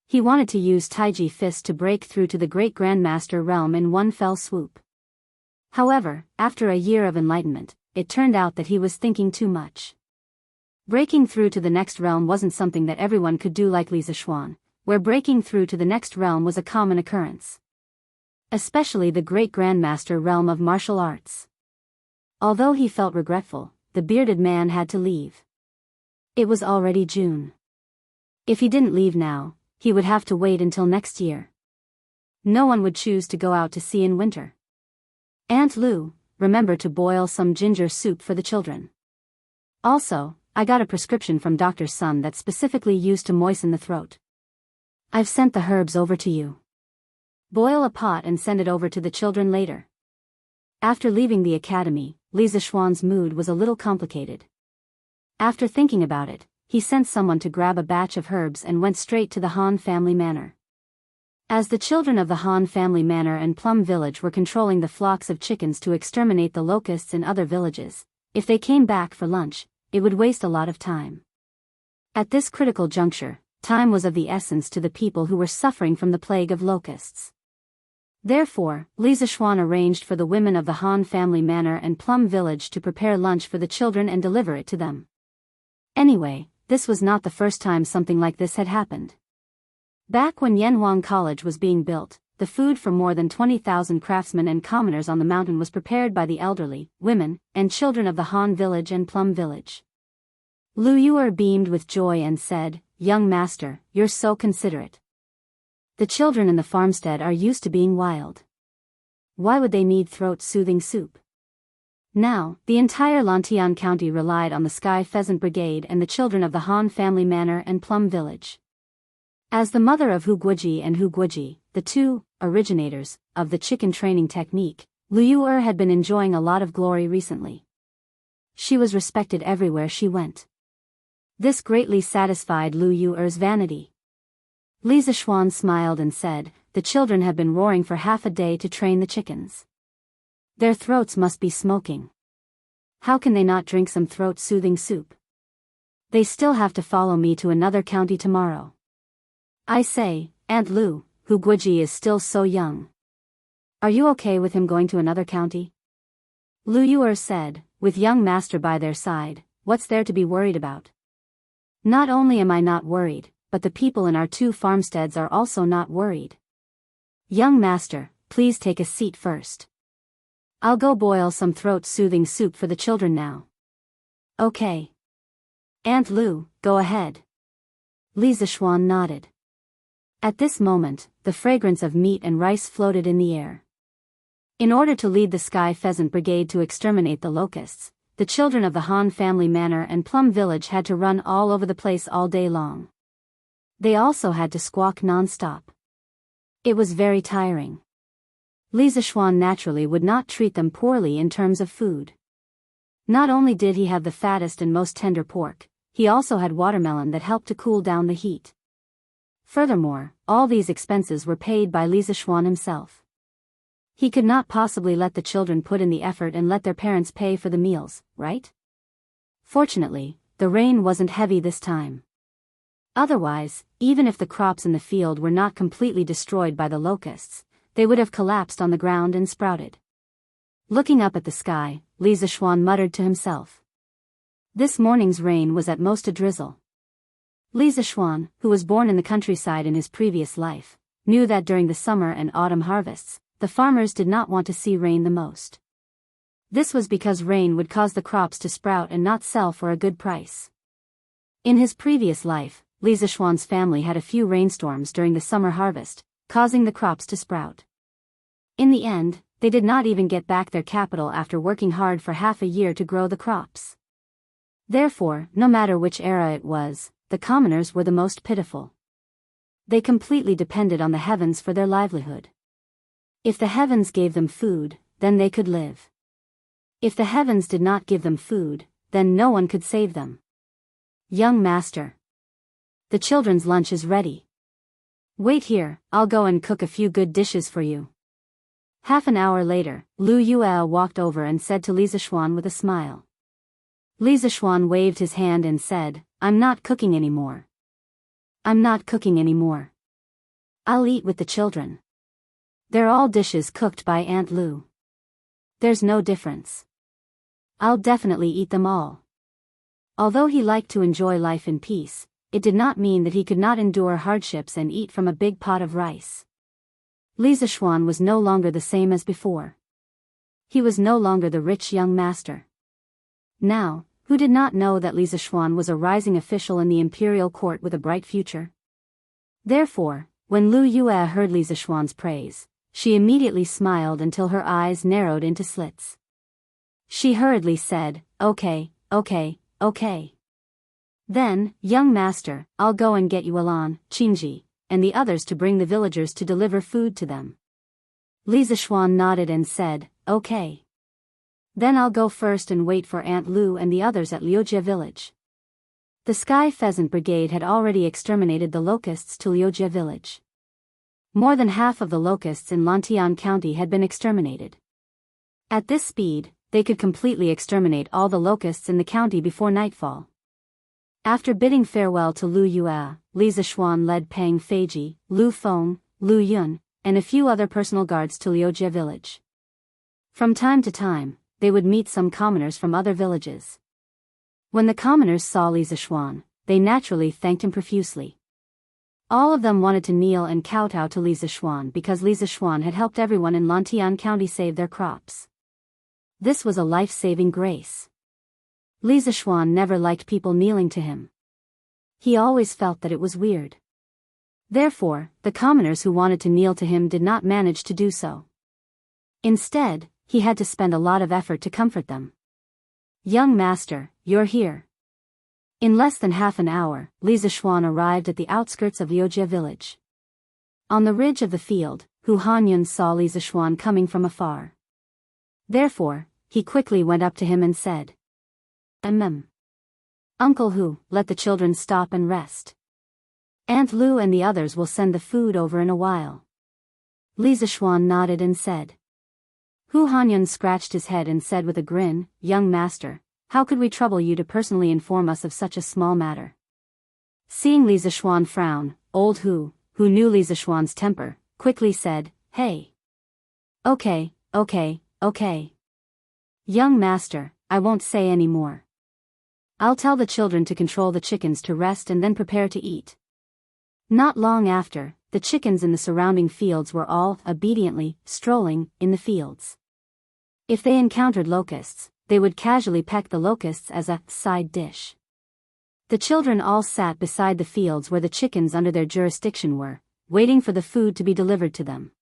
He wanted to use Taiji Fist to break through to the great grandmaster realm in one fell swoop. However, after a year of enlightenment, it turned out that he was thinking too much. Breaking through to the next realm wasn't something that everyone could do like Li Zishuan, where breaking through to the next realm was a common occurrence. Especially the great grandmaster realm of martial arts. Although he felt regretful, the bearded man had to leave. It was already June. If he didn't leave now, he would have to wait until next year. No one would choose to go out to sea in winter. Aunt Lu, remember to boil some ginger soup for the children. Also, I got a prescription from Dr. Sun that's specifically used to moisten the throat. I've sent the herbs over to you. Boil a pot and send it over to the children later. After leaving the academy, Li Zishuan's mood was a little complicated. After thinking about it, he sent someone to grab a batch of herbs and went straight to the Han family manor. As the children of the Han family manor and Plum village were controlling the flocks of chickens to exterminate the locusts in other villages, if they came back for lunch, it would waste a lot of time. At this critical juncture, time was of the essence to the people who were suffering from the plague of locusts. Therefore, Li Zishuan arranged for the women of the Han family manor and Plum village to prepare lunch for the children and deliver it to them. Anyway, this was not the first time something like this had happened. Back when Yanhuang College was being built, the food for more than 20,000 craftsmen and commoners on the mountain was prepared by the elderly, women, and children of the Han village and Plum village. Lu Yuer beamed with joy and said, "Young master, you're so considerate. The children in the farmstead are used to being wild. Why would they need throat-soothing soup?" Now, the entire Lantian County relied on the Sky Pheasant Brigade and the children of the Han family manor and Plum village. As the mother of Hu Guoji and Hu Guoji, the two originators of the chicken training technique, Lu Yuer had been enjoying a lot of glory recently. She was respected everywhere she went. This greatly satisfied Lu Yuer's vanity. Li Zishuan smiled and said, "The children have been roaring for half a day to train the chickens. Their throats must be smoking. How can they not drink some throat-soothing soup? They still have to follow me to another county tomorrow. I say, Aunt Lu, Hu Guoji is still so young. Are you okay with him going to another county?" Lu Yuer said, "With young master by their side, what's there to be worried about? Not only am I not worried, but the people in our two farmsteads are also not worried. Young master, please take a seat first. I'll go boil some throat-soothing soup for the children now." "Okay. Aunt Lu, go ahead." Li Zishuan nodded. At this moment, the fragrance of meat and rice floated in the air. In order to lead the Sky Pheasant Brigade to exterminate the locusts, the children of the Han family manor and Plum village had to run all over the place all day long. They also had to squawk non-stop. It was very tiring. Li Zishuan naturally would not treat them poorly in terms of food. Not only did he have the fattest and most tender pork, he also had watermelon that helped to cool down the heat. Furthermore, all these expenses were paid by Li Zishuan himself. He could not possibly let the children put in the effort and let their parents pay for the meals, right? Fortunately, the rain wasn't heavy this time. Otherwise, even if the crops in the field were not completely destroyed by the locusts, they would have collapsed on the ground and sprouted. Looking up at the sky, Li Zishuan muttered to himself. This morning's rain was at most a drizzle. Li Zishuan, who was born in the countryside in his previous life, knew that during the summer and autumn harvests, the farmers did not want to see rain the most. This was because rain would cause the crops to sprout and not sell for a good price. In his previous life, Li Zishuan's family had a few rainstorms during the summer harvest, causing the crops to sprout. In the end, they did not even get back their capital after working hard for half a year to grow the crops. Therefore, no matter which era it was, the commoners were the most pitiful. They completely depended on the heavens for their livelihood. If the heavens gave them food, then they could live. If the heavens did not give them food, then no one could save them. "Young master. The children's lunch is ready. Wait here, I'll go and cook a few good dishes for you." Half an hour later, Lu Yuel walked over and said to Li Zishuan with a smile. Li Zishuan waved his hand and said, "I'm not cooking anymore. I'm not cooking anymore. I'll eat with the children. They're all dishes cooked by Aunt Lu. There's no difference. I'll definitely eat them all." Although he liked to enjoy life in peace, it did not mean that he could not endure hardships and eat from a big pot of rice. Li Zishuan was no longer the same as before. He was no longer the rich young master. Now, who did not know that Li Zixuan was a rising official in the imperial court with a bright future. Therefore, when Lu Yue heard Li Zixuan's praise, she immediately smiled until her eyes narrowed into slits. She hurriedly said, "Okay, okay, okay. Then, young master, I'll go and get you Alan, Qingji, and the others to bring the villagers to deliver food to them." Li Zixuan nodded and said, "Okay. Then I'll go first and wait for Aunt Lu and the others at Liujia village." The Sky Pheasant Brigade had already exterminated the locusts to Liujia village. More than half of the locusts in Lantian County had been exterminated. At this speed, they could completely exterminate all the locusts in the county before nightfall. After bidding farewell to Lu Yue, Li Zixuan led Pang Feiji, Lu Feng, Lu Yun, and a few other personal guards to Liujia village. From time to time, they would meet some commoners from other villages. When the commoners saw Li Zixuan, they naturally thanked him profusely. All of them wanted to kneel and kowtow to Li Zixuan because Li Zixuan had helped everyone in Lantian County save their crops. This was a life-saving grace. Li Zixuan never liked people kneeling to him. He always felt that it was weird. Therefore, the commoners who wanted to kneel to him did not manage to do so. Instead, he had to spend a lot of effort to comfort them. "Young master, you're here." In less than half an hour, Li Zixuan arrived at the outskirts of Liujia village. On the ridge of the field, Hu Hanyun saw Li Zixuan coming from afar. Therefore, he quickly went up to him and said, Uncle Hu, let the children stop and rest. Aunt Lu and the others will send the food over in a while." Li Zixuan nodded and said. Hu Hanyun scratched his head and said with a grin, "Young master, how could we trouble you to personally inform us of such a small matter?" Seeing Li Zixuan frown, old Hu, who knew Li Zixuan's temper, quickly said, "Hey. Okay, okay, okay. Young master, I won't say any more. I'll tell the children to control the chickens to rest and then prepare to eat." Not long after, the chickens in the surrounding fields were all, obediently, strolling, in the fields. If they encountered locusts, they would casually peck the locusts as a side dish. The children all sat beside the fields where the chickens under their jurisdiction were, waiting for the food to be delivered to them.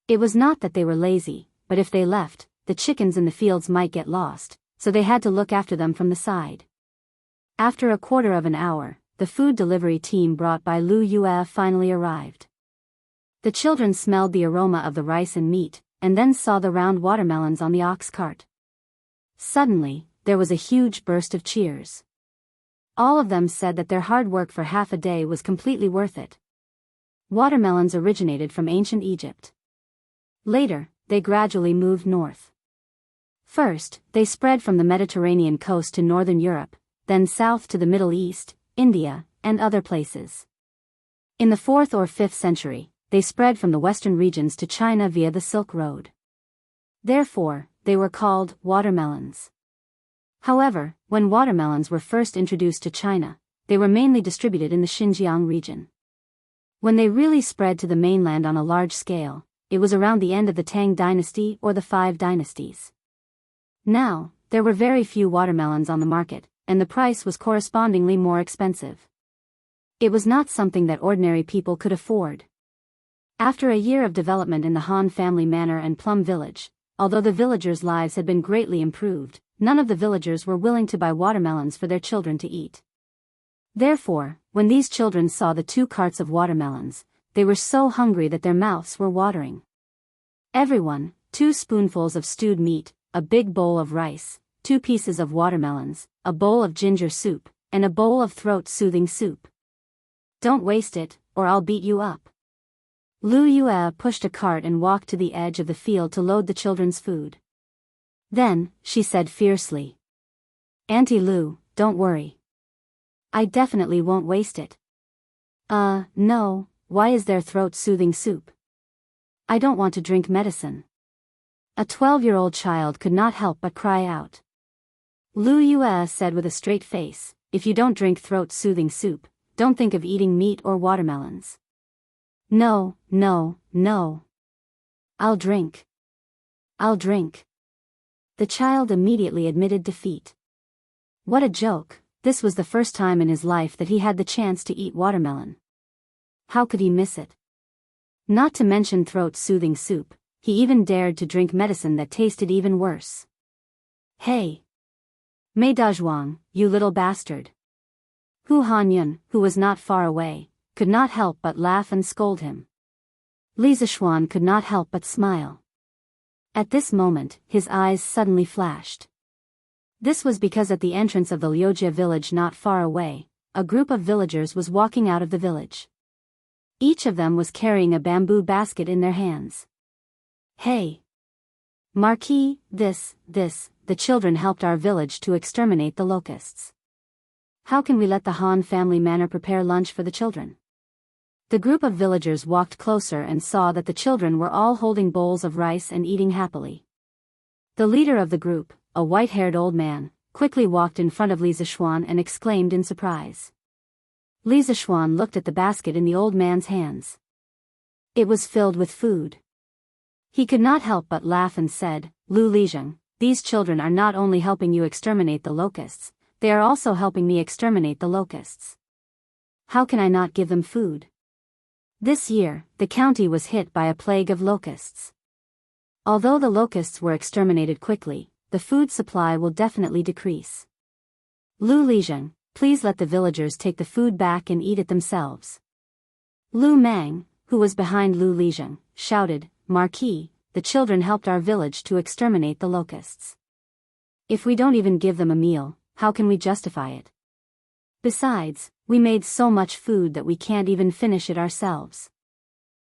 It was not that they were lazy, but if they left, the chickens in the fields might get lost, so they had to look after them from the side. After a quarter of an hour, the food delivery team brought by Lu Yue finally arrived. The children smelled the aroma of the rice and meat, and then saw the round watermelons on the ox cart. Suddenly, there was a huge burst of cheers. All of them said that their hard work for half a day was completely worth it. Watermelons originated from ancient Egypt. Later, they gradually moved north. First, they spread from the Mediterranean coast to northern Europe, then south to the Middle East, India, and other places. In the 4th or 5th century, they spread from the western regions to China via the Silk Road. Therefore, they were called watermelons. However, when watermelons were first introduced to China, they were mainly distributed in the Xinjiang region. When they really spread to the mainland on a large scale, it was around the end of the Tang dynasty or the Five Dynasties. Now, there were very few watermelons on the market, and the price was correspondingly more expensive. It was not something that ordinary people could afford. After a year of development in the Han family manor and Plum Village, although the villagers' lives had been greatly improved, none of the villagers were willing to buy watermelons for their children to eat. Therefore, when these children saw the 2 carts of watermelons, they were so hungry that their mouths were watering. Everyone, 2 spoonfuls of stewed meat, a big bowl of rice, 2 pieces of watermelons, a bowl of ginger soup, and a bowl of throat-soothing soup. "Don't waste it, or I'll beat you up." Lu Yue pushed a cart and walked to the edge of the field to load the children's food. Then, she said fiercely, "Auntie Lu, don't worry. I definitely won't waste it." No, why is there throat-soothing soup? I don't want to drink medicine." A 12-year-old child could not help but cry out. Lu Yue said with a straight face, "If you don't drink throat-soothing soup, don't think of eating meat or watermelons." No, no, no. I'll drink. I'll drink." The child immediately admitted defeat. What a joke, this was the first time in his life that he had the chance to eat watermelon. How could he miss it? Not to mention throat-soothing soup, he even dared to drink medicine that tasted even worse. Hey! Mei Dazhuang, you little bastard! Hu Hanyun, who was not far away, could not help but laugh and scold him. Li Zishuan could not help but smile. At this moment, his eyes suddenly flashed. This was because at the entrance of the Liujia village not far away, a group of villagers was walking out of the village. Each of them was carrying a bamboo basket in their hands. Hey! Marquis, the children helped our village to exterminate the locusts. How can we let the Han family manor prepare lunch for the children? The group of villagers walked closer and saw that the children were all holding bowls of rice and eating happily. The leader of the group, a white-haired old man, quickly walked in front of Li Zishuan and exclaimed in surprise. Li Zishuan looked at the basket in the old man's hands. It was filled with food. He could not help but laugh and said, Lu Lizheng, these children are not only helping you exterminate the locusts, they are also helping me exterminate the locusts. How can I not give them food? This year, the county was hit by a plague of locusts. Although the locusts were exterminated quickly, the food supply will definitely decrease. Lu Lizheng, please let the villagers take the food back and eat it themselves. Lu Mang, who was behind Lu Lizheng, shouted, Marquis, the children helped our village to exterminate the locusts. If we don't even give them a meal, how can we justify it? Besides, we made so much food that we can't even finish it ourselves.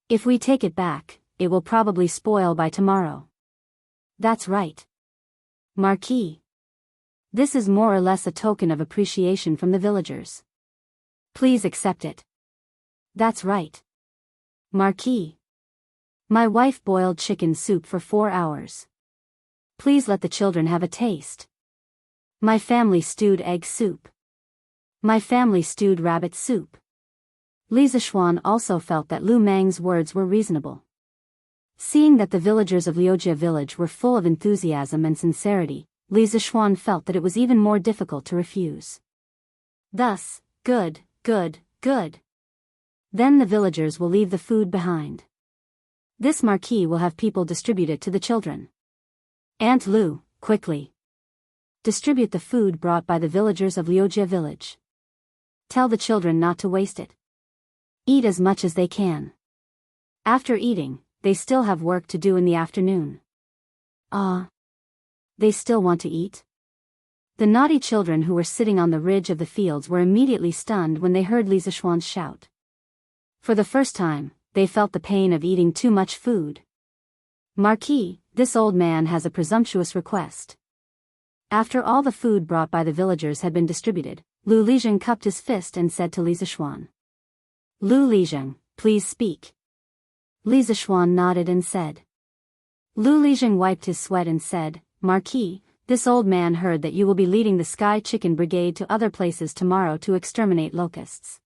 If we take it back, it will probably spoil by tomorrow. That's right. Marquis. This is more or less a token of appreciation from the villagers. Please accept it. That's right. Marquis. My wife boiled chicken soup for 4 hours. Please let the children have a taste. My family stewed egg soup. My family stewed rabbit soup. Li Zishuan also felt that Lu Mang's words were reasonable. Seeing that the villagers of Liujia village were full of enthusiasm and sincerity, Li Zishuan felt that it was even more difficult to refuse. Thus, good. Then the villagers will leave the food behind. This marquis will have people distribute it to the children. Aunt Lu, quickly. Distribute the food brought by the villagers of Liujia village. Tell the children not to waste it. Eat as much as they can. After eating, they still have work to do in the afternoon. They still want to eat? The naughty children who were sitting on the ridge of the fields were immediately stunned when they heard Li Zishuan's shout. For the first time, they felt the pain of eating too much food. Marquis, this old man has a presumptuous request. After all the food brought by the villagers had been distributed, Lu Lizheng cupped his fist and said to Li Zishuan. Lu Lizheng, please speak. Li Zishuan nodded and said. Lu Lizheng wiped his sweat and said, Marquis, this old man heard that you will be leading the Sky Chicken Brigade to other places tomorrow to exterminate locusts.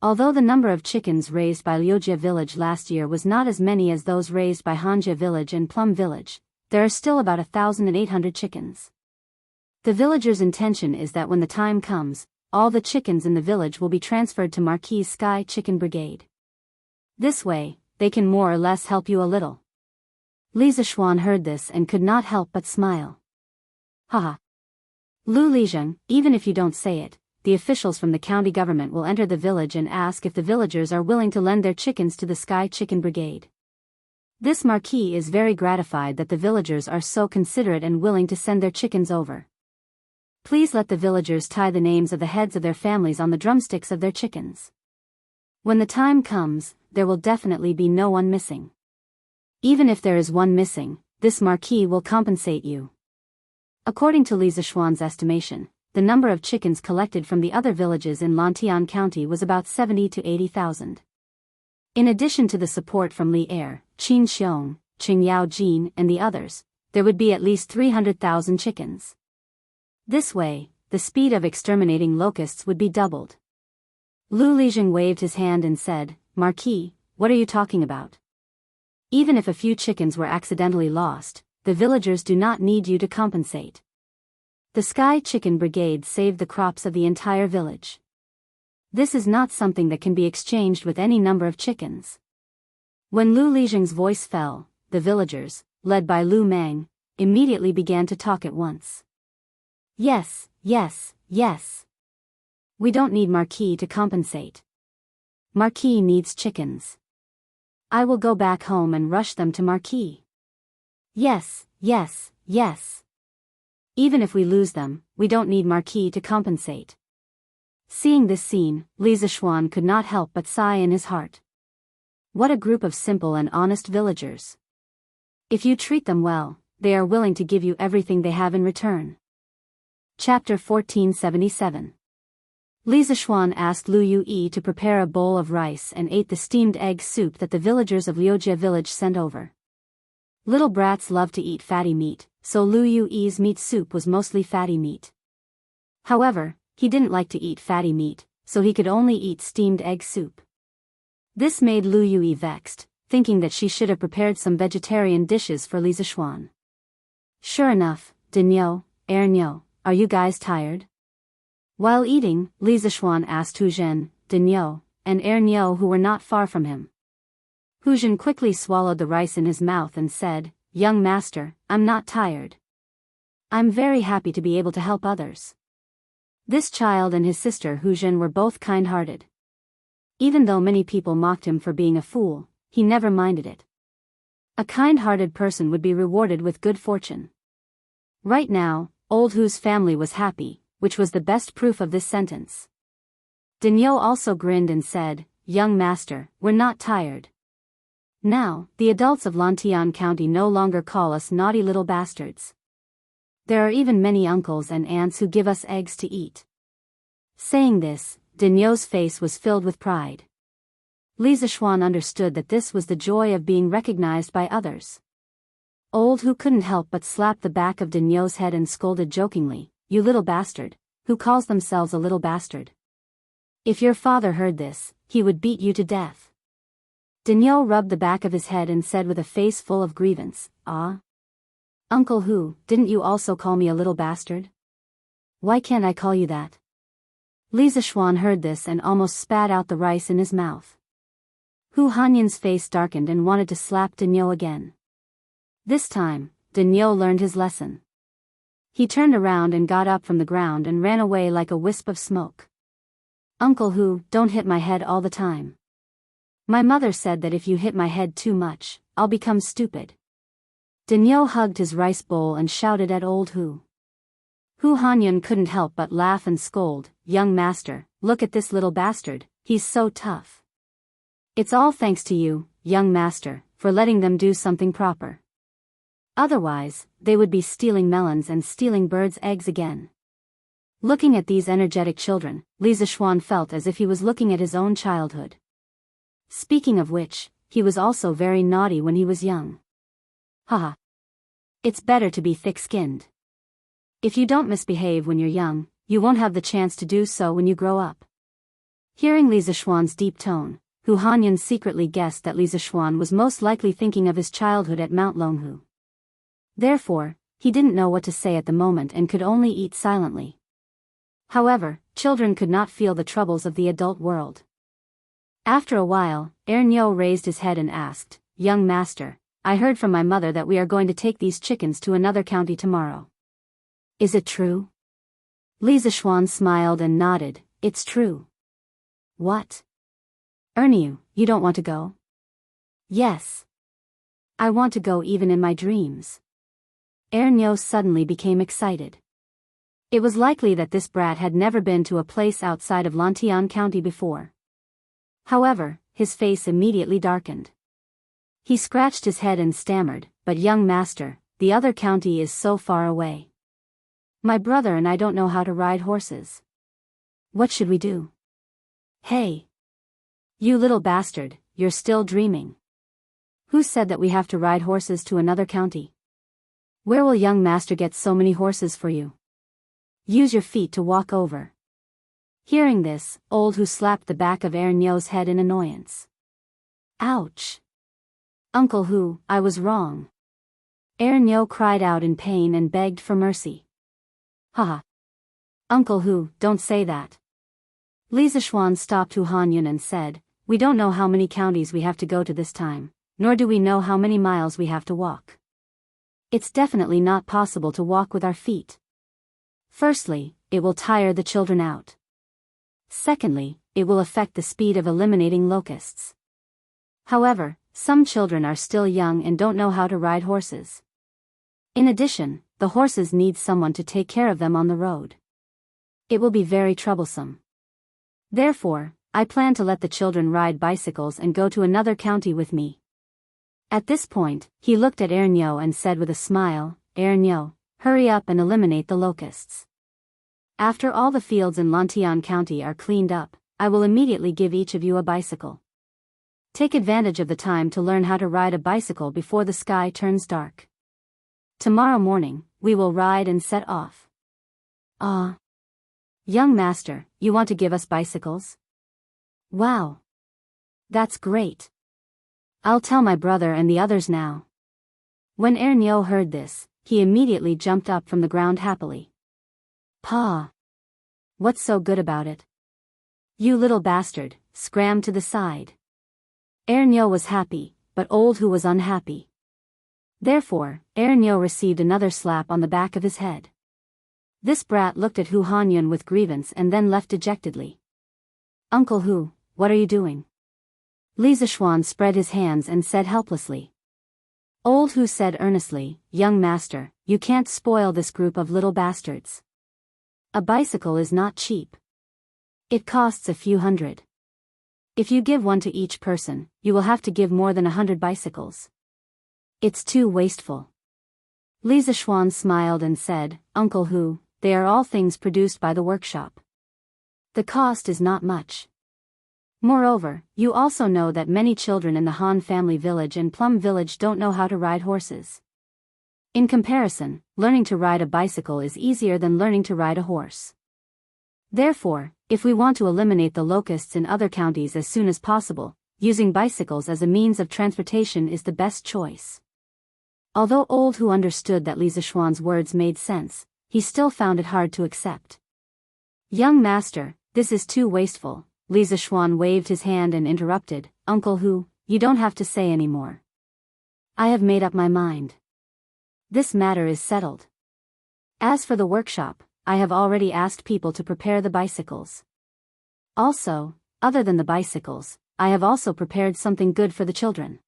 Although the number of chickens raised by Liujia village last year was not as many as those raised by Hanjia village and Plum village, there are still about 1,800 chickens. The villagers' intention is that when the time comes, all the chickens in the village will be transferred to Marquis' Sky Chicken Brigade. This way, they can more or less help you a little. Li Zishuan heard this and could not help but smile. Haha. Lu Lizheng, even if you don't say it, the officials from the county government will enter the village and ask if the villagers are willing to lend their chickens to the Sky Chicken Brigade. This marquis is very gratified that the villagers are so considerate and willing to send their chickens over. Please let the villagers tie the names of the heads of their families on the drumsticks of their chickens. When the time comes, there will definitely be no one missing. Even if there is one missing, this marquis will compensate you. According to Li Zishuan's estimation, the number of chickens collected from the other villages in Lantian County was about 70 to 80,000. In addition to the support from Li Er, Qin Xiong, Qing Yao Jin and the others, there would be at least 300,000 chickens. This way, the speed of exterminating locusts would be doubled. Lu Lizheng waved his hand and said, Marquis, what are you talking about? Even if a few chickens were accidentally lost, the villagers do not need you to compensate. The Sky Chicken Brigade saved the crops of the entire village. This is not something that can be exchanged with any number of chickens. When Lu Lijing's voice fell, the villagers, led by Lu Mang, immediately began to talk at once. Yes, yes, yes. We don't need Marquis to compensate. Marquis needs chickens. I will go back home and rush them to Marquis. Yes, yes, yes. Even if we lose them, we don't need Marquis to compensate. Seeing this scene, Li Zishuan could not help but sigh in his heart. What a group of simple and honest villagers. If you treat them well, they are willing to give you everything they have in return. Chapter 1477. Li Zishuan asked Lu Yue to prepare a bowl of rice and ate the steamed egg soup that the villagers of Liujia village sent over. Little brats love to eat fatty meat, so Lu Yue's meat soup was mostly fatty meat. However, he didn't like to eat fatty meat, so he could only eat steamed egg soup. This made Lu Yue vexed, thinking that she should have prepared some vegetarian dishes for Li Zishuan. Sure enough, Dinyo, Ernyo, are you guys tired? While eating, Li Zishuan asked Hu Zhen, Dinyo, and Ernyo who were not far from him. Hu Zhen quickly swallowed the rice in his mouth and said, Young master, I'm not tired. I'm very happy to be able to help others. This child and his sister Hu Zhen were both kind-hearted. Even though many people mocked him for being a fool, he never minded it. A kind-hearted person would be rewarded with good fortune. Right now, old Hu's family was happy, which was the best proof of this sentence. Dinyo also grinned and said, Young master, we're not tired. Now, the adults of Lantian County no longer call us naughty little bastards. There are even many uncles and aunts who give us eggs to eat. Saying this, Dinyo's face was filled with pride. Li Zishuan understood that this was the joy of being recognized by others. Old Hu couldn't help but slap the back of Dinyo's head and scolded jokingly, You little bastard, who calls themselves a little bastard? If your father heard this, he would beat you to death. Dinyo rubbed the back of his head and said with a face full of grievance, Ah? Uncle Hu, didn't you also call me a little bastard? Why can't I call you that? Li Zishuan heard this and almost spat out the rice in his mouth. Hu Hanyan's face darkened and wanted to slap Dinyo again. This time, Dinyo learned his lesson. He turned around and got up from the ground and ran away like a wisp of smoke. Uncle Hu, don't hit my head all the time. My mother said that if you hit my head too much, I'll become stupid. Dinyo hugged his rice bowl and shouted at old Hu. Hu Hanyan couldn't help but laugh and scold, Young master, look at this little bastard, he's so tough. It's all thanks to you, young master, for letting them do something proper. Otherwise, they would be stealing melons and stealing birds' eggs again. Looking at these energetic children, Li Zishuan felt as if he was looking at his own childhood. Speaking of which, he was also very naughty when he was young. Haha. It's better to be thick-skinned. If you don't misbehave when you're young, you won't have the chance to do so when you grow up. Hearing Li Zishuan's deep tone, Hu Hanyan secretly guessed that Li Zishuan was most likely thinking of his childhood at Mount Longhu. Therefore, he didn't know what to say at the moment and could only eat silently. However, children could not feel the troubles of the adult world. After a while, Ernyo raised his head and asked, Young master, I heard from my mother that we are going to take these chickens to another county tomorrow. Is it true? Li Zishuan smiled and nodded, It's true. What? Ernyo, you don't want to go? Yes. I want to go even in my dreams. Ernyo suddenly became excited. It was likely that this brat had never been to a place outside of Lantian County before. However, his face immediately darkened. He scratched his head and stammered, But young master, the other county is so far away. My brother and I don't know how to ride horses. What should we do? Hey! You little bastard, you're still dreaming. Who said that we have to ride horses to another county? Where will young master get so many horses for you? Use your feet to walk over. Hearing this, old Hu slapped the back of Ernyo's head in annoyance. Ouch! Uncle Hu, I was wrong. Ernyo cried out in pain and begged for mercy. Haha. Uncle Hu, don't say that. Li Zishuan stopped Hu Hanyun and said, we don't know how many counties we have to go to this time, nor do we know how many miles we have to walk. It's definitely not possible to walk with our feet. Firstly, it will tire the children out. Secondly, it will affect the speed of eliminating locusts. However, some children are still young and don't know how to ride horses. In addition, the horses need someone to take care of them on the road. It will be very troublesome. Therefore, I plan to let the children ride bicycles and go to another county with me. At this point, he looked at Ernyo and said with a smile, Ernyo, hurry up and eliminate the locusts. After all the fields in Lantian County are cleaned up, I will immediately give each of you a bicycle. Take advantage of the time to learn how to ride a bicycle before the sky turns dark. Tomorrow morning, we will ride and set off. Ah. Young master, you want to give us bicycles? Wow. That's great. I'll tell my brother and the others now. When Ernyo heard this, he immediately jumped up from the ground happily. Pa! What's so good about it? You little bastard, scram to the side. Ernyo was happy, but Old Hu was unhappy. Therefore, Ernyo received another slap on the back of his head. This brat looked at Hu Hanyun with grievance and then left dejectedly. Uncle Hu, what are you doing? Li Zishuan spread his hands and said helplessly. Old Hu said earnestly, young master, you can't spoil this group of little bastards. A bicycle is not cheap. It costs a few hundred. If you give one to each person, you will have to give more than 100 bicycles. It's too wasteful. Li Zishuan smiled and said, Uncle Hu, they are all things produced by the workshop. The cost is not much. Moreover, you also know that many children in the Han family village and Plum village don't know how to ride horses. In comparison, learning to ride a bicycle is easier than learning to ride a horse. Therefore, if we want to eliminate the locusts in other counties as soon as possible, using bicycles as a means of transportation is the best choice. Although Old Hu understood that Li Zishuan's words made sense, he still found it hard to accept. Young master, this is too wasteful. Li Zishuan waved his hand and interrupted, Uncle Hu, you don't have to say any more. I have made up my mind. This matter is settled. As for the workshop, I have already asked people to prepare the bicycles. Also, other than the bicycles, I have also prepared something good for the children.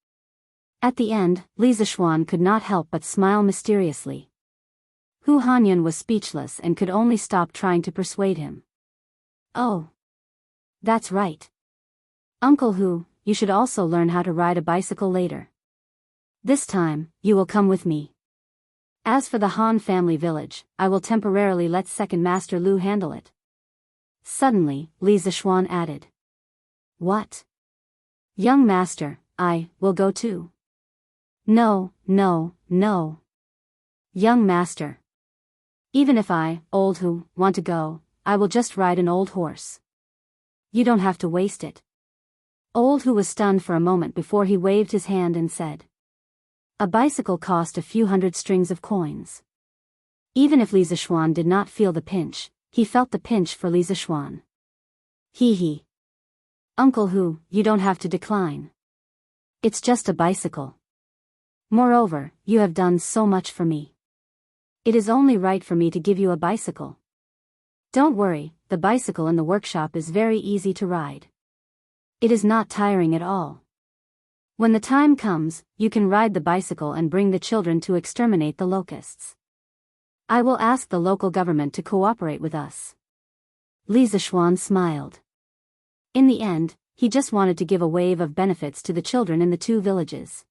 At the end, Li Zishuan could not help but smile mysteriously. Hu Hanyun was speechless and could only stop trying to persuade him. Oh. That's right. Uncle Hu, you should also learn how to ride a bicycle later. This time, you will come with me. As for the Han family village, I will temporarily let Second Master Lu handle it. Suddenly, Li Zishuan added. What? Young master, I will go too. No, no, no. Young master. Even if I, Old Hu, want to go, I will just ride an old horse. You don't have to waste it. Old Hu was stunned for a moment before he waved his hand and said. A bicycle cost a few hundred strings of coins. Even if Li Zishuan did not feel the pinch, he felt the pinch for Li Zishuan. Hee. Uncle Hu, you don't have to decline. It's just a bicycle. Moreover, you have done so much for me. It is only right for me to give you a bicycle. Don't worry, the bicycle in the workshop is very easy to ride. It is not tiring at all. When the time comes, you can ride the bicycle and bring the children to exterminate the locusts. I will ask the local government to cooperate with us. Li Zishuan smiled. In the end, he just wanted to give a wave of benefits to the children in the two villages.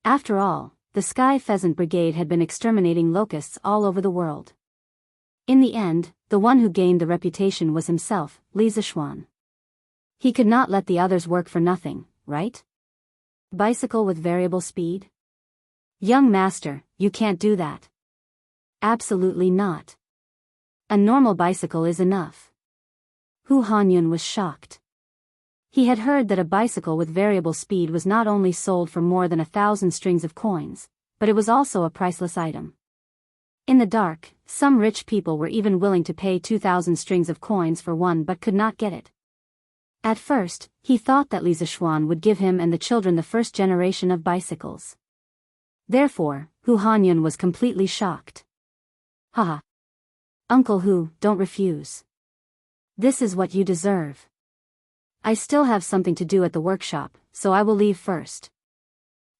After all, the Sky Pheasant Brigade had been exterminating locusts all over the world. In the end, the one who gained the reputation was himself, Li Zishuan. He could not let the others work for nothing, right? Bicycle with variable speed? Young master, you can't do that. Absolutely not. A normal bicycle is enough. Hu Hanyun was shocked. He had heard that a bicycle with variable speed was not only sold for more than 1,000 strings of coins, but it was also a priceless item. In the dark, some rich people were even willing to pay 2,000 strings of coins for one but could not get it. At first, he thought that Li Zishuan would give him and the children the first generation of bicycles. Therefore, Hu Hanyun was completely shocked. Haha. Uncle Hu, don't refuse. This is what you deserve. I still have something to do at the workshop, so I will leave first.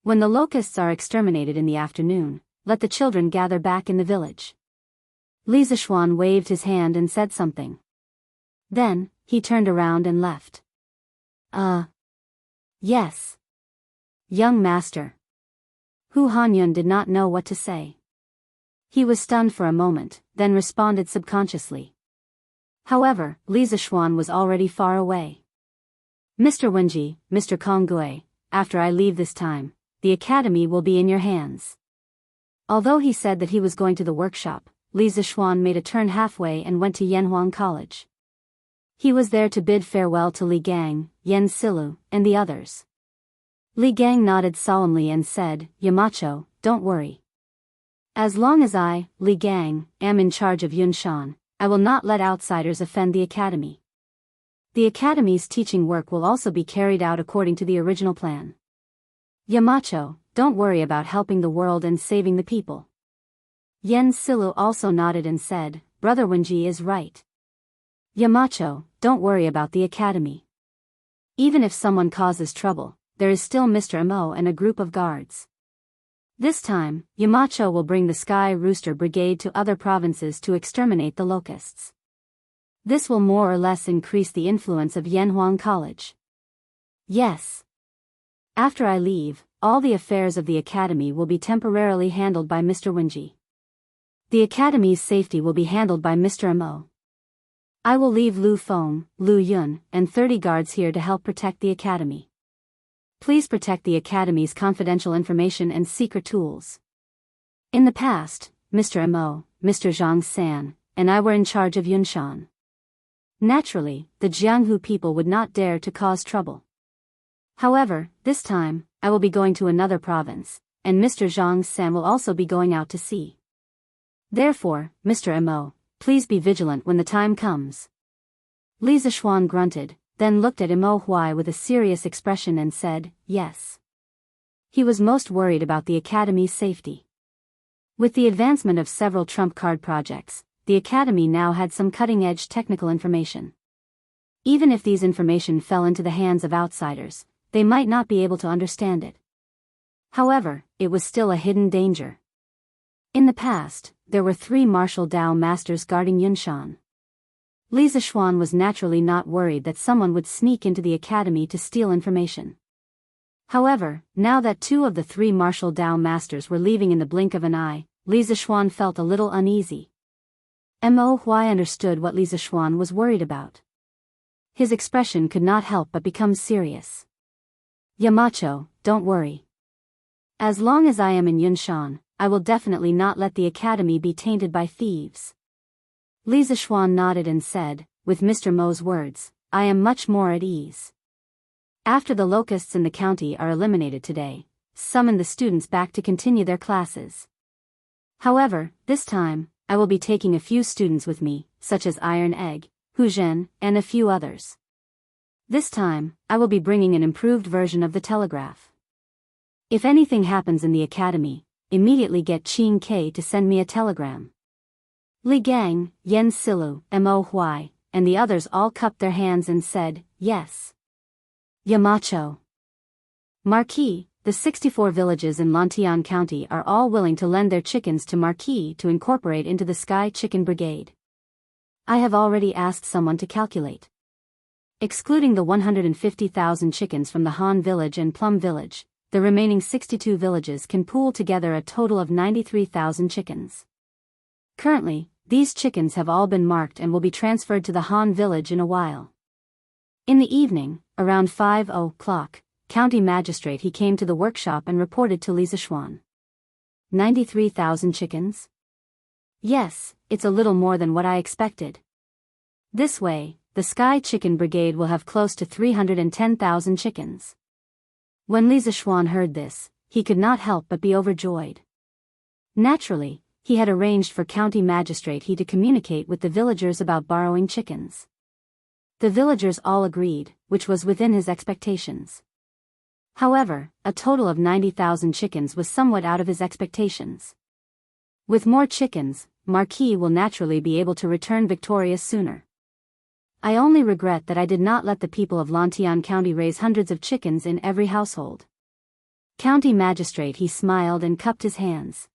When the locusts are exterminated in the afternoon, let the children gather back in the village. Li Zishuan waved his hand and said something. Then, he turned around and left. Yes. Young master. Hu Hanyun did not know what to say. He was stunned for a moment, then responded subconsciously. However, Li Zishuan was already far away. Mr. Wenji, Mr. Konggui, after I leave this time, the academy will be in your hands. Although he said that he was going to the workshop, Li Zishuan made a turn halfway and went to Yanhuang College. He was there to bid farewell to Li Gang, Yen Silu, and the others. Li Gang nodded solemnly and said, Yamacho, don't worry. As long as I, Li Gang, am in charge of Yunshan, I will not let outsiders offend the academy. The academy's teaching work will also be carried out according to the original plan. Yamacho, don't worry about helping the world and saving the people. Yen Silu also nodded and said, Brother Wenji is right. Yamacho, don't worry about the academy. Even if someone causes trouble, there is still Mr. Mo and a group of guards. This time, Yamacho will bring the Sky Rooster Brigade to other provinces to exterminate the locusts. This will more or less increase the influence of Yanhuang College. Yes. After I leave, all the affairs of the academy will be temporarily handled by Mr. Wenji. The academy's safety will be handled by Mr. Mo. I will leave Lu Feng, Lu Yun, and 30 guards here to help protect the academy. Please protect the academy's confidential information and secret tools. In the past, Mr. Mo, Mr. Zhang San, and I were in charge of Yunshan. Naturally, the Jianghu people would not dare to cause trouble. However, this time, I will be going to another province, and Mr. Zhang San will also be going out to sea. Therefore, Mr. Mo, please be vigilant when the time comes. Li Zishuan grunted, then looked at Mo Huai with a serious expression and said, yes. He was most worried about the academy's safety. With the advancement of several trump card projects, the academy now had some cutting-edge technical information. Even if these information fell into the hands of outsiders, they might not be able to understand it. However, it was still a hidden danger. In the past, there were 3 martial Dao masters guarding Yunshan. Li Zishuan was naturally not worried that someone would sneak into the academy to steal information. However, now that 2 of the 3 martial Dao masters were leaving in the blink of an eye, Li Zishuan felt a little uneasy. Mo Huai understood what Li Zishuan was worried about. His expression could not help but become serious. Yamacho, don't worry. As long as I am in Yunshan, I will definitely not let the academy be tainted by thieves. Li Zishuan nodded and said, with Mr. Mo's words, I am much more at ease. After the locusts in the county are eliminated today, summon the students back to continue their classes. However, this time, I will be taking a few students with me, such as Iron Egg, Hu Zhen, and a few others. This time, I will be bringing an improved version of the telegraph. If anything happens in the academy, immediately get Qing K to send me a telegram. Li Gang, Yen Silu, Mo Huai, and the others all cupped their hands and said, yes. Yamacho. Marquis, the 64 villages in Lantian County are all willing to lend their chickens to Marquis to incorporate into the Sky Chicken Brigade. I have already asked someone to calculate. Excluding the 150,000 chickens from the Han village and Plum village, the remaining 62 villages can pool together a total of 93,000 chickens. Currently, these chickens have all been marked and will be transferred to the Han village in a while. In the evening, around 5:00, County Magistrate he came to the workshop and reported to Li Zishuan. 93,000 chickens? Yes, it's a little more than what I expected. This way, the Sky Chicken Brigade will have close to 310,000 chickens. When Li Zishuan heard this, he could not help but be overjoyed. Naturally, he had arranged for County Magistrate He to communicate with the villagers about borrowing chickens. The villagers all agreed, which was within his expectations. However, a total of 90,000 chickens was somewhat out of his expectations. With more chickens, Marquis will naturally be able to return victorious sooner. I only regret that I did not let the people of Lantian County raise hundreds of chickens in every household. County Magistrate He smiled and cupped his hands.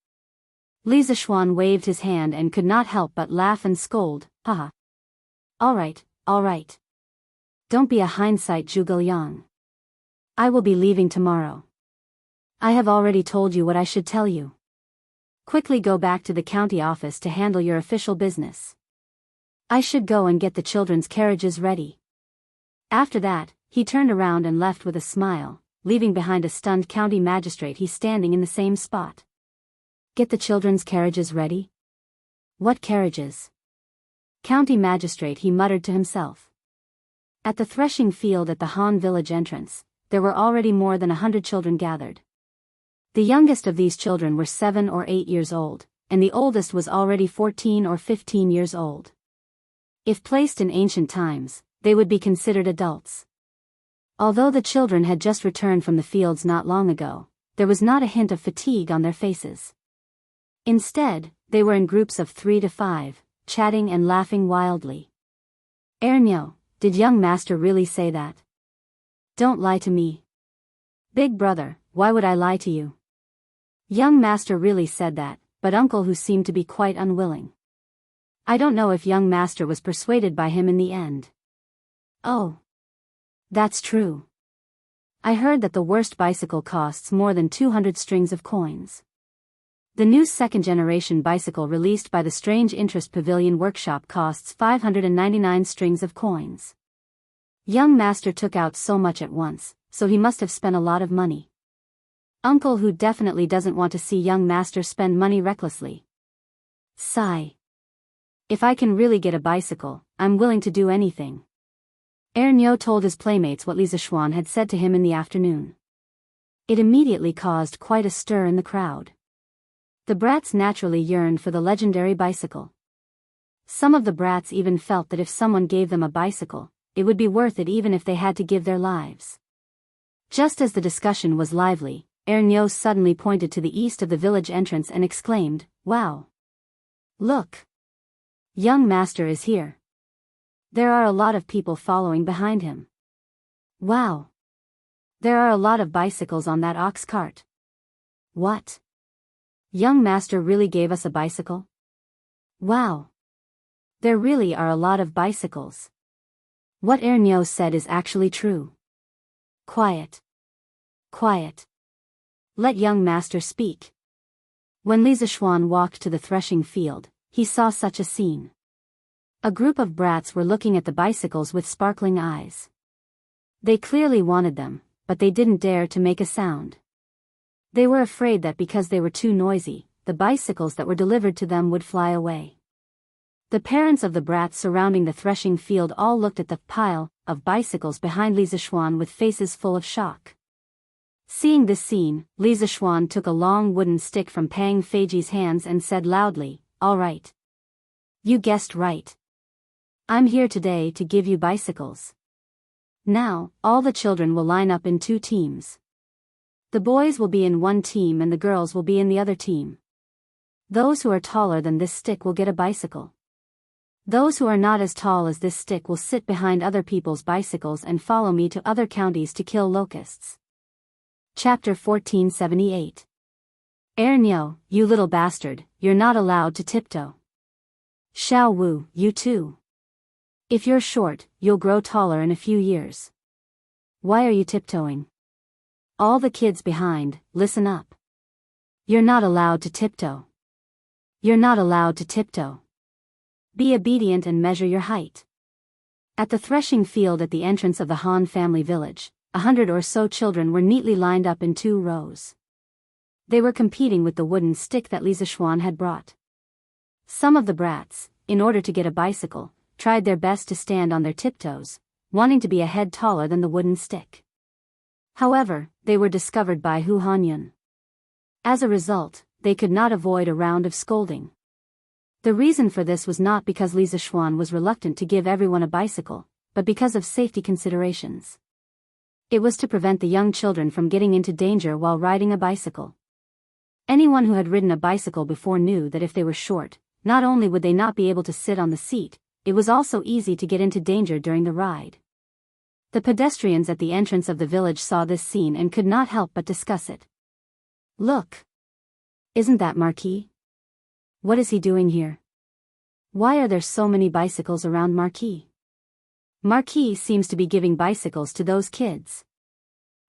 Li Zishuan waved his hand and could not help but laugh and scold, haha. All right. Don't be a hindsight Zhuge Liang. I will be leaving tomorrow. I have already told you what I should tell you. Quickly go back to the county office to handle your official business. I should go and get the children's carriages ready. After that, he turned around and left with a smile, leaving behind a stunned county magistrate He standing in the same spot. Get the children's carriages ready? What carriages? County Magistrate He muttered to himself. At the threshing field at the Han village entrance, there were already more than 100 children gathered. The youngest of these children were 7 or 8 years old, and the oldest was already 14 or 15 years old. If placed in ancient times, they would be considered adults. Although the children had just returned from the fields not long ago, there was not a hint of fatigue on their faces. Instead, they were in groups of 3 to 5, chatting and laughing wildly. Ernyo, did young master really say that? Don't lie to me. Big brother, why would I lie to you? Young master really said that, but uncle who seemed to be quite unwilling. I don't know if young master was persuaded by him in the end. Oh. That's true. I heard that the worst bicycle costs more than 200 strings of coins. The new second-generation bicycle released by the Strange Interest Pavilion Workshop costs 599 strings of coins. Young master took out so much at once, so he must have spent a lot of money. Uncle who definitely doesn't want to see young master spend money recklessly. Sigh. If I can really get a bicycle, I'm willing to do anything. Ernyo told his playmates what Li Zishuan had said to him in the afternoon. It immediately caused quite a stir in the crowd. The brats naturally yearned for the legendary bicycle. Some of the brats even felt that if someone gave them a bicycle, it would be worth it even if they had to give their lives. Just as the discussion was lively, Ernyo suddenly pointed to the east of the village entrance and exclaimed, "Wow! Look! Young master is here. There are a lot of people following behind him. Wow! There are a lot of bicycles on that ox cart. What? Young master really gave us a bicycle? Wow! There really are a lot of bicycles. What Ernyo said is actually true. Quiet. Let young master speak." When Li Zishuan walked to the threshing field, he saw such a scene. A group of brats were looking at the bicycles with sparkling eyes. They clearly wanted them, but they didn't dare to make a sound. They were afraid that because they were too noisy, the bicycles that were delivered to them would fly away. The parents of the brats surrounding the threshing field all looked at the pile of bicycles behind Li Zishuan with faces full of shock. Seeing this scene, Li Zishuan took a long wooden stick from Pang Feiji's hands and said loudly, "All right. You guessed right. I'm here today to give you bicycles. Now, all the children will line up in 2 teams. The boys will be in one team and the girls will be in the other team. Those who are taller than this stick will get a bicycle. Those who are not as tall as this stick will sit behind other people's bicycles and follow me to other counties to kill locusts." Chapter 1478. Ernyo, you little bastard, you're not allowed to tiptoe. Xiao Wu, you too. If you're short, you'll grow taller in a few years. Why are you tiptoeing? All the kids behind, listen up. You're not allowed to tiptoe. You're not allowed to tiptoe. Be obedient and measure your height. At the threshing field at the entrance of the Han family village, 100 or so children were neatly lined up in 2 rows. They were competing with the wooden stick that Li Zishuan had brought. Some of the brats, in order to get a bicycle, tried their best to stand on their tiptoes, wanting to be a head taller than the wooden stick. However, they were discovered by Hu Hanyun. As a result, they could not avoid a round of scolding. The reason for this was not because Li Zishuan was reluctant to give everyone a bicycle, but because of safety considerations. It was to prevent the young children from getting into danger while riding a bicycle. Anyone who had ridden a bicycle before knew that if they were short, not only would they not be able to sit on the seat, it was also easy to get into danger during the ride. The pedestrians at the entrance of the village saw this scene and could not help but discuss it. Look! Isn't that Marquis? What is he doing here? Why are there so many bicycles around Marquis? Marquis seems to be giving bicycles to those kids.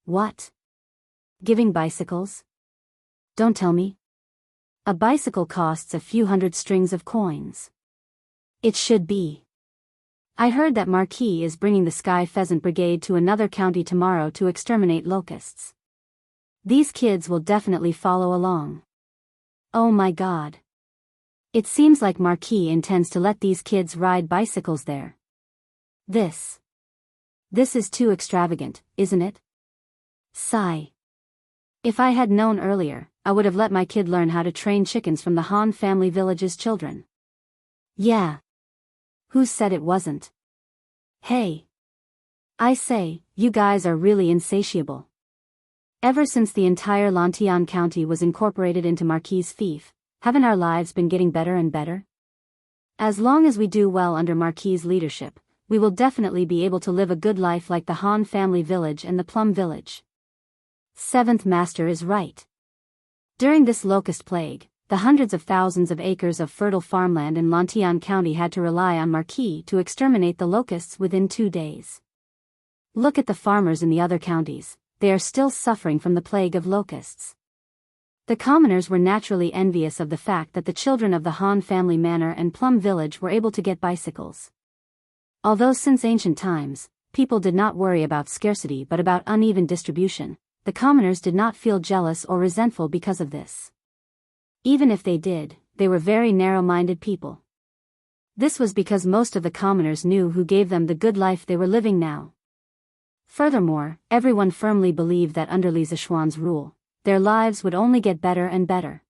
What? Giving bicycles? Don't tell me. A bicycle costs a few hundred strings of coins. It should be. I heard that Marquis is bringing the Sky Pheasant Brigade to another county tomorrow to exterminate locusts. These kids will definitely follow along. Oh my God. It seems like Marquis intends to let these kids ride bicycles there. This is too extravagant, isn't it? Sigh. If I had known earlier, I would have let my kid learn how to train chickens from the Han family village's children. Yeah. Who said it wasn't? Hey. I say, you guys are really insatiable. Ever since the entire Lantian County was incorporated into Marquis' fief, haven't our lives been getting better and better? As long as we do well under Marquis' leadership, we will definitely be able to live a good life like the Han family village and the Plum village. Seventh Master is right. During this locust plague, the hundreds of thousands of acres of fertile farmland in Lantian County had to rely on Marquis to exterminate the locusts within 2 days. Look at the farmers in the other counties, they are still suffering from the plague of locusts. The commoners were naturally envious of the fact that the children of the Han family manor and Plum village were able to get bicycles. Although since ancient times, people did not worry about scarcity but about uneven distribution, the commoners did not feel jealous or resentful because of this. Even if they did, they were very narrow-minded people. This was because most of the commoners knew who gave them the good life they were living now. Furthermore, everyone firmly believed that under Li Zishuan's rule, their lives would only get better and better.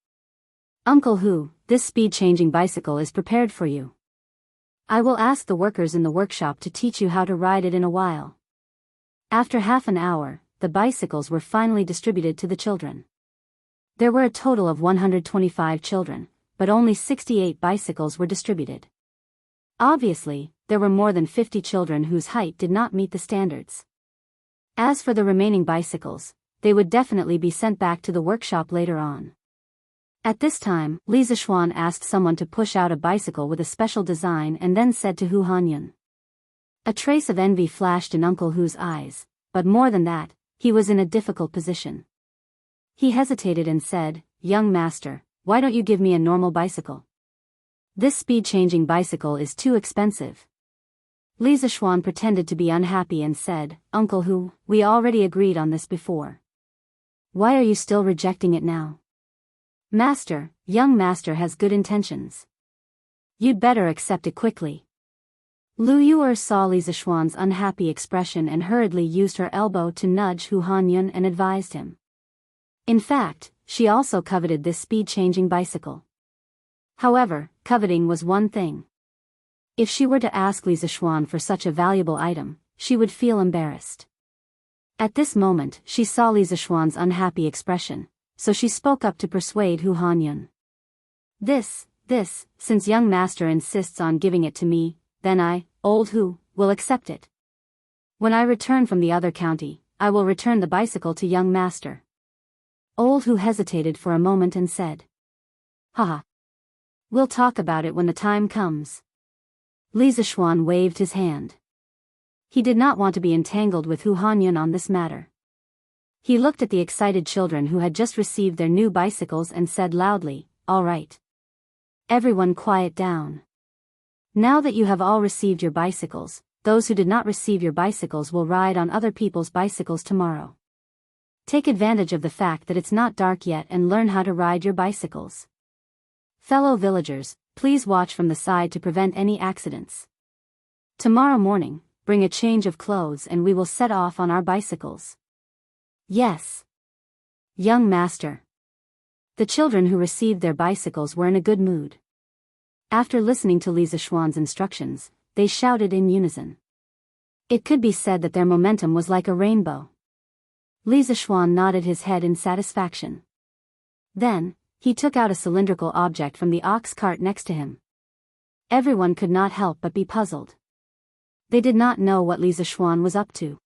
Uncle Hu, this speed-changing bicycle is prepared for you. I will ask the workers in the workshop to teach you how to ride it in a while. After half an hour, the bicycles were finally distributed to the children. There were a total of 125 children, but only 68 bicycles were distributed. Obviously, there were more than 50 children whose height did not meet the standards. As for the remaining bicycles, they would definitely be sent back to the workshop later on. At this time, Li Zishuan asked someone to push out a bicycle with a special design and then said to Hu Hanyun. A trace of envy flashed in Uncle Hu's eyes, but more than that, he was in a difficult position. He hesitated and said, "Young master, why don't you give me a normal bicycle? This speed-changing bicycle is too expensive." Li Zishuan pretended to be unhappy and said, "Uncle Hu, we already agreed on this before. Why are you still rejecting it now? Master, young master has good intentions. You'd better accept it quickly." Lu Yuer saw Li Zishuan's unhappy expression and hurriedly used her elbow to nudge Hu Hanyun and advised him. In fact, she also coveted this speed-changing bicycle. However, coveting was one thing. If she were to ask Li Zishuan for such a valuable item, she would feel embarrassed. At this moment, she saw Li Zishuan's unhappy expression, so she spoke up to persuade Hu Hanyun. This, since young master insists on giving it to me, then I, old Hu, will accept it. When I return from the other county, I will return the bicycle to young master. Old Hu hesitated for a moment and said, "Haha. We'll talk about it when the time comes." Li Zishuan waved his hand. He did not want to be entangled with Hu Hanyun on this matter. He looked at the excited children who had just received their new bicycles and said loudly, "All right. Everyone quiet down. Now that you have all received your bicycles, those who did not receive your bicycles will ride on other people's bicycles tomorrow. Take advantage of the fact that it's not dark yet and learn how to ride your bicycles. Fellow villagers, please watch from the side to prevent any accidents. Tomorrow morning, bring a change of clothes and we will set off on our bicycles." "Yes. Young master." The children who received their bicycles were in a good mood. After listening to Li Zishuan's instructions, they shouted in unison. It could be said that their momentum was like a rainbow. Li Zishuan nodded his head in satisfaction. Then, he took out a cylindrical object from the ox cart next to him. Everyone could not help but be puzzled. They did not know what Li Zishuan was up to.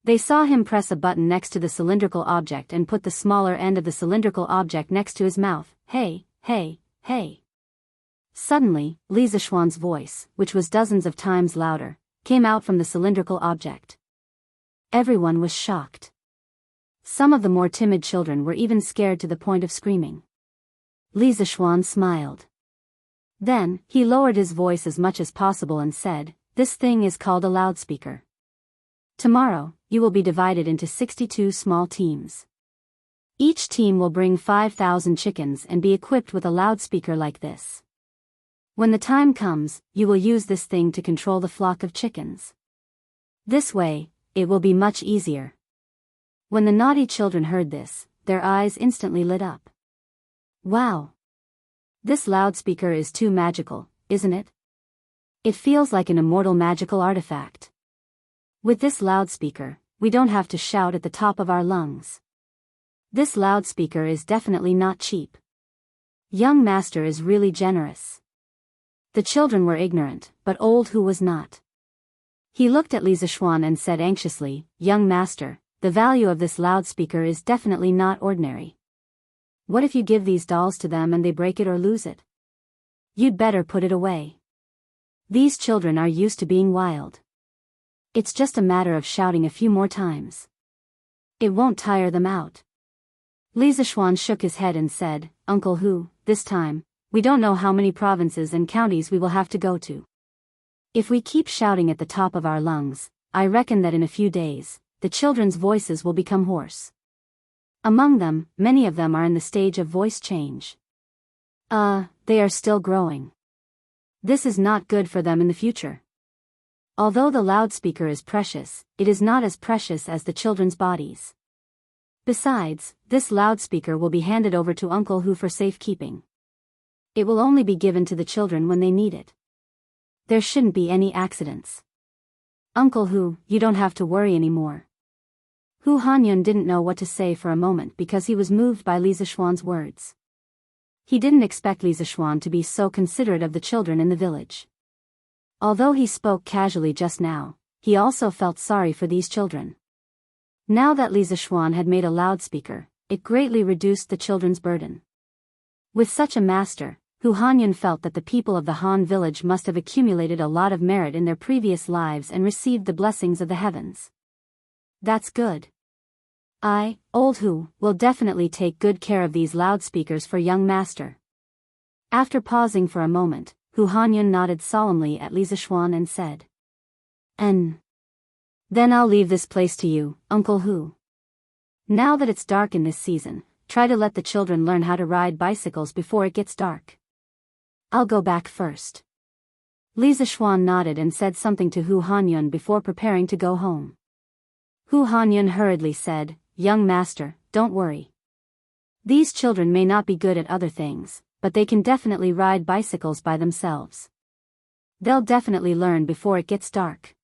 They saw him press a button next to the cylindrical object and put the smaller end of the cylindrical object next to his mouth. Hey, hey, hey. Suddenly, Li Zishuan's voice, which was dozens of times louder, came out from the cylindrical object. Everyone was shocked. Some of the more timid children were even scared to the point of screaming. Li Zishuan smiled. Then, he lowered his voice as much as possible and said, "This thing is called a loudspeaker. Tomorrow, you will be divided into 62 small teams. Each team will bring 5,000 chickens and be equipped with a loudspeaker like this. When the time comes, you will use this thing to control the flock of chickens. This way, it will be much easier." When the naughty children heard this, their eyes instantly lit up. Wow! This loudspeaker is too magical, isn't it? It feels like an immortal magical artifact. With this loudspeaker, we don't have to shout at the top of our lungs. This loudspeaker is definitely not cheap. Young master is really generous. The children were ignorant, but old Hu was not. He looked at Li Zishuan and said anxiously, "Young master, the value of this loudspeaker is definitely not ordinary. What if you give these dolls to them and they break it or lose it? You'd better put it away. These children are used to being wild. It's just a matter of shouting a few more times. It won't tire them out." Li Zishuan shook his head and said, "Uncle Hu, this time, we don't know how many provinces and counties we will have to go to. If we keep shouting at the top of our lungs, I reckon that in a few days, the children's voices will become hoarse. Among them, many of them are in the stage of voice change. They are still growing. This is not good for them in the future. Although the loudspeaker is precious, it is not as precious as the children's bodies. Besides, this loudspeaker will be handed over to Uncle Hu for safekeeping. It will only be given to the children when they need it. There shouldn't be any accidents. Uncle Hu, you don't have to worry anymore." Hu Hanyun didn't know what to say for a moment because he was moved by Li Zishuan's words. He didn't expect Li Zishuan to be so considerate of the children in the village. Although he spoke casually just now, he also felt sorry for these children. Now that Li Zishuan had made a loudspeaker, it greatly reduced the children's burden. With such a master, Hu Hanyun felt that the people of the Han village must have accumulated a lot of merit in their previous lives and received the blessings of the heavens. That's good. I, old Hu, will definitely take good care of these loudspeakers for young master. After pausing for a moment, Hu Hanyun nodded solemnly at Li Zishuan and said, "Then I'll leave this place to you, Uncle Hu. Now that it's dark in this season, try to let the children learn how to ride bicycles before it gets dark. I'll go back first." Li Zishuan nodded and said something to Hu Hanyun before preparing to go home. Hu Hanyun hurriedly said, "Young master, don't worry. These children may not be good at other things, but they can definitely ride bicycles by themselves. They'll definitely learn before it gets dark."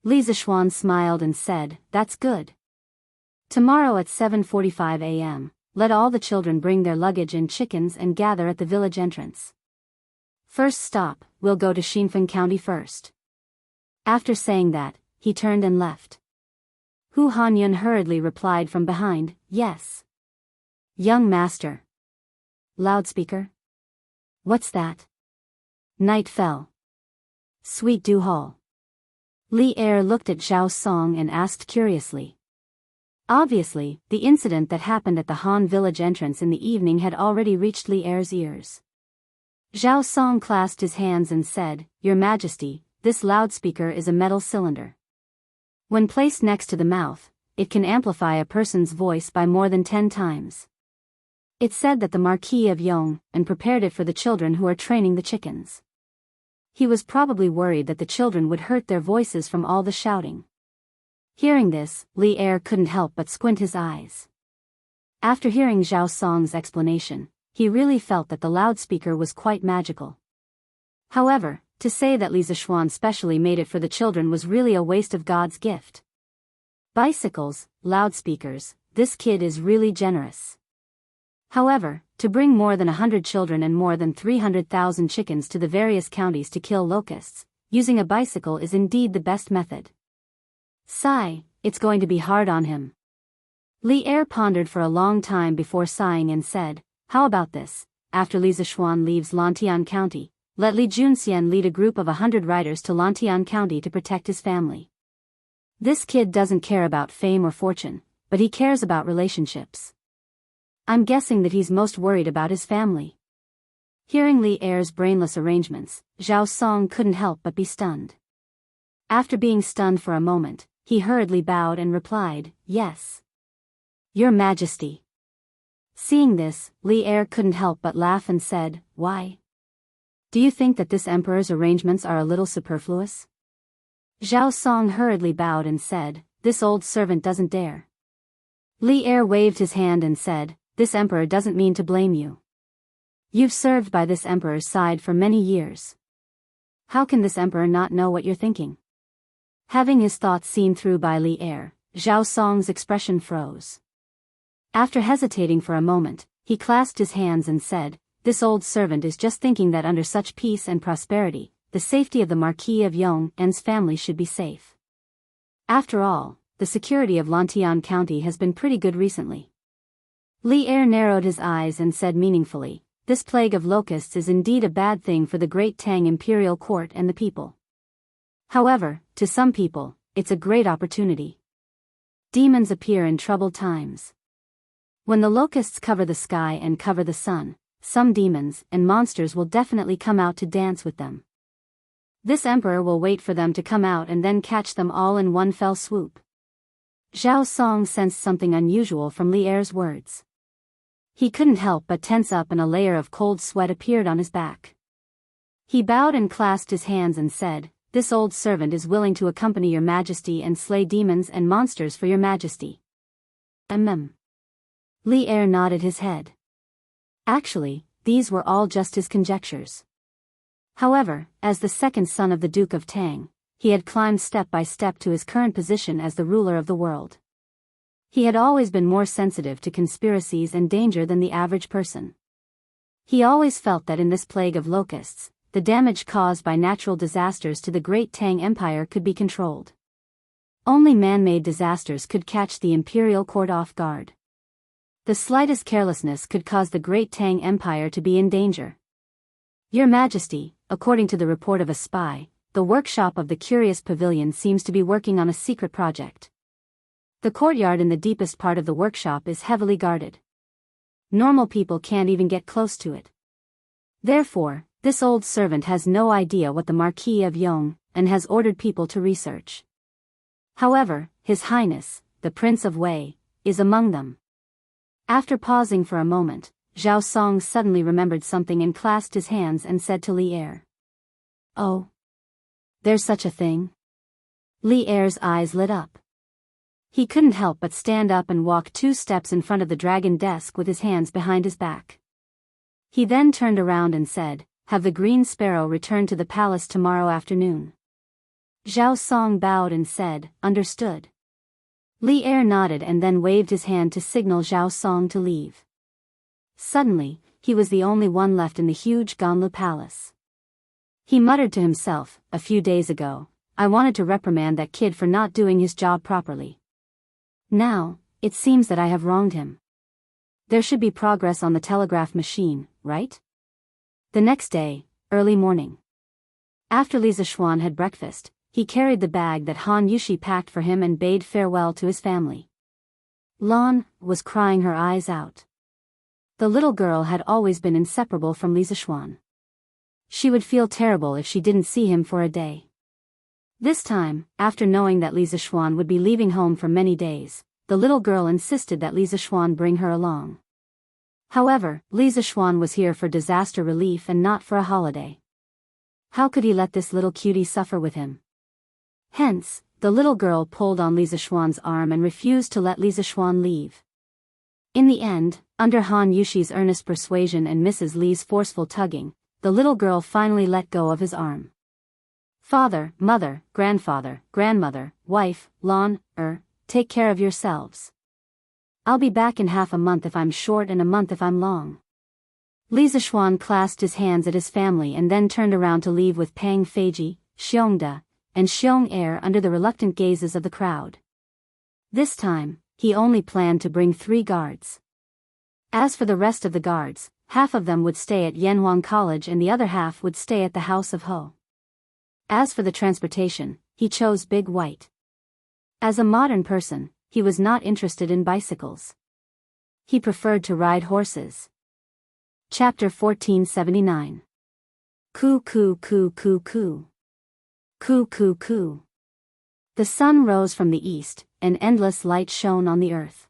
Li Zishuan smiled and said, "That's good. Tomorrow at 7:45 a.m., let all the children bring their luggage and chickens and gather at the village entrance. First stop, we'll go to Xinfen County first." After saying that, he turned and left. Hu Hanyun hurriedly replied from behind, "Yes. Young master." "Loudspeaker? What's that?" Night fell. Sweet Dew Hall. Li Er looked at Zhao Song and asked curiously. Obviously, the incident that happened at the Han village entrance in the evening had already reached Li Er's ears. Zhao Song clasped his hands and said, "Your Majesty, this loudspeaker is a metal cylinder. When placed next to the mouth, it can amplify a person's voice by more than 10 times. It said that the Marquis of Yong and prepared it for the children who are training the chickens. He was probably worried that the children would hurt their voices from all the shouting." Hearing this, Li Er couldn't help but squint his eyes. After hearing Zhao Song's explanation, he really felt that the loudspeaker was quite magical. However, to say that Li Zishuan specially made it for the children was really a waste of God's gift. Bicycles, loudspeakers, this kid is really generous. However, to bring more than 100 children and more than 300,000 chickens to the various counties to kill locusts, using a bicycle is indeed the best method. Sigh, it's going to be hard on him. Li Er pondered for a long time before sighing and said, how about this, after Li Zishuan leaves Lantian County, let Li Junxian lead a group of 100 riders to Lantian County to protect his family. This kid doesn't care about fame or fortune, but he cares about relationships. I'm guessing that he's most worried about his family. Hearing Li Er's brainless arrangements, Zhao Song couldn't help but be stunned. After being stunned for a moment, he hurriedly bowed and replied, yes. Your Majesty. Seeing this, Li Er couldn't help but laugh and said, why? Do you think that this emperor's arrangements are a little superfluous? Zhao Song hurriedly bowed and said, this old servant doesn't dare. Li Er waved his hand and said, this emperor doesn't mean to blame you. You've served by this emperor's side for many years. How can this emperor not know what you're thinking? Having his thoughts seen through by Li Er, Zhao Song's expression froze. After hesitating for a moment, he clasped his hands and said, this old servant is just thinking that under such peace and prosperity, the safety of the Marquis of Yong'an's family should be safe. After all, the security of Lantian County has been pretty good recently. Li Er narrowed his eyes and said meaningfully, this plague of locusts is indeed a bad thing for the great Tang imperial court and the people. However, to some people, it's a great opportunity. Demons appear in troubled times. When the locusts cover the sky and cover the sun, some demons and monsters will definitely come out to dance with them. This emperor will wait for them to come out and then catch them all in one fell swoop. Zhao Song sensed something unusual from Li Er's words. He couldn't help but tense up and a layer of cold sweat appeared on his back. He bowed and clasped his hands and said, this old servant is willing to accompany your majesty and slay demons and monsters for your majesty. Li Er nodded his head. Actually, these were all just his conjectures. However, as the second son of the Duke of Tang, he had climbed step by step to his current position as the ruler of the world. He had always been more sensitive to conspiracies and danger than the average person. He always felt that in this plague of locusts, the damage caused by natural disasters to the great Tang Empire could be controlled. Only man-made disasters could catch the imperial court off guard. The slightest carelessness could cause the great Tang Empire to be in danger. Your Majesty, according to the report of a spy, the workshop of the Curious Pavilion seems to be working on a secret project. The courtyard in the deepest part of the workshop is heavily guarded. Normal people can't even get close to it. Therefore, this old servant has no idea what the Marquis of Yong'an and has ordered people to research. However, His Highness, the Prince of Wei, is among them. After pausing for a moment, Zhao Song suddenly remembered something and clasped his hands and said to Li Er, oh, there's such a thing? Li Er's eyes lit up. He couldn't help but stand up and walk 2 steps in front of the dragon desk with his hands behind his back. He then turned around and said, have the Green Sparrow returned to the palace tomorrow afternoon? Zhao Song bowed and said, understood. Li Er nodded and then waved his hand to signal Zhao Song to leave. Suddenly, he was the only one left in the huge Ganlu palace. He muttered to himself, a few days ago, I wanted to reprimand that kid for not doing his job properly. Now, it seems that I have wronged him. There should be progress on the telegraph machine, right? The next day, early morning. After Li Zishuan had breakfast, he carried the bag that Han Yushi packed for him and bade farewell to his family. Lan was crying her eyes out. The little girl had always been inseparable from Li Zishuan. She would feel terrible if she didn't see him for a day. This time, after knowing that Li Zishuan would be leaving home for many days, the little girl insisted that Li Zishuan bring her along. However, Li Zishuan was here for disaster relief and not for a holiday. How could he let this little cutie suffer with him? Hence, the little girl pulled on Li Zishuan's arm and refused to let Li Zishuan leave. In the end, under Han Yushi's earnest persuasion and Mrs. Li's forceful tugging, the little girl finally let go of his arm. Father, mother, grandfather, grandmother, wife, lawn, take care of yourselves. I'll be back in half a month if I'm short and a month if I'm long. Li Zishuan clasped his hands at his family and then turned around to leave with Pang Feiji, Xiongda, and Xiong Er under the reluctant gazes of the crowd. This time, he only planned to bring 3 guards. As for the rest of the guards, half of them would stay at Yanhuang College and the other half would stay at the House of Ho. As for the transportation, he chose Big White. As a modern person, he was not interested in bicycles. He preferred to ride horses. Chapter 1479. Coo coo coo coo coo. Coo coo coo. The sun rose from the east, and endless light shone on the earth.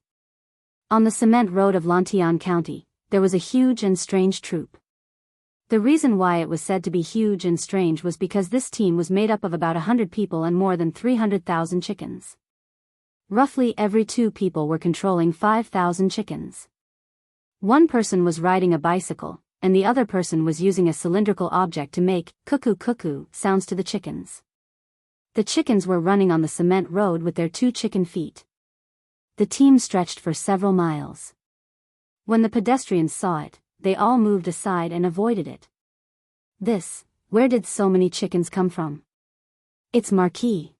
On the cement road of Lantian County, there was a huge and strange troop. The reason why it was said to be huge and strange was because this team was made up of about 100 people and more than 300,000 chickens. Roughly every 2 people were controlling 5,000 chickens. One person was riding a bicycle, and the other person was using a cylindrical object to make cuckoo cuckoo sounds to the chickens. The chickens were running on the cement road with their 2 chicken feet. The team stretched for several miles. When the pedestrians saw it, they all moved aside and avoided it. Where did so many chickens come from? It's Marquis.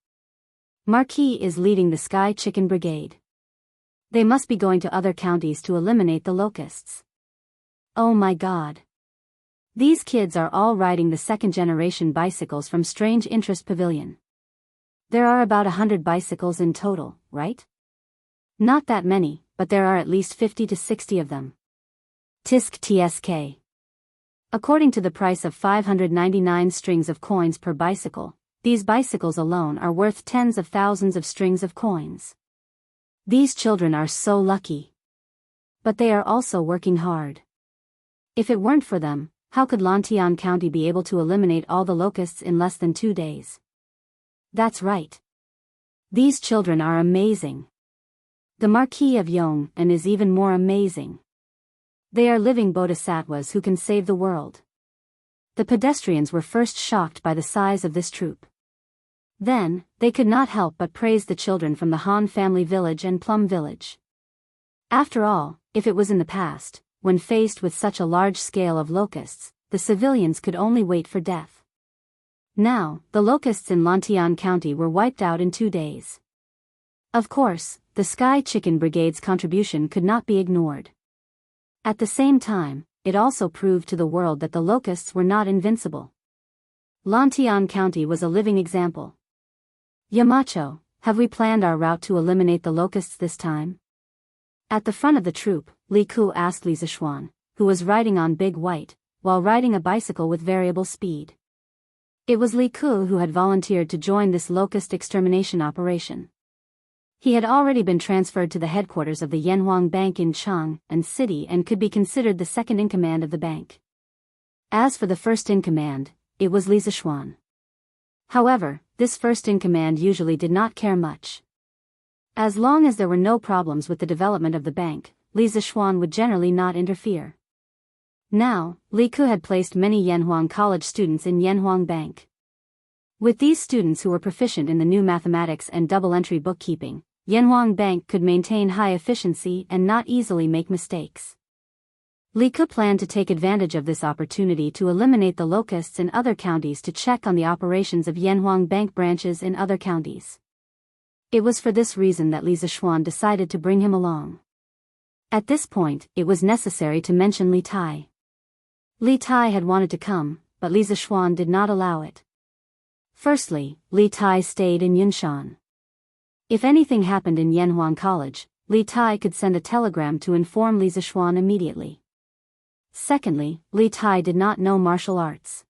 Marquis is leading the Sky Chicken Brigade. They must be going to other counties to eliminate the locusts. Oh my God. These kids are all riding the second-generation bicycles from Strange Interest Pavilion. There are about 100 bicycles in total, right? Not that many, but there are at least 50 to 60 of them. Tisk TSK. According to the price of 599 strings of coins per bicycle, these bicycles alone are worth tens of thousands of strings of coins. These children are so lucky. But they are also working hard. If it weren't for them, how could Lantian County be able to eliminate all the locusts in less than 2 days? That's right. These children are amazing. The Marquis of Yong and is even more amazing. They are living bodhisattvas who can save the world. The pedestrians were first shocked by the size of this troop. Then, they could not help but praise the children from the Han family village and Plum village. After all, if it was in the past, when faced with such a large scale of locusts, the civilians could only wait for death. Now, the locusts in Lantian County were wiped out in 2 days. Of course, the Sky Chicken Brigade's contribution could not be ignored. At the same time, it also proved to the world that the locusts were not invincible. Lantian County was a living example. Yamacho, have we planned our route to eliminate the locusts this time? At the front of the troop, Li Ku asked Li Zishuan, who was riding on Big White, while riding a bicycle with variable speed. It was Li Ku who had volunteered to join this locust extermination operation. He had already been transferred to the headquarters of the Yanhuang Bank in Chang'an City and could be considered the second-in-command of the bank. As for the first-in-command, it was Li Zishuan. However, this first-in-command usually did not care much. As long as there were no problems with the development of the bank, Li Zishuan would generally not interfere. Now, Li Ku had placed many Yanhuang College students in Yanhuang Bank. With these students who were proficient in the new mathematics and double-entry bookkeeping, Yanhuang Bank could maintain high efficiency and not easily make mistakes. Li Ku planned to take advantage of this opportunity to eliminate the locusts in other counties to check on the operations of Yanhuang Bank branches in other counties. It was for this reason that Li Zishuan decided to bring him along. At this point, it was necessary to mention Li Tai. Li Tai had wanted to come, but Li Zishuan did not allow it. Firstly, Li Tai stayed in Yunshan. If anything happened in Yanhuang College, Li Tai could send a telegram to inform Li Zishuan immediately. Secondly, Li Tai did not know martial arts.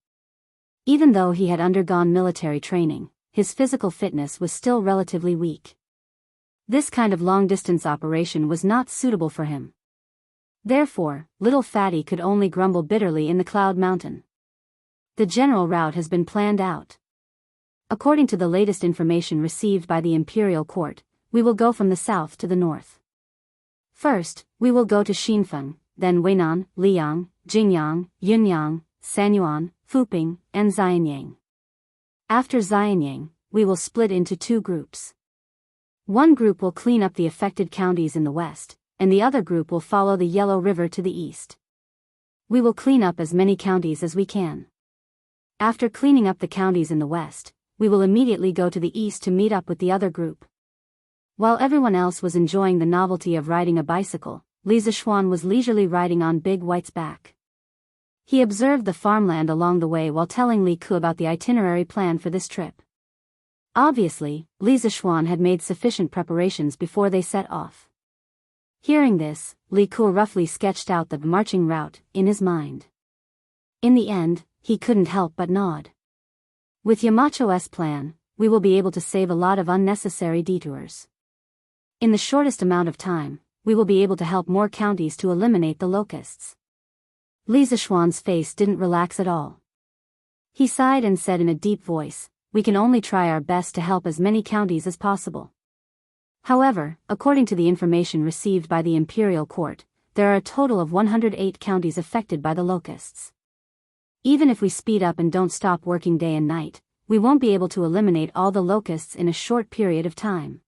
Even though he had undergone military training, his physical fitness was still relatively weak. This kind of long-distance operation was not suitable for him. Therefore, little Fatty could only grumble bitterly in the Cloud Mountain. The general route has been planned out. According to the latest information received by the Imperial Court, we will go from the south to the north. First, we will go to Xinfeng, then Weinan, Liang, Jingyang, Yunyang, Sanyuan, Fuping, and Xianyang. After Xianyang, we will split into two groups. One group will clean up the affected counties in the west, and the other group will follow the Yellow River to the east. We will clean up as many counties as we can. After cleaning up the counties in the west, we will immediately go to the east to meet up with the other group. While everyone else was enjoying the novelty of riding a bicycle, Li Zishuan was leisurely riding on Big White's back. He observed the farmland along the way while telling Li Ku about the itinerary plan for this trip. Obviously, Li Zishuan had made sufficient preparations before they set off. Hearing this, Li Ku roughly sketched out the marching route in his mind. In the end, he couldn't help but nod. With Yamacho's plan, we will be able to save a lot of unnecessary detours. In the shortest amount of time, we will be able to help more counties to eliminate the locusts. Li Zishuan's face didn't relax at all. He sighed and said in a deep voice, "We can only try our best to help as many counties as possible." However, according to the information received by the imperial court, there are a total of 108 counties affected by the locusts. Even if we speed up and don't stop working day and night, we won't be able to eliminate all the locusts in a short period of time.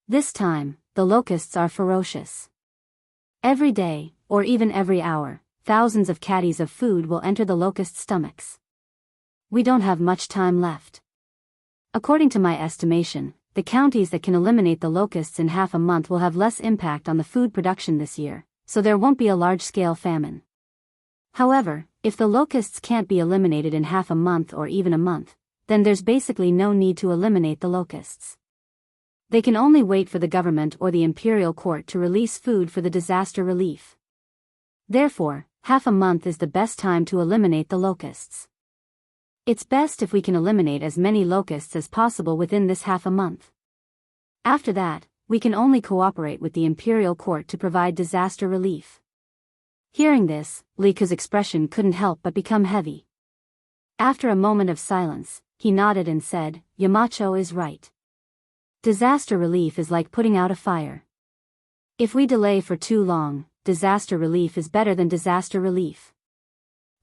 This time, the locusts are ferocious. Every day, or even every hour, thousands of caddies of food will enter the locust stomachs. We don't have much time left. According to my estimation, the counties that can eliminate the locusts in half a month will have less impact on the food production this year, so there won't be a large-scale famine. However, if the locusts can't be eliminated in half a month or even a month, then there's basically no need to eliminate the locusts. They can only wait for the government or the imperial court to release food for the disaster relief. Therefore, half a month is the best time to eliminate the locusts. It's best if we can eliminate as many locusts as possible within this half a month. After that, we can only cooperate with the imperial court to provide disaster relief. Hearing this, Li Ku's expression couldn't help but become heavy. After a moment of silence, he nodded and said, "Yamacho is right. Disaster relief is like putting out a fire. If we delay for too long, disaster relief is better than disaster relief."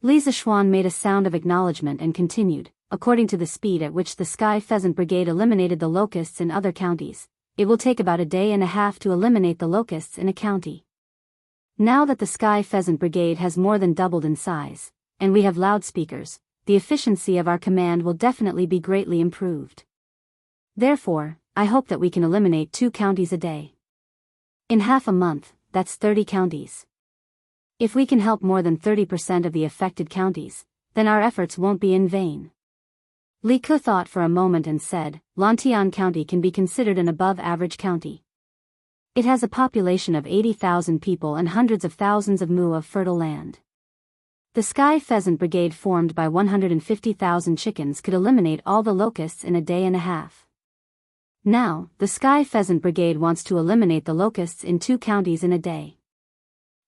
Li Zishuan made a sound of acknowledgement and continued, "According to the speed at which the Sky Pheasant Brigade eliminated the locusts in other counties, it will take about a day and a half to eliminate the locusts in a county. Now that the Sky Pheasant Brigade has more than doubled in size, and we have loudspeakers, the efficiency of our command will definitely be greatly improved. Therefore, I hope that we can eliminate 2 counties a day. In half a month, that's 30 counties. If we can help more than 30% of the affected counties, then our efforts won't be in vain." Li Ku thought for a moment and said, "Lantian County can be considered an above-average county. It has a population of 80,000 people and hundreds of thousands of mu of fertile land. The Sky Pheasant Brigade formed by 150,000 chickens could eliminate all the locusts in a day and a half. Now, the Sky Pheasant Brigade wants to eliminate the locusts in 2 counties in a day.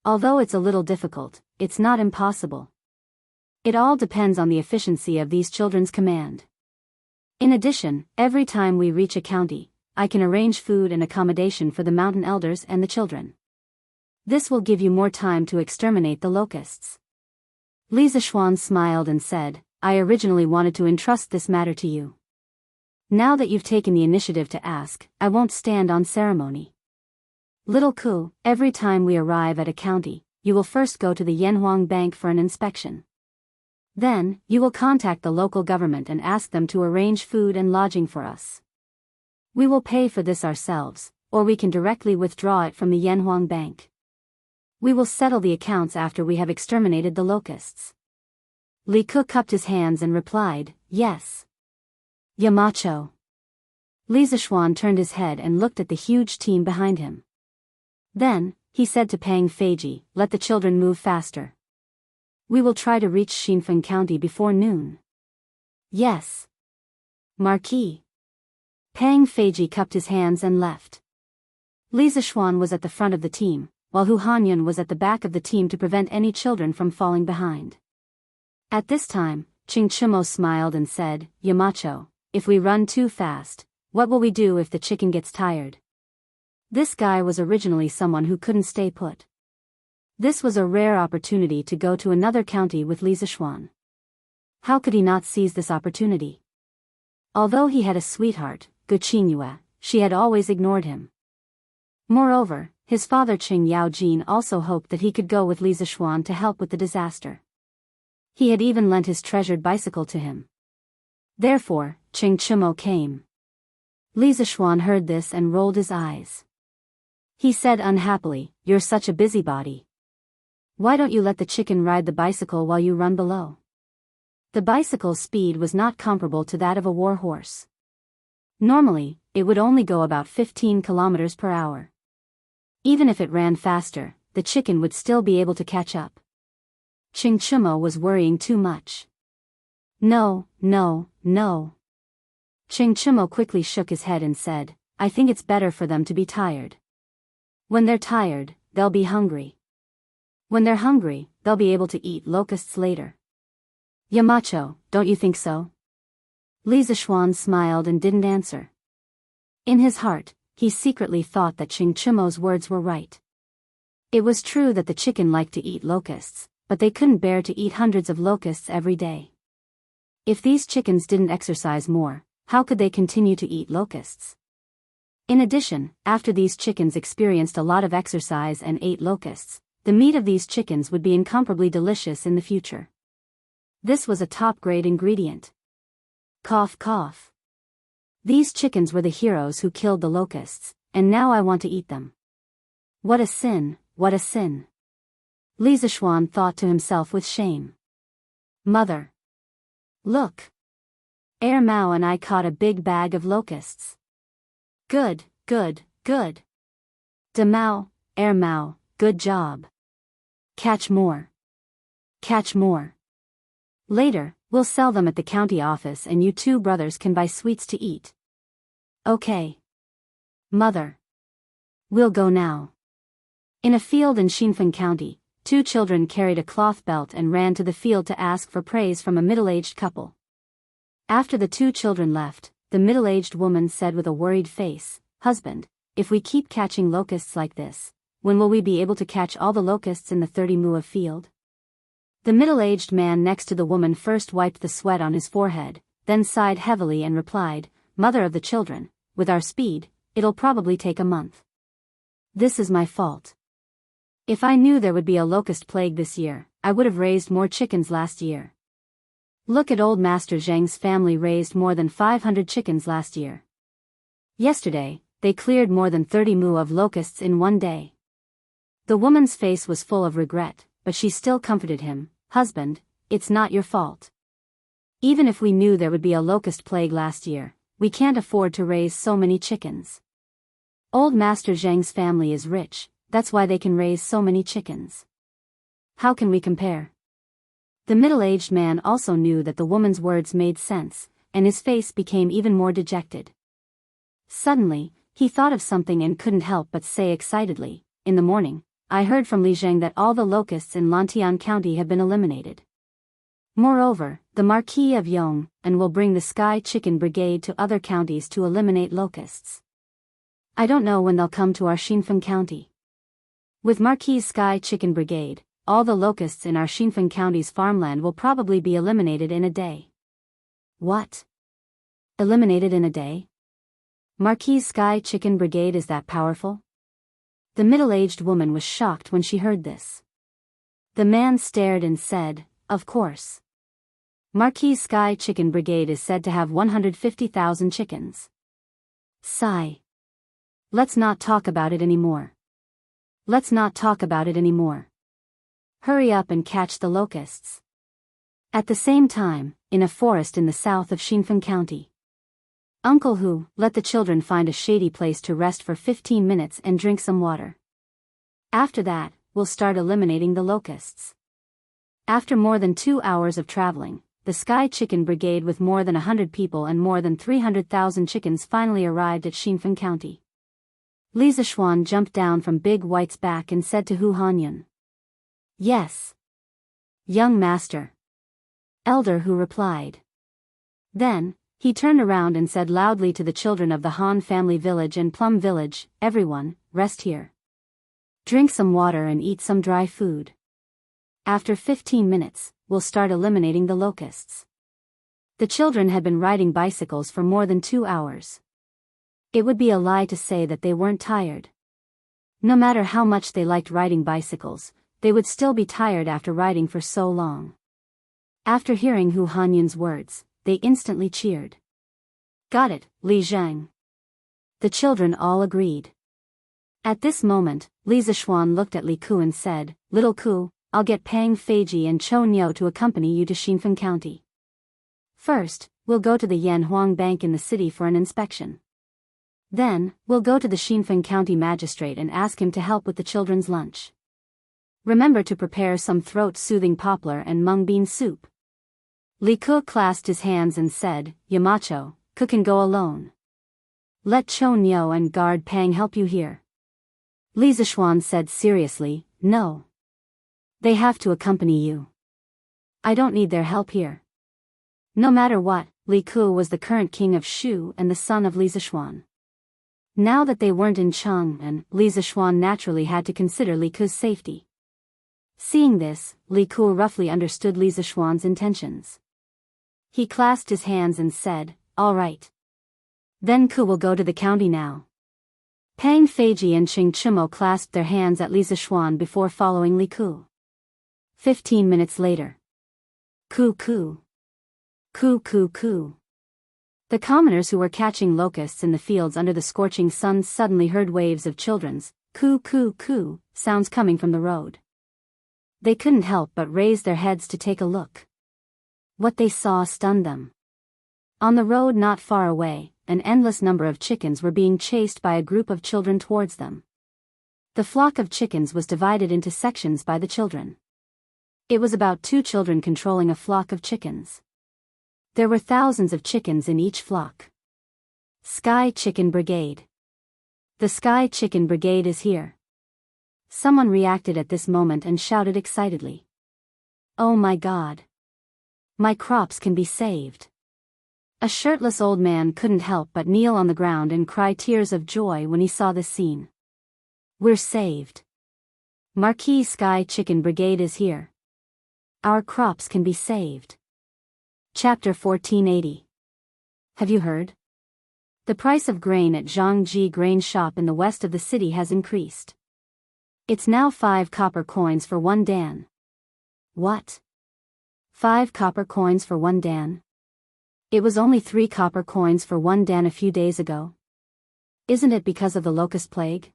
Although it's a little difficult, it's not impossible. It all depends on the efficiency of these children's command. In addition, every time we reach a county, I can arrange food and accommodation for the mountain elders and the children. This will give you more time to exterminate the locusts." Li Zishuan smiled and said, "I originally wanted to entrust this matter to you. Now that you've taken the initiative to ask, I won't stand on ceremony. Little Ku, every time we arrive at a county, you will first go to the Yanhuang Bank for an inspection. Then, you will contact the local government and ask them to arrange food and lodging for us. We will pay for this ourselves, or we can directly withdraw it from the Yanhuang Bank. We will settle the accounts after we have exterminated the locusts." Li Ku cupped his hands and replied, "Yes. Yamacho." Li Zishuan turned his head and looked at the huge team behind him. Then, he said to Pang Feiji, "Let the children move faster. We will try to reach Xinfeng County before noon." "Yes, Marquis." Pang Feiji cupped his hands and left. Li Zishuan was at the front of the team, while Hu Hanyun was at the back of the team to prevent any children from falling behind. At this time, Qing Chumo smiled and said, "Yamacho, if we run too fast, what will we do if the chicken gets tired?" This guy was originally someone who couldn't stay put. This was a rare opportunity to go to another county with Li Zishuan. How could he not seize this opportunity? Although he had a sweetheart, Gu Qingyue, she had always ignored him. Moreover, his father Qing Yaojin also hoped that he could go with Li Zishuan to help with the disaster. He had even lent his treasured bicycle to him. Therefore, Qing Chimo came. Li Zishuan heard this and rolled his eyes. He said unhappily, "You're such a busybody. Why don't you let the chicken ride the bicycle while you run below?" The bicycle's speed was not comparable to that of a war horse. Normally, it would only go about 15 kilometers per hour. Even if it ran faster, the chicken would still be able to catch up. Qing Chimo was worrying too much. No. Qing Chimo quickly shook his head and said, "I think it's better for them to be tired. When they're tired, they'll be hungry. When they're hungry, they'll be able to eat locusts later." Yamacho, don't you think so? Li Zishuan smiled and didn't answer. In his heart, he secretly thought that Qing Chimo's words were right. It was true that the chicken liked to eat locusts, but they couldn't bear to eat hundreds of locusts every day. If these chickens didn't exercise more, how could they continue to eat locusts? In addition, after these chickens experienced a lot of exercise and ate locusts, the meat of these chickens would be incomparably delicious in the future. This was a top-grade ingredient. Cough cough. These chickens were the heroes who killed the locusts, and now I want to eat them. What a sin, what a sin. Li Zishuan thought to himself with shame. Mother. Look. Air Mao and I caught a big bag of locusts. Good. De Mao, Air Mao, good job. Catch more. Later, we'll sell them at the county office and you two brothers can buy sweets to eat. Okay. Mother. We'll go now. In a field in Xinfeng County, two children carried a cloth belt and ran to the field to ask for praise from a middle-aged couple. After the two children left, the middle-aged woman said with a worried face, "Husband, if we keep catching locusts like this, when will we be able to catch all the locusts in the 30 mua field?" The middle-aged man next to the woman first wiped the sweat on his forehead, then sighed heavily and replied, "Mother of the children, with our speed, it'll probably take a month. This is my fault. If I knew there would be a locust plague this year, I would have raised more chickens last year. Look at old Master Zheng's family raised more than 500 chickens last year. Yesterday, they cleared more than 30 mu of locusts in one day." The woman's face was full of regret, but she still comforted him, "Husband, it's not your fault. Even if we knew there would be a locust plague last year, we can't afford to raise so many chickens. Old Master Zheng's family is rich, that's why they can raise so many chickens. How can we compare?" The middle-aged man also knew that the woman's words made sense, and his face became even more dejected. Suddenly, he thought of something and couldn't help but say excitedly, "In the morning, I heard from Li Zheng that all the locusts in Lantian County have been eliminated. Moreover, the Marquis of Yong and will bring the Sky Chicken Brigade to other counties to eliminate locusts. I don't know when they'll come to our Xinfeng County. With Marquis' Sky Chicken Brigade, all the locusts in our Xinfeng County's farmland will probably be eliminated in a day." What? Eliminated in a day? Marquis' Sky Chicken Brigade is that powerful? The middle-aged woman was shocked when she heard this. The man stared and said, "Of course. Marquis' Sky Chicken Brigade is said to have 150,000 chickens. Sigh. Let's not talk about it anymore. Hurry up and catch the locusts." At the same time, in a forest in the south of Xinfeng County, Uncle Hu let the children find a shady place to rest for 15 minutes and drink some water. After that, we'll start eliminating the locusts. After more than 2 hours of traveling, the Sky Chicken Brigade with more than 100 people and more than 300,000 chickens finally arrived at Xinfeng County. Li Zishuan jumped down from Big White's back and said to Hu Hanyun, "Yes. Young master." Elder Hu replied. Then, he turned around and said loudly to the children of the Han family village and Plum village, "Everyone, rest here. Drink some water and eat some dry food. After 15 minutes, we'll start eliminating the locusts. The children had been riding bicycles for more than 2 hours. It would be a lie to say that they weren't tired. No matter how much they liked riding bicycles, they would still be tired after riding for so long. After hearing Hu Hanyun's words, they instantly cheered. Got it, Li Zhang. The children all agreed. At this moment, Li Zishuan looked at Li Ku and said, Little Ku, I'll get Pang Feiji and Chou Niu to accompany you to Xinfen County. First, we'll go to the Yanhuang Bank in the city for an inspection. Then, we'll go to the Xinfen County magistrate and ask him to help with the children's lunch. Remember to prepare some throat-soothing poplar and mung bean soup. Li Ku clasped his hands and said, Yamacho, Ku can go alone. Let Chou Niu and guard Pang help you here. Li Zishuan said seriously, No. They have to accompany you. I don't need their help here. No matter what, Li Ku was the current king of Shu and the son of Li Zishuan. Now that they weren't in Chang'an, Li Zishuan naturally had to consider Li Ku's safety. Seeing this, Li Ku roughly understood Li Zishuan's intentions. He clasped his hands and said, All right. Then Ku will go to the county now. Pang Feiji and Qing Chimo clasped their hands at Li Zishuan before following Li Ku. 15 minutes later. Ku ku. Ku ku ku. The commoners who were catching locusts in the fields under the scorching sun suddenly heard waves of children's ku ku ku sounds coming from the road. They couldn't help but raise their heads to take a look. What they saw stunned them. On the road not far away, an endless number of chickens were being chased by a group of children towards them. The flock of chickens was divided into sections by the children. It was about 2 children controlling a flock of chickens. There were thousands of chickens in each flock. Sky Chicken Brigade. The Sky Chicken Brigade is here. Someone reacted at this moment and shouted excitedly. Oh my God. My crops can be saved. A shirtless old man couldn't help but kneel on the ground and cry tears of joy when he saw this scene. We're saved. Marquis Sky Chicken Brigade is here. Our crops can be saved. Chapter 1480. Have you heard? The price of grain at Jianghu grain shop in the west of the city has increased. It's now 5 copper coins for 1 dan. What? 5 copper coins for 1 dan? It was only 3 copper coins for 1 dan a few days ago. Isn't it because of the locust plague?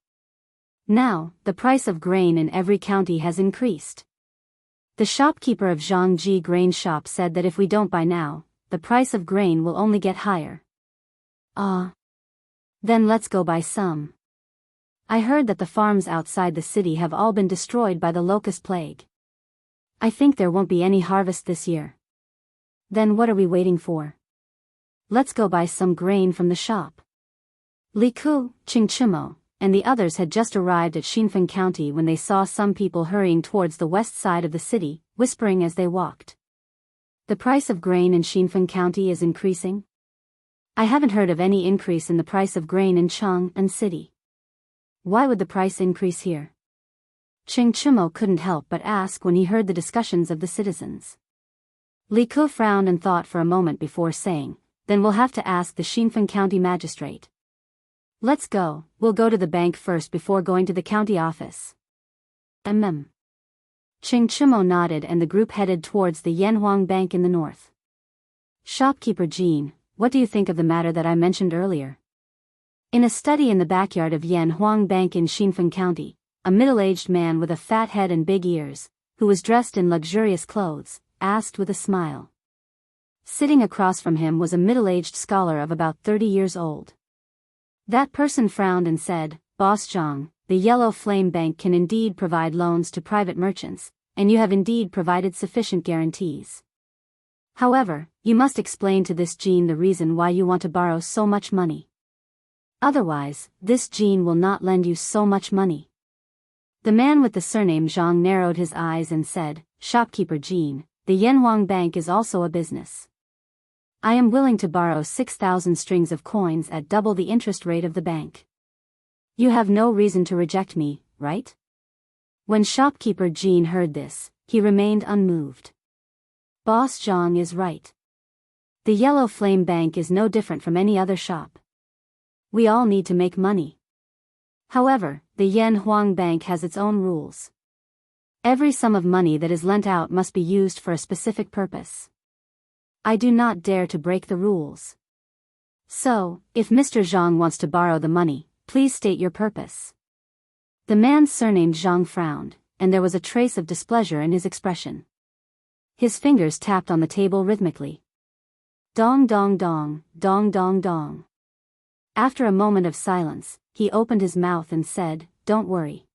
Now, the price of grain in every county has increased. The shopkeeper of Jianghu grain shop said that if we don't buy now, the price of grain will only get higher. Then let's go buy some. I heard that the farms outside the city have all been destroyed by the locust plague. I think there won't be any harvest this year. Then what are we waiting for? Let's go buy some grain from the shop. Li Ku, Qing Chimo, and the others had just arrived at Xinfen County when they saw some people hurrying towards the west side of the city, whispering as they walked. The price of grain in Xinfen County is increasing? I haven't heard of any increase in the price of grain in Chang'an City. Why would the price increase here? Qing Chimo couldn't help but ask when he heard the discussions of the citizens. Li Ku frowned and thought for a moment before saying, Then we'll have to ask the Xinfen County magistrate. Let's go, we'll go to the bank first before going to the county office. Qing Chimo nodded and the group headed towards the Yanhuang Bank in the north. Shopkeeper Jean, what do you think of the matter that I mentioned earlier? In a study in the backyard of Yanhuang Bank in Xinfen County, a middle-aged man with a fat head and big ears, who was dressed in luxurious clothes, asked with a smile. Sitting across from him was a middle-aged scholar of about 30 years old. That person frowned and said, Boss Zhang, the Yellow Flame Bank can indeed provide loans to private merchants, and you have indeed provided sufficient guarantees. However, you must explain to this Jean the reason why you want to borrow so much money. Otherwise, this Jean will not lend you so much money. The man with the surname Zhang narrowed his eyes and said, Shopkeeper Jean, the Yanhuang Bank is also a business. I am willing to borrow 6,000 strings of coins at double the interest rate of the bank. You have no reason to reject me, right? When shopkeeper Jean heard this, he remained unmoved. Boss Zhang is right. The Yellow Flame Bank is no different from any other shop. We all need to make money. However, the Yan Huang Bank has its own rules. Every sum of money that is lent out must be used for a specific purpose. I do not dare to break the rules. So, if Mr. Zhang wants to borrow the money, please state your purpose. The man surnamed Zhang frowned, and there was a trace of displeasure in his expression. His fingers tapped on the table rhythmically. Dong dong dong, dong dong dong. After a moment of silence, he opened his mouth and said, "Don't worry.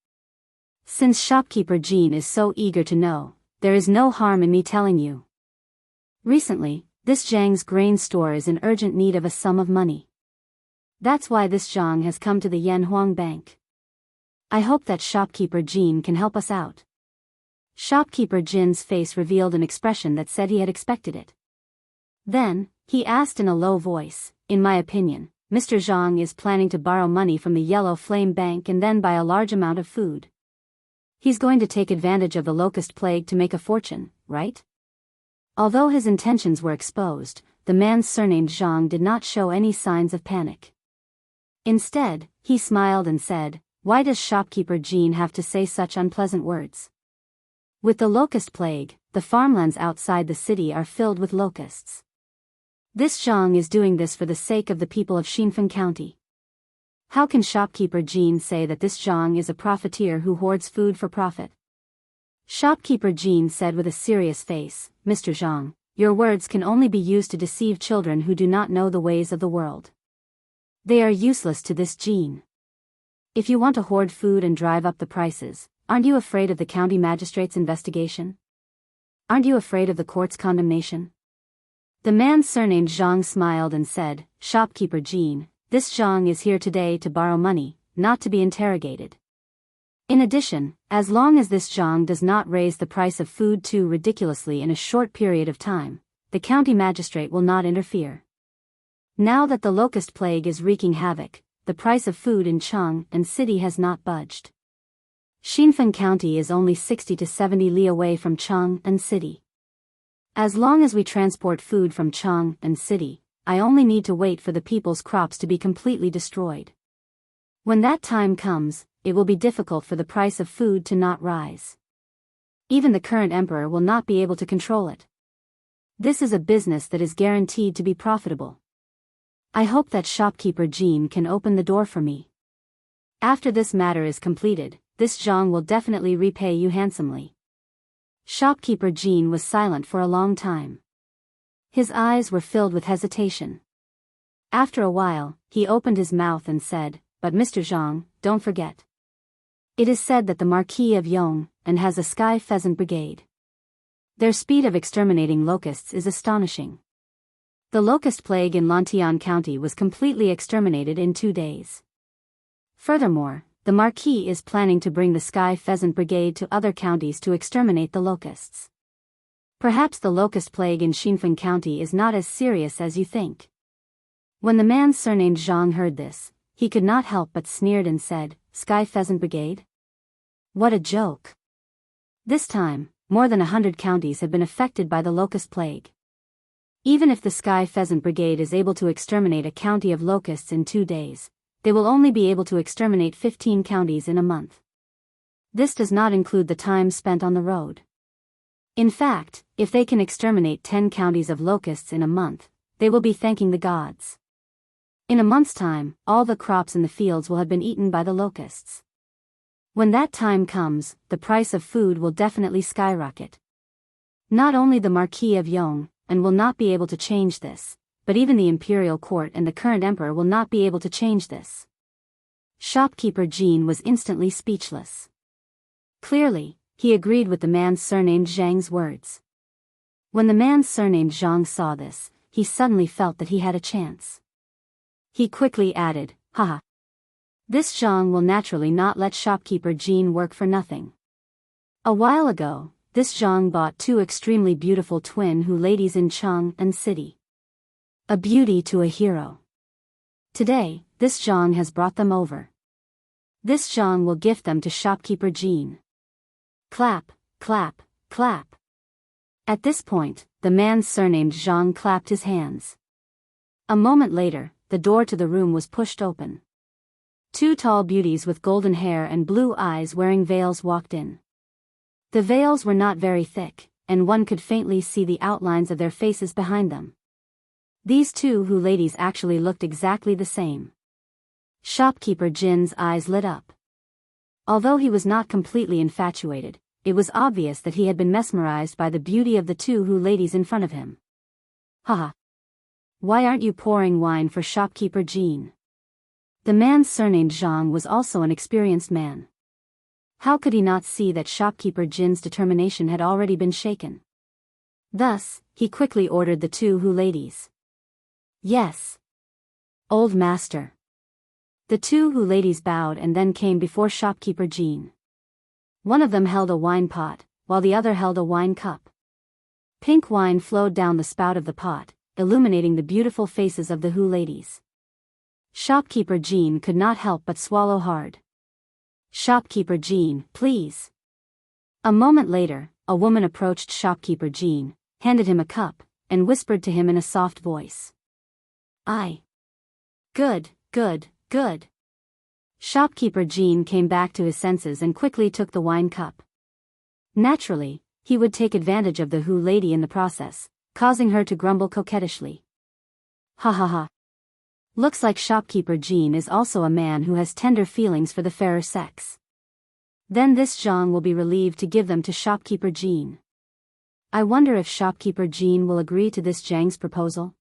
Since shopkeeper Jean is so eager to know, there is no harm in me telling you. Recently, this Zhang's grain store is in urgent need of a sum of money. That's why this Zhang has come to the Yanhuang Bank. I hope that shopkeeper Jean can help us out." Shopkeeper Jin's face revealed an expression that said he had expected it. Then, he asked in a low voice, "In my opinion, Mr. Zhang is planning to borrow money from the Yellow Flame Bank and then buy a large amount of food. He's going to take advantage of the locust plague to make a fortune, right?" Although his intentions were exposed, the man surnamed Zhang did not show any signs of panic. Instead, he smiled and said, "Why does shopkeeper Jean have to say such unpleasant words? With the locust plague, the farmlands outside the city are filled with locusts. This Zhang is doing this for the sake of the people of Xinfen County. How can shopkeeper Jean say that this Zhang is a profiteer who hoards food for profit?" Shopkeeper Jean said with a serious face, "Mr. Zhang, your words can only be used to deceive children who do not know the ways of the world. They are useless to this Jean. If you want to hoard food and drive up the prices, aren't you afraid of the county magistrate's investigation? Aren't you afraid of the court's condemnation?" The man surnamed Zhang smiled and said, "Shopkeeper Jean, this Zhang is here today to borrow money, not to be interrogated. In addition, as long as this Zhang does not raise the price of food too ridiculously in a short period of time, the county magistrate will not interfere. Now that the locust plague is wreaking havoc, the price of food in Cheng and city has not budged. Xinfen County is only 60 to 70 li away from Cheng and city. As long as we transport food from Cheng and city, I only need to wait for the people's crops to be completely destroyed. When that time comes, it will be difficult for the price of food to not rise. Even the current emperor will not be able to control it. This is a business that is guaranteed to be profitable. I hope that shopkeeper Jean can open the door for me. After this matter is completed, this Zhang will definitely repay you handsomely." Shopkeeper Jean was silent for a long time. His eyes were filled with hesitation. After a while, he opened his mouth and said, "But Mr. Zhang, don't forget. It is said that the Marquis of Yong and has a sky pheasant brigade. Their speed of exterminating locusts is astonishing. The locust plague in Lantian County was completely exterminated in 2 days. Furthermore, the Marquis is planning to bring the Sky Pheasant Brigade to other counties to exterminate the locusts. Perhaps the locust plague in Xinfen County is not as serious as you think." When the man surnamed Zhang heard this, he could not help but sneered and said, "Sky Pheasant Brigade? What a joke. This time, more than 100 counties have been affected by the locust plague. Even if the Sky Pheasant Brigade is able to exterminate a county of locusts in 2 days, they will only be able to exterminate 15 counties in a month. This does not include the time spent on the road. In fact, if they can exterminate 10 counties of locusts in a month, they will be thanking the gods. In a month's time, all the crops in the fields will have been eaten by the locusts. When that time comes, the price of food will definitely skyrocket. Not only the Marquis of Yong and will not be able to change this, but even the imperial court and the current emperor will not be able to change this." Shopkeeper Jean was instantly speechless. Clearly, he agreed with the man surnamed Zhang's words. When the man surnamed Zhang saw this, he suddenly felt that he had a chance. He quickly added, "Haha. This Zhang will naturally not let shopkeeper Jean work for nothing. A while ago, this Zhang bought 2 extremely beautiful twin Hu ladies in Cheng and city. A beauty to a hero. Today, this Zhang has brought them over. This Zhang will gift them to shopkeeper Jean. Clap, clap, clap. At this point, the man surnamed Zhang clapped his hands. A moment later, the door to the room was pushed open. Two tall beauties with golden hair and blue eyes wearing veils walked in. The veils were not very thick, and one could faintly see the outlines of their faces behind them. These two ladies actually looked exactly the same. Shopkeeper Jin's eyes lit up. Although he was not completely infatuated, it was obvious that he had been mesmerized by the beauty of the two ladies in front of him. Haha. Why aren't you pouring wine for shopkeeper Jean? The man surnamed Zhang was also an experienced man. How could he not see that shopkeeper Jin's determination had already been shaken? Thus, he quickly ordered the two ladies. Yes. Old master. The two ladies bowed and then came before shopkeeper Jean. One of them held a wine pot, while the other held a wine cup. Pink wine flowed down the spout of the pot, illuminating the beautiful faces of the ladies. Shopkeeper Jean could not help but swallow hard. Shopkeeper Jean, please. A moment later, a woman approached shopkeeper Jean, handed him a cup, and whispered to him in a soft voice. Good, good, good. Shopkeeper Jean came back to his senses and quickly took the wine cup. Naturally, he would take advantage of the lady in the process, causing her to grumble coquettishly. Ha ha ha. Looks like shopkeeper Jean is also a man who has tender feelings for the fairer sex. Then this Zhang will be relieved to give them to shopkeeper Jean. I wonder if shopkeeper Jean will agree to this Zhang's proposal?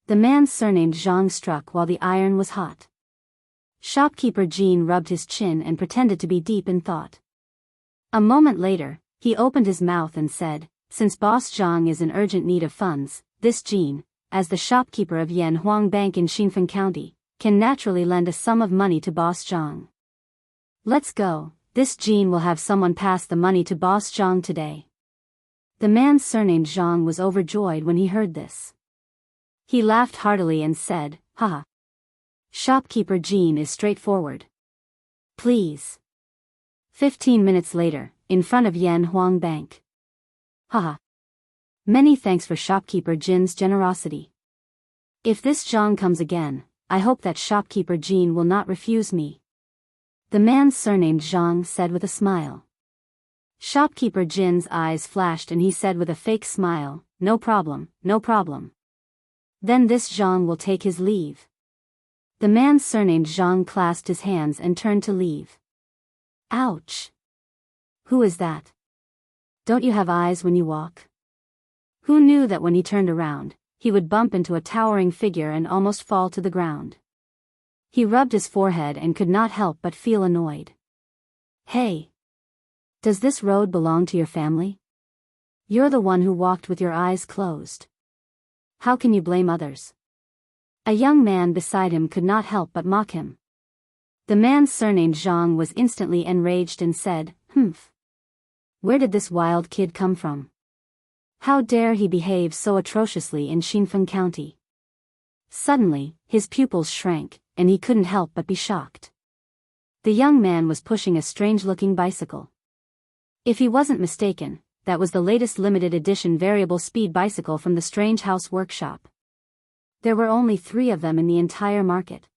The man surnamed Zhang struck while the iron was hot. Shopkeeper Jean rubbed his chin and pretended to be deep in thought. A moment later, he opened his mouth and said, since boss Zhang is in urgent need of funds, this Jean, as the shopkeeper of Yanhuang Bank in Xinfen County, can naturally lend a sum of money to boss Zhang. Let's go, this Jean will have someone pass the money to boss Zhang today. The man surnamed Zhang was overjoyed when he heard this. He laughed heartily and said, haha. Shopkeeper Jean is straightforward. Please. 15 minutes later, in front of Yanhuang Bank. Haha. Many thanks for shopkeeper Jin's generosity. If this Zhang comes again, I hope that shopkeeper Jean will not refuse me. The man surnamed Zhang said with a smile. Shopkeeper Jin's eyes flashed and he said with a fake smile, no problem, no problem. Then this Zhang will take his leave. The man surnamed Zhang clasped his hands and turned to leave. Ouch! Who is that? Don't you have eyes when you walk? Who knew that when he turned around, he would bump into a towering figure and almost fall to the ground? He rubbed his forehead and could not help but feel annoyed. Hey! Does this road belong to your family? You're the one who walked with your eyes closed. How can you blame others? A young man beside him could not help but mock him. The man surnamed Zhang was instantly enraged and said, Humph. Where did this wild kid come from? How dare he behave so atrociously in Xinfen County? Suddenly, his pupils shrank, and he couldn't help but be shocked. The young man was pushing a strange-looking bicycle. If he wasn't mistaken, that was the latest limited edition variable speed bicycle from the Strange House workshop. There were only 3 of them in the entire market.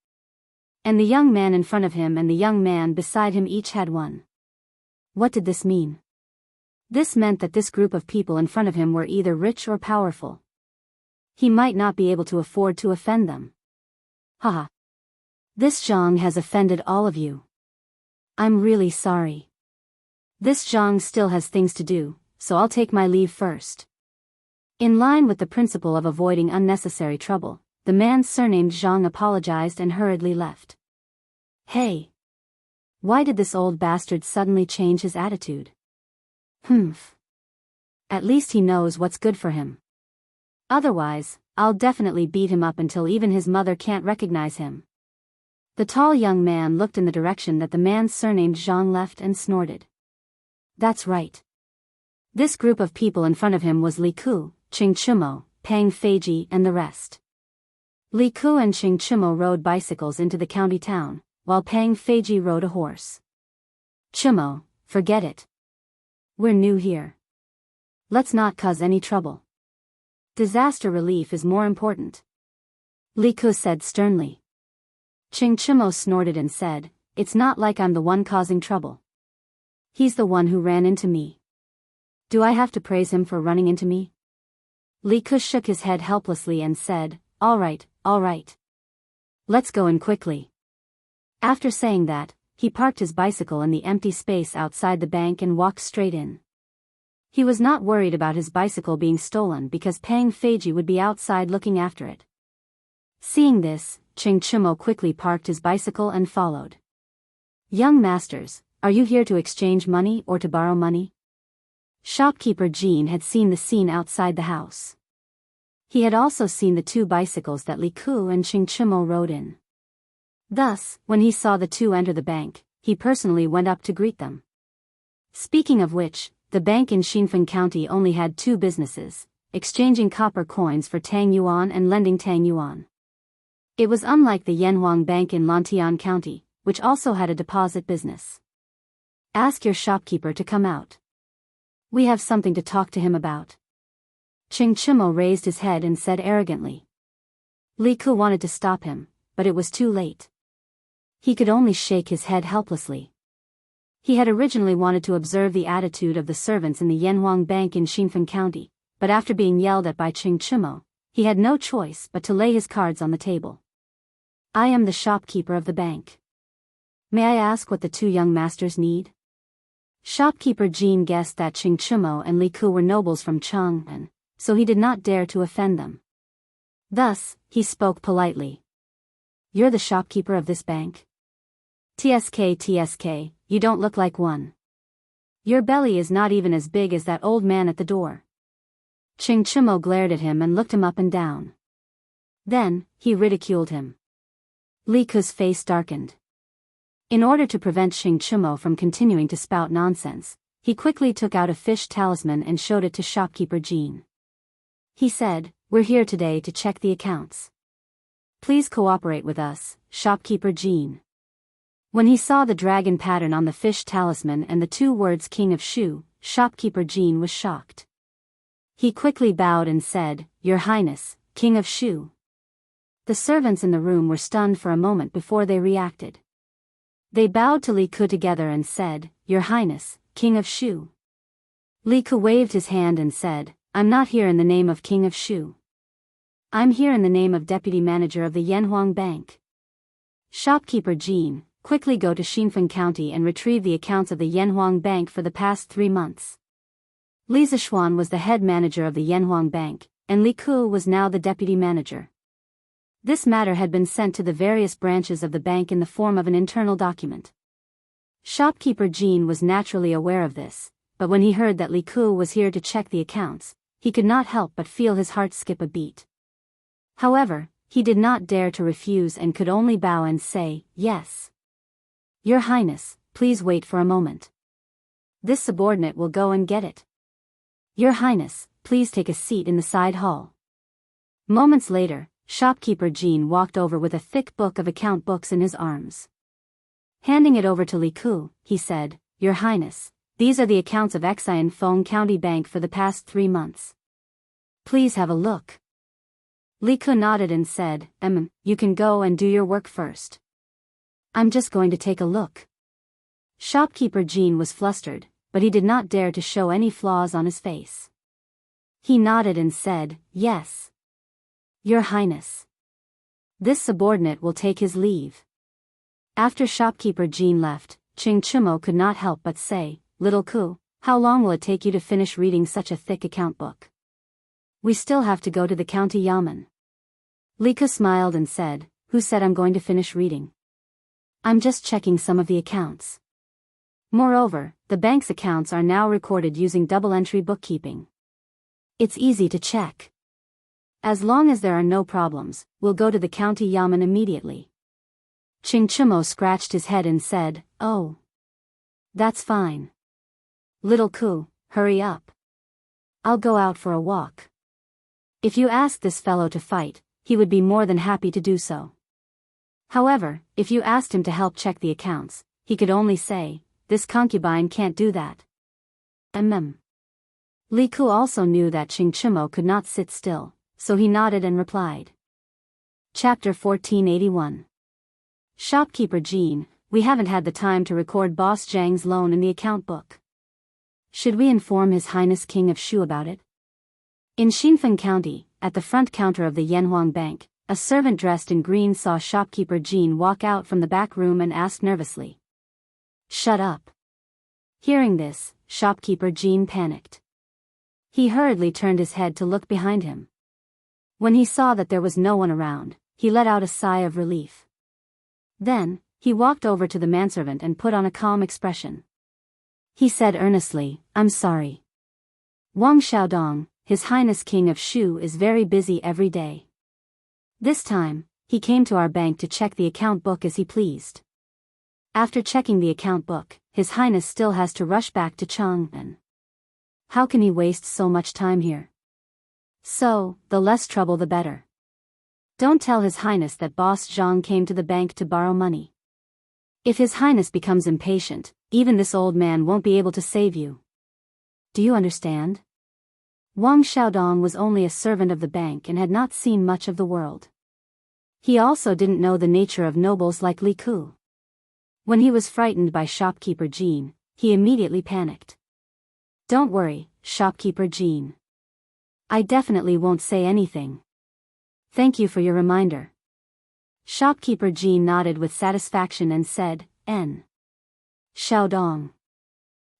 And the young man in front of him and the young man beside him each had one. What did this mean? This meant that this group of people in front of him were either rich or powerful. He might not be able to afford to offend them. Haha. This Zhang has offended all of you. I'm really sorry. This Zhang still has things to do, so I'll take my leave first. In line with the principle of avoiding unnecessary trouble, the man surnamed Zhang apologized and hurriedly left. Hey! Why did this old bastard suddenly change his attitude? Humph. At least he knows what's good for him. Otherwise, I'll definitely beat him up until even his mother can't recognize him. The tall young man looked in the direction that the man surnamed Zhang left and snorted. That's right. This group of people in front of him was Li Ku, Qing Chumo, Pang Feiji and the rest. Li Ku and Qing Chumo rode bicycles into the county town, while Pang Feiji rode a horse. Chimo, forget it. We're new here. Let's not cause any trouble. Disaster relief is more important. Li Ke said sternly. Chimo snorted and said, it's not like I'm the one causing trouble. He's the one who ran into me. Do I have to praise him for running into me? Li Ke shook his head helplessly and said, all right. Let's go in quickly. After saying that, he parked his bicycle in the empty space outside the bank and walked straight in. He was not worried about his bicycle being stolen because Pang Feiji would be outside looking after it. Seeing this, Chimo quickly parked his bicycle and followed. Young masters, are you here to exchange money or to borrow money? Shopkeeper Jean had seen the scene outside the house. He had also seen the two bicycles that Li Ke and Chimo rode in. Thus, when he saw the two enter the bank, he personally went up to greet them. Speaking of which, the bank in Xinfen County only had two businesses, exchanging copper coins for Tang Yuan and lending Tang Yuan. It was unlike the Yanhuang Bank in Lantian County, which also had a deposit business. Ask your shopkeeper to come out. We have something to talk to him about. Chimo raised his head and said arrogantly. Li Ke wanted to stop him, but it was too late. He could only shake his head helplessly. He had originally wanted to observe the attitude of the servants in the Yanhuang Bank in Xinfen County, but after being yelled at by Chimo, he had no choice but to lay his cards on the table. I am the shopkeeper of the bank. May I ask what the two young masters need? Shopkeeper Jean guessed that Chimo and Li Ke were nobles from Chang'an, so he did not dare to offend them. Thus, he spoke politely. You're the shopkeeper of this bank? TSK, you don't look like one. Your belly is not even as big as that old man at the door. Chimo glared at him and looked him up and down. Then, he ridiculed him. Li Ke's face darkened. In order to prevent Chimo from continuing to spout nonsense, he quickly took out a fish talisman and showed it to shopkeeper Jean. He said, we're here today to check the accounts. Please cooperate with us, shopkeeper Jean. When he saw the dragon pattern on the fish talisman and the two words King of Shu, shopkeeper Jean was shocked. He quickly bowed and said, Your Highness, King of Shu. The servants in the room were stunned for a moment before they reacted. They bowed to Li Ke together and said, Your Highness, King of Shu. Li Ke waved his hand and said, I'm not here in the name of King of Shu. I'm here in the name of Deputy Manager of the Yanhuang Bank. Shopkeeper Jean, quickly go to Xinfen County and retrieve the accounts of the Yanhuang Bank for the past 3 months. Li Zishuan was the head manager of the Yanhuang Bank, and Li Ke was now the deputy manager. This matter had been sent to the various branches of the bank in the form of an internal document. Shopkeeper Jean was naturally aware of this, but when he heard that Li Ke was here to check the accounts, he could not help but feel his heart skip a beat. However, he did not dare to refuse and could only bow and say, Yes. Your Highness, please wait for a moment. This subordinate will go and get it. Your Highness, please take a seat in the side hall. Moments later, shopkeeper Jean walked over with a thick book of account books in his arms. Handing it over to Li Ke, he said, Your Highness, these are the accounts of Xian Feng County Bank for the past 3 months. Please have a look. Li Ke nodded and said, You can go and do your work first. I'm just going to take a look. Shopkeeper Jean was flustered, but he did not dare to show any flaws on his face. He nodded and said, Yes. Your Highness. This subordinate will take his leave. After shopkeeper Jean left, Chimo could not help but say, Little Ke, how long will it take you to finish reading such a thick account book? We still have to go to the county yamen. Li Ke smiled and said, Who said I'm going to finish reading? I'm just checking some of the accounts. Moreover, the bank's accounts are now recorded using double-entry bookkeeping. It's easy to check. As long as there are no problems, we'll go to the county yamen immediately. Chimo scratched his head and said, Oh. That's fine. Little Ke, hurry up. I'll go out for a walk. If you ask this fellow to fight, he would be more than happy to do so. However, if you asked him to help check the accounts, he could only say, "This concubine can't do that." Li Ku also knew that Ching Chimo could not sit still, so he nodded and replied. Chapter 1481. Shopkeeper Jean, we haven't had the time to record Boss Zhang's loan in the account book. Should we inform His Highness King of Shu about it? In Xinfeng County, at the front counter of the Yanhuang Bank, a servant dressed in green saw shopkeeper Jean walk out from the back room and asked nervously. "Shut up." Hearing this, shopkeeper Jean panicked. He hurriedly turned his head to look behind him. When he saw that there was no one around, he let out a sigh of relief. Then, he walked over to the manservant and put on a calm expression. He said earnestly, "I'm sorry. Wang Xiaodong, His Highness King of Shu, is very busy every day. This time, he came to our bank to check the account book as he pleased. After checking the account book, His Highness still has to rush back to Chang'an. How can he waste so much time here? So, the less trouble the better. Don't tell His Highness that Boss Zhang came to the bank to borrow money. If His Highness becomes impatient, even this old man won't be able to save you. Do you understand?" Wang Xiaodong was only a servant of the bank and had not seen much of the world. He also didn't know the nature of nobles like Li Ku. When he was frightened by shopkeeper Jean, he immediately panicked. "Don't worry, shopkeeper Jean. I definitely won't say anything. Thank you for your reminder." Shopkeeper Jean nodded with satisfaction and said, "N. Xiaodong.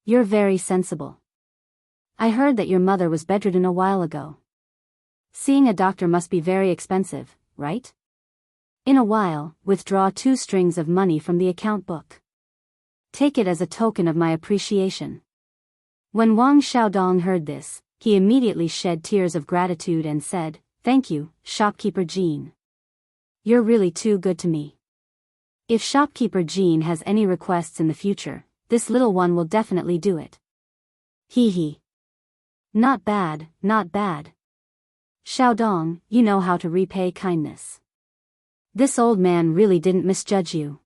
You're very sensible. I heard that your mother was bedridden a while ago. Seeing a doctor must be very expensive, right? In a while, withdraw 2 strings of money from the account book. Take it as a token of my appreciation." When Wang Xiaodong heard this, he immediately shed tears of gratitude and said, "Thank you, shopkeeper Jean. You're really too good to me. If shopkeeper Jean has any requests in the future, this little one will definitely do it." Hee hee. Not bad, not bad. Xiaodong, you know how to repay kindness. This old man really didn't misjudge you.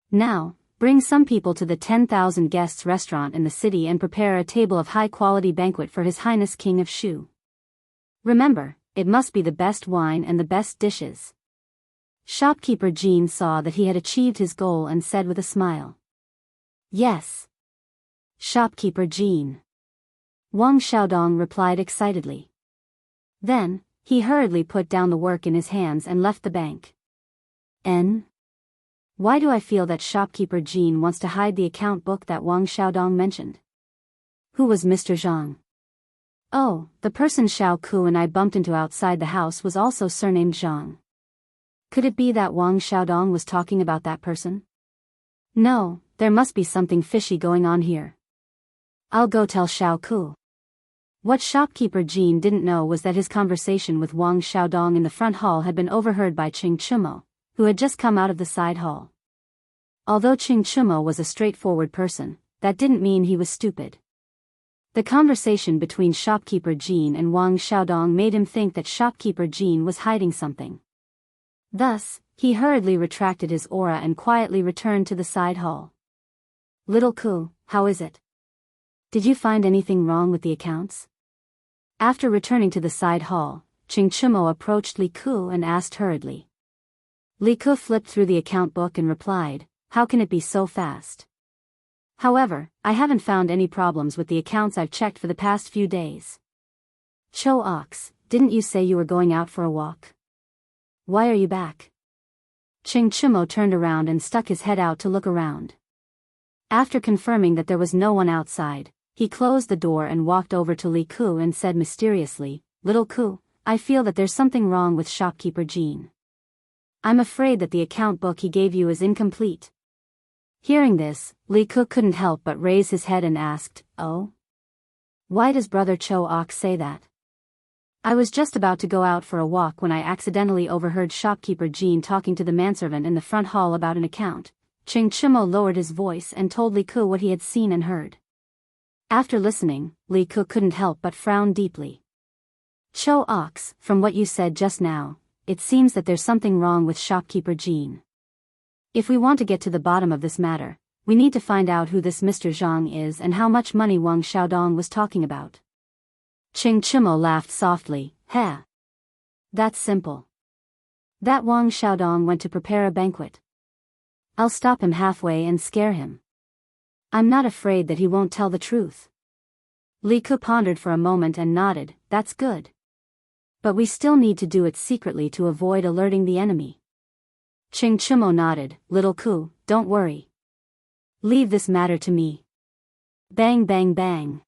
Now, bring some people to the 10,000 guests restaurant in the city and prepare a table of high-quality banquet for His Highness King of Shu. Remember, it must be the best wine and the best dishes. Shopkeeper Jean saw that he had achieved his goal and said with a smile. "Yes. Shopkeeper Jean." Wang Xiaodong replied excitedly. Then, he hurriedly put down the work in his hands and left the bank. Why do I feel that shopkeeper Jean wants to hide the account book that Wang Xiaodong mentioned? Who was Mr. Zhang? Oh, the person Xiao Ku and I bumped into outside the house was also surnamed Zhang. Could it be that Wang Xiaodong was talking about that person? No, there must be something fishy going on here. I'll go tell Xiao Ku. What shopkeeper Jean didn't know was that his conversation with Wang Xiaodong in the front hall had been overheard by Ching Chimo, who had just come out of the side hall. Although Ching Chimo was a straightforward person, that didn't mean he was stupid. The conversation between shopkeeper Jean and Wang Xiaodong made him think that shopkeeper Jean was hiding something. Thus, he hurriedly retracted his aura and quietly returned to the side hall. "Little Ku, how is it? Did you find anything wrong with the accounts?" After returning to the side hall, Ching Chimo approached Li Ku and asked hurriedly. Li Ku flipped through the account book and replied, "How can it be so fast? However, I haven't found any problems with the accounts I've checked for the past few days." "Cho Ox, didn't you say you were going out for a walk? Why are you back?" Ching Chimo turned around and stuck his head out to look around. After confirming that there was no one outside, he closed the door and walked over to Li Ku and said mysteriously, "Little Ku, I feel that there's something wrong with shopkeeper Jean. I'm afraid that the account book he gave you is incomplete." Hearing this, Li Ku couldn't help but raise his head and asked, "Oh? Why does brother Cho Ox say that?" "I was just about to go out for a walk when I accidentally overheard shopkeeper Jean talking to the manservant in the front hall about an account." Ching Chimo lowered his voice and told Li Ku what he had seen and heard. After listening, Li Ku couldn't help but frown deeply. "Cho Ox, from what you said just now, it seems that there's something wrong with shopkeeper Jean. If we want to get to the bottom of this matter, we need to find out who this Mr. Zhang is and how much money Wang Xiaodong was talking about. Qing Chimo laughed softly. Heh. That's simple. That Wang Xiaodong went to prepare a banquet. I'll stop him halfway and scare him. I'm not afraid that he won't tell the truth. Li Ke pondered for a moment and nodded. That's good. But we still need to do it secretly to avoid alerting the enemy. Qing Chimo nodded. Little Ku, don't worry. Leave this matter to me. Bang bang bang.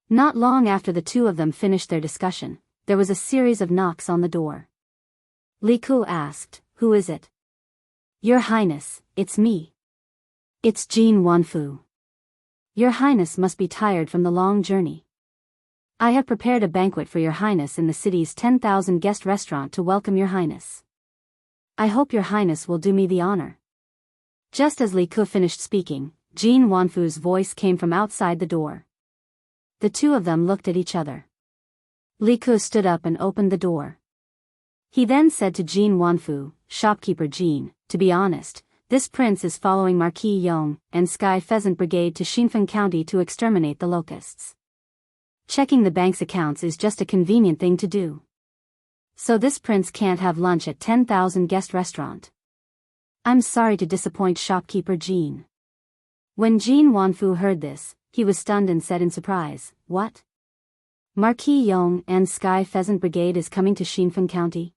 Not long after the two of them finished their discussion, there was a series of knocks on the door. Li Ke asked, Who is it? Your Highness, it's me. It's Jin Wanfu. Your Highness must be tired from the long journey. I have prepared a banquet for Your Highness in the city's 10,000 guest restaurant to welcome Your Highness. I hope Your Highness will do me the honor. Just as Li Ke finished speaking, Jin Wanfu's voice came from outside the door. The two of them looked at each other. Li Ke stood up and opened the door. He then said to Jin Wanfu, Shopkeeper Jin, to be honest, this prince is following Marquis Yong and Sky Pheasant Brigade to Xinfen County to exterminate the locusts. Checking the bank's accounts is just a convenient thing to do. So this prince can't have lunch at 10,000 guest restaurant. I'm sorry to disappoint Shopkeeper Jin. When Jin Wanfu heard this, he was stunned and said in surprise, What? Marquis Yong and Sky Pheasant Brigade is coming to Xinfen County?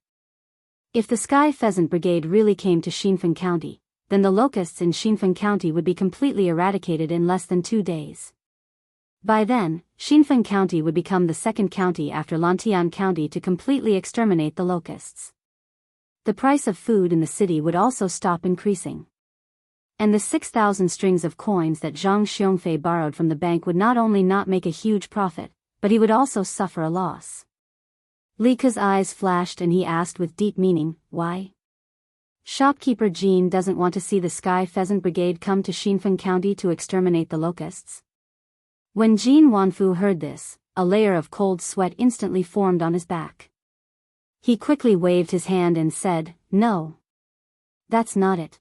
If the Sky Pheasant Brigade really came to Xinfen County, then the locusts in Xinfen County would be completely eradicated in less than 2 days. By then, Xinfen County would become the second county after Lantian County to completely exterminate the locusts. The price of food in the city would also stop increasing. And the 6,000 strings of coins that Zhang Xiongfei borrowed from the bank would not only not make a huge profit, but he would also suffer a loss. Li Ke's eyes flashed and he asked with deep meaning, Why? Shopkeeper Jin doesn't want to see the Sky Pheasant Brigade come to Xinfen County to exterminate the locusts. When Jin Wanfu heard this, a layer of cold sweat instantly formed on his back. He quickly waved his hand and said, No. That's not it.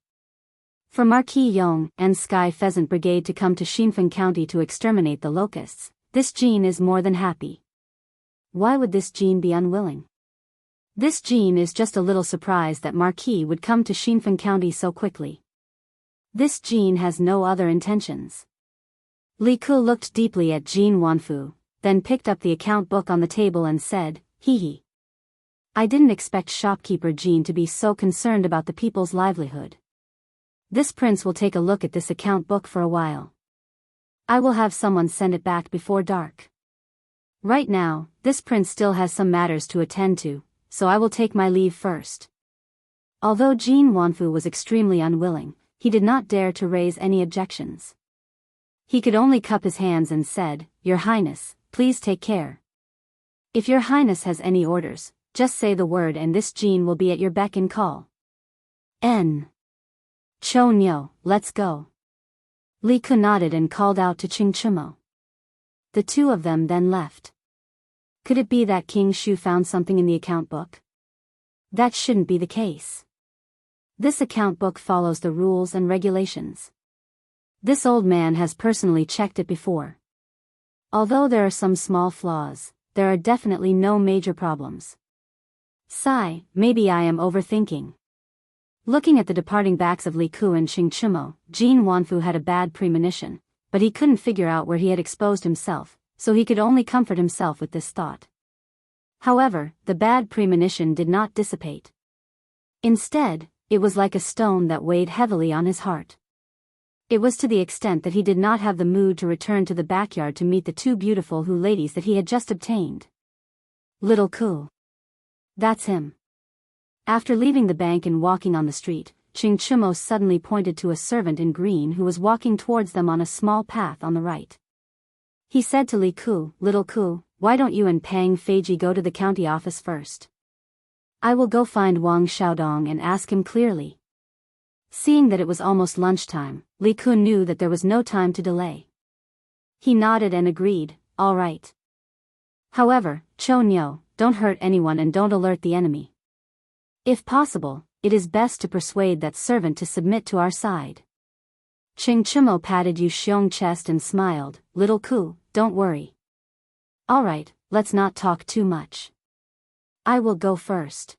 For Marquis Yong and Sky Pheasant Brigade to come to Xinfen County to exterminate the locusts, this Jin is more than happy. Why would this Jin be unwilling? This Jin is just a little surprised that Marquis would come to Xinfen County so quickly. This Jin has no other intentions. Li Ke looked deeply at Jin Wanfu, then picked up the account book on the table and said, Hee hee. I didn't expect Shopkeeper Jin to be so concerned about the people's livelihood. This prince will take a look at this account book for a while. I will have someone send it back before dark. Right now, this prince still has some matters to attend to, so I will take my leave first. Although Jin Wanfu was extremely unwilling, he did not dare to raise any objections. He could only cup his hands and said, Your Highness, please take care. If Your Highness has any orders, just say the word and this Jin will be at your beck and call. N. Cho Nyo, let's go. Li Ke nodded and called out to Qing Chimo. The two of them then left. Could it be that King Shu found something in the account book? That shouldn't be the case. This account book follows the rules and regulations. This old man has personally checked it before. Although there are some small flaws, there are definitely no major problems. Sigh, maybe I am overthinking. Looking at the departing backs of Li Ke and Qing Chimo, Jin Wanfu had a bad premonition, but he couldn't figure out where he had exposed himself, so he could only comfort himself with this thought. However, the bad premonition did not dissipate. Instead, it was like a stone that weighed heavily on his heart. It was to the extent that he did not have the mood to return to the backyard to meet the two beautiful Hu ladies that he had just obtained. Little Ku. That's him. After leaving the bank and walking on the street, Qing Chimo suddenly pointed to a servant in green who was walking towards them on a small path on the right. He said to Li Ke, Little Ku, why don't you and Pang Feiji go to the county office first? I will go find Wang Xiaodong and ask him clearly. Seeing that it was almost lunchtime, Li Ke knew that there was no time to delay. He nodded and agreed, all right. However, Cho Nyo, don't hurt anyone and don't alert the enemy. If possible, it is best to persuade that servant to submit to our side. Ching Chimo patted Yu Xiong's chest and smiled. Little Ku, don't worry. Alright, let's not talk too much. I will go first.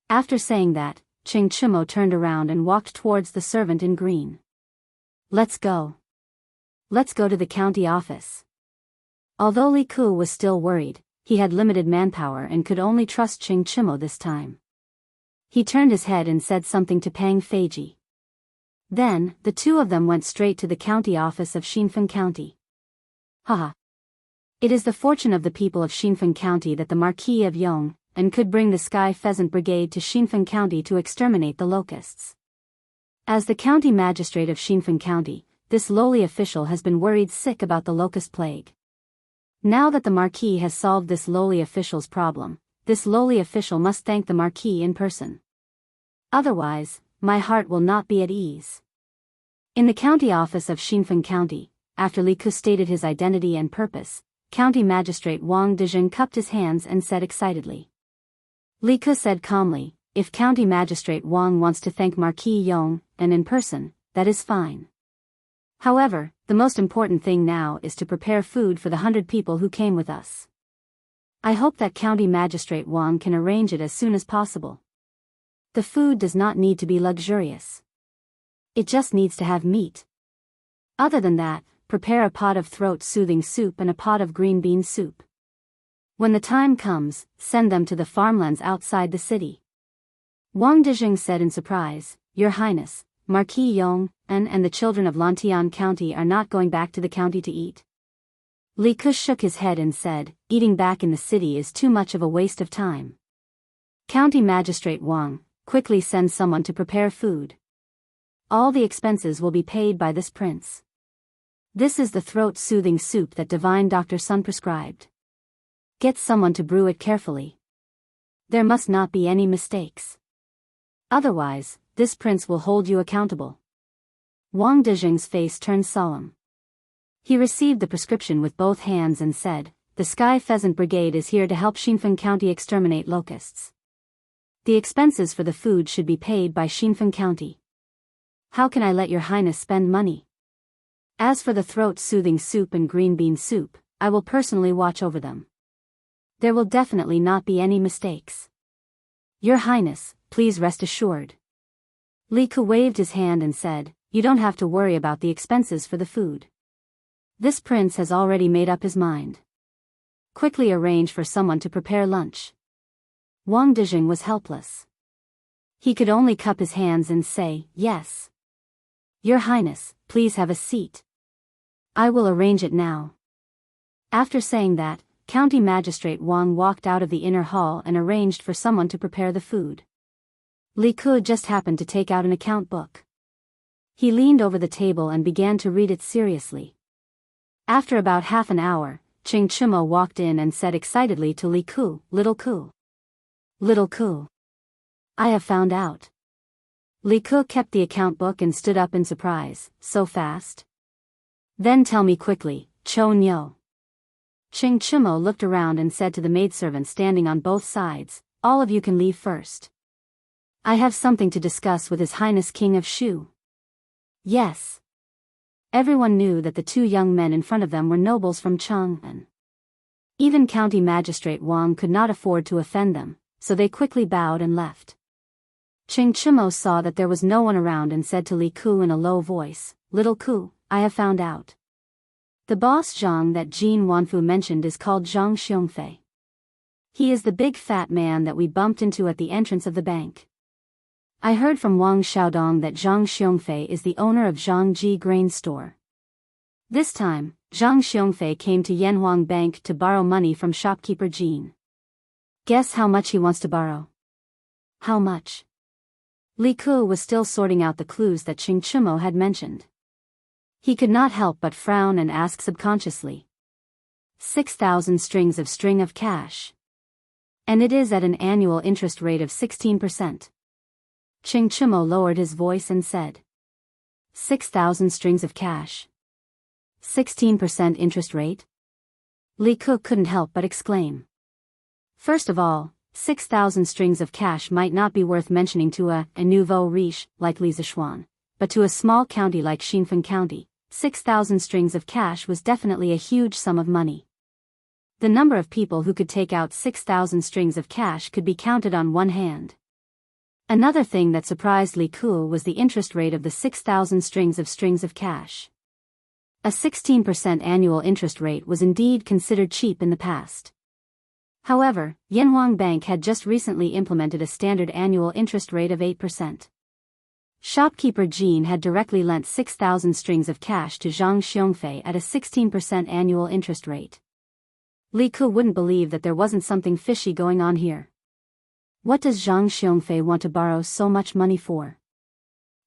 After saying that, Ching Chimo turned around and walked towards the servant in green. Let's go. Let's go to the county office. Although Li Ku was still worried, he had limited manpower and could only trust Ching Chimo this time. He turned his head and said something to Pang Feiji. Then, the two of them went straight to the county office of Xinfen County. Haha. It is the fortune of the people of Xinfen County that the Marquis of Yong and could bring the Sky Pheasant Brigade to Xinfen County to exterminate the locusts. As the county magistrate of Xinfen County, this lowly official has been worried sick about the locust plague. Now that the Marquis has solved this lowly official's problem, this lowly official must thank the Marquis in person. Otherwise, my heart will not be at ease. In the county office of Xinfen County, after Li Ku stated his identity and purpose, County Magistrate Wang Dezheng cupped his hands and said excitedly. Li Ku said calmly, if County Magistrate Wang wants to thank Marquis Yong, and in person, that is fine. However, the most important thing now is to prepare food for the 100 people who came with us. I hope that County Magistrate Wang can arrange it as soon as possible. The food does not need to be luxurious. It just needs to have meat. Other than that, prepare a pot of throat-soothing soup and a pot of green bean soup. When the time comes, send them to the farmlands outside the city. Wang Dezheng said in surprise, Your Highness, Marquis Yong, and the children of Lantian County are not going back to the county to eat. Li Ku shook his head and said, eating back in the city is too much of a waste of time. County Magistrate Wang, quickly send someone to prepare food. All the expenses will be paid by this prince. This is the throat-soothing soup that Divine Dr. Sun prescribed. Get someone to brew it carefully. There must not be any mistakes. Otherwise, this prince will hold you accountable. Wang Dezheng's face turned solemn. He received the prescription with both hands and said, The Sky Pheasant Brigade is here to help Xinfen County exterminate locusts. The expenses for the food should be paid by Xinfen County. How can I let Your Highness spend money? As for the throat-soothing soup and green bean soup, I will personally watch over them. There will definitely not be any mistakes. Your Highness, please rest assured. Li Ku waved his hand and said, You don't have to worry about the expenses for the food. This prince has already made up his mind. Quickly arrange for someone to prepare lunch. Wang Dezheng was helpless. He could only cup his hands and say, Yes. Your Highness, please have a seat. I will arrange it now. After saying that, County Magistrate Wang walked out of the inner hall and arranged for someone to prepare the food. Li Ku just happened to take out an account book. He leaned over the table and began to read it seriously. After about half an hour, Ching Chimo walked in and said excitedly to Li Ku, Little Ku. Little Ku. I have found out. Li Ku kept the account book and stood up in surprise. So fast? Then tell me quickly, Cho Nyo. Ching Chimo looked around and said to the maidservant standing on both sides, All of you can leave first. I have something to discuss with His Highness King of Shu. Yes. Everyone knew that the two young men in front of them were nobles from Chang'an. Even County Magistrate Wang could not afford to offend them, so they quickly bowed and left. Ching Chimo saw that there was no one around and said to Li Ku in a low voice, Little Ku, I have found out. The boss Zhang that Jin Wanfu mentioned is called Zhang Xiongfei. He is the big fat man that we bumped into at the entrance of the bank. I heard from Wang Xiaodong that Zhang Xiongfei is the owner of Zhangji Grain Store. This time, Zhang Xiongfei came to Yanhuang Bank to borrow money from shopkeeper Jin. Guess how much he wants to borrow? How much? Li Ku was still sorting out the clues that Ching Chimo had mentioned. He could not help but frown and ask subconsciously. 6,000 strings of string of cash. And it is at an annual interest rate of 16%. Ching Chimo lowered his voice and said. 6,000 strings of cash. 16% interest rate? Li Ku couldn't help but exclaim. First of all, 6,000 strings of cash might not be worth mentioning to a nouveau riche like Li Zishuan, but to a small county like Xinfen County, 6,000 strings of cash was definitely a huge sum of money. The number of people who could take out 6,000 strings of cash could be counted on one hand. Another thing that surprised Li Ku was the interest rate of the 6,000 strings of cash. A 16% annual interest rate was indeed considered cheap in the past. However, Yanhuang Bank had just recently implemented a standard annual interest rate of 8%. Shopkeeper Jean had directly lent 6,000 strings of cash to Zhang Xiongfei at a 16% annual interest rate. Li Ku wouldn't believe that there wasn't something fishy going on here. What does Zhang Xiongfei want to borrow so much money for?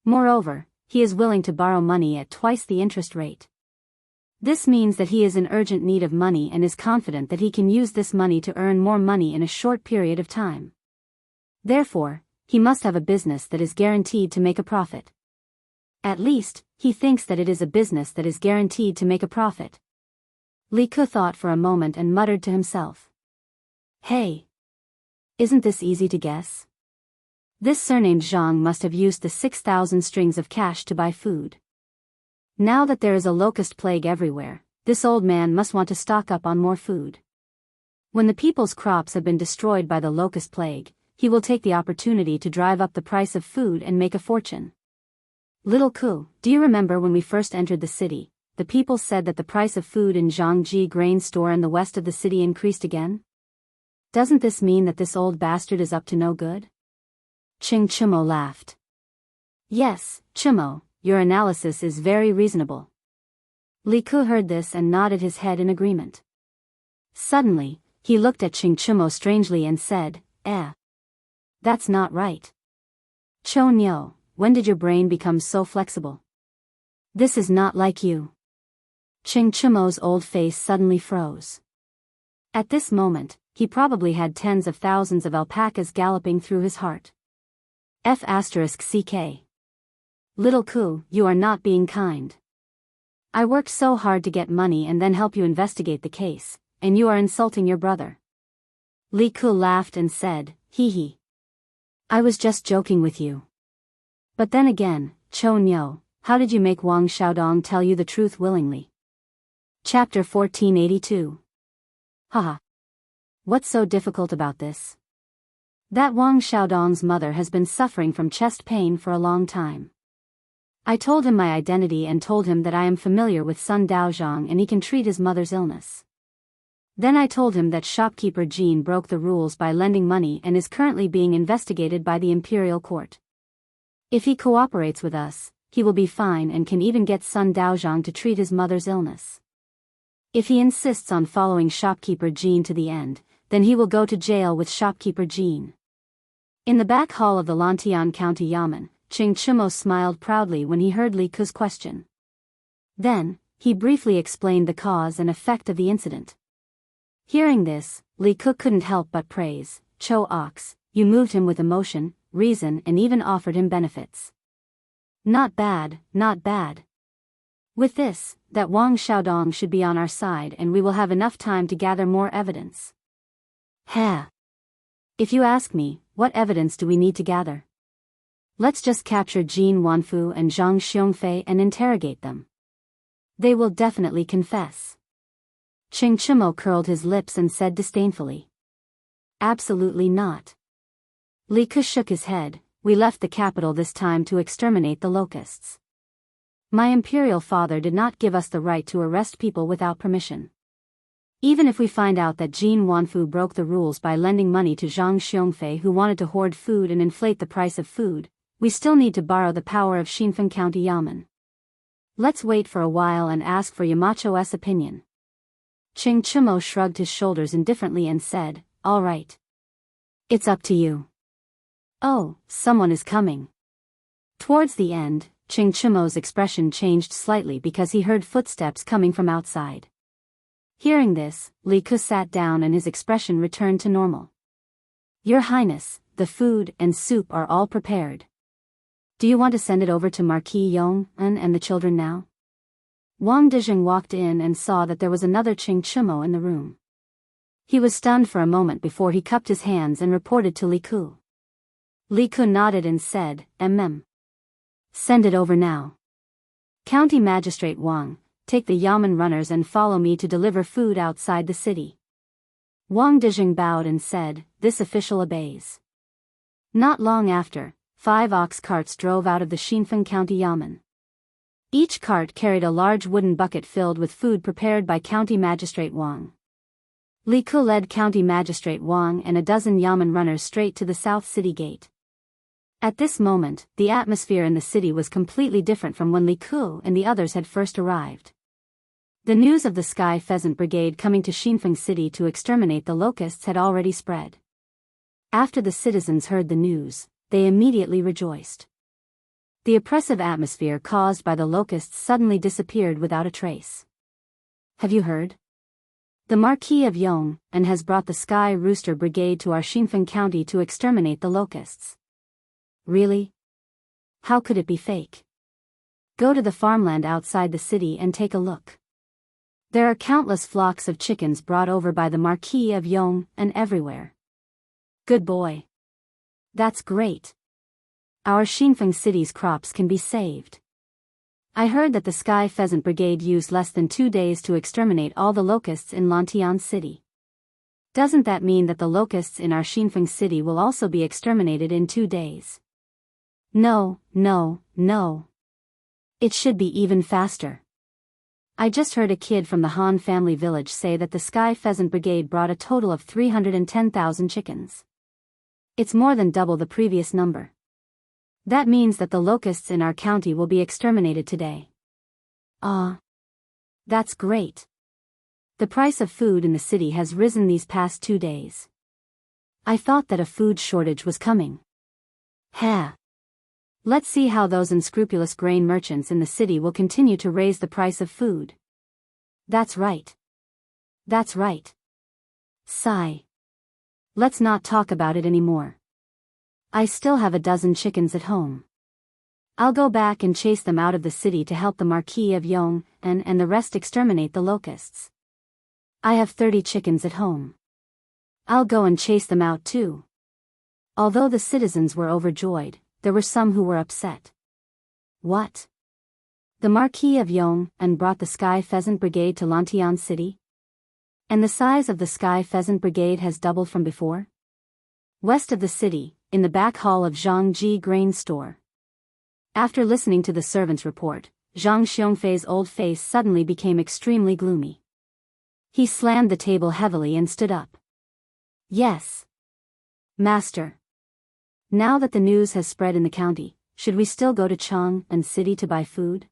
Moreover, he is willing to borrow money at twice the interest rate. This means that he is in urgent need of money and is confident that he can use this money to earn more money in a short period of time. Therefore, he must have a business that is guaranteed to make a profit. At least, he thinks that it is a business that is guaranteed to make a profit. Li Ku thought for a moment and muttered to himself. Hey! Isn't this easy to guess? This surnamed Zhang must have used the 6,000 strings of cash to buy food. Now that there is a locust plague everywhere, this old man must want to stock up on more food. When the people's crops have been destroyed by the locust plague, he will take the opportunity to drive up the price of food and make a fortune. Little Ku, do you remember when we first entered the city, the people said that the price of food in Zhangji grain store in the west of the city increased again? Doesn't this mean that this old bastard is up to no good? Ching Chimo laughed. Yes, Chimo, your analysis is very reasonable. Li Ku heard this and nodded his head in agreement. Suddenly, he looked at Ching Chimo strangely and said, That's not right. Cho Nyo, when did your brain become so flexible? This is not like you. Ching Chimo's old face suddenly froze. At this moment, he probably had tens of thousands of alpacas galloping through his heart. F***CK. Little Ku, you are not being kind. I worked so hard to get money and then help you investigate the case, and you are insulting your brother. Li Ku laughed and said, hee hee. I was just joking with you. But then again, Cho Nyo, how did you make Wang Xiaodong tell you the truth willingly? Chapter 1482. Haha. What's so difficult about this? That Wang Xiaodong's mother has been suffering from chest pain for a long time. I told him my identity and told him that I am familiar with Sun Daozhang and he can treat his mother's illness. Then I told him that shopkeeper Jean broke the rules by lending money and is currently being investigated by the imperial court. If he cooperates with us, he will be fine and can even get Sun Daozhang to treat his mother's illness. If he insists on following shopkeeper Jean to the end, then he will go to jail with shopkeeper Jean. In the back hall of the Lantian County Yamen, Ching Chimo smiled proudly when he heard Li Ku's question. Then, he briefly explained the cause and effect of the incident. Hearing this, Li Ku couldn't help but praise, Cho Ox, you moved him with emotion, reason and even offered him benefits. Not bad, not bad. With this, that Wang Xiaodong should be on our side and we will have enough time to gather more evidence. If you ask me, what evidence do we need to gather? Let's just capture Jin Wanfu and Zhang Xiongfei and interrogate them. They will definitely confess. Ching Chimo curled his lips and said disdainfully. Absolutely not. Li Ku shook his head, we left the capital this time to exterminate the locusts. My imperial father did not give us the right to arrest people without permission. Even if we find out that Jin Wanfu broke the rules by lending money to Zhang Xiongfei who wanted to hoard food and inflate the price of food, we still need to borrow the power of Xinfen County Yamen. Let's wait for a while and ask for Yamacho's opinion. Ching Chimo shrugged his shoulders indifferently and said, all right. It's up to you. Oh, someone is coming. Towards the end, Ching Chimo's expression changed slightly because he heard footsteps coming from outside. Hearing this, Li Ku sat down and his expression returned to normal. Your Highness, the food and soup are all prepared. Do you want to send it over to Marquis Yong and the children now? Wang Dijing walked in and saw that there was another Ching Chimo in the room. He was stunned for a moment before he cupped his hands and reported to Li Ku. Li Ku nodded and said, Send it over now. County Magistrate Wang, take the Yamen runners and follow me to deliver food outside the city. Wang Dijing bowed and said, this official obeys. Not long after, 5 ox carts drove out of the Xinfeng County Yamen. Each cart carried a large wooden bucket filled with food prepared by County Magistrate Wang. Li Ku led County Magistrate Wang and a dozen Yamen runners straight to the South City Gate. At this moment, the atmosphere in the city was completely different from when Li Ku and the others had first arrived. The news of the Sky Pheasant Brigade coming to Xinfeng City to exterminate the locusts had already spread. After the citizens heard the news, they immediately rejoiced. The oppressive atmosphere caused by the locusts suddenly disappeared without a trace. Have you heard? The Marquis of Yong and has brought the Sky Rooster Brigade to our Xinfeng County to exterminate the locusts. Really? How could it be fake? Go to the farmland outside the city and take a look. There are countless flocks of chickens brought over by the Marquis of Yong and everywhere. Good boy. That's great. Our Xinfeng City's crops can be saved. I heard that the Sky Pheasant Brigade used less than 2 days to exterminate all the locusts in Lantian City. Doesn't that mean that the locusts in our Xinfeng City will also be exterminated in 2 days? No. It should be even faster. I just heard a kid from the Han family village say that the Sky Pheasant Brigade brought a total of 310,000 chickens. It's more than double the previous number. That means that the locusts in our county will be exterminated today. That's great. The price of food in the city has risen these past 2 days. I thought that a food shortage was coming. Let's see how those unscrupulous grain merchants in the city will continue to raise the price of food. That's right. Sigh. Let's not talk about it anymore. I still have a dozen chickens at home. I'll go back and chase them out of the city to help the Marquis of Yong and the rest exterminate the locusts. I have 30 chickens at home. I'll go and chase them out too. Although the citizens were overjoyed, there were some who were upset. What? The Marquis of Yong and brought the Sky Pheasant Brigade to Lantian City? And the size of the Sky Pheasant Brigade has doubled from before? West of the city, in the back hall of Zhangji Grain Store. After listening to the servant's report, Zhang Xiongfei's old face suddenly became extremely gloomy. He slammed the table heavily and stood up. Yes. Master. Now that the news has spread in the county, should we still go to Chang'an City to buy food?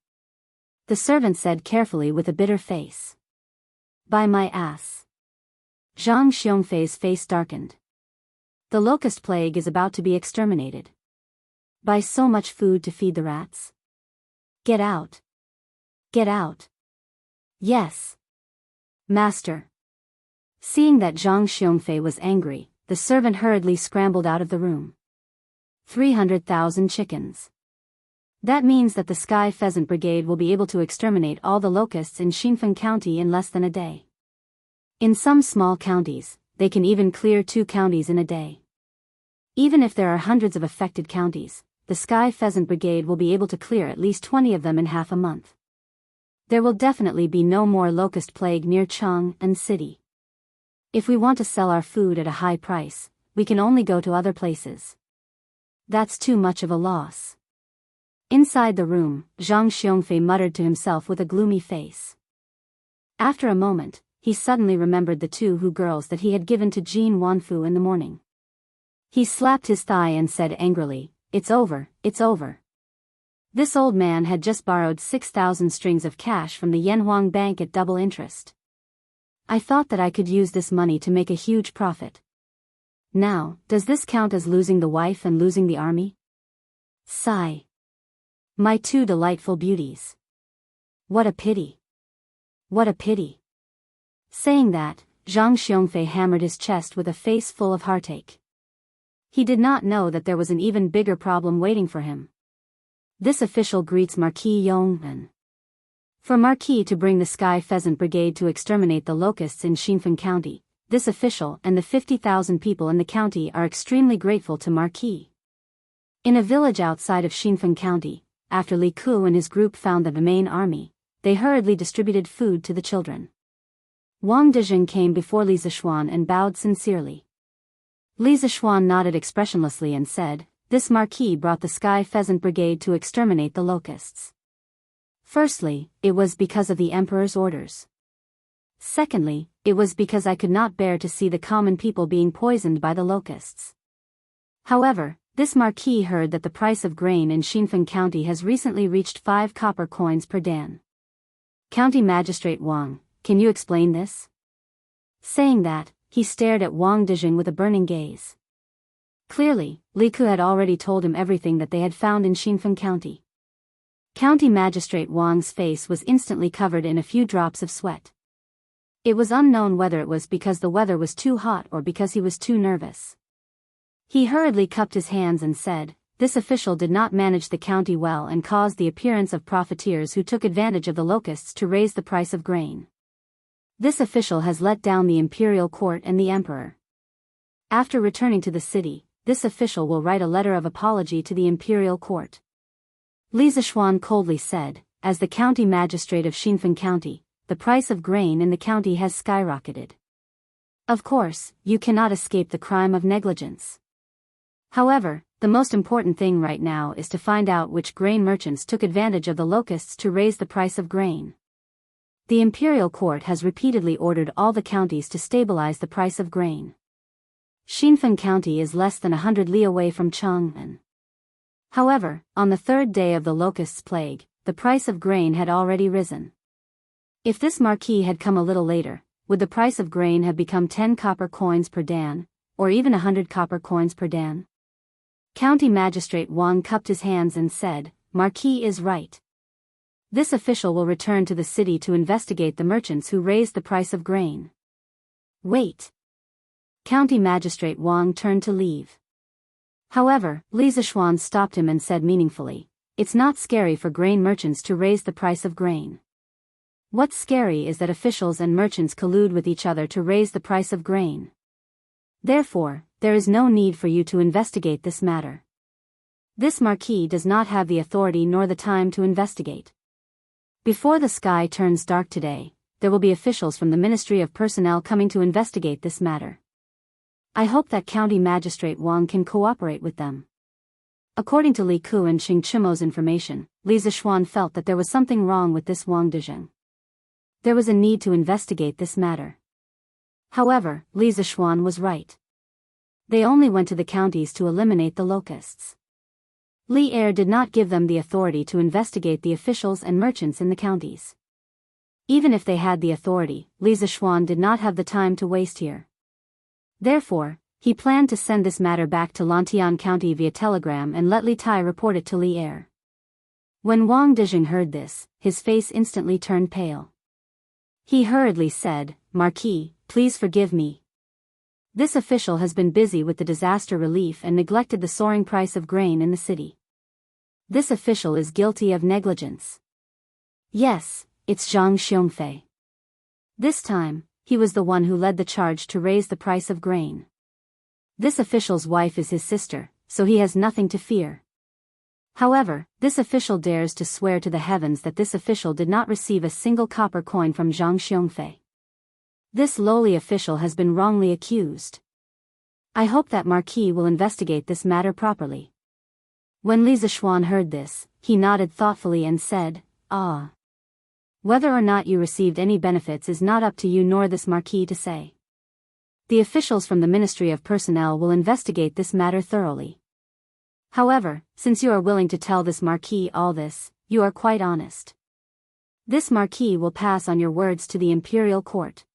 The servant said carefully with a bitter face. By my ass. Zhang Xiongfei's face darkened. The locust plague is about to be exterminated. Buy so much food to feed the rats? Get out. Yes. Master. Seeing that Zhang Xiongfei was angry, the servant hurriedly scrambled out of the room. 300,000 chickens. That means that the Sky Pheasant Brigade will be able to exterminate all the locusts in Xinfeng County in less than a day. In some small counties, they can even clear 2 counties in a day. Even if there are hundreds of affected counties, the Sky Pheasant Brigade will be able to clear at least 20 of them in half a month. There will definitely be no more locust plague near Chang'an City. If we want to sell our food at a high price, we can only go to other places. That's too much of a loss. Inside the room, Zhang Xiongfei muttered to himself with a gloomy face. After a moment, he suddenly remembered the 2 girls that he had given to Jin Wanfu in the morning. He slapped his thigh and said angrily, It's over. This old man had just borrowed 6,000 strings of cash from the Yanhuang Bank at double interest. I thought that I could use this money to make a huge profit. Now, does this count as losing the wife and losing the army? Sigh. My 2 delightful beauties. What a pity. Saying that, Zhang Xiongfei hammered his chest with a face full of heartache. He did not know that there was an even bigger problem waiting for him. This official greets Marquis Yong'an. For Marquis to bring the Sky Pheasant Brigade to exterminate the locusts in Xinfeng County, this official and the 50,000 people in the county are extremely grateful to Marquis. In a village outside of Xinfeng County, after Li Ku and his group found the main army, they hurriedly distributed food to the children. Wang Dezheng came before Li Zishuan and bowed sincerely. Li Zishuan nodded expressionlessly and said, "This Marquis brought the Sky Pheasant Brigade to exterminate the locusts. Firstly, it was because of the Emperor's orders. Secondly, it was because I could not bear to see the common people being poisoned by the locusts. However, this Marquis heard that the price of grain in Xinfeng County has recently reached 5 copper coins per dan. County Magistrate Wang, can you explain this?" Saying that, he stared at Wang Dezheng with a burning gaze. Clearly, Li Ku had already told him everything that they had found in Xinfeng County. County Magistrate Wang's face was instantly covered in a few drops of sweat. It was unknown whether it was because the weather was too hot or because he was too nervous. He hurriedly cupped his hands and said, "This official did not manage the county well and caused the appearance of profiteers who took advantage of the locusts to raise the price of grain. This official has let down the imperial court and the emperor. After returning to the city, this official will write a letter of apology to the imperial court." Li Zishuan coldly said, "As the county magistrate of Xinfeng County, the price of grain in the county has skyrocketed. Of course, you cannot escape the crime of negligence. However, the most important thing right now is to find out which grain merchants took advantage of the locusts to raise the price of grain. The imperial court has repeatedly ordered all the counties to stabilize the price of grain. Xinfeng County is less than 100 li away from Chang'an. However, on the 3rd day of the locusts' plague, the price of grain had already risen. If this Marquis had come a little later, would the price of grain have become 10 copper coins per dan, or even 100 copper coins per dan?" County Magistrate Wang cupped his hands and said, "Marquis is right. This official will return to the city to investigate the merchants who raised the price of grain." "Wait." County Magistrate Wang turned to leave. However, Li Zishuan stopped him and said meaningfully, "It's not scary for grain merchants to raise the price of grain. What's scary is that officials and merchants collude with each other to raise the price of grain. Therefore, there is no need for you to investigate this matter. This Marquis does not have the authority nor the time to investigate. Before the sky turns dark today, there will be officials from the Ministry of Personnel coming to investigate this matter. I hope that County Magistrate Wang can cooperate with them." According to Li Ku and Xing Chimo's information, Li Zishuan felt that there was something wrong with this Wang Dezheng. There was a need to investigate this matter. However, Li Zishuan was right. They only went to the counties to eliminate the locusts. Li Er did not give them the authority to investigate the officials and merchants in the counties. Even if they had the authority, Li Zishuan did not have the time to waste here. Therefore, he planned to send this matter back to Lantian County via telegram and let Li Tai report it to Li Er. When Wang Dezheng heard this, his face instantly turned pale. He hurriedly said, "Marquis, please forgive me. This official has been busy with the disaster relief and neglected the soaring price of grain in the city. This official is guilty of negligence. Yes, it's Zhang Xiongfei. This time, he was the one who led the charge to raise the price of grain. This official's wife is his sister, so he has nothing to fear. However, this official dares to swear to the heavens that this official did not receive a single copper coin from Zhang Xiongfei. This lowly official has been wrongly accused. I hope that Marquis will investigate this matter properly." When Li Zishuan heard this, he nodded thoughtfully and said, "Ah. Whether or not you received any benefits is not up to you nor this Marquis to say. The officials from the Ministry of Personnel will investigate this matter thoroughly. However, since you are willing to tell this Marquis all this, you are quite honest. This Marquis will pass on your words to the imperial court.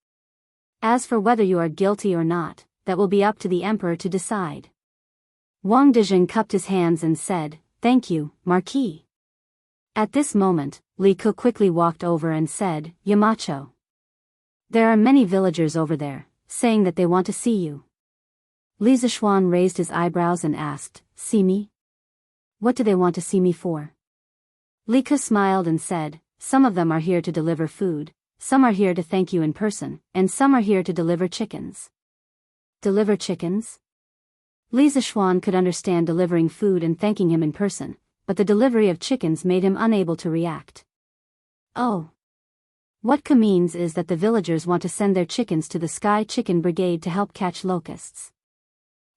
As for whether you are guilty or not, that will be up to the emperor to decide." Wang Dezheng cupped his hands and said, "Thank you, Marquis." At this moment, Li Ku quickly walked over and said, "Yamacho. There are many villagers over there, saying that they want to see you." Li Zishuan raised his eyebrows and asked, "See me? What do they want to see me for?" Li Ku smiled and said, "Some of them are here to deliver food, some are here to thank you in person, and some are here to deliver chickens. Deliver chickens? Li Zishuan could understand delivering food and thanking him in person, but the delivery of chickens made him unable to react. Oh. What Ka means is that the villagers want to send their chickens to the Sky Chicken Brigade to help catch locusts.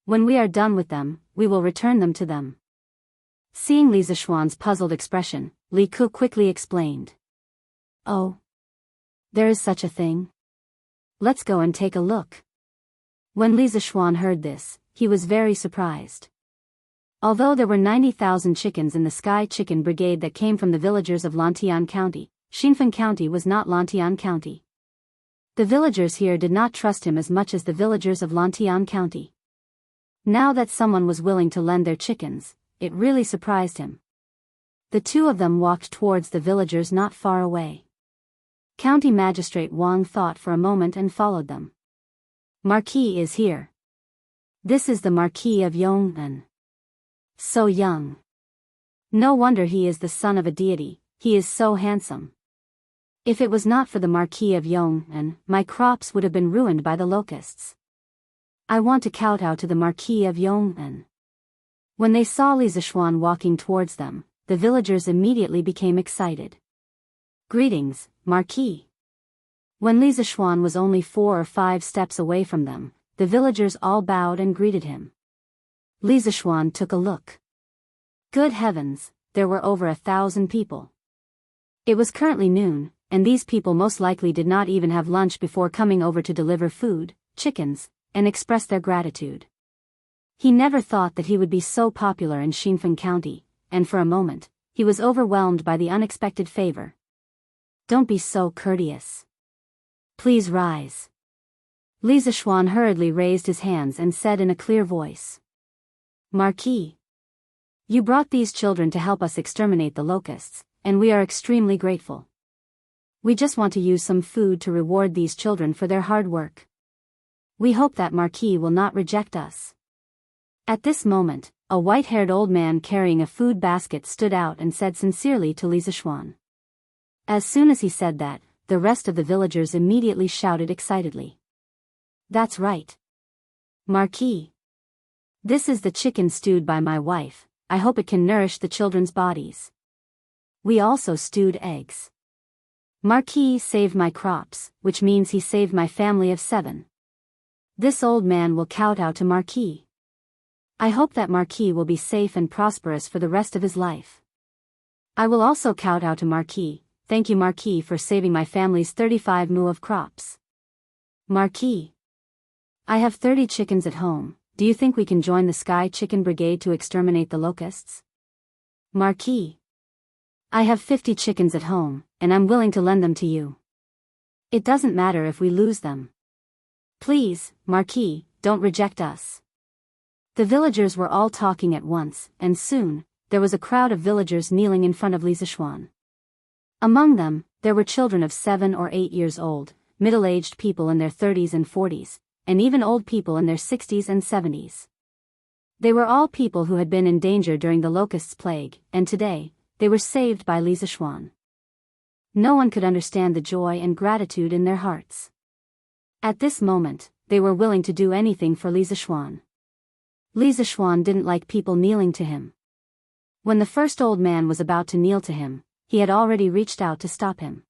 When we are done with them, we will return them to them. Seeing Li Zishuan's puzzled expression, Li Ku quickly explained. Oh. There is such a thing? Let's go and take a look. When Li Zishuan heard this, he was very surprised. Although there were 90,000 chickens in the Sky Chicken Brigade that came from the villagers of Lantian County, Xinfen County was not Lantian County. The villagers here did not trust him as much as the villagers of Lantian County. Now that someone was willing to lend their chickens, it really surprised him. The two of them walked towards the villagers not far away. County Magistrate Wang thought for a moment and followed them. Marquis is here. This is the Marquis of Yong'an. So young. No wonder he is the son of a deity, he is so handsome. If it was not for the Marquis of Yong'an, my crops would have been ruined by the locusts. I want to kowtow to the Marquis of Yong'an. When they saw Li Zishuan walking towards them, the villagers immediately became excited. Greetings, Marquis. When Li Zishuan was only 4 or 5 steps away from them, the villagers all bowed and greeted him. Li Zishuan took a look. Good heavens, there were over 1,000 people. It was currently noon, and these people most likely did not even have lunch before coming over to deliver food, chickens, and express their gratitude. He never thought that he would be so popular in Xinfen County, and for a moment, he was overwhelmed by the unexpected favor. Don't be so courteous. Please rise. Li Zishuan hurriedly raised his hands and said in a clear voice. Marquis. You brought these children to help us exterminate the locusts, and we are extremely grateful. We just want to use some food to reward these children for their hard work. We hope that Marquis will not reject us. At this moment, a white-haired old man carrying a food basket stood out and said sincerely to Li Zishuan. As soon as he said that, the rest of the villagers immediately shouted excitedly. That's right. Marquis. This is the chicken stewed by my wife, I hope it can nourish the children's bodies. We also stewed eggs. Marquis saved my crops, which means he saved my family of 7. This old man will kowtow to Marquis. I hope that Marquis will be safe and prosperous for the rest of his life. I will also kowtow to Marquis. Thank you, Marquis, for saving my family's 35 mu of crops. Marquis. I have 30 chickens at home, do you think we can join the Sky Chicken Brigade to exterminate the locusts? Marquis. I have 50 chickens at home, and I'm willing to lend them to you. It doesn't matter if we lose them. Please, Marquis, don't reject us. The villagers were all talking at once, and soon, there was a crowd of villagers kneeling in front of Li Zishuan. Among them, there were children of 7 or 8 years old, middle-aged people in their 30s and 40s, and even old people in their 60s and 70s. They were all people who had been in danger during the locusts' plague, and today, they were saved by Li Zishuan. No one could understand the joy and gratitude in their hearts. At this moment, they were willing to do anything for Li Zishuan. Li Zishuan didn't like people kneeling to him. When the first old man was about to kneel to him, he had already reached out to stop him.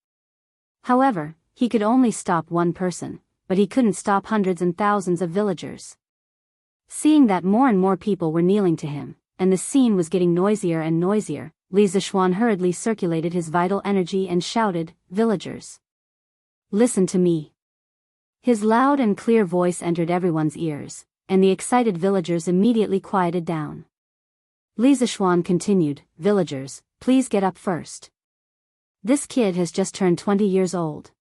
However, he could only stop one person, but he couldn't stop hundreds and thousands of villagers. Seeing that more and more people were kneeling to him, and the scene was getting noisier and noisier, Li Zishuan hurriedly circulated his vital energy and shouted, "Villagers! Listen to me!" His loud and clear voice entered everyone's ears, and the excited villagers immediately quieted down. Li Zishuan continued, "Villagers, please get up first. This kid has just turned 20 years old.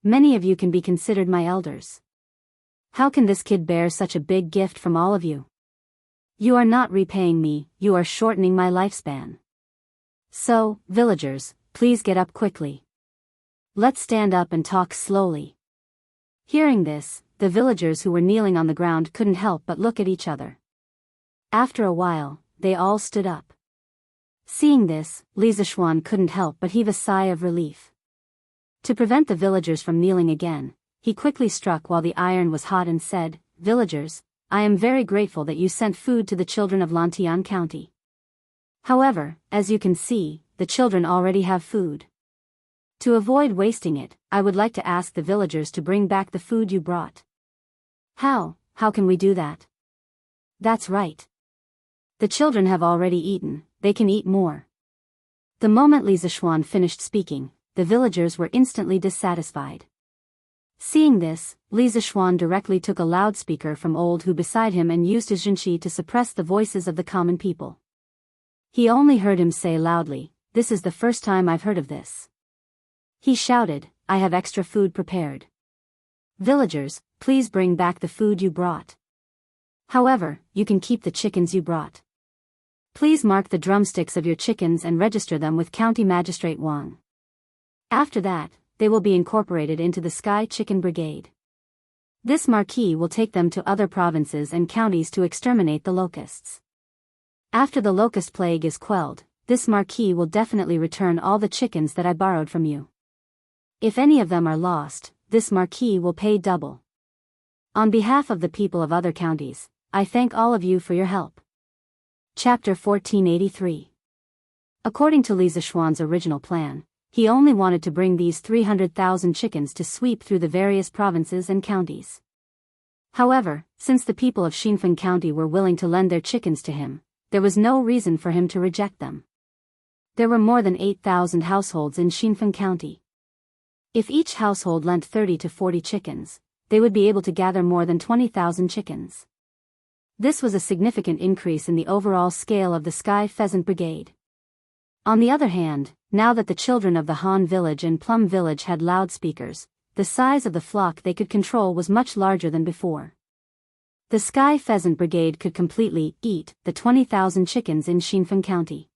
Many of you can be considered my elders. How can this kid bear such a big gift from all of you? You are not repaying me, you are shortening my lifespan. So, villagers, please get up quickly. Let's stand up and talk slowly." Hearing this, the villagers who were kneeling on the ground couldn't help but look at each other. After a while, they all stood up. Seeing this, Li Zishuan couldn't help but heave a sigh of relief. To prevent the villagers from kneeling again, he quickly struck while the iron was hot and said, "Villagers, I am very grateful that you sent food to the children of Lantian County. However, as you can see, the children already have food. To avoid wasting it, I would like to ask the villagers to bring back the food you brought." How can we do that? That's right. The children have already eaten, they can eat more. The moment Li Zishuan finished speaking, the villagers were instantly dissatisfied. Seeing this, Li Zishuan directly took a loudspeaker from old Hu beside him and used his Zhenqi to suppress the voices of the common people. He only heard him say loudly, "This is the first time I've heard of this." He shouted, "I have extra food prepared. Villagers, please bring back the food you brought. However, you can keep the chickens you brought. Please mark the drumsticks of your chickens and register them with County Magistrate Wang. After that, they will be incorporated into the Sky Chicken Brigade. This marquee will take them to other provinces and counties to exterminate the locusts. After the locust plague is quelled, this marquee will definitely return all the chickens that I borrowed from you. If any of them are lost, this marquee will pay double. On behalf of the people of other counties, I thank all of you for your help." Chapter 1483. According to Li Zishuan's original plan, he only wanted to bring these 300,000 chickens to sweep through the various provinces and counties. However, since the people of Xinfeng County were willing to lend their chickens to him, there was no reason for him to reject them. There were more than 8,000 households in Xinfeng County. If each household lent 30 to 40 chickens, they would be able to gather more than 20,000 chickens. This was a significant increase in the overall scale of the Sky Pheasant Brigade. On the other hand, now that the children of the Han Village and Plum Village had loudspeakers, the size of the flock they could control was much larger than before. The Sky Pheasant Brigade could completely eat the 20,000 chickens in Xinfeng County.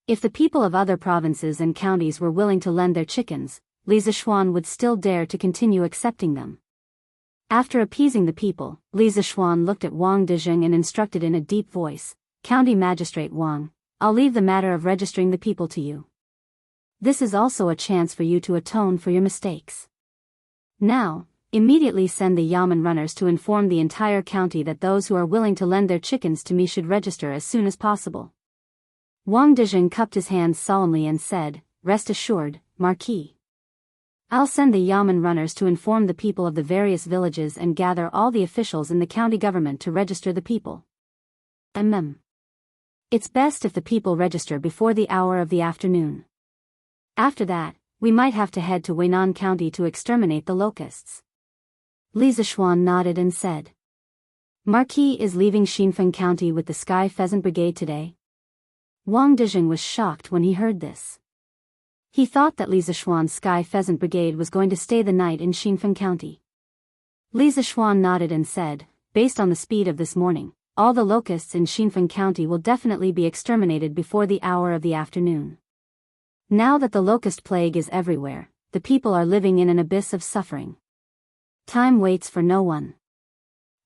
If the people of other provinces and counties were willing to lend their chickens, Li Zishuan would still dare to continue accepting them. After appeasing the people, Li Zishuan looked at Wang Dezheng and instructed in a deep voice, "County Magistrate Wang, I'll leave the matter of registering the people to you. This is also a chance for you to atone for your mistakes. Now, immediately send the Yamen runners to inform the entire county that those who are willing to lend their chickens to me should register as soon as possible." Wang Dezheng cupped his hands solemnly and said, "Rest assured, Marquis. I'll send the Yamen runners to inform the people of the various villages and gather all the officials in the county government to register the people. It's best if the people register before the hour of the afternoon. After that, we might have to head to Weinan County to exterminate the locusts." Li Zishuan nodded and said, "Marquis is leaving Xinfeng County with the Sky Pheasant Brigade today?" Wang Dezheng was shocked when he heard this. He thought that Li Zishuan's Sky Pheasant Brigade was going to stay the night in Xinfeng County. Li Zishuan nodded and said, "Based on the speed of this morning, all the locusts in Xinfeng County will definitely be exterminated before the hour of the afternoon. Now that the locust plague is everywhere, the people are living in an abyss of suffering. Time waits for no one.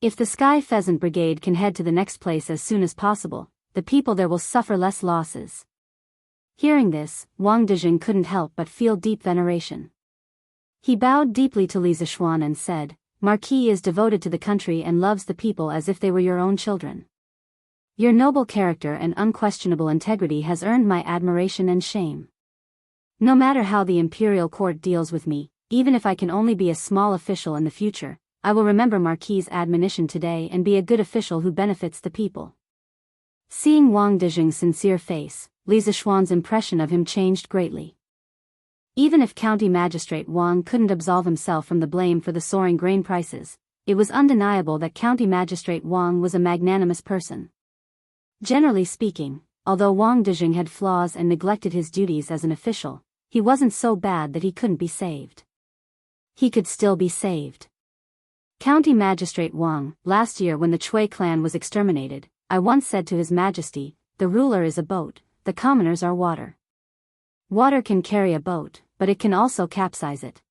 If the Sky Pheasant Brigade can head to the next place as soon as possible, the people there will suffer less losses." Hearing this, Wang Dezheng couldn't help but feel deep veneration. He bowed deeply to Li Zishuan and said, "Marquis is devoted to the country and loves the people as if they were your own children. Your noble character and unquestionable integrity has earned my admiration and shame. No matter how the imperial court deals with me, even if I can only be a small official in the future, I will remember Marquis' admonition today and be a good official who benefits the people." Seeing Wang Dezheng's sincere face, Li Zishuan's impression of him changed greatly. Even if County Magistrate Wang couldn't absolve himself from the blame for the soaring grain prices, it was undeniable that County Magistrate Wang was a magnanimous person. Generally speaking, although Wang Dezheng had flaws and neglected his duties as an official, he wasn't so bad that he couldn't be saved. He could still be saved. County Magistrate Wang, last year when the Chui clan was exterminated, I once said to His Majesty, "The ruler is a boat, the commoners are water. Water can carry a boat, but it can also capsize it."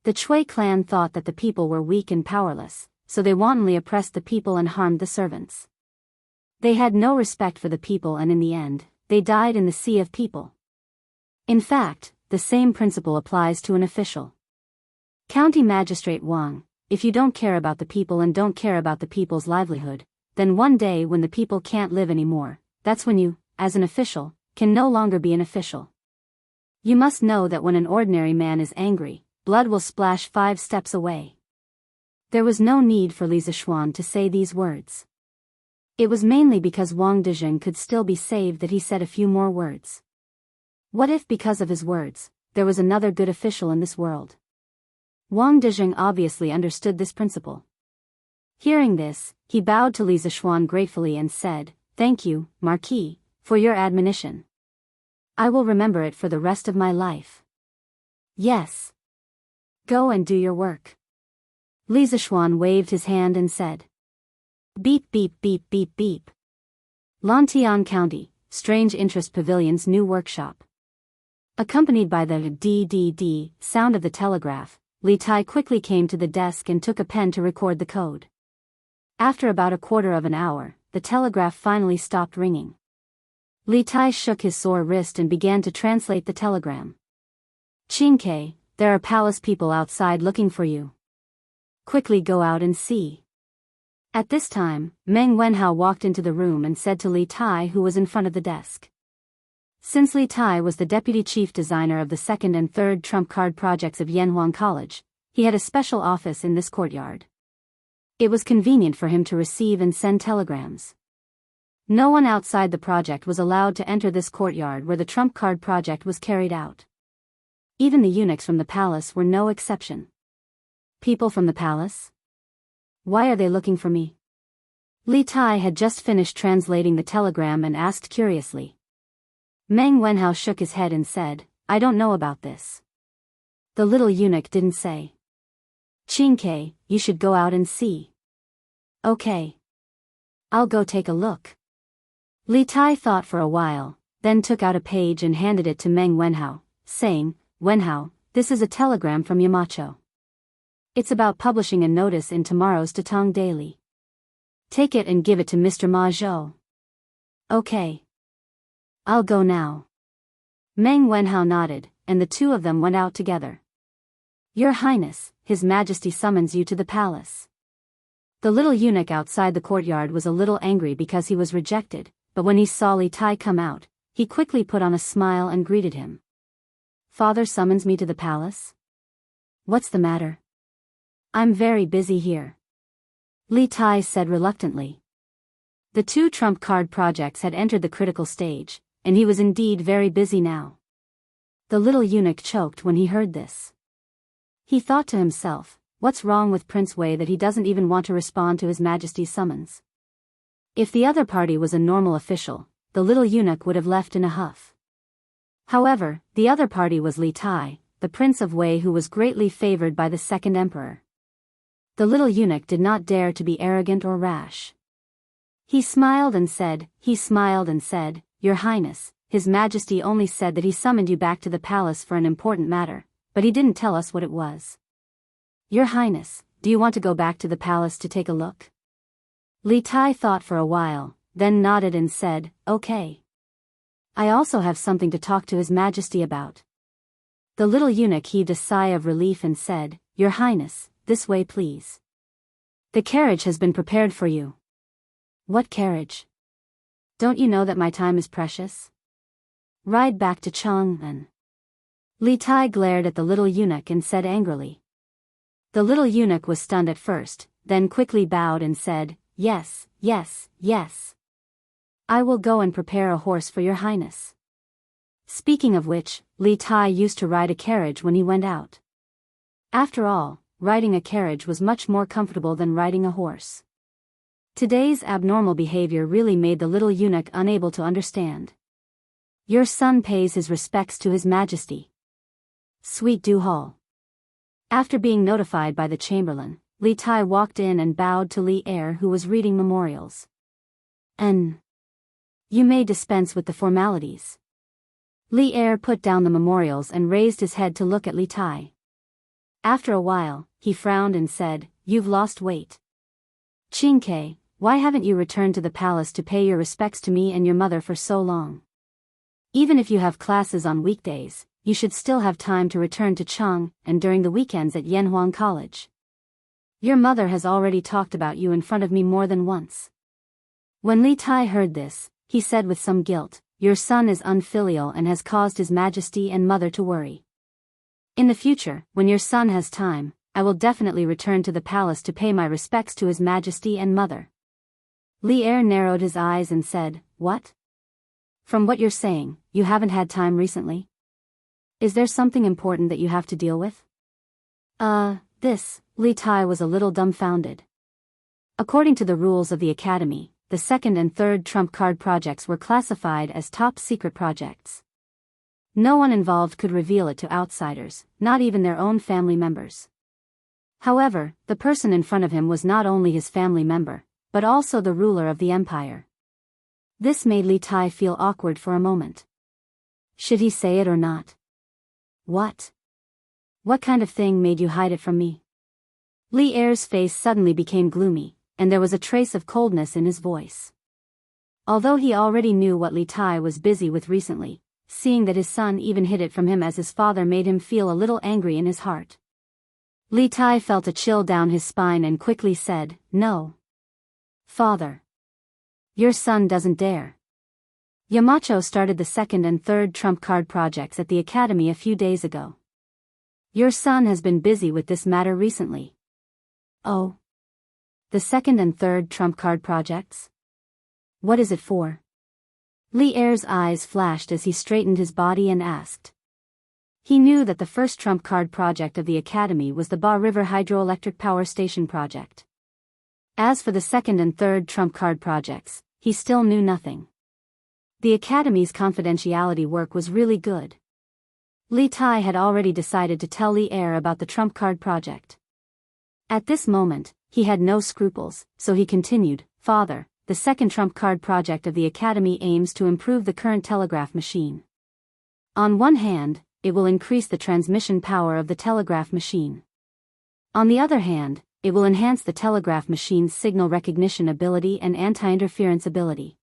The Chui clan thought that the people were weak and powerless, so they wantonly oppressed the people and harmed the servants. They had no respect for the people and in the end, they died in the sea of people. In fact, the same principle applies to an official. County Magistrate Wang, if you don't care about the people and don't care about the people's livelihood, then one day when the people can't live anymore, that's when you, as an official, can no longer be an official. You must know that when an ordinary man is angry, blood will splash 5 steps away. There was no need for Li Zishuan to say these words. It was mainly because Wang Dezheng could still be saved that he said a few more words. What if because of his words, there was another good official in this world? Wang Dezheng obviously understood this principle. Hearing this, he bowed to Li Zishuan gratefully and said, "Thank you, Marquis, for your admonition. I will remember it for the rest of my life." "Yes. Go and do your work." Li Zishuan waved his hand and said. Beep beep beep beep beep. Lantian County, Strange Interest Pavilion's new workshop. Accompanied by the DDD sound of the telegraph, Li Tai quickly came to the desk and took a pen to record the code. After about a quarter of an hour, the telegraph finally stopped ringing. Li Tai shook his sore wrist and began to translate the telegram. "Qingke, there are palace people outside looking for you. Quickly go out and see." At this time, Meng Wenhao walked into the room and said to Li Tai, who was in front of the desk. Since Li Tai was the deputy chief designer of the second and third trump card projects of Yanhuang College, he had a special office in this courtyard. It was convenient for him to receive and send telegrams. No one outside the project was allowed to enter this courtyard where the trump card project was carried out. Even the eunuchs from the palace were no exception. People from the palace? Why are they looking for me? Li Tai had just finished translating the telegram and asked curiously. Meng Wenhao shook his head and said, "I don't know about this." The little eunuch didn't say. "Qingke, you should go out and see." "Okay. I'll go take a look." Li Tai thought for a while, then took out a page and handed it to Meng Wenhao, saying, "Wenhao, this is a telegram from Yamacho. It's about publishing a notice in tomorrow's Datong Daily. Take it and give it to Mr. Ma Zhou." "Okay. I'll go now." Meng Wenhao nodded, and the two of them went out together. "Your Highness, His Majesty summons you to the palace." The little eunuch outside the courtyard was a little angry because he was rejected, but when he saw Li Tai come out, he quickly put on a smile and greeted him. "Father summons me to the palace? What's the matter?" "I'm very busy here," Li Tai said reluctantly. The 2 trump card projects had entered the critical stage, and he was indeed very busy now. The little eunuch choked when he heard this. He thought to himself, what's wrong with Prince Wei that he doesn't even want to respond to His Majesty's summons? If the other party was a normal official, the little eunuch would have left in a huff. However, the other party was Li Tai, the Prince of Wei, who was greatly favored by the second emperor. The little eunuch did not dare to be arrogant or rash. He smiled and said, "Your Highness, His Majesty only said that he summoned you back to the palace for an important matter, but he didn't tell us what it was." "Your Highness, do you want to go back to the palace to take a look?" Li Tai thought for a while, then nodded and said, "Okay. I also have something to talk to His Majesty about." The little eunuch heaved a sigh of relief and said, "Your Highness, this way please. The carriage has been prepared for you." "What carriage? Don't you know that my time is precious? Ride back to Chang'an." Li Tai glared at the little eunuch and said angrily. The little eunuch was stunned at first, then quickly bowed and said, "Yes, yes, yes. I will go and prepare a horse for your Highness." Speaking of which, Li Tai used to ride a carriage when he went out. After all, riding a carriage was much more comfortable than riding a horse. Today's abnormal behavior really made the little eunuch unable to understand. "Your son pays his respects to His Majesty." Sweet Du Hall. After being notified by the chamberlain, Li Tai walked in and bowed to Li Er, who was reading memorials. You may dispense with the formalities." Li Er put down the memorials and raised his head to look at Li Tai. After a while, he frowned and said, "You've lost weight. Qingke, why haven't you returned to the palace to pay your respects to me and your mother for so long? Even if you have classes on weekdays, you should still have time to return to Chang and during the weekends at Yanhuang College. Your mother has already talked about you in front of me more than once. When Li Tai heard this, he said with some guilt, your son is unfilial and has caused His Majesty and mother to worry. In the future, when your son has time, I will definitely return to the palace to pay my respects to His Majesty and mother. Li Er narrowed his eyes and said, what? From what you're saying, you haven't had time recently? Is there something important that you have to deal with? Li Tai was a little dumbfounded. According to the rules of the academy, the second and third trump card projects were classified as top secret projects. No one involved could reveal it to outsiders, not even their own family members. However, the person in front of him was not only his family member, but also the ruler of the empire. This made Li Tai feel awkward for a moment. Should he say it or not? What? What kind of thing made you hide it from me? Li Er's face suddenly became gloomy, and there was a trace of coldness in his voice. Although he already knew what Li Tai was busy with recently, seeing that his son even hid it from him as his father made him feel a little angry in his heart. Li Tai felt a chill down his spine and quickly said, no. Father. Your son doesn't dare. Yamacho started the second and third trump card projects at the academy a few days ago. Your son has been busy with this matter recently. Oh. The second and third trump card projects? What is it for? Li Er's eyes flashed as he straightened his body and asked. He knew that the first trump card project of the academy was the Ba River Hydroelectric Power Station project. As for the second and third trump card projects, he still knew nothing. The academy's confidentiality work was really good. Li Tai had already decided to tell Li Er about the trump card project. At this moment, he had no scruples, so he continued, Father, the second trump card project of the academy aims to improve the current telegraph machine. On one hand, it will increase the transmission power of the telegraph machine. On the other hand, it will enhance the telegraph machine's signal recognition ability and anti-interference ability.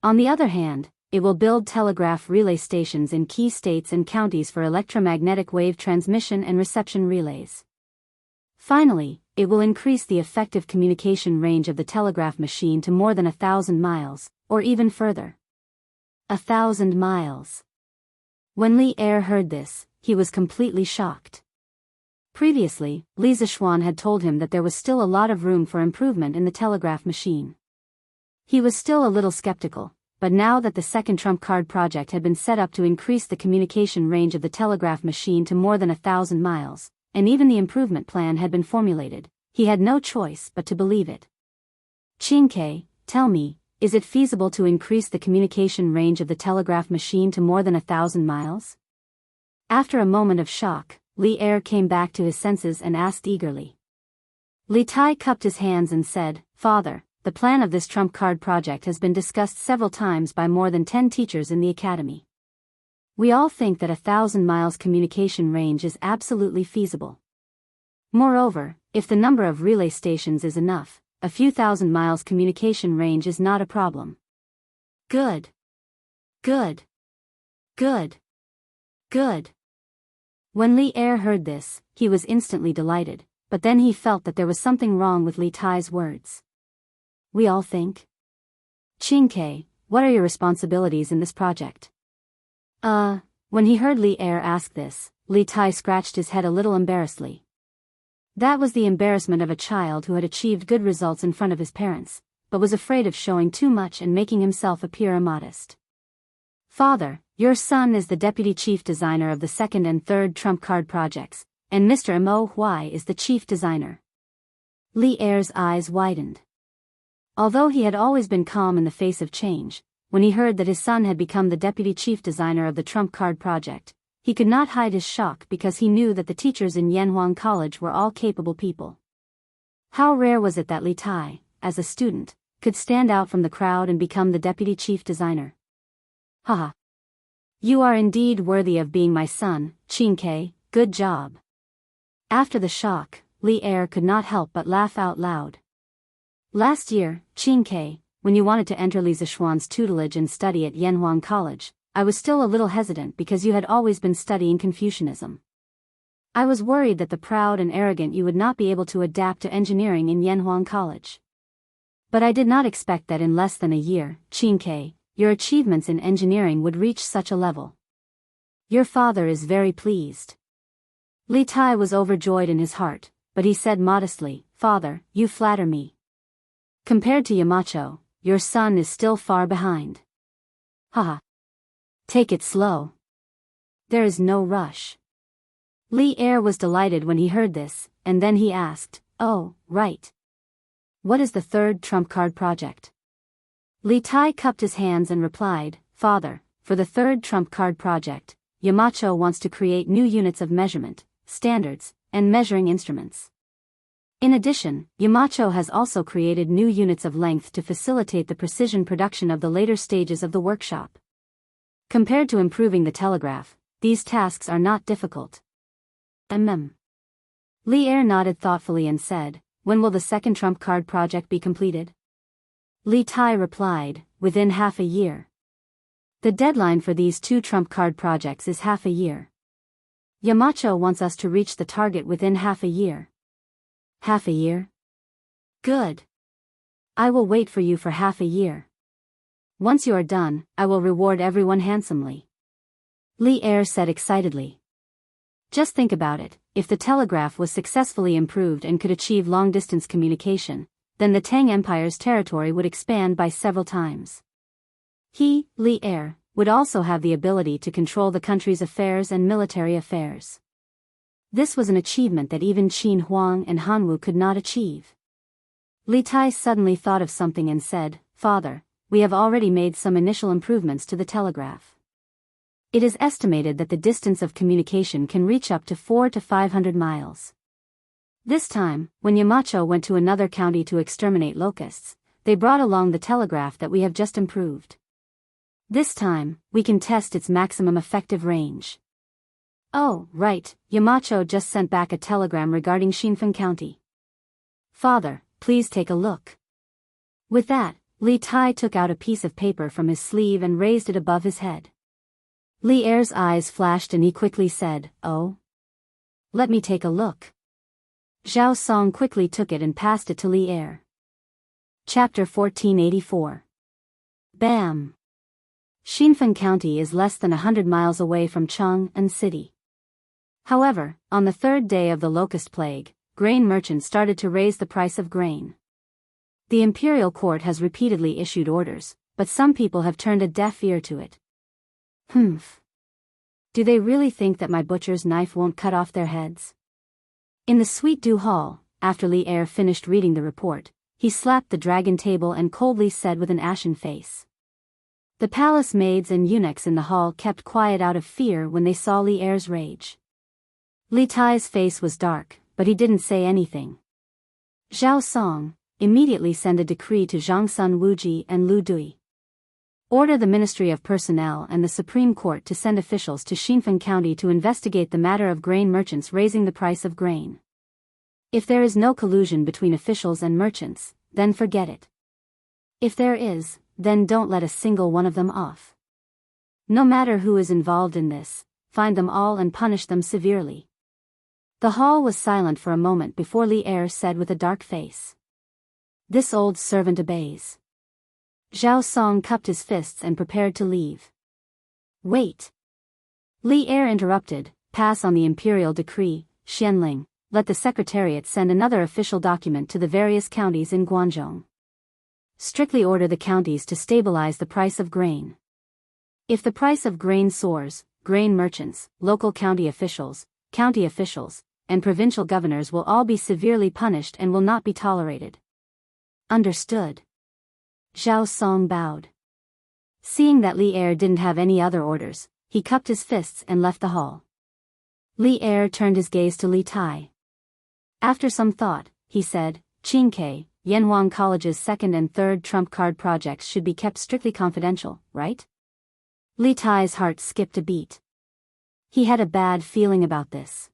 On the other hand, it will build telegraph relay stations in key states and counties for electromagnetic wave transmission and reception relays. Finally, it will increase the effective communication range of the telegraph machine to more than 1,000 miles, or even further. 1,000 miles. When Li Er heard this, he was completely shocked. Previously, Li Zixuan had told him that there was still a lot of room for improvement in the telegraph machine. He was still a little skeptical, but now that the second trump card project had been set up to increase the communication range of the telegraph machine to more than 1,000 miles, and even the improvement plan had been formulated, he had no choice but to believe it. Qingke, tell me, is it feasible to increase the communication range of the telegraph machine to more than 1,000 miles? After a moment of shock, Li Er came back to his senses and asked eagerly. Li Tai cupped his hands and said, Father, the plan of this trump card project has been discussed several times by more than 10 teachers in the academy. We all think that 1,000 miles communication range is absolutely feasible. Moreover, if the number of relay stations is enough, a few thousand miles communication range is not a problem. Good. Good. Good. Good. When Li Er heard this, he was instantly delighted, but then he felt that there was something wrong with Li Tai's words. We all think? Qingke, what are your responsibilities in this project? When he heard Li Er ask this, Li Tai scratched his head a little embarrassedly. That was the embarrassment of a child who had achieved good results in front of his parents, but was afraid of showing too much and making himself appear immodest. Father, your son is the deputy chief designer of the second and third trump card projects, and Mr. Mo Huai is the chief designer. Li Er's eyes widened. Although he had always been calm in the face of change, when he heard that his son had become the deputy chief designer of the trump card project, he could not hide his shock because he knew that the teachers in Yanhuang College were all capable people. How rare was it that Li Tai, as a student, could stand out from the crowd and become the deputy chief designer? Haha. You are indeed worthy of being my son, Qingke, good job. After the shock, Li Er could not help but laugh out loud. Last year, Qingke, when you wanted to enter Li Zixuan's tutelage and study at Yanhuang College, I was still a little hesitant because you had always been studying Confucianism. I was worried that the proud and arrogant you would not be able to adapt to engineering in Yanhuang College. But I did not expect that in less than a year, Qingke, your achievements in engineering would reach such a level. Your father is very pleased. Li Tai was overjoyed in his heart, but he said modestly, Father, you flatter me. Compared to Yamacho, your son is still far behind. Haha. Take it slow. There is no rush. Li Er was delighted when he heard this, and then he asked, Oh, right. What is the third trump card project? Li Tai cupped his hands and replied, Father, for the third trump card project, Yamacho wants to create new units of measurement, standards, and measuring instruments. In addition, Yamacho has also created new units of length to facilitate the precision production of the later stages of the workshop. Compared to improving the telegraph, these tasks are not difficult. Li Er nodded thoughtfully and said, When will the second trump card project be completed? Li Tai replied, Within half a year. The deadline for these two trump card projects is half a year. Yamacho wants us to reach the target within half a year. Half a year? Good. I will wait for you for half a year. Once you are done, I will reward everyone handsomely. Li Er said excitedly. Just think about it, if the telegraph was successfully improved and could achieve long-distance communication, then the Tang Empire's territory would expand by several times. He, Li Er, would also have the ability to control the country's affairs and military affairs. This was an achievement that even Qin Huang and Hanwu could not achieve. Li Tai suddenly thought of something and said, Father, we have already made some initial improvements to the telegraph. It is estimated that the distance of communication can reach up to 400 to 500 miles. This time, when Yamacho went to another county to exterminate locusts, they brought along the telegraph that we have just improved. This time, we can test its maximum effective range. Oh, right, Yamacho just sent back a telegram regarding Xinfen County. Father, please take a look. With that, Li Tai took out a piece of paper from his sleeve and raised it above his head. Li Er's eyes flashed and he quickly said, Oh? Let me take a look. Zhao Song quickly took it and passed it to Li Er. Chapter 1484. Bam! Xinfen County is less than 100 miles away from Chang'an City. However, on the third day of the locust plague, grain merchants started to raise the price of grain. The imperial court has repeatedly issued orders, but some people have turned a deaf ear to it. Humph. Do they really think that my butcher's knife won't cut off their heads? In the Sweet Dew Hall, after Li Er finished reading the report, he slapped the dragon table and coldly said with an ashen face. The palace maids and eunuchs in the hall kept quiet out of fear when they saw Li Er's rage. Li Tai's face was dark, but he didn't say anything. Zhao Song, immediately send a decree to Zhangsun Wuji and Lu Dui. Order the Ministry of Personnel and the Supreme Court to send officials to Xinfen County to investigate the matter of grain merchants raising the price of grain. If there is no collusion between officials and merchants, then forget it. If there is, then don't let a single one of them off. No matter who is involved in this, find them all and punish them severely. The hall was silent for a moment before Li Er said with a dark face. This old servant obeys. Zhao Song cupped his fists and prepared to leave. Wait. Li Er interrupted, pass on the imperial decree, Xianling, let the secretariat send another official document to the various counties in Guangzhou. Strictly order the counties to stabilize the price of grain. If the price of grain soars, grain merchants, local county officials, and provincial governors will all be severely punished and will not be tolerated. Understood. Zhao Song bowed. Seeing that Li Er didn't have any other orders, he cupped his fists and left the hall. Li Er turned his gaze to Li Tai. After some thought, he said, Qingke, Yanhuang College's second and third trump card projects should be kept strictly confidential, right? Li Tai's heart skipped a beat. He had a bad feeling about this.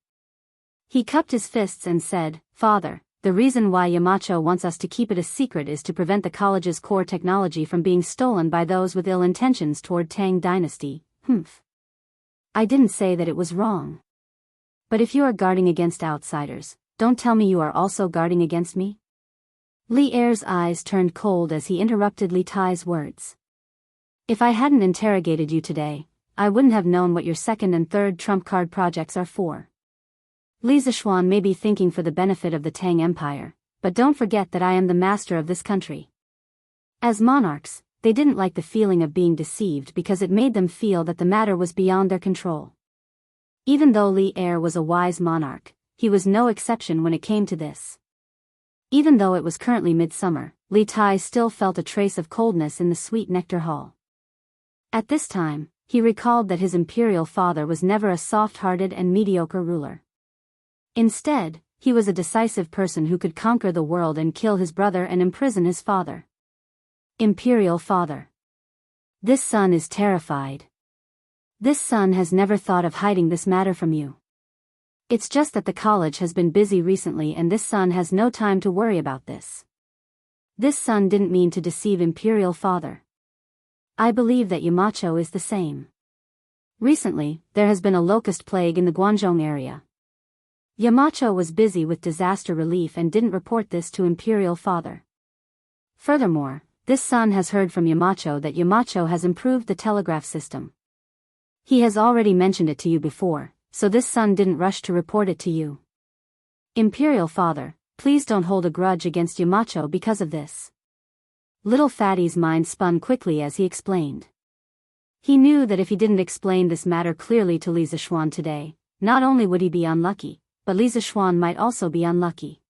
He cupped his fists and said, Father, the reason why Yamacho wants us to keep it a secret is to prevent the college's core technology from being stolen by those with ill intentions toward Tang Dynasty, Humph. I didn't say that it was wrong. But if you are guarding against outsiders, don't tell me you are also guarding against me? Li Er's eyes turned cold as he interrupted Li Tai's words. If I hadn't interrogated you today, I wouldn't have known what your second and third trump card projects are for. Li Zishuan may be thinking for the benefit of the Tang Empire, but don't forget that I am the master of this country. As monarchs, they didn't like the feeling of being deceived because it made them feel that the matter was beyond their control. Even though Li Er was a wise monarch, he was no exception when it came to this. Even though it was currently midsummer, Li Tai still felt a trace of coldness in the sweet nectar hall. At this time, he recalled that his imperial father was never a soft-hearted and mediocre ruler. Instead, he was a decisive person who could conquer the world and kill his brother and imprison his father. Imperial father. This son is terrified. This son has never thought of hiding this matter from you. It's just that the college has been busy recently and this son has no time to worry about this. This son didn't mean to deceive imperial father. I believe that Yamacho is the same. Recently, there has been a locust plague in the Guangzhou area. Yamacho was busy with disaster relief and didn't report this to imperial father. Furthermore, this son has heard from Yamacho that Yamacho has improved the telegraph system. He has already mentioned it to you before, so this son didn't rush to report it to you. Imperial father, please don't hold a grudge against Yamacho because of this. Little Fatty's mind spun quickly as he explained. He knew that if he didn't explain this matter clearly to Li Zishuan today, not only would he be unlucky, but Li Zishuan might also be unlucky.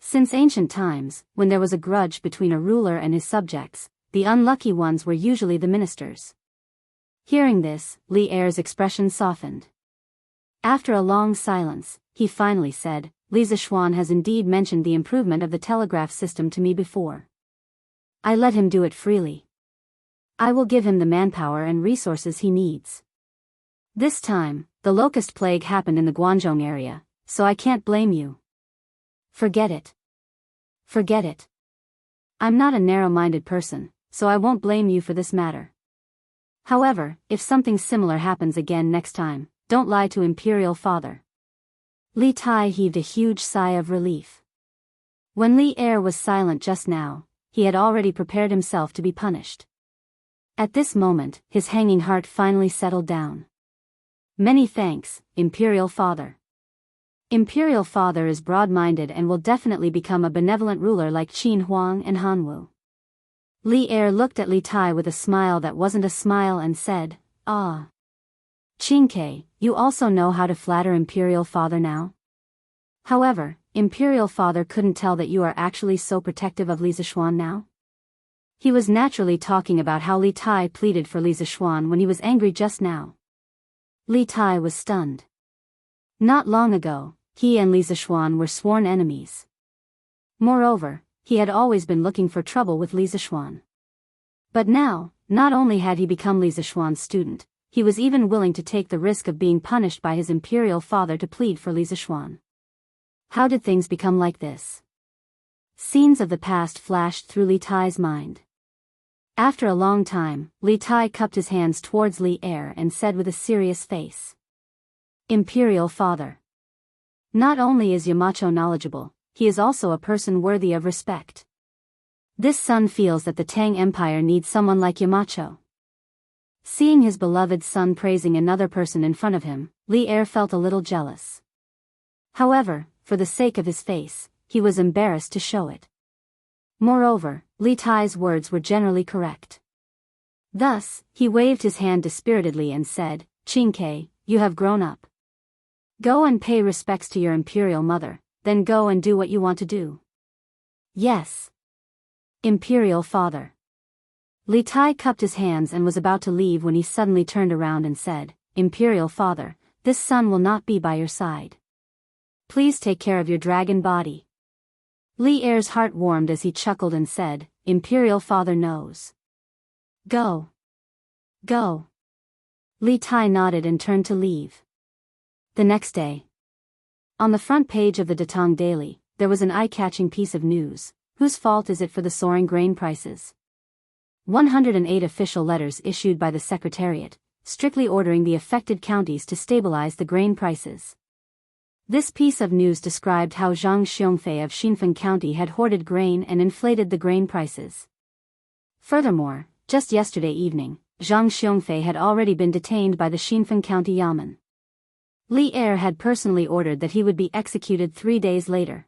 Since ancient times, when there was a grudge between a ruler and his subjects, the unlucky ones were usually the ministers. Hearing this, Li Er's expression softened. After a long silence, he finally said, Li Zishuan has indeed mentioned the improvement of the telegraph system to me before. I let him do it freely. I will give him the manpower and resources he needs. This time, the locust plague happened in the Guangzhou area, so I can't blame you. Forget it. Forget it. I'm not a narrow-minded person, so I won't blame you for this matter. However, if something similar happens again next time, don't lie to imperial father. Li Tai heaved a huge sigh of relief. When Li Er was silent just now, he had already prepared himself to be punished. At this moment, his hanging heart finally settled down. Many thanks, imperial father. Imperial father is broad-minded and will definitely become a benevolent ruler like Qin Huang and Han Wu. Li Er looked at Li Tai with a smile that wasn't a smile and said, Ah. Qin Ke, you also know how to flatter imperial father now? However, imperial father couldn't tell that you are actually so protective of Li Zishuan now? He was naturally talking about how Li Tai pleaded for Li Zishuan when he was angry just now. Li Tai was stunned. Not long ago, he and Li Zishuan were sworn enemies. Moreover, he had always been looking for trouble with Li Zishuan. But now, not only had he become Li Zishuan's student, he was even willing to take the risk of being punished by his imperial father to plead for Li Zishuan. How did things become like this? Scenes of the past flashed through Li Tai's mind. After a long time, Li Tai cupped his hands towards Li Er and said with a serious face. Imperial father. Not only is Yamacho knowledgeable, he is also a person worthy of respect. This son feels that the Tang Empire needs someone like Yamacho. Seeing his beloved son praising another person in front of him, Li Er felt a little jealous. However, for the sake of his face, he was embarrassed to show it. Moreover, Li Tai's words were generally correct. Thus, he waved his hand dispiritedly and said, Qin Ke, you have grown up. Go and pay respects to your imperial mother, then go and do what you want to do. Yes. Imperial father. Li Tai cupped his hands and was about to leave when he suddenly turned around and said, Imperial father, this son will not be by your side. Please take care of your dragon body. Li Er's heart warmed as he chuckled and said, Imperial father knows. Go. Go. Li Tai nodded and turned to leave. The next day. On the front page of the Datong Daily, there was an eye-catching piece of news. Whose fault is it for the soaring grain prices? 108 official letters issued by the Secretariat, strictly ordering the affected counties to stabilize the grain prices. This piece of news described how Zhang Xiongfei of Xinfen County had hoarded grain and inflated the grain prices. Furthermore, just yesterday evening, Zhang Xiongfei had already been detained by the Xinfen County Yamen. Li Er had personally ordered that he would be executed 3 days later.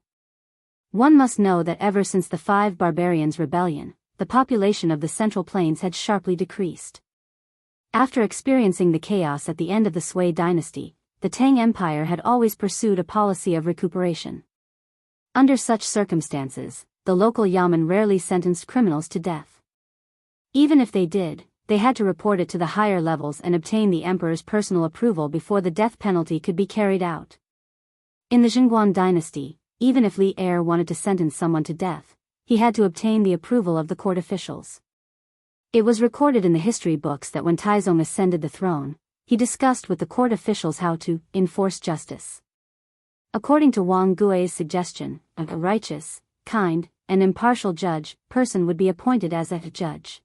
One must know that ever since the Five Barbarians' Rebellion, the population of the Central Plains had sharply decreased. After experiencing the chaos at the end of the Sui dynasty, the Tang Empire had always pursued a policy of recuperation. Under such circumstances, the local Yamen rarely sentenced criminals to death. Even if they did, they had to report it to the higher levels and obtain the emperor's personal approval before the death penalty could be carried out. In the Jingguan dynasty, even if Li Er wanted to sentence someone to death, he had to obtain the approval of the court officials. It was recorded in the history books that when Taizong ascended the throne, he discussed with the court officials how to enforce justice. According to Wang Gui's suggestion, a righteous, kind, and impartial person would be appointed as a judge.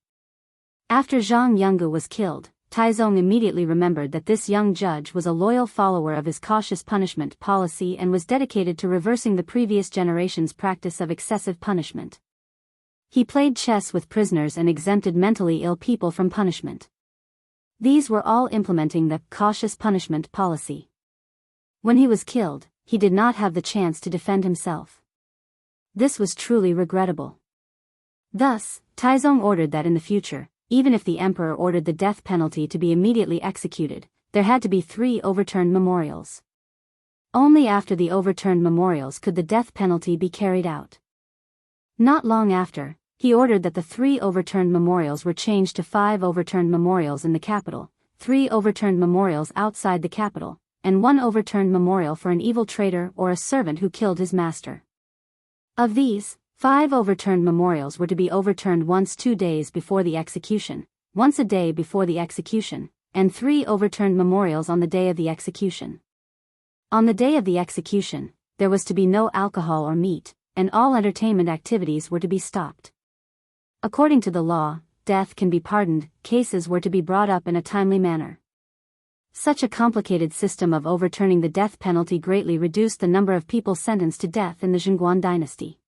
After Zhang Yonggu was killed, Taizong immediately remembered that this young judge was a loyal follower of his cautious punishment policy and was dedicated to reversing the previous generation's practice of excessive punishment. He played chess with prisoners and exempted mentally ill people from punishment. These were all implementing the cautious punishment policy. When he was killed, he did not have the chance to defend himself. This was truly regrettable. Thus, Taizong ordered that in the future, even if the emperor ordered the death penalty to be immediately executed, there had to be 3 overturned memorials. Only after the overturned memorials could the death penalty be carried out. Not long after, he ordered that the 3 overturned memorials were changed to 5 overturned memorials in the capital, 3 overturned memorials outside the capital, and 1 overturned memorial for an evil traitor or a servant who killed his master. Of these, 5 overturned memorials were to be overturned once 2 days before the execution, once a day before the execution, and 3 overturned memorials on the day of the execution. On the day of the execution, there was to be no alcohol or meat, and all entertainment activities were to be stopped. According to the law, death can be pardoned, cases were to be brought up in a timely manner. Such a complicated system of overturning the death penalty greatly reduced the number of people sentenced to death in the Jingguan dynasty.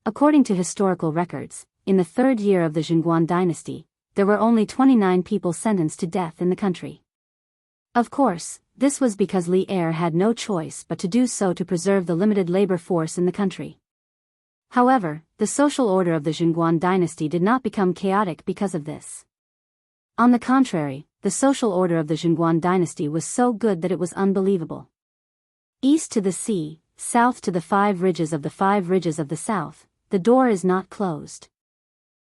According to historical records, in the 3rd year of the Jingguan dynasty, there were only 29 people sentenced to death in the country. Of course, this was because Li Er had no choice but to do so to preserve the limited labor force in the country. However, the social order of the Jingguan dynasty did not become chaotic because of this. On the contrary, the social order of the Jingguan dynasty was so good that it was unbelievable. East to the sea, south to the 5 ridges of the south, the door is not closed.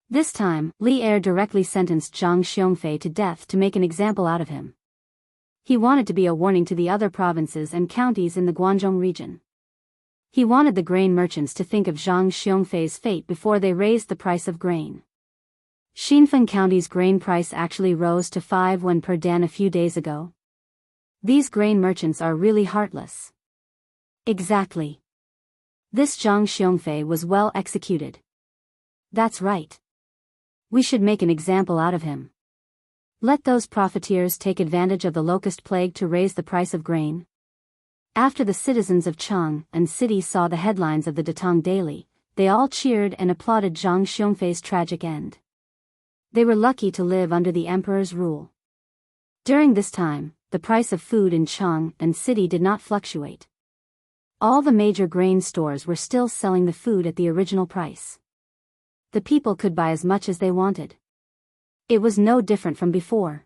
This time, Li Er directly sentenced Zhang Xiongfei to death to make an example out of him. He wanted to be a warning to the other provinces and counties in the Guangdong region. He wanted the grain merchants to think of Zhang Xiongfei's fate before they raised the price of grain. Xinfen County's grain price actually rose to 5 yuan per dan a few days ago. These grain merchants are really heartless. Exactly. This Zhang Xiongfei was well executed. That's right. We should make an example out of him. Let those profiteers take advantage of the locust plague to raise the price of grain. After the citizens of Chang and City saw the headlines of the Datang Daily, they all cheered and applauded Zhang Xiongfei's tragic end. They were lucky to live under the emperor's rule. During this time, the price of food in Chang and City did not fluctuate. All the major grain stores were still selling the food at the original price. The people could buy as much as they wanted. It was no different from before.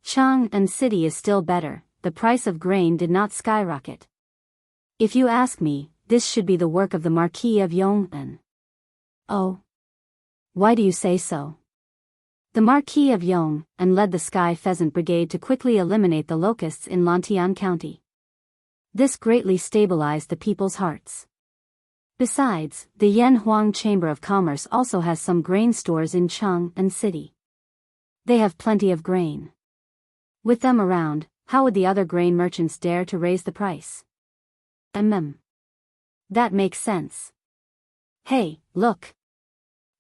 Chang and City is still better, the price of grain did not skyrocket. If you ask me, this should be the work of the Marquis of Yong'an. Oh. Why do you say so? The Marquis of Yong'an led the Sky Pheasant Brigade to quickly eliminate the locusts in Lantian County. This greatly stabilized the people's hearts. Besides, the Yanhuang Chamber of Commerce also has some grain stores in Chang and City. They have plenty of grain. With them around, how would the other grain merchants dare to raise the price? That makes sense. Hey, look.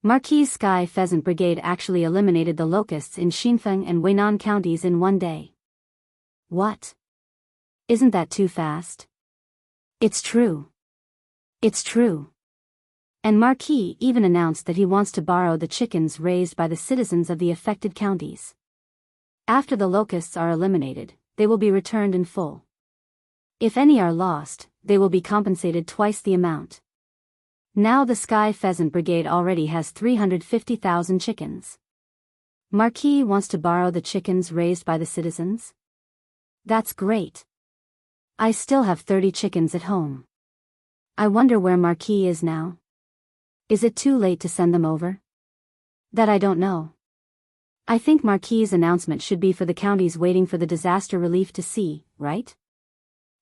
Marquis' Sky Pheasant Brigade actually eliminated the locusts in Xinfeng and Weinan counties in one day. What? Isn't that too fast? It's true. It's true. And Marquis even announced that he wants to borrow the chickens raised by the citizens of the affected counties. After the locusts are eliminated, they will be returned in full. If any are lost, they will be compensated twice the amount. Now the Sky Pheasant Brigade already has 350,000 chickens. Marquis wants to borrow the chickens raised by the citizens? That's great. I still have 30 chickens at home. I wonder where Marquis is now. Is it too late to send them over? That I don't know. I think Marquis' announcement should be for the counties waiting for the disaster relief to see, right?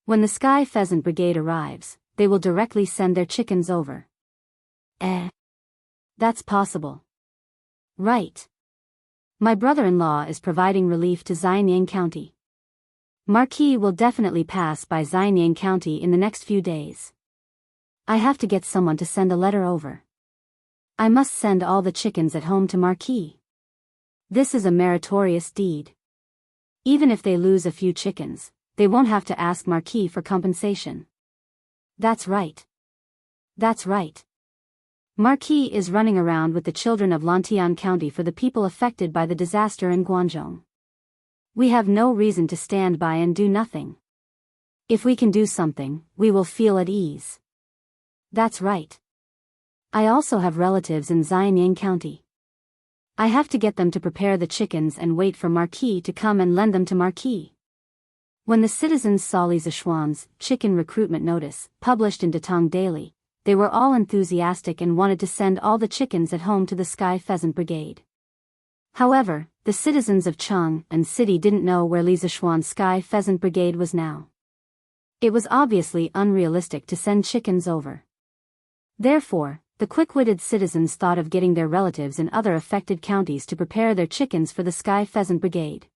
When the Sky Pheasant Brigade arrives, they will directly send their chickens over. That's possible. Right. My brother-in-law is providing relief to Xianyang County. Marquis will definitely pass by Xianyang County in the next few days. I have to get someone to send a letter over. I must send all the chickens at home to Marquis. This is a meritorious deed. Even if they lose a few chickens, they won't have to ask Marquis for compensation. That's right. That's right. Marquis is running around with the children of Lantian County for the people affected by the disaster in Guangzhou. We have no reason to stand by and do nothing. If we can do something, we will feel at ease. That's right. I also have relatives in Xianyang County. I have to get them to prepare the chickens and wait for Marquis to come and lend them to Marquis. When the citizens saw Li Zishuan's chicken recruitment notice, published in Datong Daily, they were all enthusiastic and wanted to send all the chickens at home to the Sky Pheasant Brigade. However, the citizens of Cheng and City didn't know where Li Zishuan's Sky Pheasant Brigade was now. It was obviously unrealistic to send chickens over. Therefore, the quick-witted citizens thought of getting their relatives in other affected counties to prepare their chickens for the Sky Pheasant Brigade.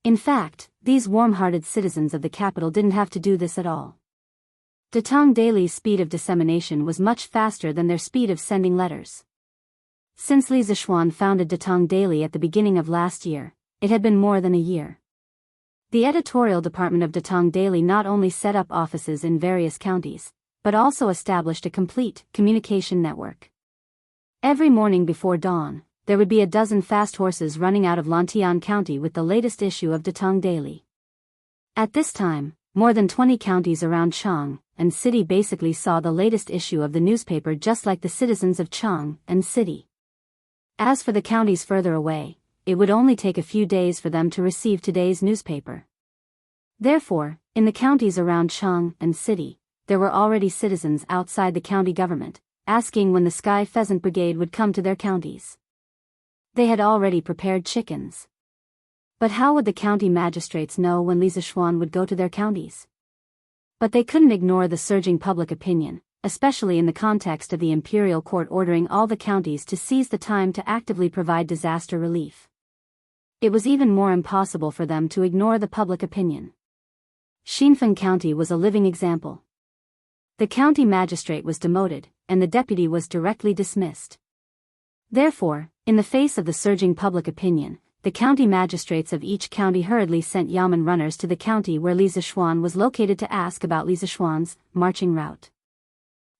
In fact, these warm-hearted citizens of the capital didn't have to do this at all. Datong Daily's speed of dissemination was much faster than their speed of sending letters. Since Li Zishuan founded Datong Daily at the beginning of last year, it had been more than a year. The editorial department of Datong Daily not only set up offices in various counties, but also established a complete communication network. Every morning before dawn, there would be a dozen fast horses running out of Lantian County with the latest issue of Datong Daily. At this time, more than 20 counties around Cheng and City basically saw the latest issue of the newspaper just like the citizens of Cheng and City. As for the counties further away, it would only take a few days for them to receive today's newspaper. Therefore, in the counties around Cheng and City, there were already citizens outside the county government, asking when the Sky Pheasant Brigade would come to their counties. They had already prepared chickens. But how would the county magistrates know when Li Zishuan would go to their counties? But they couldn't ignore the surging public opinion, especially in the context of the imperial court ordering all the counties to seize the time to actively provide disaster relief. It was even more impossible for them to ignore the public opinion. Xinfeng County was a living example. The county magistrate was demoted, and the deputy was directly dismissed. Therefore, in the face of the surging public opinion, the county magistrates of each county hurriedly sent yamen runners to the county where Li Zishuan was located to ask about Li Zishuan's marching route.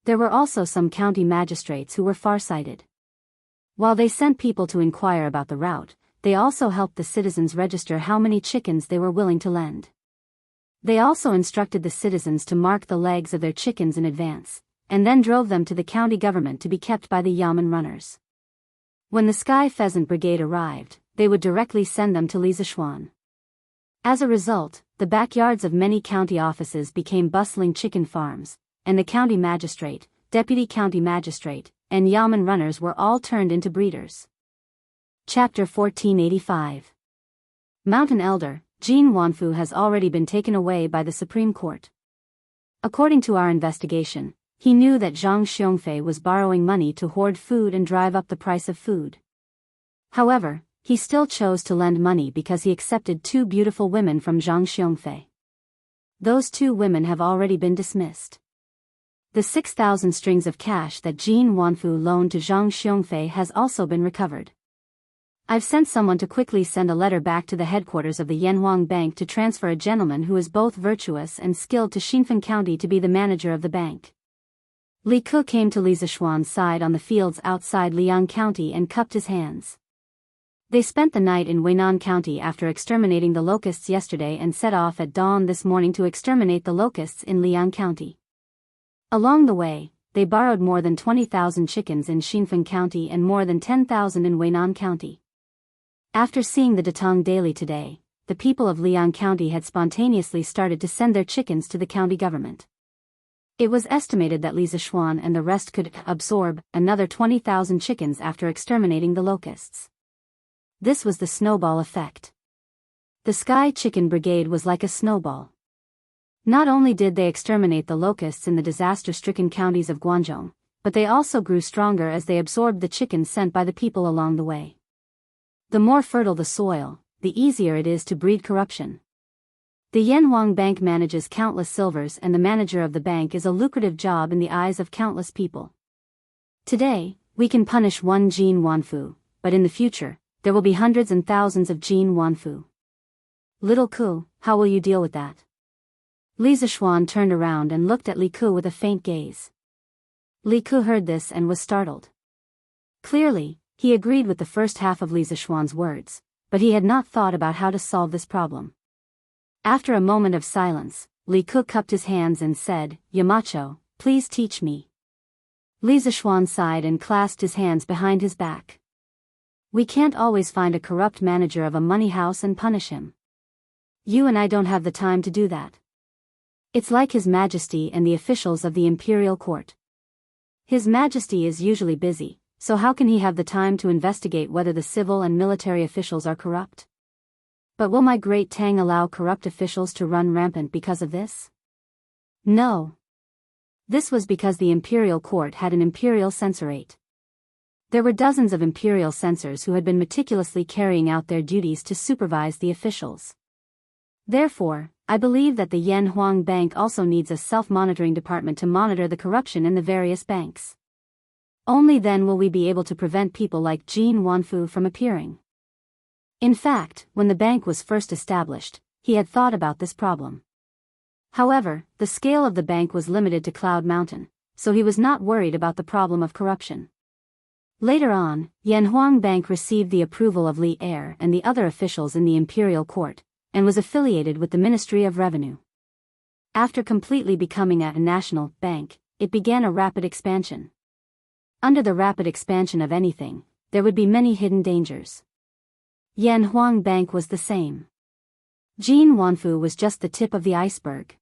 There were also some county magistrates who were farsighted. While they sent people to inquire about the route, they also helped the citizens register how many chickens they were willing to lend. They also instructed the citizens to mark the legs of their chickens in advance, and then drove them to the county government to be kept by the yamen runners. When the Sky Pheasant Brigade arrived, they would directly send them to Li Zishuan. As a result, the backyards of many county offices became bustling chicken farms, and the county magistrate, deputy county magistrate, and yamen runners were all turned into breeders. Chapter 1485. Mountain Elder, Jin Wanfu has already been taken away by the Supreme Court. According to our investigation, he knew that Zhang Xiongfei was borrowing money to hoard food and drive up the price of food. However, he still chose to lend money because he accepted two beautiful women from Zhang Xiongfei. Those two women have already been dismissed. The 6,000 strings of cash that Jin Wanfu loaned to Zhang Xiongfei has also been recovered. I've sent someone to quickly send a letter back to the headquarters of the Yanhuang Bank to transfer a gentleman who is both virtuous and skilled to Xinfen County to be the manager of the bank. Li Ke came to Li Zishuan's side on the fields outside Liang County and cupped his hands. They spent the night in Weinan County after exterminating the locusts yesterday and set off at dawn this morning to exterminate the locusts in Liang County. Along the way, they borrowed more than 20,000 chickens in Xinfen County and more than 10,000 in Weinan County. After seeing the Datong Daily today, the people of Liang County had spontaneously started to send their chickens to the county government. It was estimated that Li Zishuan and the rest could absorb another 20,000 chickens after exterminating the locusts. This was the snowball effect. The Sky Chicken Brigade was like a snowball. Not only did they exterminate the locusts in the disaster-stricken counties of Guangzhou, but they also grew stronger as they absorbed the chickens sent by the people along the way. The more fertile the soil, the easier it is to breed corruption. The Yanhuang Bank manages countless silvers, and the manager of the bank is a lucrative job in the eyes of countless people. Today, we can punish one Jin Wanfu, but in the future, there will be hundreds and thousands of Jin Wanfu. Little Ku, how will you deal with that? Li Zishuan turned around and looked at Li Ku with a faint gaze. Li Ku heard this and was startled. Clearly, he agreed with the first half of Li Zishuan's words, but he had not thought about how to solve this problem. After a moment of silence, Li Ku cupped his hands and said, "Yamacho, please teach me." Li Zishuan sighed and clasped his hands behind his back. We can't always find a corrupt manager of a money house and punish him. You and I don't have the time to do that. It's like His Majesty and the officials of the imperial court. His Majesty is usually busy, so how can he have the time to investigate whether the civil and military officials are corrupt? But will my great Tang allow corrupt officials to run rampant because of this? No. This was because the imperial court had an imperial censorate. There were dozens of imperial censors who had been meticulously carrying out their duties to supervise the officials. Therefore, I believe that the Yanhuang Bank also needs a self-monitoring department to monitor the corruption in the various banks. Only then will we be able to prevent people like Jin Wanfu from appearing. In fact, when the bank was first established, he had thought about this problem. However, the scale of the bank was limited to Cloud Mountain, so he was not worried about the problem of corruption. Later on, Yanhuang Bank received the approval of Li Er and the other officials in the imperial court, and was affiliated with the Ministry of Revenue. After completely becoming a national bank, it began a rapid expansion. Under the rapid expansion of anything, there would be many hidden dangers. Yanhuang Bank was the same. Jin Wanfu was just the tip of the iceberg.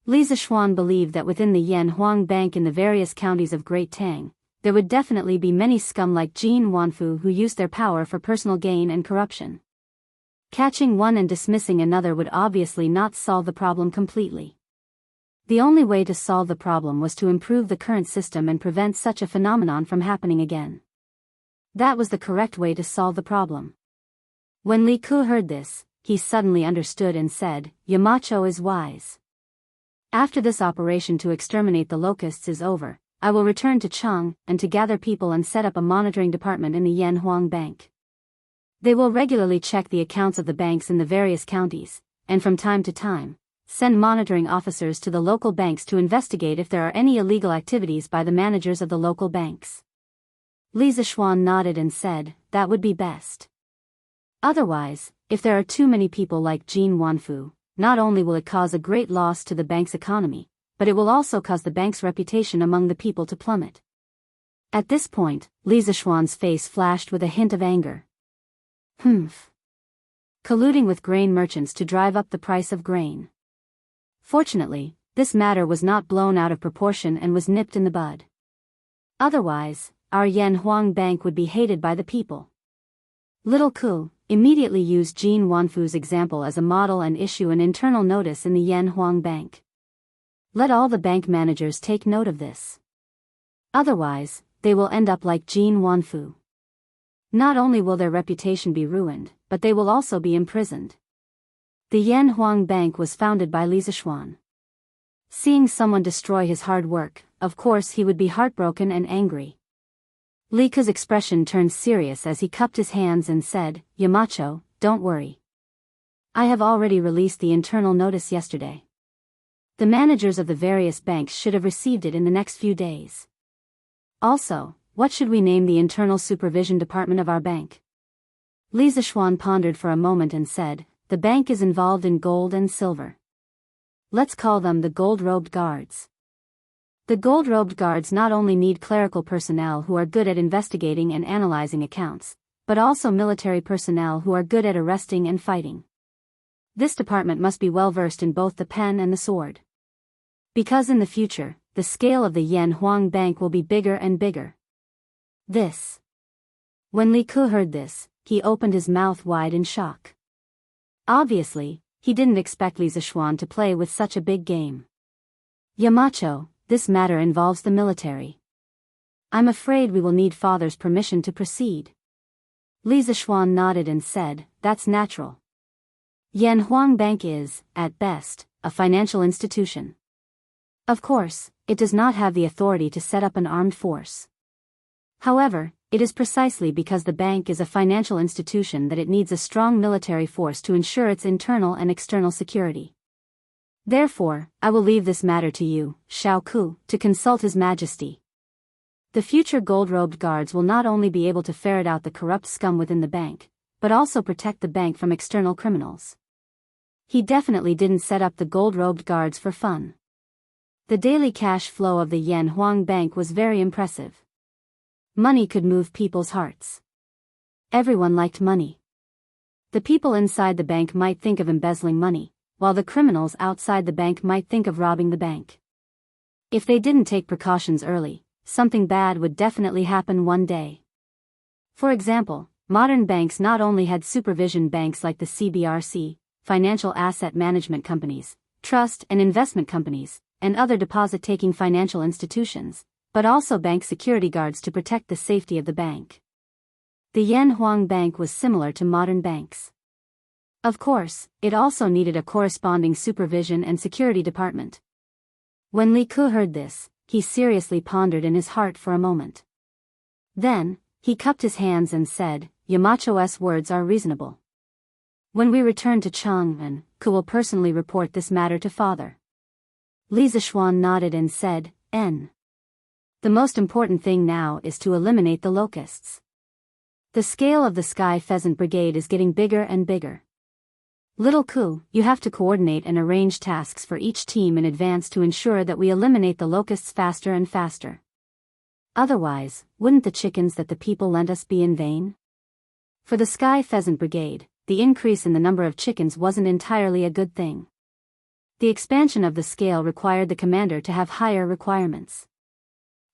Li Zishuan believed that within the Yanhuang Bank in the various counties of Great Tang, there would definitely be many scum like Jin Wanfu who used their power for personal gain and corruption. Catching one and dismissing another would obviously not solve the problem completely. The only way to solve the problem was to improve the current system and prevent such a phenomenon from happening again. That was the correct way to solve the problem. When Li Ku heard this, he suddenly understood and said, "Yamacho is wise. After this operation to exterminate the locusts is over, I will return to Cheng and to gather people and set up a monitoring department in the Yanhuang Bank. They will regularly check the accounts of the banks in the various counties, and from time to time, send monitoring officers to the local banks to investigate if there are any illegal activities by the managers of the local banks." Li Zishuan nodded and said, "That would be best. Otherwise, if there are too many people like Jin Wanfu, not only will it cause a great loss to the bank's economy, but it will also cause the bank's reputation among the people to plummet." At this point, Li Zishuan's face flashed with a hint of anger. Colluding with grain merchants to drive up the price of grain. Fortunately, this matter was not blown out of proportion and was nipped in the bud. Otherwise, our Yanhuang Bank would be hated by the people. Little Ku immediately used Jin Wanfu's example as a model and issue an internal notice in the Yanhuang Bank. Let all the bank managers take note of this. Otherwise, they will end up like Jin Wanfu. Not only will their reputation be ruined, but they will also be imprisoned. The Yanhuang Bank was founded by Li Zishuan. Seeing someone destroy his hard work, of course he would be heartbroken and angry. Li Ke's expression turned serious as he cupped his hands and said, "Yamacho, don't worry. I have already released the internal notice yesterday. The managers of the various banks should have received it in the next few days. Also, what should we name the internal supervision department of our bank?" Li Zishuan pondered for a moment and said, "The bank is involved in gold and silver. Let's call them the gold-robed guards." The gold-robed guards not only need clerical personnel who are good at investigating and analyzing accounts, but also military personnel who are good at arresting and fighting. This department must be well versed in both the pen and the sword. Because in the future, the scale of the Yan Huang Bank will be bigger and bigger. When Li Ke heard this, he opened his mouth wide in shock. Obviously, he didn't expect Li Zishuan to play with such a big game. "Yamacho, this matter involves the military. I'm afraid we will need father's permission to proceed." Li Zishuan nodded and said, "That's natural. Yan Huang Bank is, at best, a financial institution. Of course, it does not have the authority to set up an armed force. However, it is precisely because the bank is a financial institution that it needs a strong military force to ensure its internal and external security. Therefore, I will leave this matter to you, Shao Ku, to consult His Majesty. The future gold-robed guards will not only be able to ferret out the corrupt scum within the bank, but also protect the bank from external criminals." He definitely didn't set up the gold-robed guards for fun. The daily cash flow of the Yan Huang Bank was very impressive. Money could move people's hearts. Everyone liked money. The people inside the bank might think of embezzling money, while the criminals outside the bank might think of robbing the bank. If they didn't take precautions early, something bad would definitely happen one day. For example, modern banks not only had supervision banks like the CBRC, financial asset management companies, trust and investment companies, and other deposit-taking financial institutions, but also bank security guards to protect the safety of the bank. The Yan Huang Bank was similar to modern banks. Of course, it also needed a corresponding supervision and security department. When Li Ke heard this, he seriously pondered in his heart for a moment. Then, he cupped his hands and said, "Yamacho's words are reasonable. When we return to Chang'an, Ke will personally report this matter to father." Li Zishuan nodded and said, "N. The most important thing now is to eliminate the locusts. The scale of the Sky Pheasant Brigade is getting bigger and bigger. Little Ku, you have to coordinate and arrange tasks for each team in advance to ensure that we eliminate the locusts faster and faster. Otherwise, wouldn't the chickens that the people lent us be in vain?" For the Sky Pheasant Brigade, the increase in the number of chickens wasn't entirely a good thing. The expansion of the scale required the commander to have higher requirements.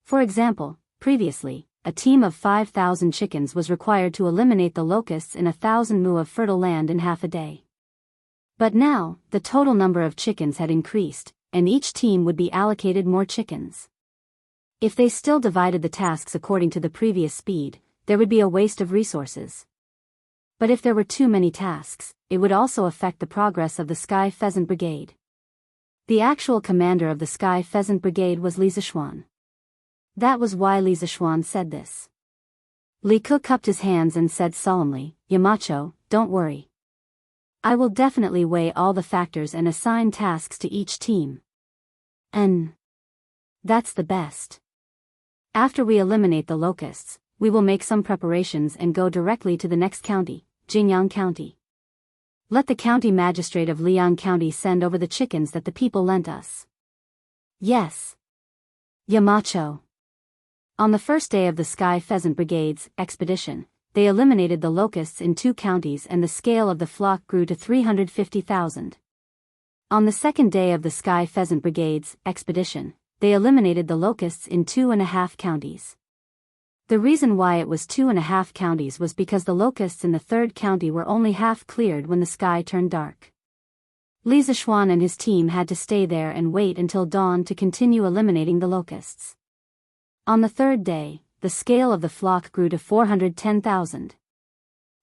For example, previously, a team of 5,000 chickens was required to eliminate the locusts in 1,000 mu of fertile land in half a day. But now, the total number of chickens had increased, and each team would be allocated more chickens. If they still divided the tasks according to the previous speed, there would be a waste of resources. But if there were too many tasks, it would also affect the progress of the Sky Pheasant Brigade. The actual commander of the Sky Pheasant Brigade was Li Zishuan. That was why Li Zishuan said this. Li Ke cupped his hands and said solemnly, "Yamacho, don't worry. I will definitely weigh all the factors and assign tasks to each team. And that's the best. After we eliminate the locusts, we will make some preparations and go directly to the next county, Jingyang County. Let the county magistrate of Liang County send over the chickens that the people lent us." "Yes. Yamacho." On the first day of the Sky Pheasant Brigade's expedition, they eliminated the locusts in 2 counties and the scale of the flock grew to 350,000. On the second day of the Sky Pheasant Brigade's expedition, they eliminated the locusts in 2.5 counties. The reason why it was 2.5 counties was because the locusts in the 3rd county were only half cleared when the sky turned dark. Li Zishuan and his team had to stay there and wait until dawn to continue eliminating the locusts. On the 3rd day, the scale of the flock grew to 410,000.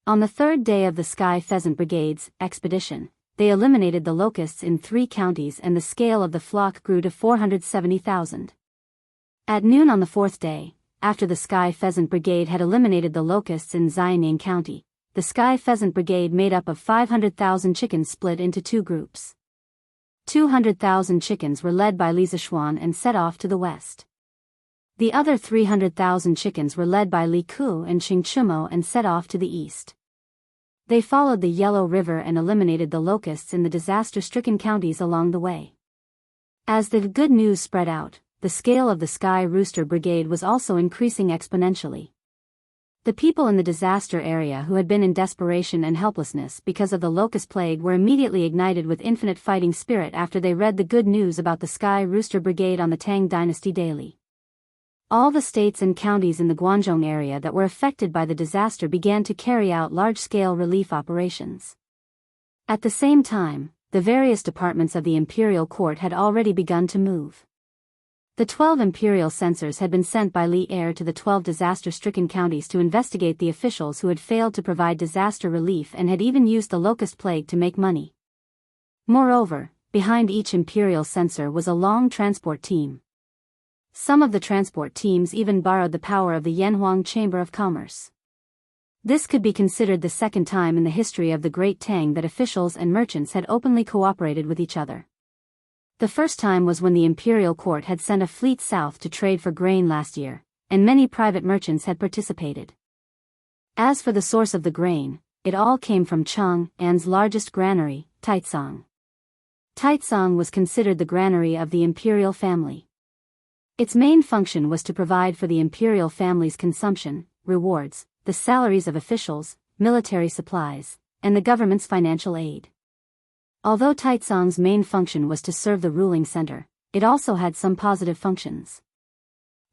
On the 3rd day of the Sky Pheasant Brigade's expedition, they eliminated the locusts in 3 counties and the scale of the flock grew to 470,000. At noon on the 4th day, after the Sky Pheasant Brigade had eliminated the locusts in Xianyang County, the Sky Pheasant Brigade made up of 500,000 chickens split into 2 groups. 200,000 chickens were led by Li Zishuan and set off to the west. The other 300,000 chickens were led by Li Ku and Xing Chumo and set off to the east. They followed the Yellow River and eliminated the locusts in the disaster-stricken counties along the way. As the good news spread out, the scale of the Sky Rooster Brigade was also increasing exponentially. The people in the disaster area who had been in desperation and helplessness because of the locust plague were immediately ignited with infinite fighting spirit after they read the good news about the Sky Rooster Brigade on the Tang Dynasty Daily. All the states and counties in the Guangzhou area that were affected by the disaster began to carry out large-scale relief operations. At the same time, the various departments of the imperial court had already begun to move. The 12 imperial censors had been sent by Li Er to the 12 disaster-stricken counties to investigate the officials who had failed to provide disaster relief and had even used the locust plague to make money. Moreover, behind each imperial censor was a long transport team. Some of the transport teams even borrowed the power of the Yanhuang Chamber of Commerce. This could be considered the second time in the history of the Great Tang that officials and merchants had openly cooperated with each other. The first time was when the imperial court had sent a fleet south to trade for grain last year, and many private merchants had participated. As for the source of the grain, it all came from Chang'an's largest granary, Taicang. Taicang was considered the granary of the imperial family. Its main function was to provide for the imperial family's consumption, rewards, the salaries of officials, military supplies, and the government's financial aid. Although Taicang's main function was to serve the ruling center, it also had some positive functions.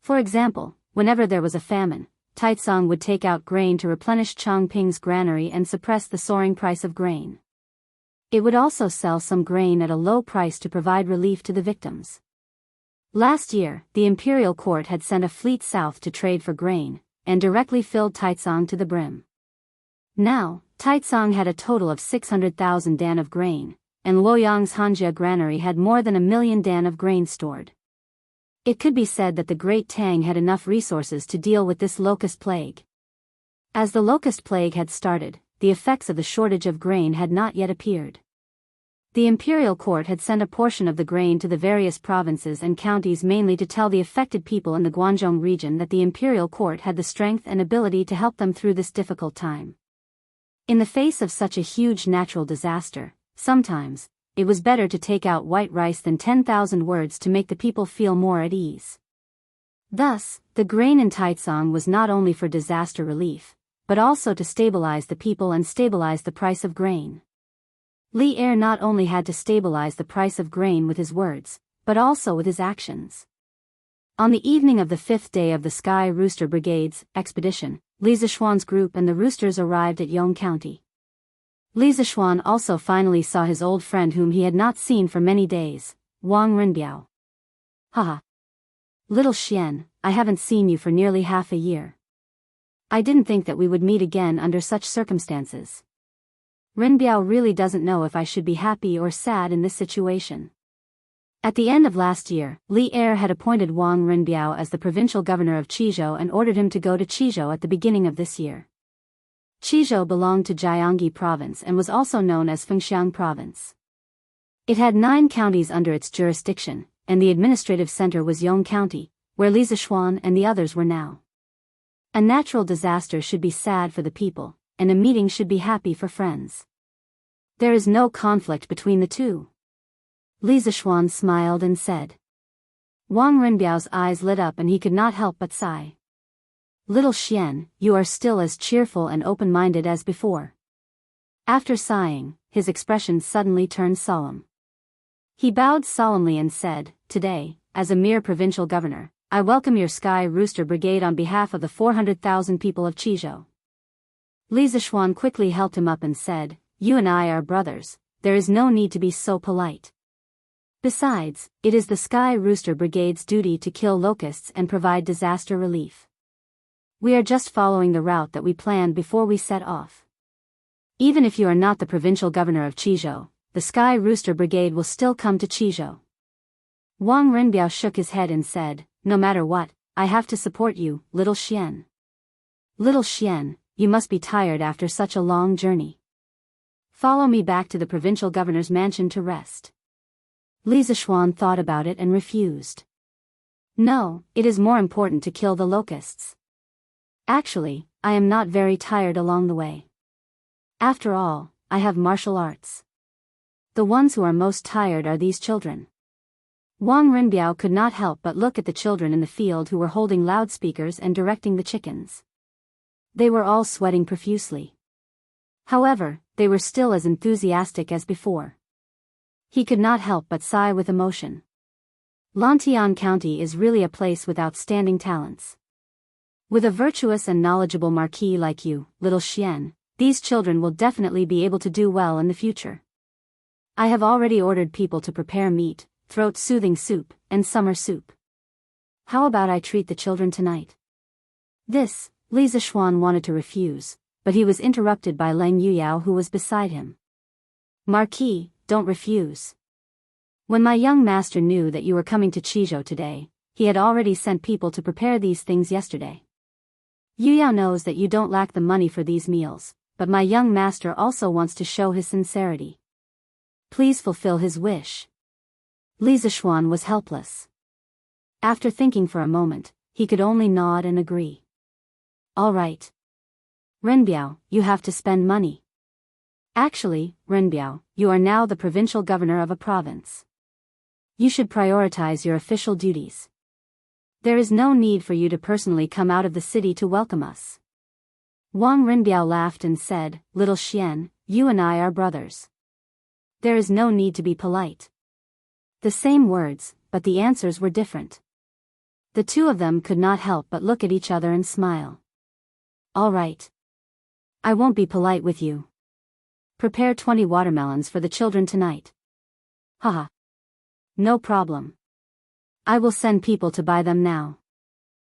For example, whenever there was a famine, Taicang would take out grain to replenish Changping's granary and suppress the soaring price of grain. It would also sell some grain at a low price to provide relief to the victims. Last year, the imperial court had sent a fleet south to trade for grain, and directly filled Taicang to the brim. Now, Taicang had a total of 600,000 dan of grain, and Luoyang's Hanjia granary had more than 1 million dan of grain stored. It could be said that the Great Tang had enough resources to deal with this locust plague. As the locust plague had started, the effects of the shortage of grain had not yet appeared. The imperial court had sent a portion of the grain to the various provinces and counties mainly to tell the affected people in the Guangzhou region that the imperial court had the strength and ability to help them through this difficult time. In the face of such a huge natural disaster, sometimes, it was better to take out white rice than 10,000 words to make the people feel more at ease. Thus, the grain in Taicang was not only for disaster relief, but also to stabilize the people and stabilize the price of grain. Li Er not only had to stabilize the price of grain with his words, but also with his actions. On the evening of the 5th day of the Sky Rooster Brigade's expedition, Li Zishuan's group and the roosters arrived at Yong County. Li Zishuan also finally saw his old friend whom he had not seen for many days, Wang Rinbiao. Haha. Little Xian, I haven't seen you for nearly half a year. I didn't think that we would meet again under such circumstances. Rinbiao really doesn't know if I should be happy or sad in this situation. At the end of last year, Li Er had appointed Wang Rinbiao as the provincial governor of Qizhou and ordered him to go to Qizhou at the beginning of this year. Qizhou belonged to Jianghu province and was also known as Fengxiang province. It had 9 counties under its jurisdiction, and the administrative center was Yong County, where Li Zishuan and the others were now. A natural disaster should be sad for the people, and a meeting should be happy for friends. There is no conflict between the two. Li Zishuan smiled and said. Wang Rinbiao's eyes lit up and he could not help but sigh. Little Xian, you are still as cheerful and open-minded as before. After sighing, his expression suddenly turned solemn. He bowed solemnly and said, Today, as a mere provincial governor, I welcome your Sky Rooster Brigade on behalf of the 400,000 people of Qizhou. Li Zishuan quickly helped him up and said, You and I are brothers, there is no need to be so polite. Besides, it is the Sky Rooster Brigade's duty to kill locusts and provide disaster relief. We are just following the route that we planned before we set off. Even if you are not the provincial governor of Qizhou, the Sky Rooster Brigade will still come to Qizhou. Wang Renbiao shook his head and said, no matter what, I have to support you, little Xian. Little Xian, you must be tired after such a long journey. Follow me back to the provincial governor's mansion to rest. Li Zishuan thought about it and refused. No, it is more important to kill the locusts. Actually, I am not very tired along the way. After all, I have martial arts. The ones who are most tired are these children. Wang Renbiao could not help but look at the children in the field who were holding loudspeakers and directing the chickens. They were all sweating profusely. However, they were still as enthusiastic as before. He could not help but sigh with emotion. Lantian County is really a place with outstanding talents. With a virtuous and knowledgeable marquis like you, little Xian, these children will definitely be able to do well in the future. I have already ordered people to prepare meat, throat-soothing soup, and summer soup. How about I treat the children tonight? This, Li Zishuan wanted to refuse, but he was interrupted by Leng Yuyao who was beside him. Marquis, don't refuse. When my young master knew that you were coming to Qizhou today, he had already sent people to prepare these things yesterday. Yuyao knows that you don't lack the money for these meals, but my young master also wants to show his sincerity. Please fulfill his wish. Li Zishuan was helpless. After thinking for a moment, he could only nod and agree. All right. Renbiao, you have to spend money. Actually, Renbiao, you are now the provincial governor of a province. You should prioritize your official duties. There is no need for you to personally come out of the city to welcome us. Wang Renbiao laughed and said, little Xian, you and I are brothers. There is no need to be polite. The same words, but the answers were different. The two of them could not help but look at each other and smile. All right. I won't be polite with you. Prepare 20 watermelons for the children tonight. Haha. No problem. I will send people to buy them now.